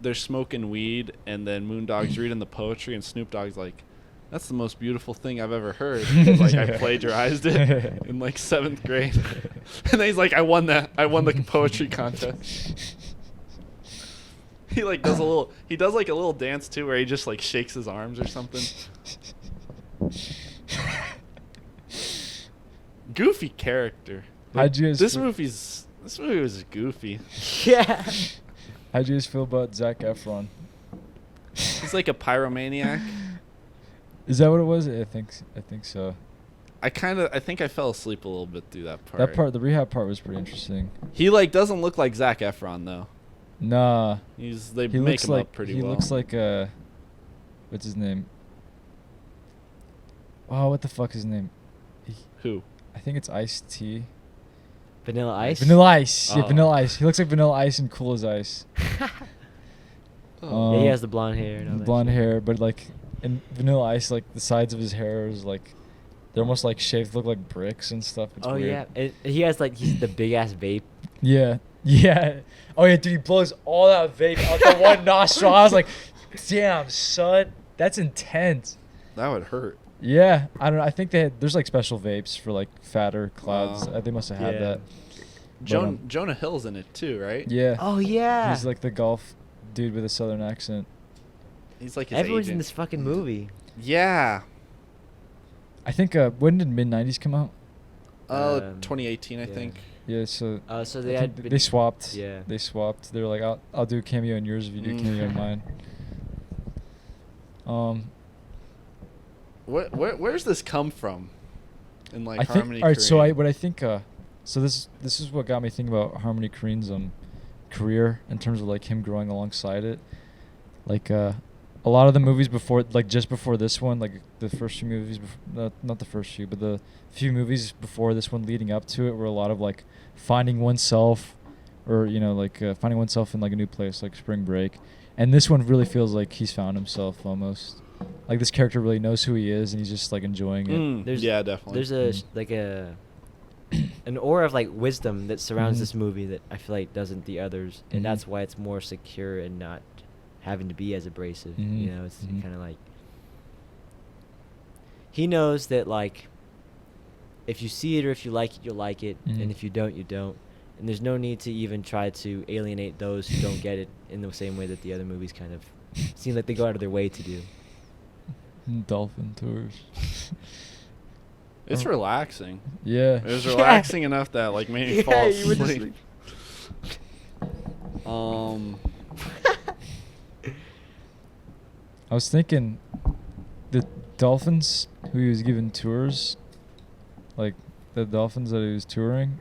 they're smoking weed and then Moondog's reading the poetry and Snoop Dogg's like, that's the most beautiful thing I've ever heard. Like, I plagiarized it in like 7th grade. And then he's like, I won the poetry contest. He like does a little dance too where he just like shakes his arms or something. Goofy character. Like, this movie was goofy. Yeah. How'd you guys feel about Zac Efron? He's like a pyromaniac. Is that what it was? I think so. I think I fell asleep a little bit through that part. The rehab part was pretty interesting. He like doesn't look like Zac Efron though. Nah. They make him up pretty well. He looks like what's his name? Oh, what the fuck is his name? Who? I think it's Ice-T. Vanilla Ice? Vanilla Ice. Oh. Yeah, Vanilla Ice. He looks like Vanilla Ice and cool as ice. Yeah, he has the blonde hair and all that blonde shit. hair, but like in Vanilla Ice, like the sides of his hair is like they're almost like shaped, look like bricks and stuff. It's weird. Yeah, he has like he's the big ass vape. Yeah. Oh yeah, dude, he blows all that vape out the one nostril. I was like, damn, son, that's intense. That would hurt. Yeah, I don't know. I think there's like special vapes for like fatter clouds. They must have had that. Jonah Hill's in it too, right? Yeah. Oh yeah. He's like the golf dude with a southern accent. He's like his Everyone's in agent. this fucking movie. Yeah. I think when did mid-90s come out? 2018, I think. Yeah, so So they swapped. Yeah. They swapped. They were like, I'll do a cameo in yours if you do a cameo in mine. Where's this come from? In like I think, Harmony all right, Korine? So this is what got me thinking about Harmony Korine's career in terms of like him growing alongside it. Like a lot of the movies before, like just before this one, like the first few movies, not the first few, but the few movies before this one leading up to it were a lot of like finding oneself, or finding oneself in like a new place, like Spring Break. And this one really feels like he's found himself almost. Like this character really knows who he is, and he's just like enjoying it. Yeah, definitely. There's a an aura of like wisdom that surrounds Mhm. this movie that I feel like doesn't the others, and Mhm. that's why it's more secure and not having to be as abrasive. Mhm. You know, it's Mhm. kind of like he knows that like if you see it or if you like it, you'll like it, Mhm. and if you don't, you don't. And there's no need to even try to alienate those who don't get it in the same way that the other movies kind of seem like they go out of their way to do. Dolphin tours. It's relaxing. Yeah. It was Yeah. relaxing enough that like made me Yeah, fall you would just asleep. I was thinking the dolphins who he was giving tours, like the dolphins that he was touring,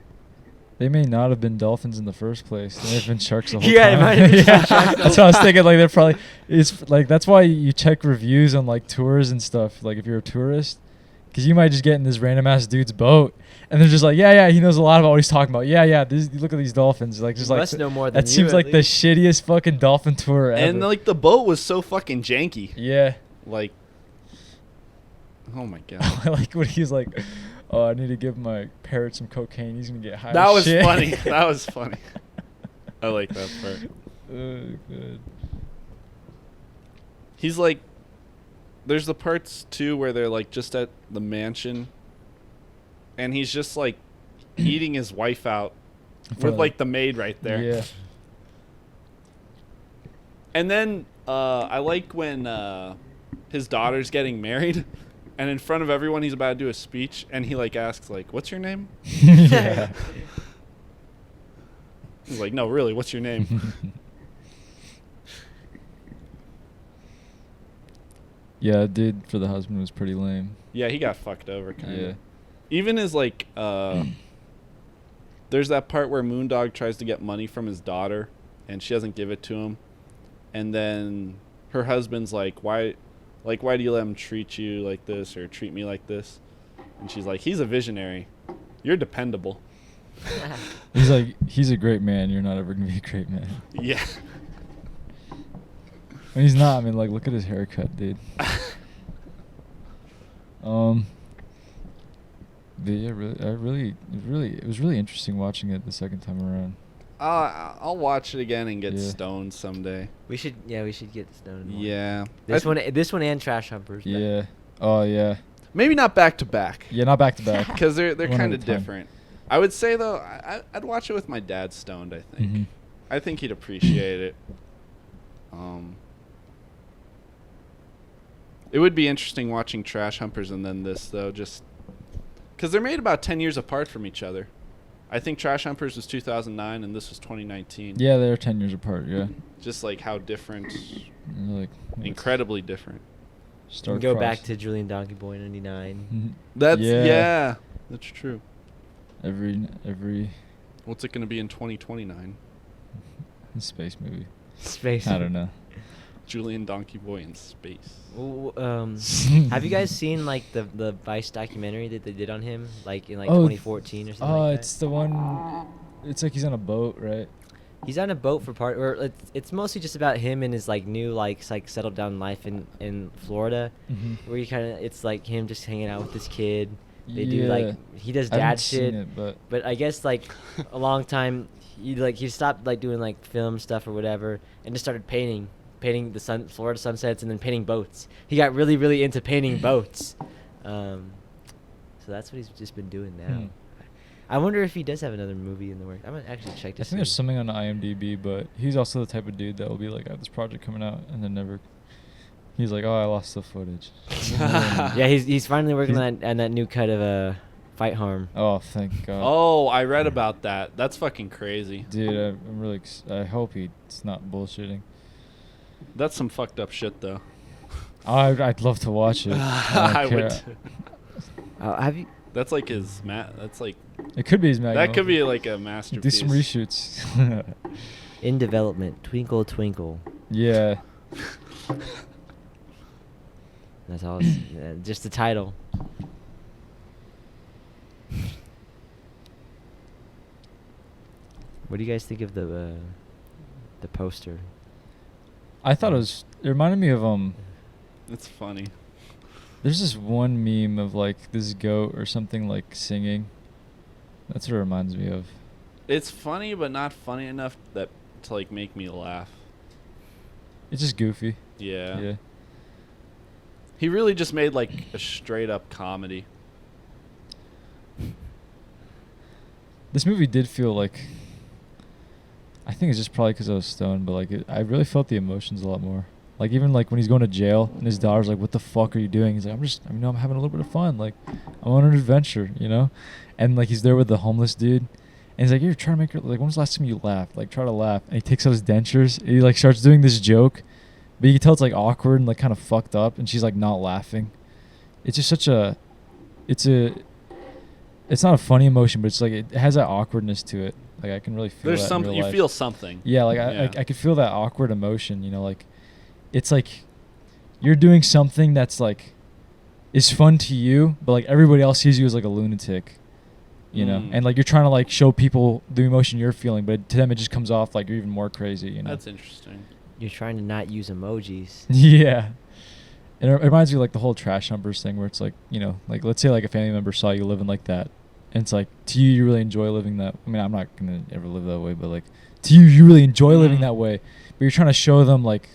they may not have been dolphins in the first place. They may have been sharks the whole Yeah, it time. might have been Yeah, sharks the that's whole what I was thinking. Like they're probably it's like that's why you check reviews on like tours and stuff. Like if you're a tourist, because you might just get in this random ass dude's boat and they're just like, yeah, he knows a lot about what he's talking about. Yeah, look at these dolphins. Like just You like must know more than that you, seems at like the least. shittiest fucking dolphin tour ever. And like the boat was so fucking janky. yeah. Like, oh my god. I like when he was like, "Oh, I need to give my parrot some cocaine. He's gonna get high." That as was shit." funny. That was funny. I like that part. Good. He's like, there's the parts too where they're like just at the mansion, and he's just like eating his wife out with like the maid right there. Yeah. And then I like when his daughter's getting married, and in front of everyone he's about to do a speech, and he like asks like, "What's your name?" Yeah. He's like, "No, really, what's your name?" Yeah, dude for the husband was pretty lame. Yeah, he got fucked over kind of. Yeah. Even his like there's that part where Moondog tries to get money from his daughter and she doesn't give it to him. And then her husband's like, why do you let him treat you like this or treat me like this? And she's like, he's a visionary. You're dependable. He's like, he's a great man. You're not ever gonna be a great man. Yeah. I mean, he's not. I mean, like, look at his haircut, dude. But yeah, it was really interesting watching it the second time around. I'll watch it again and get Yeah. stoned someday. We should get stoned more. Yeah. This one and Trash Humpers. but- Yeah. Oh yeah. Maybe not back to back. Yeah, not back to back. Because they're One at kind a of time. different. I would say though, I'd watch it with my dad stoned. I think. Mhm. I think he'd appreciate it. It would be interesting watching Trash Humpers and then this though, just because they're made about 10 years apart from each other. I think Trash Humpers was 2009 and this was 2019. Yeah, they're 10 years apart. Yeah. Just like how different, And they're like incredibly different. We Star can go crossed. back to Julian Donkey Boy '99. Mhm. That's Yeah. yeah, that's true. Every What's it going to be in 2029? space movie. Space. I don't know. Julian Donkey Boy in space. Have you guys seen like the Vice documentary that they did on him, like in like Oh, 2014 or something? Oh, like it's the one. It's like he's on a boat, right? He's on a boat for part, or it's mostly just about him and his like new like settled down life in Florida, Mm-hmm. where it's like him just hanging out with this kid. They do like he does I haven't dad seen shit, it, but but I guess like a long time he stopped like doing like film stuff or whatever and just started painting the Florida sunsets and then painting boats. He got really really into painting boats. So that's what he's just been doing now. Hmm. I wonder if he does have another movie in the works. I'm gonna actually check to I see. think there's something on IMDb. But he's also the type of dude that will be like, "I have this project coming out," and then never. He's like, "Oh, I lost the footage." Yeah, he's finally working on that new cut of Fight Harm. Oh, thank God. Oh, I read about that. That's fucking crazy. Dude, I'm really. I hope he's not bullshitting. That's some fucked up shit though. I'd love to watch it. I don't care. would. Have you? That's like his That's like It could be his magnum. that could be like a Do masterpiece. some reshoots. In development, Twinkle Twinkle. Yeah. That's all. Just the title. What do you guys think of the poster? I thought it reminded me of It's funny. there's this one meme of like this goat or something like singing. That's what it reminds me of. It's funny, but not funny enough to like make me laugh. It's just goofy. Yeah. Yeah. He really just made like a straight up comedy. This movie did feel like, I think it's just probably because I was stoned, but like I really felt the emotions a lot more. Like even like when he's going to jail and his daughter's like, "What the fuck are you doing?" He's like, I'm having a little bit of fun. Like I'm on an adventure, you know. And like he's there with the homeless dude, and he's like, "You're trying to make her like, when's the last time you laughed? Like try to laugh." And he takes out his dentures. And he like starts doing this joke, but you can tell it's like awkward and like kind of fucked up, and she's like not laughing. It's just such a, it's not a funny emotion, but it's like it has that awkwardness to it. Like I can really feel There's that in something real you life. feel something. Yeah, like I could feel that awkward emotion, you know, like it's like you're doing something that's like is fun to you, but like everybody else sees you as like a lunatic, you know, and like you're trying to like show people the emotion you're feeling, but to them it just comes off like you're even more crazy, you know. That's interesting. You're trying to not use emojis. Yeah. And it reminds me of like the whole trash numbers thing where it's like, you know, like let's say like a family member saw you living like that. And it's like, to you, you really enjoy living that. I mean, I'm not going to ever live that way, but like, to you, you really enjoy living that way. But you're trying to show them like,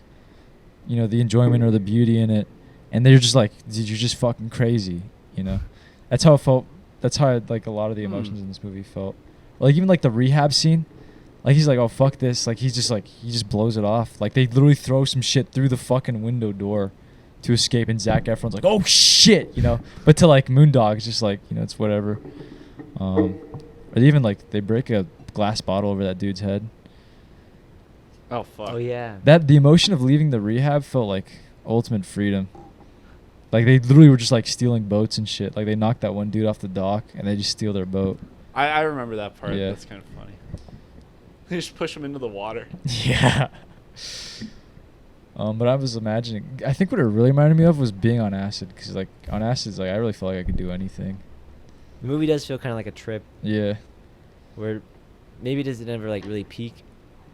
you know, the enjoyment or the beauty in it. And they're just like, dude, you're just fucking crazy, you know? That's how it felt. That's how like a lot of the emotions in this movie felt. Like even like the rehab scene. Like he's like, oh, fuck this. Like he just blows it off. Like they literally throw some shit through the fucking window door to escape, and Zac Efron's like, oh shit, you know. But to like Moondog, it's just like, you know, it's whatever. Or even like they break a glass bottle over that dude's head. Oh fuck. Oh yeah. That the emotion of leaving the rehab felt like ultimate freedom. Like they literally were just like stealing boats and shit. Like they knocked that one dude off the dock and they just steal their boat. I remember that part. Yeah. That's kind of funny. They just push him into the water. Yeah. But I was imagining, I think what it really reminded me of was being on acid, because like on acid, like I really felt like I could do anything. The movie does feel kind of like a trip Yeah. where maybe it doesn't ever like really peak,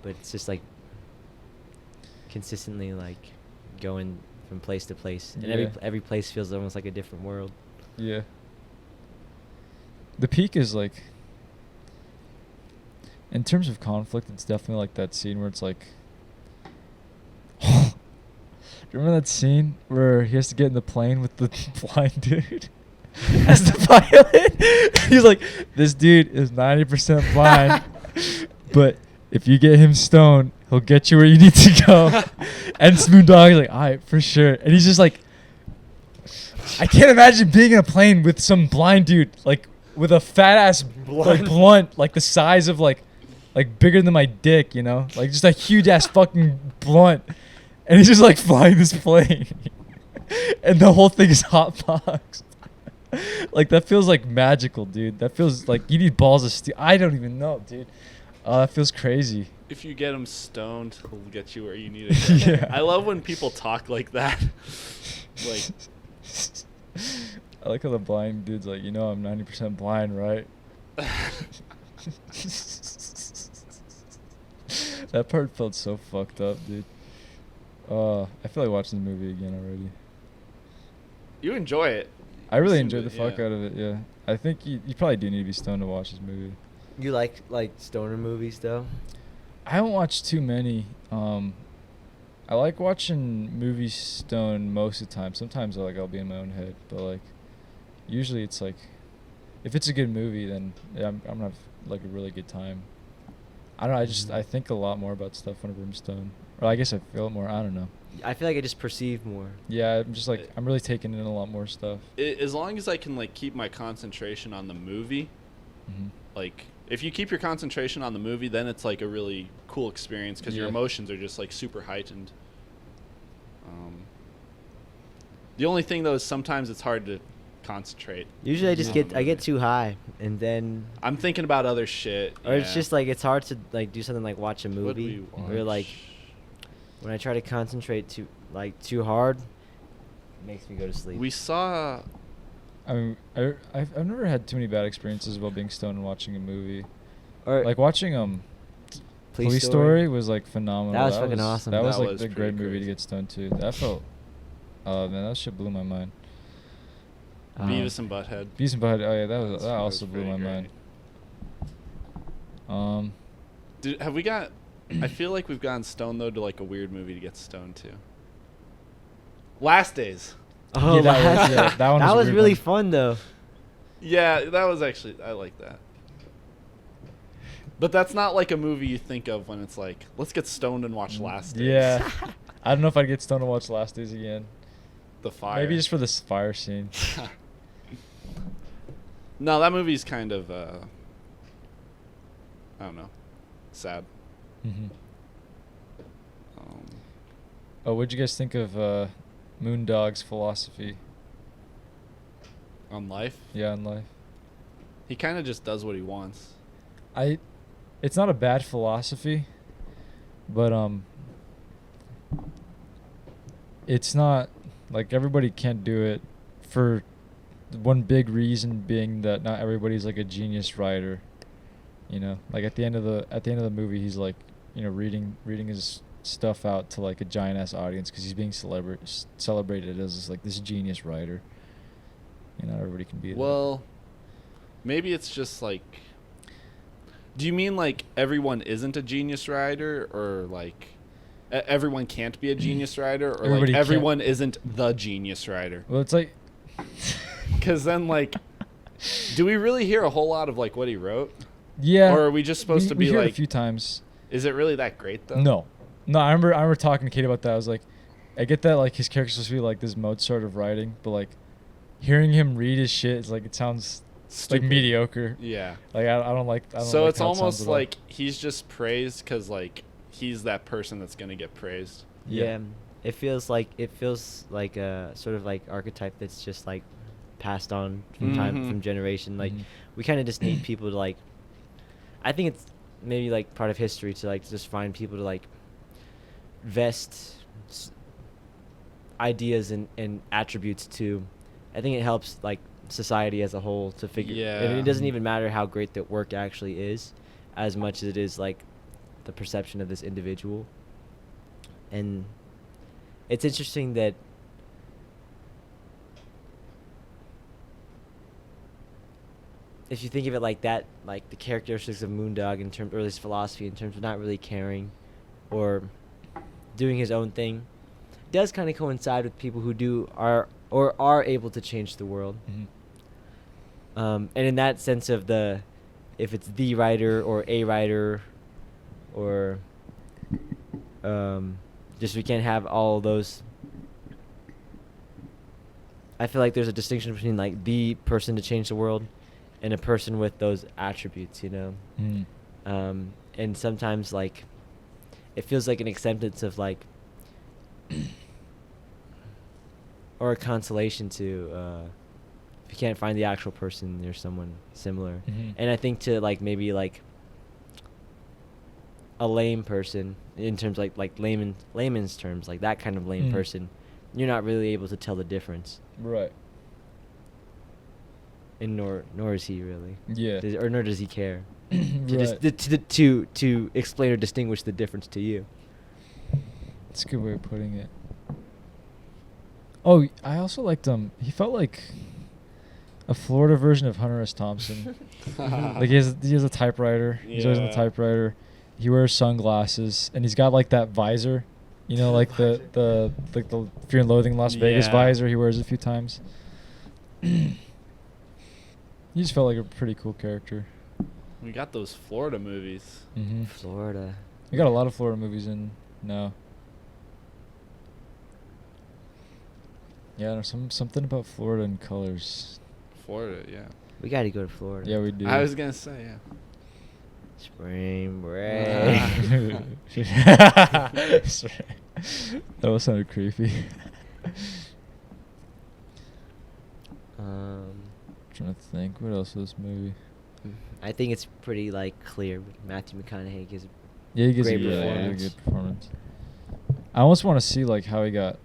but it's just like consistently like going from place to place, and Yeah. every place feels almost like a different world. Yeah. The peak is like, in terms of conflict, it's definitely like that scene where it's like, do you remember that scene where he has to get in the plane with the blind dude as the pilot? He's like, this dude is 90% blind, but if you get him stoned, he'll get you where you need to go. And Smooth Dog is like, all right, for sure. And he's just like, I can't imagine being in a plane with some blind dude, like with a fat ass like blunt, like the size of like bigger than my dick, you know, like just a huge ass fucking blunt, and he's just like flying this plane, and the whole thing is hotboxed. Like that feels like magical, dude. That feels like you need balls of steel. I don't even know, dude. That feels crazy. If you get him stoned, he'll get you where you need to go. Yeah. I love when people talk like that. Like, I like how the blind dude's like, you know, I'm 90% blind, right? That part felt so fucked up, dude. I feel like watching the movie again already. you enjoy it. I really Seemed enjoyed the it, fuck yeah. out of it, yeah. I think you probably do need to be stoned to watch this movie. You like stoner movies though? I don't watch too many. I like watching movies stoned most of the time. Sometimes I'll be in my own head, but like usually it's like if it's a good movie, then yeah, I'm gonna have like a really good time. I don't know. I think a lot more about stuff whenever I'm stoned, or I guess I feel it more. I don't know. I feel like I just perceive more. Yeah, I'm just like I'm really taking in a lot more stuff. As long as I can like keep my concentration on the movie, Mm-hmm. like if you keep your concentration on the movie, then it's like a really cool experience because your Yeah. emotions are just like super heightened. The only thing though is sometimes it's hard to concentrate. Usually I just on get the I get movie. too high, and then I'm thinking about other shit. or it's yeah. just like it's hard to like do something like watch a What'd movie, we or like watch? when I try to concentrate too hard, it makes me go to sleep. We saw. I mean, I've never had too many bad experiences about being stoned and watching a movie. or Like watching Police Story was like phenomenal. That was fucking awesome. That was That like was a pretty great movie to crazy. get stoned to. That felt, man, that shit blew my mind. Beavis and Butthead. Beavis and Butthead. Oh yeah, that That also blew pretty my great. mind. Have we got? I feel like we've gotten stoned though to like a weird movie to get stoned to. Last Days. Oh, Yeah, that one was a was weird really one. fun though. Yeah, that was actually, I like that. But that's not like a movie you think of when it's like, let's get stoned and watch Last Days. Yeah. I don't know if I'd get stoned to watch Last Days again. The fire. Maybe just for this fire scene. No, that movie's kind of, I don't know, sad. Mm-hmm. Um, Oh, what'd you guys think of Moondog's philosophy? on life. Yeah, in life. He kind of just does what he wants. It's not a bad philosophy, but it's not like everybody can't do it, for one big reason being that not everybody's like a genius writer. You know, like at the end of the movie, he's like, you know, reading his stuff out to like a giant ass audience because he's being celebrated as like this genius writer. You know, everybody can be that. Well, maybe it's just like, do you mean like everyone isn't a genius writer, or like everyone can't be a genius writer, or Everybody like can't. everyone isn't the genius writer? Well, it's like, Because then like, do we really hear a whole lot of like what he wrote? yeah. Or are we just supposed to we be hear it like, a few times. is it really that great though? No. I remember talking to Kate about that. I was like, I get that like his character's supposed to be like this Mozart of writing, but like hearing him read his shit is like, it sounds Stupid. like mediocre. Yeah. Like I don't like. I don't So like it's how it sounds almost at all. like he's just praised because like he's that person that's gonna get praised. Yeah. It feels like a sort of like archetype that's just like passed on from Mhm. from generation. Like Mhm. we kind of just need people to like. I think it's maybe like part of history to like just find people to like vest ideas and attributes to. I think it helps like society as a whole to figure. And Yeah. it doesn't even matter how great the work actually is, as much as it is like the perception of this individual. And it's interesting that if you think of it like that, like the characteristics of Moondog in terms, or his philosophy in terms of not really caring or doing his own thing, does kind of coincide with people who are able to change the world. Mhm. And in that sense of if it's the writer or a writer, or just we can't have all those. I feel like there's a distinction between like the person to change the world and a person with those attributes, you know. Mhm. And sometimes like it feels like an acceptance of like or a consolation to if you can't find the actual person, there's someone similar. Mhm. And I think to like maybe like a lame person in terms like layman's terms, like that kind of lame Mm. person, you're not really able to tell the difference. Right. And nor is he really. Yeah. Or nor does he care to Right. to explain or distinguish the difference to you. That's a good way of putting it. Oh, I also liked he felt like a Florida version of Hunter S. Thompson. Like he has a typewriter. He's always on the Yeah. typewriter. He wears sunglasses and he's got like that visor, you know, like the Fear and Loathing in Las Vegas Yeah. visor. He wears it a few times. He just felt like a pretty cool character. We got those Florida movies. Mm-hmm. Florida. We got a lot of Florida movies in now. Yeah, there's something about Florida and colors. Florida, yeah. We got to go to Florida. Yeah, we do. I was gonna say, yeah. Spring break. That was sounded creepy. Trying to think, what else was this movie? I think it's pretty like clear. Matthew McConaughey gives. Yeah, he gives Great a really performance. good performance. I almost want to see like how he got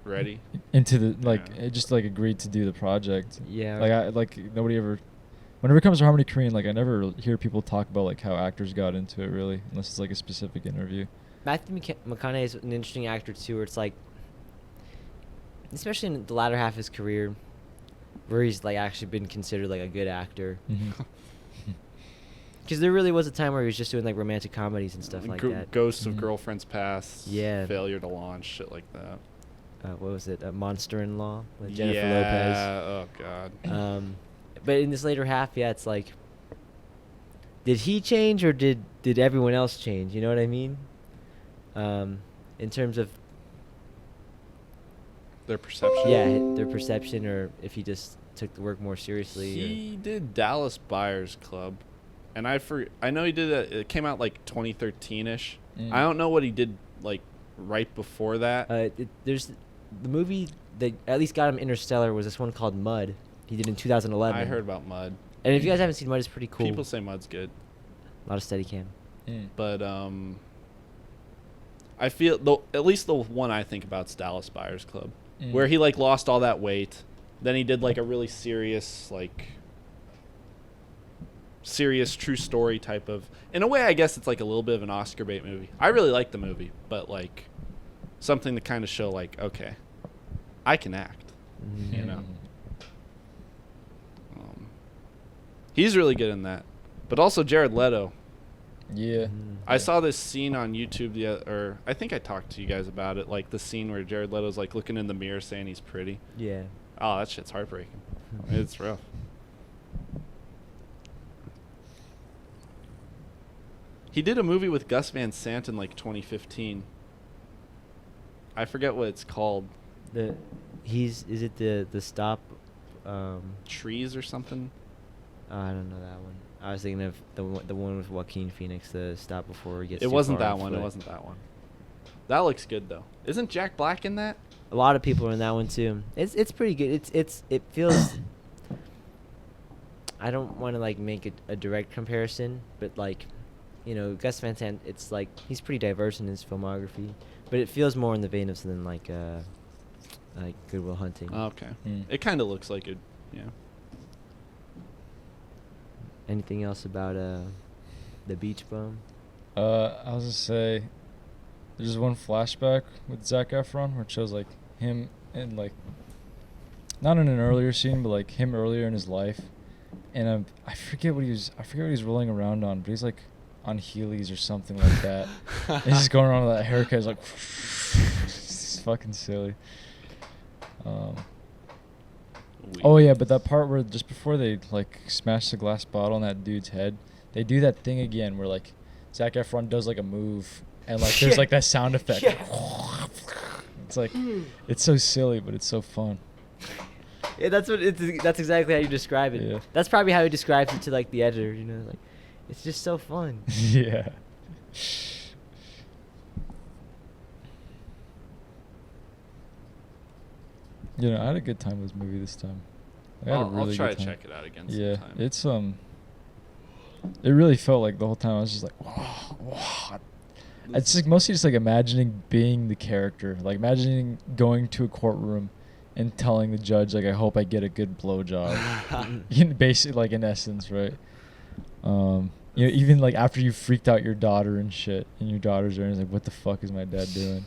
Ready? into the like Yeah. it just like agreed to do the project. Yeah. Like nobody ever. Whenever it comes to Harmony Korine, like I never hear people talk about like how actors got into it really, unless it's like a specific interview. Matthew McConaughey is an interesting actor too, where it's like, especially in the latter half of his career, where he's like actually been considered like a good actor. Mm-hmm. Because there really was a time where he was just doing like romantic comedies and stuff like that. Ghosts of Mhm. Girlfriends Past. Yeah. Failure to Launch, shit like that. What was it? Monster-in-Law with Jennifer Yeah. Oh God. Lopez. But in this later half, yeah, it's like, did he change or did everyone else change? You know what I mean? In terms of Their perception. yeah, their perception, or if he just took the work more seriously. He did Dallas Buyers Club, and I know he did it came out like 2013ish. Mm. I don't know what he did like right before that. There's the movie that at least got him Interstellar was this one called Mud. He did in 2011. I heard about Mud. And if you guys haven't seen Mud, it's pretty cool. People say Mud's good, A lot of Steadicam. Mm. but I feel at least the one I think about is Dallas Buyers Club, Mm. where he like lost all that weight. Then he did like a really serious true story type of. In a way, I guess it's like a little bit of an Oscar bait movie. I really like the movie, but like something to kind of show like, okay, I can act. Mhm. You know. He's really good in that, but also Jared Leto. Yeah. Mhm. I saw this scene on YouTube or I think I talked to you guys about it, like the scene where Jared Leto's like looking in the mirror saying he's pretty. Yeah. Oh, that shit's heartbreaking. It's rough. He did a movie with Gus Van Sant in like 2015. I forget what it's called. Is it the stop? Trees or something. I don't know that one. I was thinking of the one with Joaquin Phoenix, the stop before he gets. It too wasn't far that off one. It foot. wasn't that one. That looks good though. Isn't Jack Black in that? A lot of people are in that one too. It's pretty good. It feels. I don't want to like make a direct comparison, but like, you know, Gus Van Sant. It's like he's pretty diverse in his filmography, but it feels more in the vein of something like Good Will Hunting. Oh, okay. Mm. It kind of looks like it. Yeah. Anything else about the Beach Bum? I was gonna say, there's one flashback with Zac Efron where it shows like him in like, not in an earlier scene, but like him earlier in his life, and I forget what he was rolling around on, but he's like on Heelys or something like that. And he's just going around with that haircut. It's like, it's fucking silly. Oh yeah, but that part where just before they like smash the glass bottle on that dude's head, they do that thing again where like Zac Efron does like a move and like there's like that sound effect. Yeah. It's like it's so silly, but it's so fun. Yeah, that's exactly how you describe it. Yeah. That's probably how he describes it to like the editor. You know, like it's just so fun. Yeah. You know, I had a good time with this movie this time. I had a I'll really try good to time. check it out again Yeah, sometime. it's it really felt like the whole time I was just like, wow. It's like mostly just like imagining being the character, like imagining going to a courtroom and telling the judge like, I hope I get a good blowjob. Basically, like in essence, right? You know, even like after you freaked out your daughter and shit, and your daughter's there, and it's like, what the fuck is my dad doing?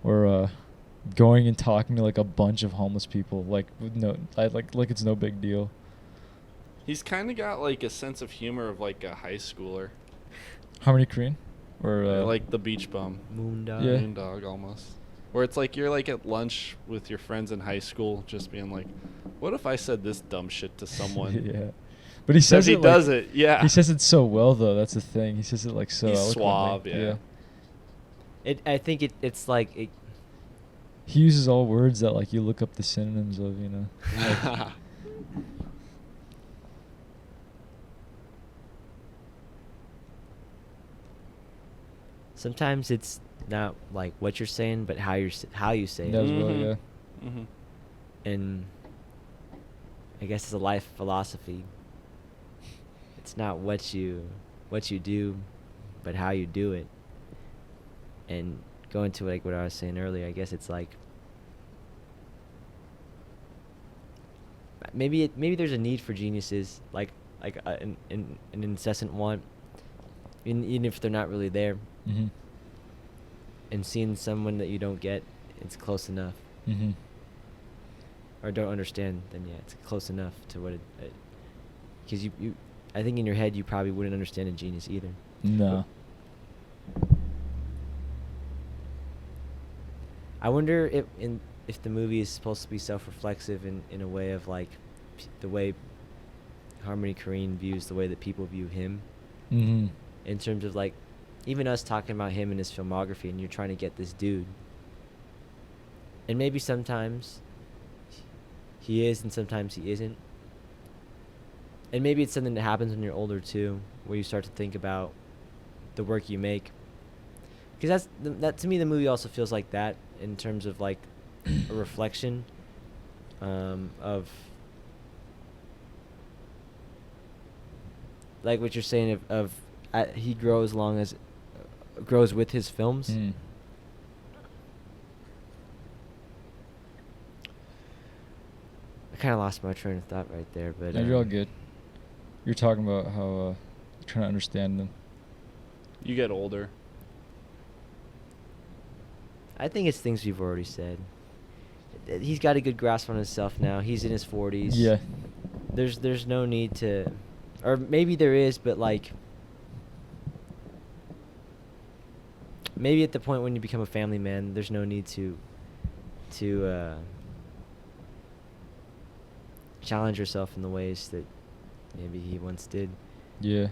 Or going and talking to like a bunch of homeless people, like with like it's no big deal. He's kind of got like a sense of humor of like a high schooler, Harmony Korine, or like the Beach Bum, Moondog. Yeah. Moondog almost. Where it's like you're like at lunch with your friends in high school, just being like, "What if I said this dumb shit to someone?" yeah. But he says he it does like, it, yeah. He says it so well though. That's the thing. He says it like so. He's eloquently. suave, yeah. I think it's like He uses all words that like you look up the synonyms of, you know. Like, sometimes it's not like what you're saying, but how you say he it. does well, yeah. Mm-hmm. And I guess it's a life philosophy. It's not what you do, but how you do it. And going to like what I was saying earlier, I guess it's like maybe there's a need for geniuses, like an incessant want, even if they're not really there. Mm-hmm. And seeing someone that you don't get, it's close enough. Mm-hmm. Or don't understand, then yeah, it's close enough to what it. Because I think in your head you probably wouldn't understand a genius either. No. I wonder if the movie is supposed to be self-reflexive in a way of like the way Harmony Korine views the way that people view him. Mm-hmm. In terms of like even us talking about him and his filmography, and you're trying to get this dude. And maybe sometimes he is and sometimes he isn't. And maybe it's something that happens when you're older too, where you start to think about the work you make. Because that to me, the movie also feels like that in terms of like a reflection of like what you're saying of he grows grows with his films. Mm. I kind of lost my train of thought right there, but Yeah, you're all good. You're talking about how you're trying to understand them. You get older. I think it's things we've already said. He's got a good grasp on himself now. He's in his 40s. Yeah. There's no need to, or maybe there is, but like maybe at the point when you become a family man, there's no need to challenge yourself in the ways that maybe he once did. Yeah.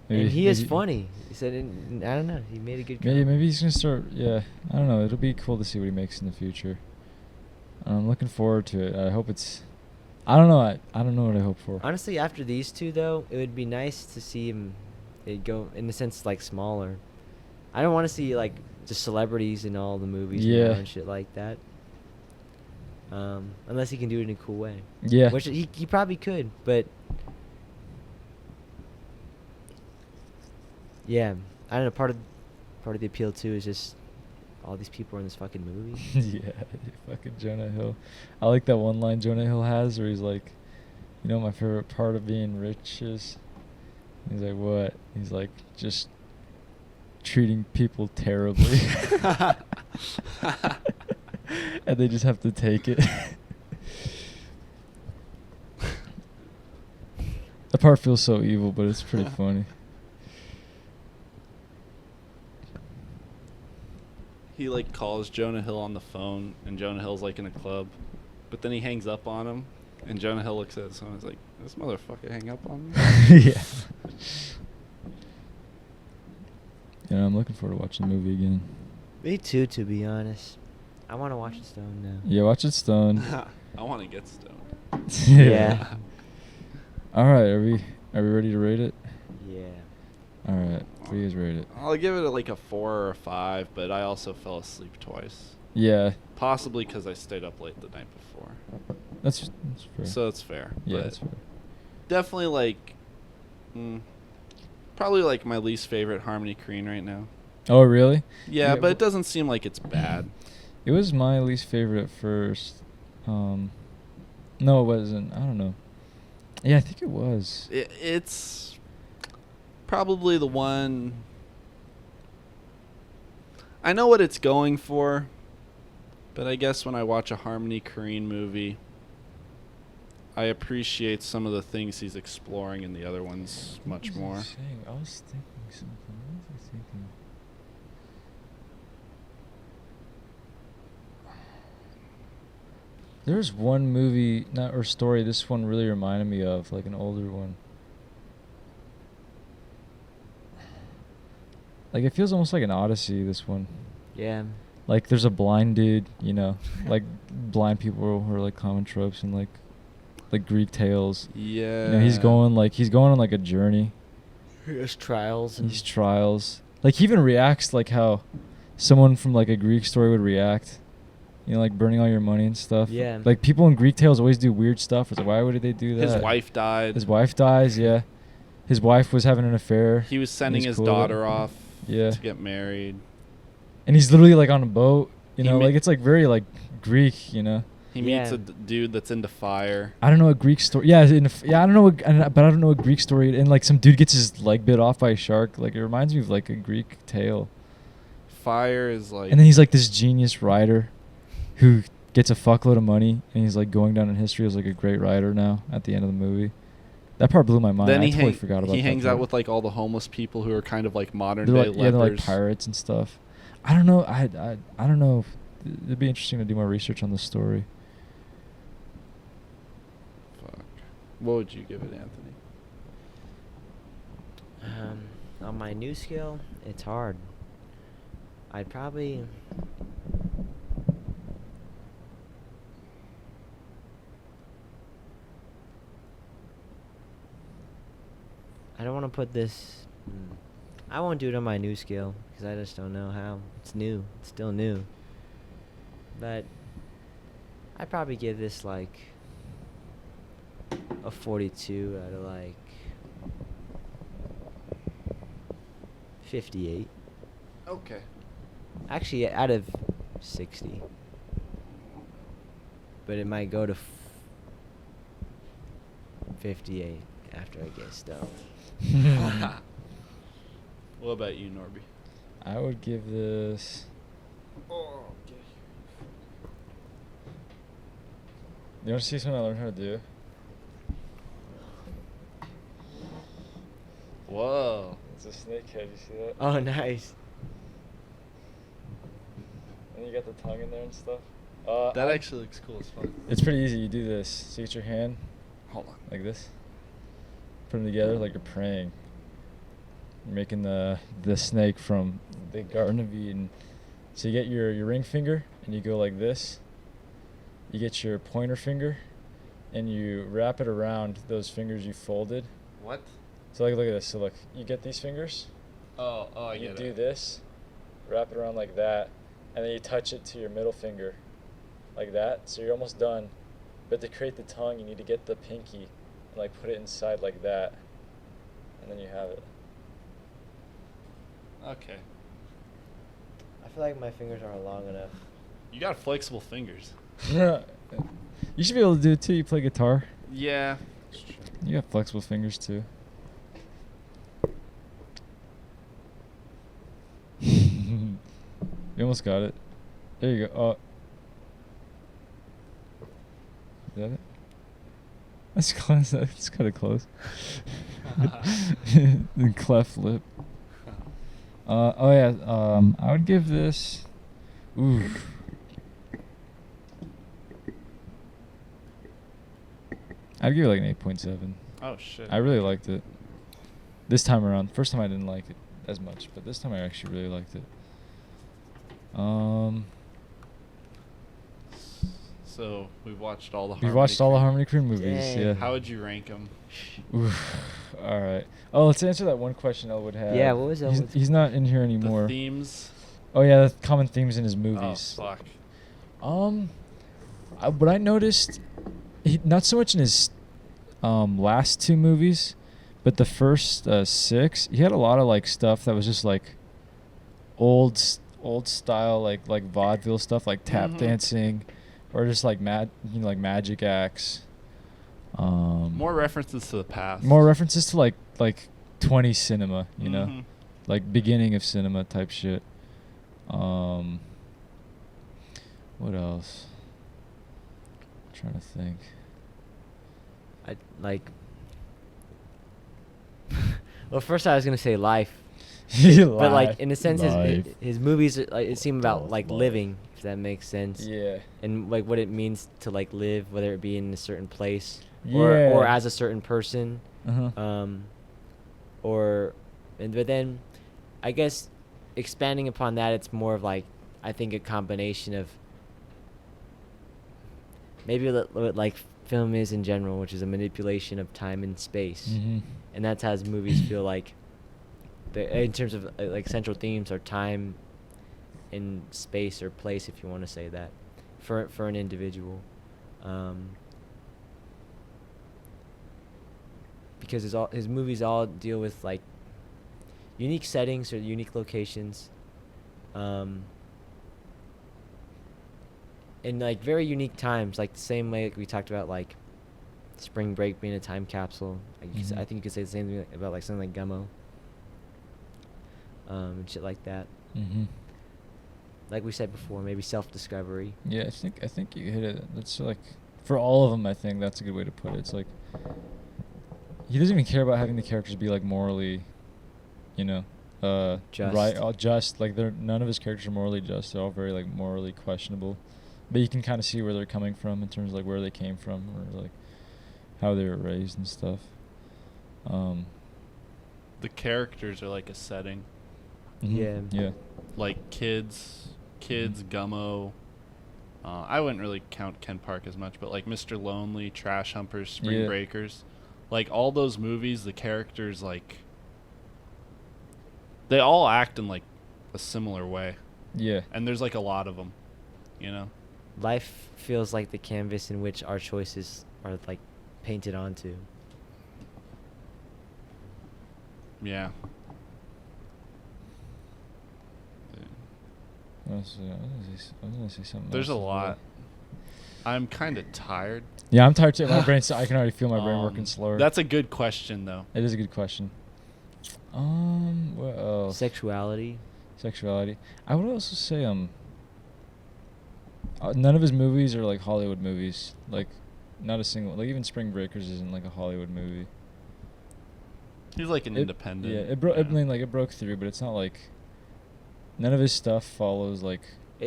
And he is funny. He said, I don't know. He made a good. Maybe he's gonna start. Yeah, I don't know. It'll be cool to see what he makes in the future. I'm looking forward to it. I hope it's. I don't know. I don't know what I hope for. Honestly, after these two, though, it would be nice to see him go, in a sense, like, smaller. I don't want to see, like, just celebrities in all the movies Yeah. now and shit like that. Unless he can do it in a cool way. Yeah. Which he probably could, but... Yeah. I don't know, part of the appeal, too, is just all these people are in this fucking movie. Yeah, fucking Jonah Hill. I like that one line Jonah Hill has where he's like, you know, my favorite part of being rich is. He's like, what? He's like, just treating people terribly. And they just have to take it. That part feels so evil, but it's pretty funny. He like calls Jonah Hill on the phone, and Jonah Hill's like in a club, but then he hangs up on him, and Jonah Hill looks at his phone and is like, "This motherfucker hang up on me." Yeah. Yeah, I'm looking forward to watching the movie again. Me too, to be honest. I want to watch it stoned now. Yeah, watch it stoned. I want to get stoned. Yeah. All right, are we ready to rate it? Yeah. All right, what do you guys rate it? I'll give it like a 4 or a 5, but I also fell asleep twice. Yeah, Possibly because I stayed up late the night before. that's fair. So it's fair. Yeah, but that's fair. definitely like, probably like my least favorite Harmony Korine right now. Oh, really? Yeah, Yeah, but it doesn't seem like it's bad. It was my least favorite at first. No, it wasn't. I don't know. Yeah, I think it was. It's probably the one. I know what it's going for, but I guess when I watch a Harmony Korine movie, I appreciate some of the things he's exploring in the other ones much more. I was thinking something. What was I thinking? There's one movie, or story, this one really reminded me of, like an older one. Like, it feels almost like an Odyssey, this one. Yeah. Like, there's a blind dude, you know, like blind people are like common tropes in like Greek tales. Yeah. You know, he's going on like a journey. There's trials. These trials. Like, he even reacts like how someone from like a Greek story would react. You know, like burning all your money and stuff. Yeah. Like, people in Greek tales always do weird stuff. It's like, why would they do that? His wife died. His wife dies, yeah. His wife was having an affair. He was sending He's his cool with it. daughter off Yeah. to get married. And he's literally like on a boat. You He know, ma- like, it's like very like Greek, you know. He meets Yeah. a dude that's into fire. I don't know a Greek story. Yeah, I don't know, but I don't know a Greek story. And like some dude gets his leg bit off by a shark. Like, it reminds me of like a Greek tale. Fire is like. And then he's like this genius writer, who gets a fuckload of money, and he's like going down in history as like a great writer now at the end of the movie. That part blew my mind. Then I he totally forgot about that. he hangs out part. with like all the homeless people who are kind of like modern They're day like, yeah, they're lepers. like pirates and stuff. I don't know. I don't know. It'd be interesting to do more research on the story. Fuck. What would you give it, Anthony? On my new scale, it's hard. I'd probably. I don't want to put this. I won't do it on my new scale because I just don't know how. It's new. It's still new. But I'd probably give this like a 42 out of like 58. Okay. Actually, out of 60. But it might go to 58 after I get stoned. What about you, Norby? I would give this. Oh, okay. You want to see something I learned how to do? Whoa. It's a snake head. You see that? Oh, nice. And you got the tongue in there and stuff. That actually looks cool as fuck. It's pretty easy. You do this. So you get your hand Hold on. like this. Put them together like you're praying. You're making the snake from the Garden of Eden. So you get your ring finger and you go like this. You get your pointer finger and you wrap it around those fingers you folded. What? So like look at this. So look, you get these fingers. Oh, I You get do it. this, wrap it around like that, and then you touch it to your middle finger, like that. So you're almost done. But to create the tongue, you need to get the pinky and like put it inside like that, and then you have it. Okay. I feel like my fingers aren't long enough. You got flexible fingers. You should be able to do it too. You play guitar. Yeah. You got flexible fingers too. You almost got it. There you go. Is that it? That's close. That's kind of close. The cleft lip. Oh yeah. I would give this. Ooh. I'd give it like an 8.7. Oh shit. I really liked it. This time around. First time I didn't like it as much, but this time I actually really liked it. So we've watched all the. We watched all the Harmony Korine movies. Dang. Yeah. How would you rank them? All right. Oh, let's answer that one question Elwood had. Yeah, what was He's, Elwood's- he's not in here The anymore. themes. Oh yeah, the common themes in his movies. Oh fuck. What I noticed, not so much in his last two movies, but the first 6, he had a lot of like stuff that was just like old style like vaudeville stuff, like tap Mhm. dancing, or just like like magic acts. More references to the past. More references to like 20s cinema, you know, Mhm. like beginning of cinema type shit. What else? I'm trying to think. I like. Well, first I was gonna say life, but like in a sense, his movies like it seem about like living, if that makes sense. Yeah. And like what it means to like live, whether it be in a certain place Yeah. or as a certain person, Uh-huh. but then I guess expanding upon that, it's more of like I think a combination of maybe what like film is in general, which is a manipulation of time and space. Mhm. And that's how his movies feel like. In terms of like central themes are time and space or place, if you want to say that, for an individual, because his movies all deal with like unique settings or unique locations, in like very unique times, like the same way like we talked about like spring break being a time capsule. Mhm. I think you could say the same thing about like something like Gummo, and shit like that. Mhm. Like we said before, maybe self-discovery. Yeah, I think you hit it. That's like for all of them. I think that's a good way to put it. It's like he doesn't even care about having the characters be like morally, you know, Just. right, all just. Like none of his characters are morally just. They're all very like morally questionable, but you can kind of see where they're coming from in terms of like where they came from or like how they were raised and stuff. The characters are like a setting. Mhm. Yeah. Yeah. Like kids, Gummo. I wouldn't really count Ken Park as much, but like Mr. Lonely, Trash Humpers, Spring Yeah. Breakers, like all those movies, the characters like they all act in like a similar way, Yeah. and there's like a lot of them, you know. Life feels like the canvas in which our choices are like painted onto. Yeah. I was gonna say something. There's a else as well. lot. I'm kind of tired. Yeah, I'm tired too. My brain. I can already feel my brain working slower. That's a good question though. It is a good question. What else? Sexuality. Sexuality. I would also say none of his movies are like Hollywood movies. Like, not a single. Like even Spring Breakers isn't like a Hollywood movie. He's like an independent. Yeah, it broke through, but it's not like. None of his stuff follows like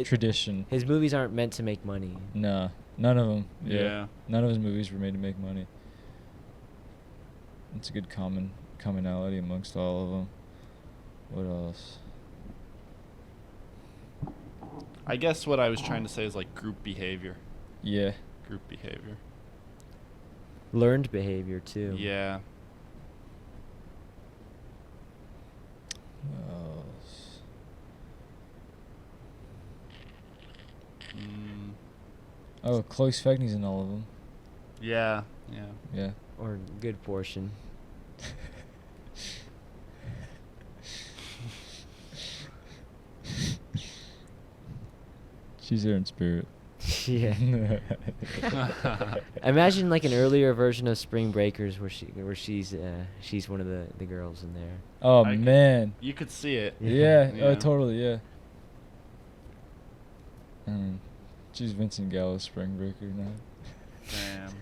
tradition. His movies aren't meant to make money. Nah, none of them. Yeah. None of his movies were made to make money. It's a good commonality amongst all of them. What else? I guess what I was trying to say is like group behavior. Yeah. Group behavior. Learned behavior too. Yeah. What else? Oh, Chloe Sevigny's in all of them. Yeah. Yeah. Yeah. Or good portion. She's there in spirit. Yeah. Imagine like an earlier version of Spring Breakers where she's one of the girls in there. Oh I man. You could see it. Yeah. Yeah. Oh, totally. Yeah. She's Vincent Gallo's Spring Breaker now. Damn.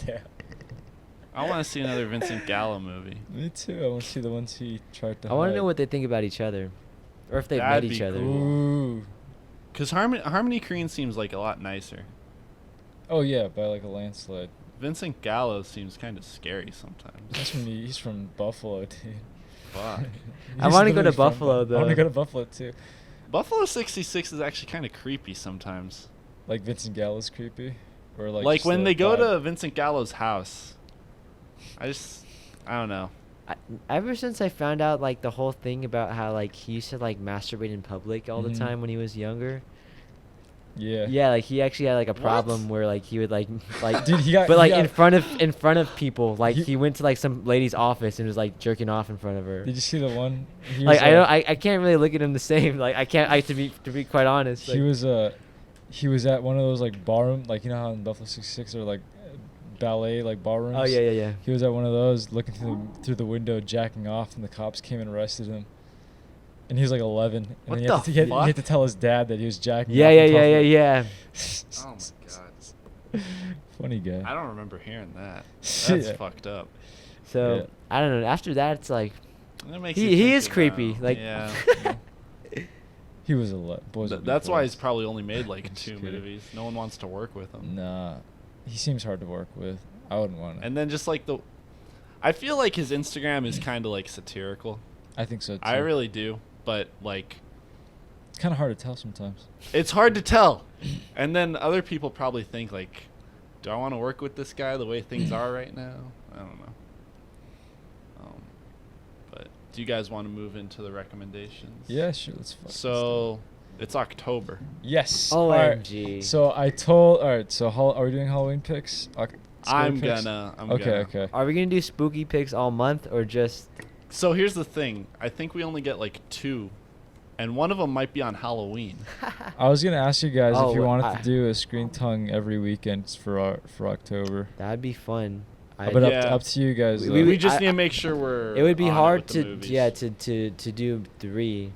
Damn. I want to see another Vincent Gallo movie. Me too. I want to see the ones he tried to. I want to hide. know what they think about each other, or if they've met That'd each be other. cool. Ooh. Because Harmony Korine seems like a lot nicer. Oh yeah, by like a landslide. Vincent Gallo seems kind of scary sometimes. He's from Buffalo, dude. Fuck. I wanna go to literally from Buffalo, I want though. to go to Buffalo too. Buffalo 66 is actually kind of creepy sometimes. Like Vincent Gallo's creepy, or like. Like just when the they go vibe? to Vincent Gallo's house. I don't know. Ever since I found out like the whole thing about how like he used to like masturbate in public all Mhm. the time when he was younger. Yeah. Yeah, like he actually had like a What? problem where like he would like Dude, he got. but he like got- in front of people. Like He- he went to like some lady's office and was like jerking off in front of her. Did you see the one? He Like was, I can't really look at him the same. Like I can't to be quite honest. He like- was at one of those like barroom, like you know how in Buffalo 66 are like ballet like ballrooms. Oh yeah. He was at one of those, looking through the window, jacking off, and the cops came and arrested him. And he was like 11, and What then the he had fuck? to tell his dad that he was jacking. Yeah, off yeah, on top yeah, of yeah, it. yeah. Oh my god. Funny guy. I don't remember hearing that. That's Yeah. fucked up. So Yeah. I don't know. After that, it's like That makes He- you he think is creepy, about- like- yeah. He was a lot. Boys. will be That's why boys. he's probably only made like Just 2 kidding. movies. No one wants to work with him. Nah, he seems hard to work with. I wouldn't want to. And then just like I feel like his Instagram is kind of like satirical. I think so too. I really do, but like It's kind of hard to tell sometimes. it's hard to tell. And then other people probably think like, do I want to work with this guy the way things are right now? I don't know. But do you guys want to move into the recommendations? Yeah, sure. Let's fuck this So it's October. up. Yes. Alright, OMG. So I told. All right. So are we doing Halloween picks? I'm picks? gonna. Okay. Are we gonna do spooky picks all month or just? So here's the thing. I think we only get like 2, and one of them might be on Halloween. I was gonna ask you guys Oh, if you wanted to do a screen tongue every weekend for October. That'd be fun. But Yeah. up to you guys. We- though. We just I- need to make sure we're. It would be on hard with the to movies. to do 3.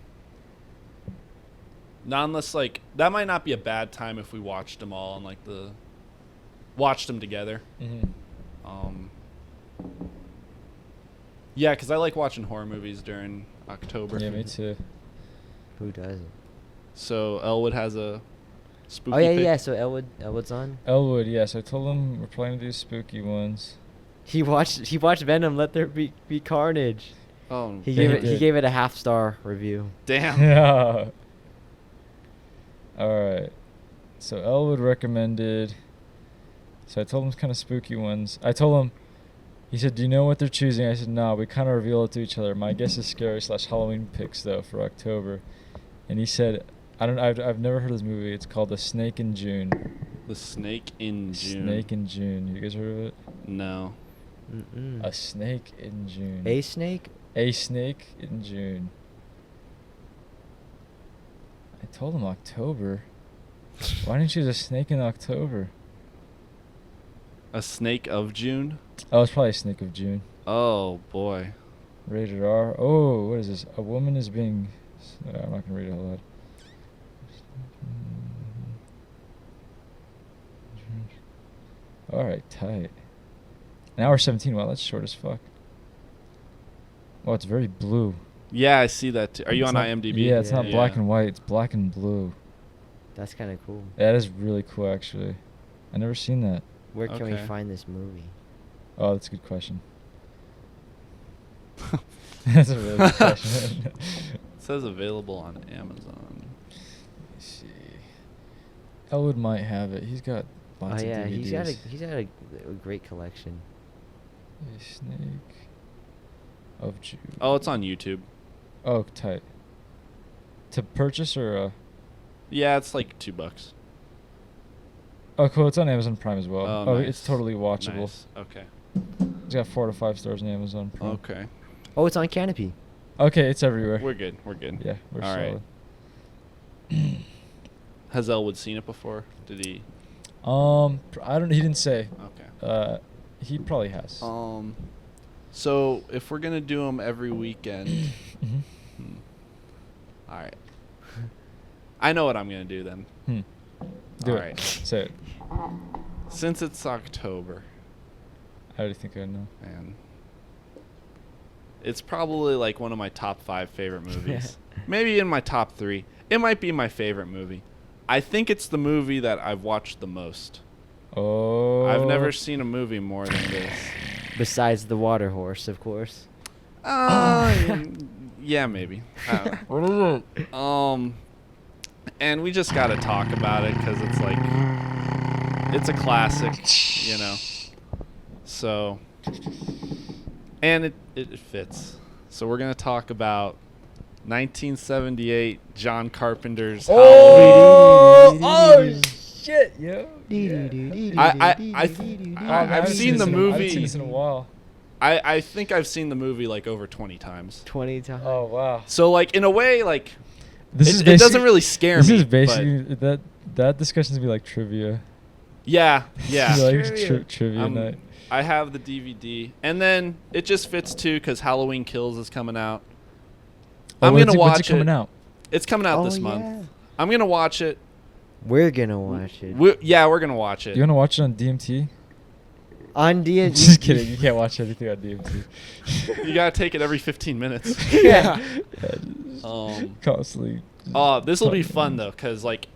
Not unless like that might not be a bad time if we watched them all and like watched them together. Mhm. Yeah, because I like watching horror movies during October. Yeah, me too. Who doesn't? So Elwood has a spooky Oh yeah, pick? yeah. So Elwood's on. Elwood, yes. I told him we're planning to do spooky ones. He watched Venom. Let there be carnage. Oh, He Yeah, gave he it. He did. gave it a half-star review. damn. Yeah. All right. So Elwood recommended. So I told him kind of spooky ones. I told him. He said, "Do you know what they're choosing?" I said, "No, we kind of reveal it to each other. My guess is scary / Halloween picks though for October." And he said, I've never heard of this movie. It's called The Snake in June." The Snake in June. Snake in June. You guys heard of it? No. Mm-mm. A Snake in June. A snake? A Snake in June. I told him October. Why didn't you choose a snake in October? A Snake of June? Oh, it's probably a Snake of June. Oh, boy. Rated R. Oh, what is this? A woman is being... I'm not going to read it out loud. Alright, tight. An hour 17. Wow, that's short as fuck. Oh, it's very blue. Yeah, I see that too. Are you It's on not- IMDb? Yeah, it's not Yeah. black and white. It's black and blue. That's kind of cool. That is really cool, actually. I never seen that. Where can we Okay. find this movie? Oh, that's a good question. That's a really good question. It says available on Amazon. Let me see. Elwood might have it. He's got lots Oh yeah, of DVDs. he's got a great collection. A Snake of June. Oh, it's on YouTube. Oh, tight. To purchase or Yeah, it's like $2. oh, cool. It's on Amazon Prime as well. Oh, Oh, nice. it's totally watchable. Nice. Okay. It's got 4 to 5 stars on Amazon Prime. Okay. Oh, it's on Canopy. Okay, it's everywhere. We're good. We're good. Yeah, we're All right. solid. Has Elwood seen it before? Did he? I don't. He didn't say. Okay. He probably has. So if we're gonna do them every weekend, Mhm. all right. I know what I'm gonna do then. Do All it. right. Say it. Since it's October, I already think I know. and it's probably like one of my top 5 favorite movies. Maybe in my top 3. It might be my favorite movie. I think it's the movie that I've watched the most. Oh. I've never seen a movie more than this. Besides the water horse, of course. Yeah, maybe. I don't know. What is it? And we just gotta talk about it because it's like, it's a classic, you know. So, and it fits. So we're gonna talk about 1978 John Carpenter's Halloween. Oh shit, yo. I've seen the I haven't seen movie. this in a while. I think I've seen the movie like over 20 times. 20 times. Oh wow. So like in a way, like This is it doesn't basic- really scare This me. is but basically that discussion's gonna be like trivia. yeah, yeah. Like Trivia. trivia night. I have the DVD, and then it just fits too because Halloween Kills is coming out. I'm when's gonna when's watch it coming out? It's coming out Oh, this yeah. month. I'm gonna watch it. We're gonna watch it. We're gonna watch it. You wanna watch it on DMT? On D&D. Just kidding. You can't watch anything on DMT. You gotta take it every 15 minutes. Yeah. Constantly. This will be fun though, cause like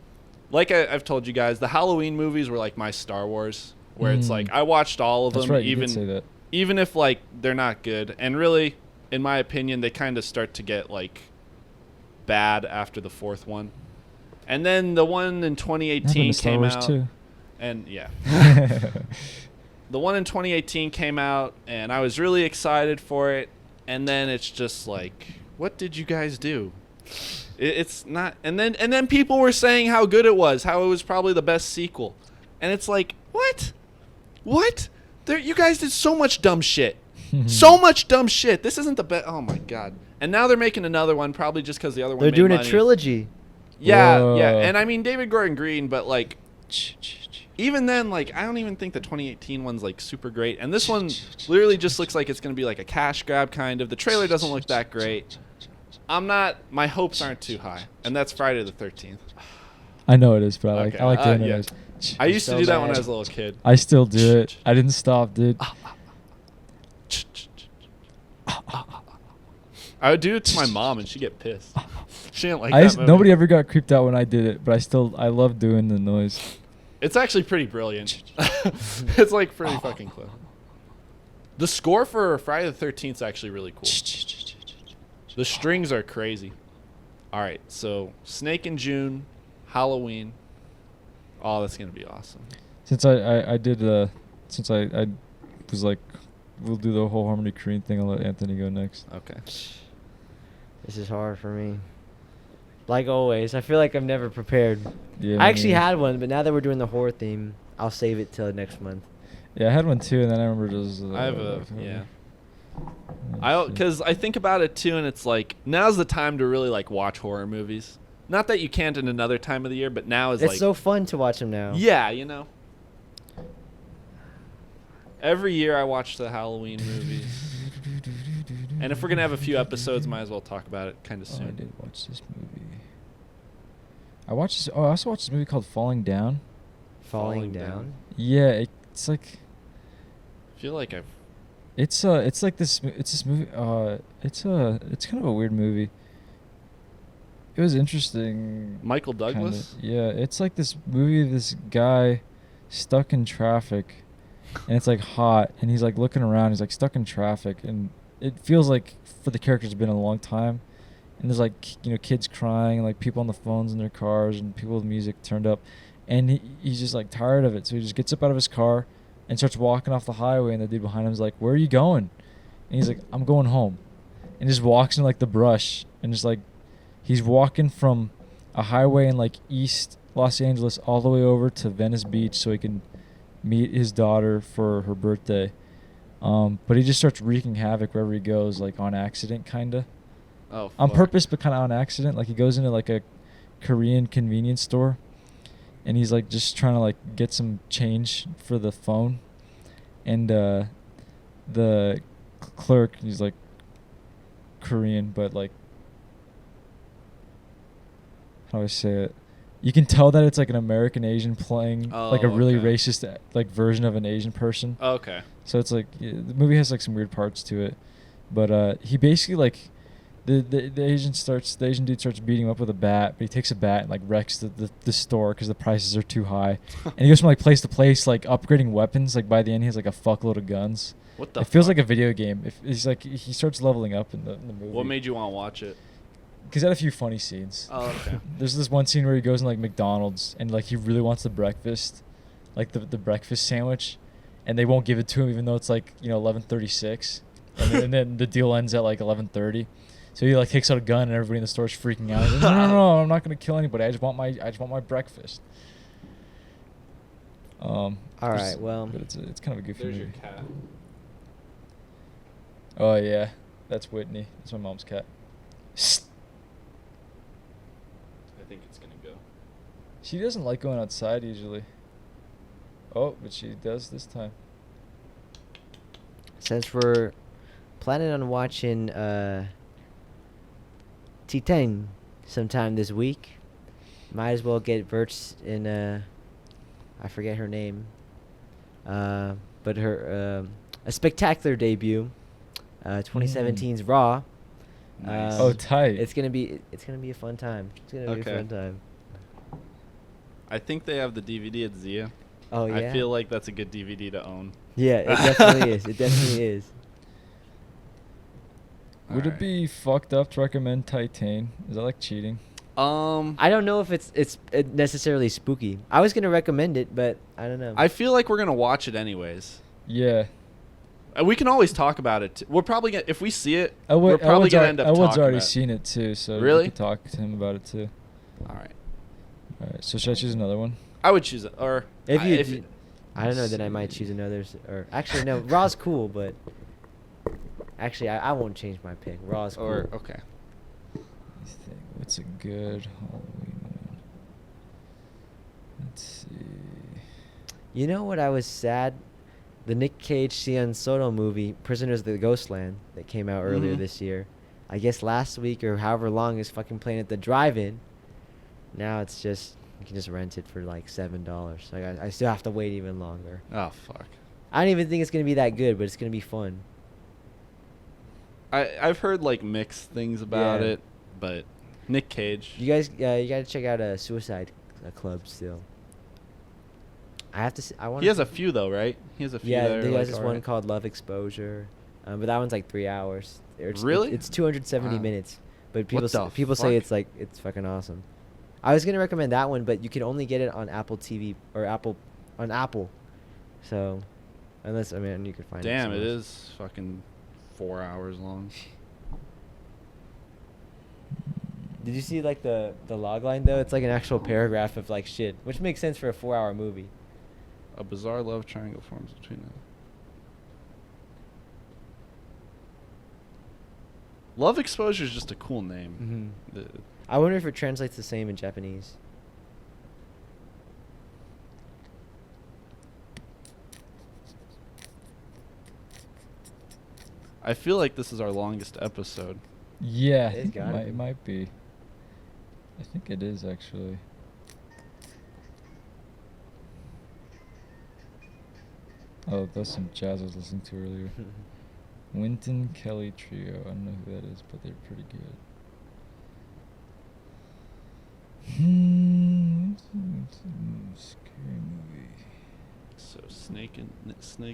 I've told you guys, the Halloween movies were like my Star Wars, where it's like I watched all of That's them, right. You did say that. even if like they're not good, and really, in my opinion, they kind of start to get like bad after the 4th one, and then the one in 2018 Star came Wars out, too. and yeah. The one in 2018 came out, and I was really excited for it. And then it's just like, what did you guys do? It's not. And then people were saying how good it was, how it was probably the best sequel. And it's like, what? You guys did so much dumb shit. So much dumb shit. This isn't the best. Oh my god. And now they're making another one, probably just because the other one They're made doing money. a trilogy. Yeah, Whoa. yeah. And I mean, David Gordon Green, but like, even then, like, I don't even think the 2018 one's like super great. And this one literally just looks like it's going to be like a cash grab kind of. The trailer doesn't look that great. My hopes aren't too high. And that's Friday the 13th. I know it is, but Okay. I like doing Yeah. it. I used to so do that when bad. I was a little kid. I still do it. I didn't stop, dude. I would do it to my mom, and she'd get pissed. She didn't like that movie. Nobody ever got creeped out when I did it, but I love doing the noise. It's actually pretty brilliant. It's like pretty fucking clever. The score for Friday the 13th is actually really cool. The strings are crazy. All right, so Snake in June, Halloween. Oh, that's gonna be awesome. Since I was like, we'll do the whole Harmony Korine thing. I'll let Anthony go next. Okay. This is hard for me. Like always, I feel like I'm never prepared. Yeah, I actually yeah. had one, but now that we're doing the horror theme, I'll save it till next month. Yeah, I had one too, and then I remember just. I have a Oh, because I think about it too, and it's like now's the time to really like watch horror movies. Not that you can't in another time of the year, but now is It's like so fun to watch them now. yeah, you know. Every year I watch the Halloween movies, and if we're gonna have a few episodes, might as well talk about it kind of Oh, I soon. did watch this movie. I also watched this movie called Falling Down. Falling down. Yeah, it's like I feel like I've it's like this movie. It's kind of a weird movie. It was interesting. Michael kinda. Douglas. Yeah, it's like this movie. This guy stuck in traffic, and it's like hot, and he's like looking around. He's like stuck in traffic, and it feels like for the characters it's been a long time. And there's like kids crying, and like people on the phones in their cars, and people with music turned up, and he's just like tired of it. So he just gets up out of his car and starts walking off the highway, and the dude behind him is like, "Where are you going?" And he's like, "I'm going home," and just walks in like the brush, and just like he's walking from a highway in like East Los Angeles all the way over to Venice Beach so he can meet his daughter for her birthday. But he just starts wreaking havoc wherever he goes, like on accident, kinda. Oh, On fuck. purpose, but kind of on accident. Like he goes into like a Korean convenience store, and he's like just trying to like get some change for the phone, and the clerk, he's like Korean, but like, how do I say it? You can tell that it's like an American Asian playing like a Oh, really okay. racist like version of an Asian person. Oh, okay. So it's like the movie has like some weird parts to it, but he basically like the Asian dude starts beating him up with a bat, but he takes a bat and like wrecks the store because the prices are too high, and he goes from like place to place like upgrading weapons. Like by the end he has like a fuckload of guns. What the? It feels fuck? like a video game. If he's like he starts leveling up in the movie. What made you want to watch it? Because it had a few funny scenes. Oh, okay. There's this one scene where he goes in like McDonald's and like he really wants the breakfast, like the breakfast sandwich, and they won't give it to him even though it's like 11:36, and then the deal ends at like 11:30. So he like takes out a gun and everybody in the store is freaking out. He's like, no, I'm not gonna kill anybody. I just want my breakfast. All right, well. but it's kind of a goofy There's your movie. cat. Oh yeah, that's Whitney. That's my mom's cat. I think it's gonna go. She doesn't like going outside usually. Oh, but she does this time. Since we're planning on watching T10 sometime this week, might as well get Verts in I forget her name, but her a spectacular debut, 2017's Raw. Nice. Oh, tight. It's gonna be a fun time. It's gonna be a Okay. fun time. I think they have the DVD at Zia. Oh yeah. I feel like that's a good DVD to own. Yeah, it definitely is. It definitely is. Would it be fucked up to recommend Titan? Is that like cheating? I don't know if it's necessarily spooky. I was gonna recommend it, but I don't know. I feel like we're gonna watch it anyways. Yeah. We can always talk about it. We're probably gonna, if we see it, Elwood- we're probably Elwood's gonna al- end up Elwood's talking already about it. seen it too, so Really? you could talk to him about it too. All right. All right, so should I choose another one? I would choose it. Or I don't know. Then I might choose another. Or actually, no. Raw's cool, but actually, I won't change my pick. Raw's cool. or okay. Let me think. What's a good Halloween one? Let's see. You know what? I was sad. The Nick Cage Sion Soto movie, Prisoners of the Ghostland, that came out earlier Mhm. this year. I guess last week or however long is fucking playing at the drive-in. Now it's just you can just rent it for like $7. Like I still have to wait even longer. Oh fuck. I don't even think it's gonna be that good, but it's gonna be fun. I've heard like mixed things about Yeah. it, but Nick Cage. You guys, you gotta check out a Suicide Club still. I have to. I want. He has a few though, right? He has a few. Yeah, that are, he like, has this one alright. called Love Exposure, but that one's like 3 hours. Really? It's 270 Wow. minutes, but What people the people say fuck? it's fucking awesome. I was gonna recommend that one, but you can only get it on Apple TV or on Apple. So, unless you could find. Damn, it it somewhere. is fucking 4 hours long. Did you see like the log line though? It's like an actual paragraph of like shit, which makes sense for a 4-hour movie. A bizarre love triangle forms between them. Love Exposure is just a cool name. The- I wonder if it translates the same in Japanese. I feel like this is our longest episode. Yeah, It's gotta it be. might be. I think it is actually. Oh, that's some jazz I was listening to earlier. Wynton Kelly Trio. I don't know who that is, but they're pretty good. Scary movie. So Snake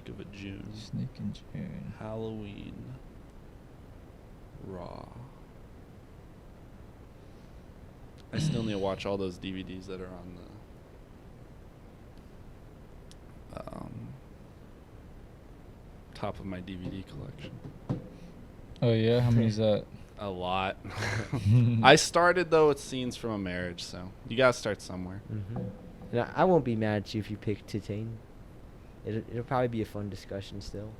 of a June. Snake in June. Halloween. Raw. I still need to watch all those DVDs that are on the top of my DVD collection. Oh yeah, how many is that? A lot. I started though with Scenes from a Marriage, so you gotta start somewhere. And I won't be mad at you if you pick Titane. It'll probably be a fun discussion still.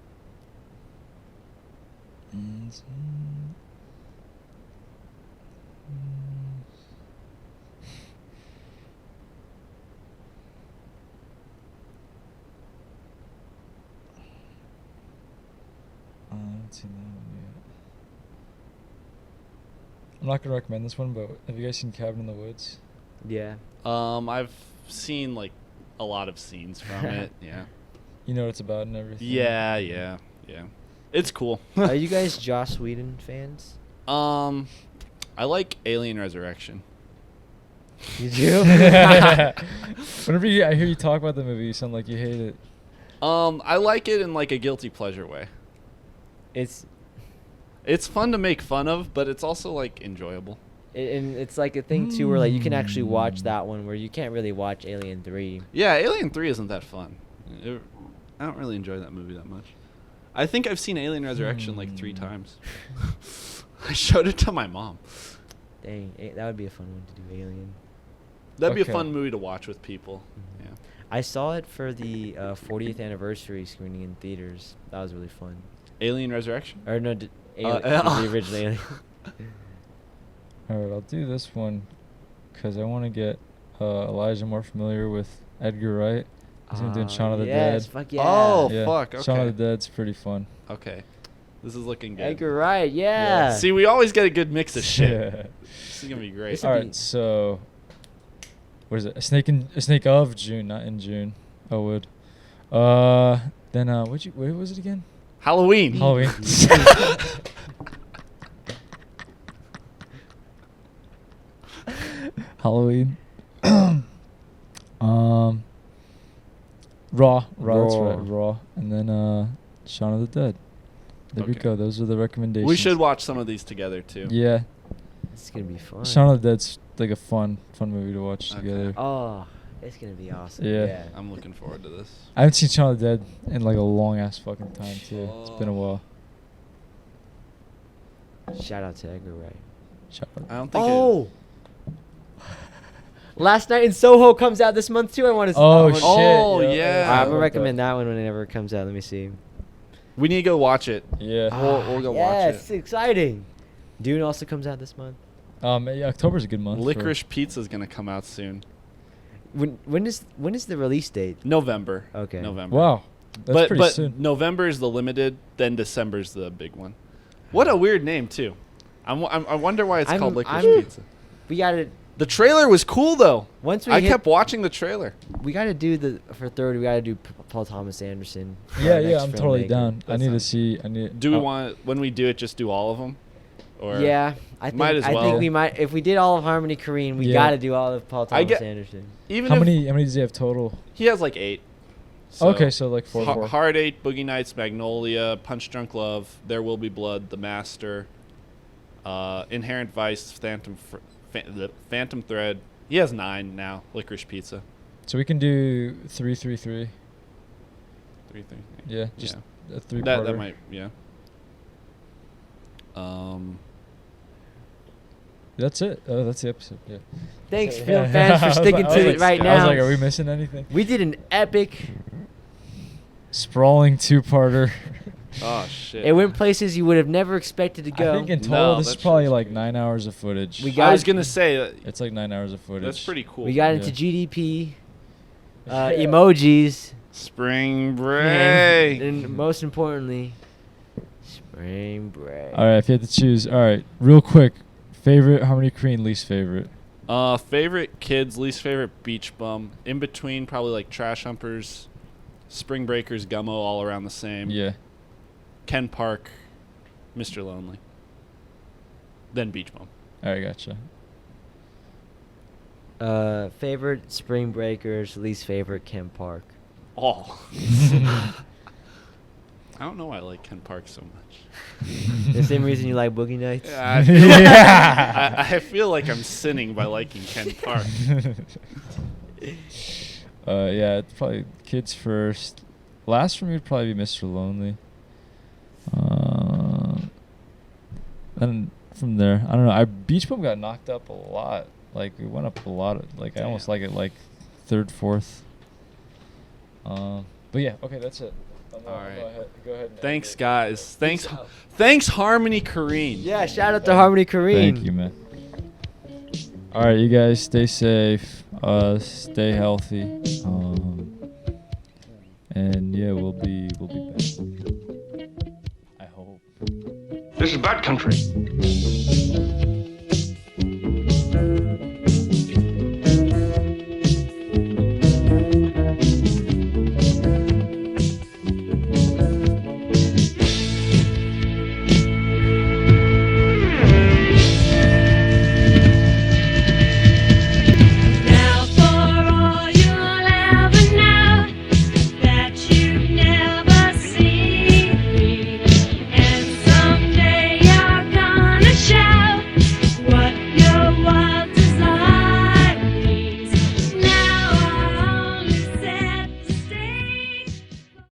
I haven't seen that one yet. I'm not gonna recommend this one, but have you guys seen Cabin in the Woods? Yeah. I've seen like a lot of scenes from it. Yeah. You know what it's about and everything. Yeah. It's cool. Are you guys Joss Whedon fans? I like Alien Resurrection. You do? Whenever I hear you talk about the movie, you sound like you hate it. I like it in like a guilty pleasure way. It's fun to make fun of, but it's also like enjoyable. and it's like a thing too where like you can actually watch that one where you can't really watch Alien 3. Yeah, Alien 3 isn't that fun. I don't really enjoy that movie that much. I think I've seen Alien Resurrection like 3 times. I showed it to my mom. Dang, that would be a fun one to do, Alien. That'd be Okay. a fun movie to watch with people. Mhm. Yeah. I saw it for the 40th anniversary screening in theaters. That was really fun. Alien Resurrection? Or no, the original Alien. Alright, I'll do this one because I want to get Elijah more familiar with Edgar Wright. He's gonna do Shaun of the yes, Dead. fuck yeah. Oh, Yeah, fuck, Shaun okay. of the Dead's pretty fun. Okay. This is looking good. Edgar Wright, yeah. See, we always get a good mix of shit. This is going to be great. This would All be- right, so what is it? A snake of June, not in June. Oh, would. Then what was it again? Halloween. Halloween. Halloween. Raw. That's right. Raw. And then Shaun of the Dead. There we Okay. go. Those are the recommendations. We should watch some of these together, too. Yeah. It's gonna be fun. Shaun of the Dead's like a fun movie to watch Okay. together. Oh, it's gonna be awesome. Yeah. Yeah. I'm looking forward to this. I haven't seen Shaun of the Dead in like a long ass fucking time too. It's been a while. Shout out to Edgar Wright. Shout out. I don't think Oh. Last Night in Soho comes out this month too. I want to. Oh shit! Oh, Yo, yeah. I'm I gonna love recommend that. that one whenever it comes out. Let me see. we need to go watch it. Yeah. We'll go watch it. Yes, exciting. Dune also comes out this month. Yeah, October's a good month. for- Licorice Pizza is going to come out soon. When is the release date? November. Okay. November. Wow, that's pretty but soon. November is the limited, then December's the big one. What a weird name, too. I wonder why it's I'm- called Licorice I'm- Pizza. We gotta The trailer was cool though. Once we I hit, kept watching the trailer. we got to do for third. We got to do Paul Thomas Anderson. for Yeah, our yeah, next I'm totally filmmaker. down. I That need to sounds- see. I need. Do we want when we do it just do all of them? Or Yeah, I think Might as I well. think we might. If we did all of Harmony Korine, we Yeah. got to do all of Paul I Thomas get- Anderson. Even How if many does he have total? he has like 8. Okay, so like four. Hard 8, Boogie Nights, Magnolia, Punch Drunk Love, There Will Be Blood, The Master, Inherent Vice, Phantom Thread. He has 9 now. Licorice Pizza. So we can do 333. 3 things. Yeah, just a That 3-parter. might That's it. Oh, that's the episode. Yeah. Thanks, Yeah. film fans, for sticking I was to like- it right I now. was like, are we missing anything? We did an epic. Sprawling 2-parter. Oh shit. It went places you would have never expected to go. I think in total, No, this that is probably shit's like crazy. 9 hours of footage. We I got- was gonna say It's like 9 hours of footage. that's pretty cool. We got Yeah. into GDP, emojis, Spring and, break. and most importantly, spring break. All right, if you had to choose. All right, real quick. Favorite Harmony Korine, least favorite. Favorite kids, least favorite Beach Bum. In between, probably like Trash Humpers, Spring Breakers, Gummo, all around the same. Yeah. Ken Park, Mr. Lonely. Then Beach Bum. All right, gotcha. Favorite Spring Breakers, least favorite Kemp Park. Oh. I don't know why I like Ken Park so much. The same reason you like Boogie Nights. Yeah, I feel, Yeah. I feel like I'm sinning by liking Ken Park. Yeah, it's probably kids first. Last for me would probably be Mr. Lonely. Then from there, I don't know. Beach Bum got knocked up a lot. Like it went up a lot. Like I almost like it like third, fourth. But yeah, okay, that's it. All right. Go ahead. And Thanks, end it. guys. Thanks, Harmony Korine. Yeah, shout out to Harmony Korine. Thank you, man. All right, you guys stay safe, stay healthy, and yeah, we'll be back. I hope. This is bad country.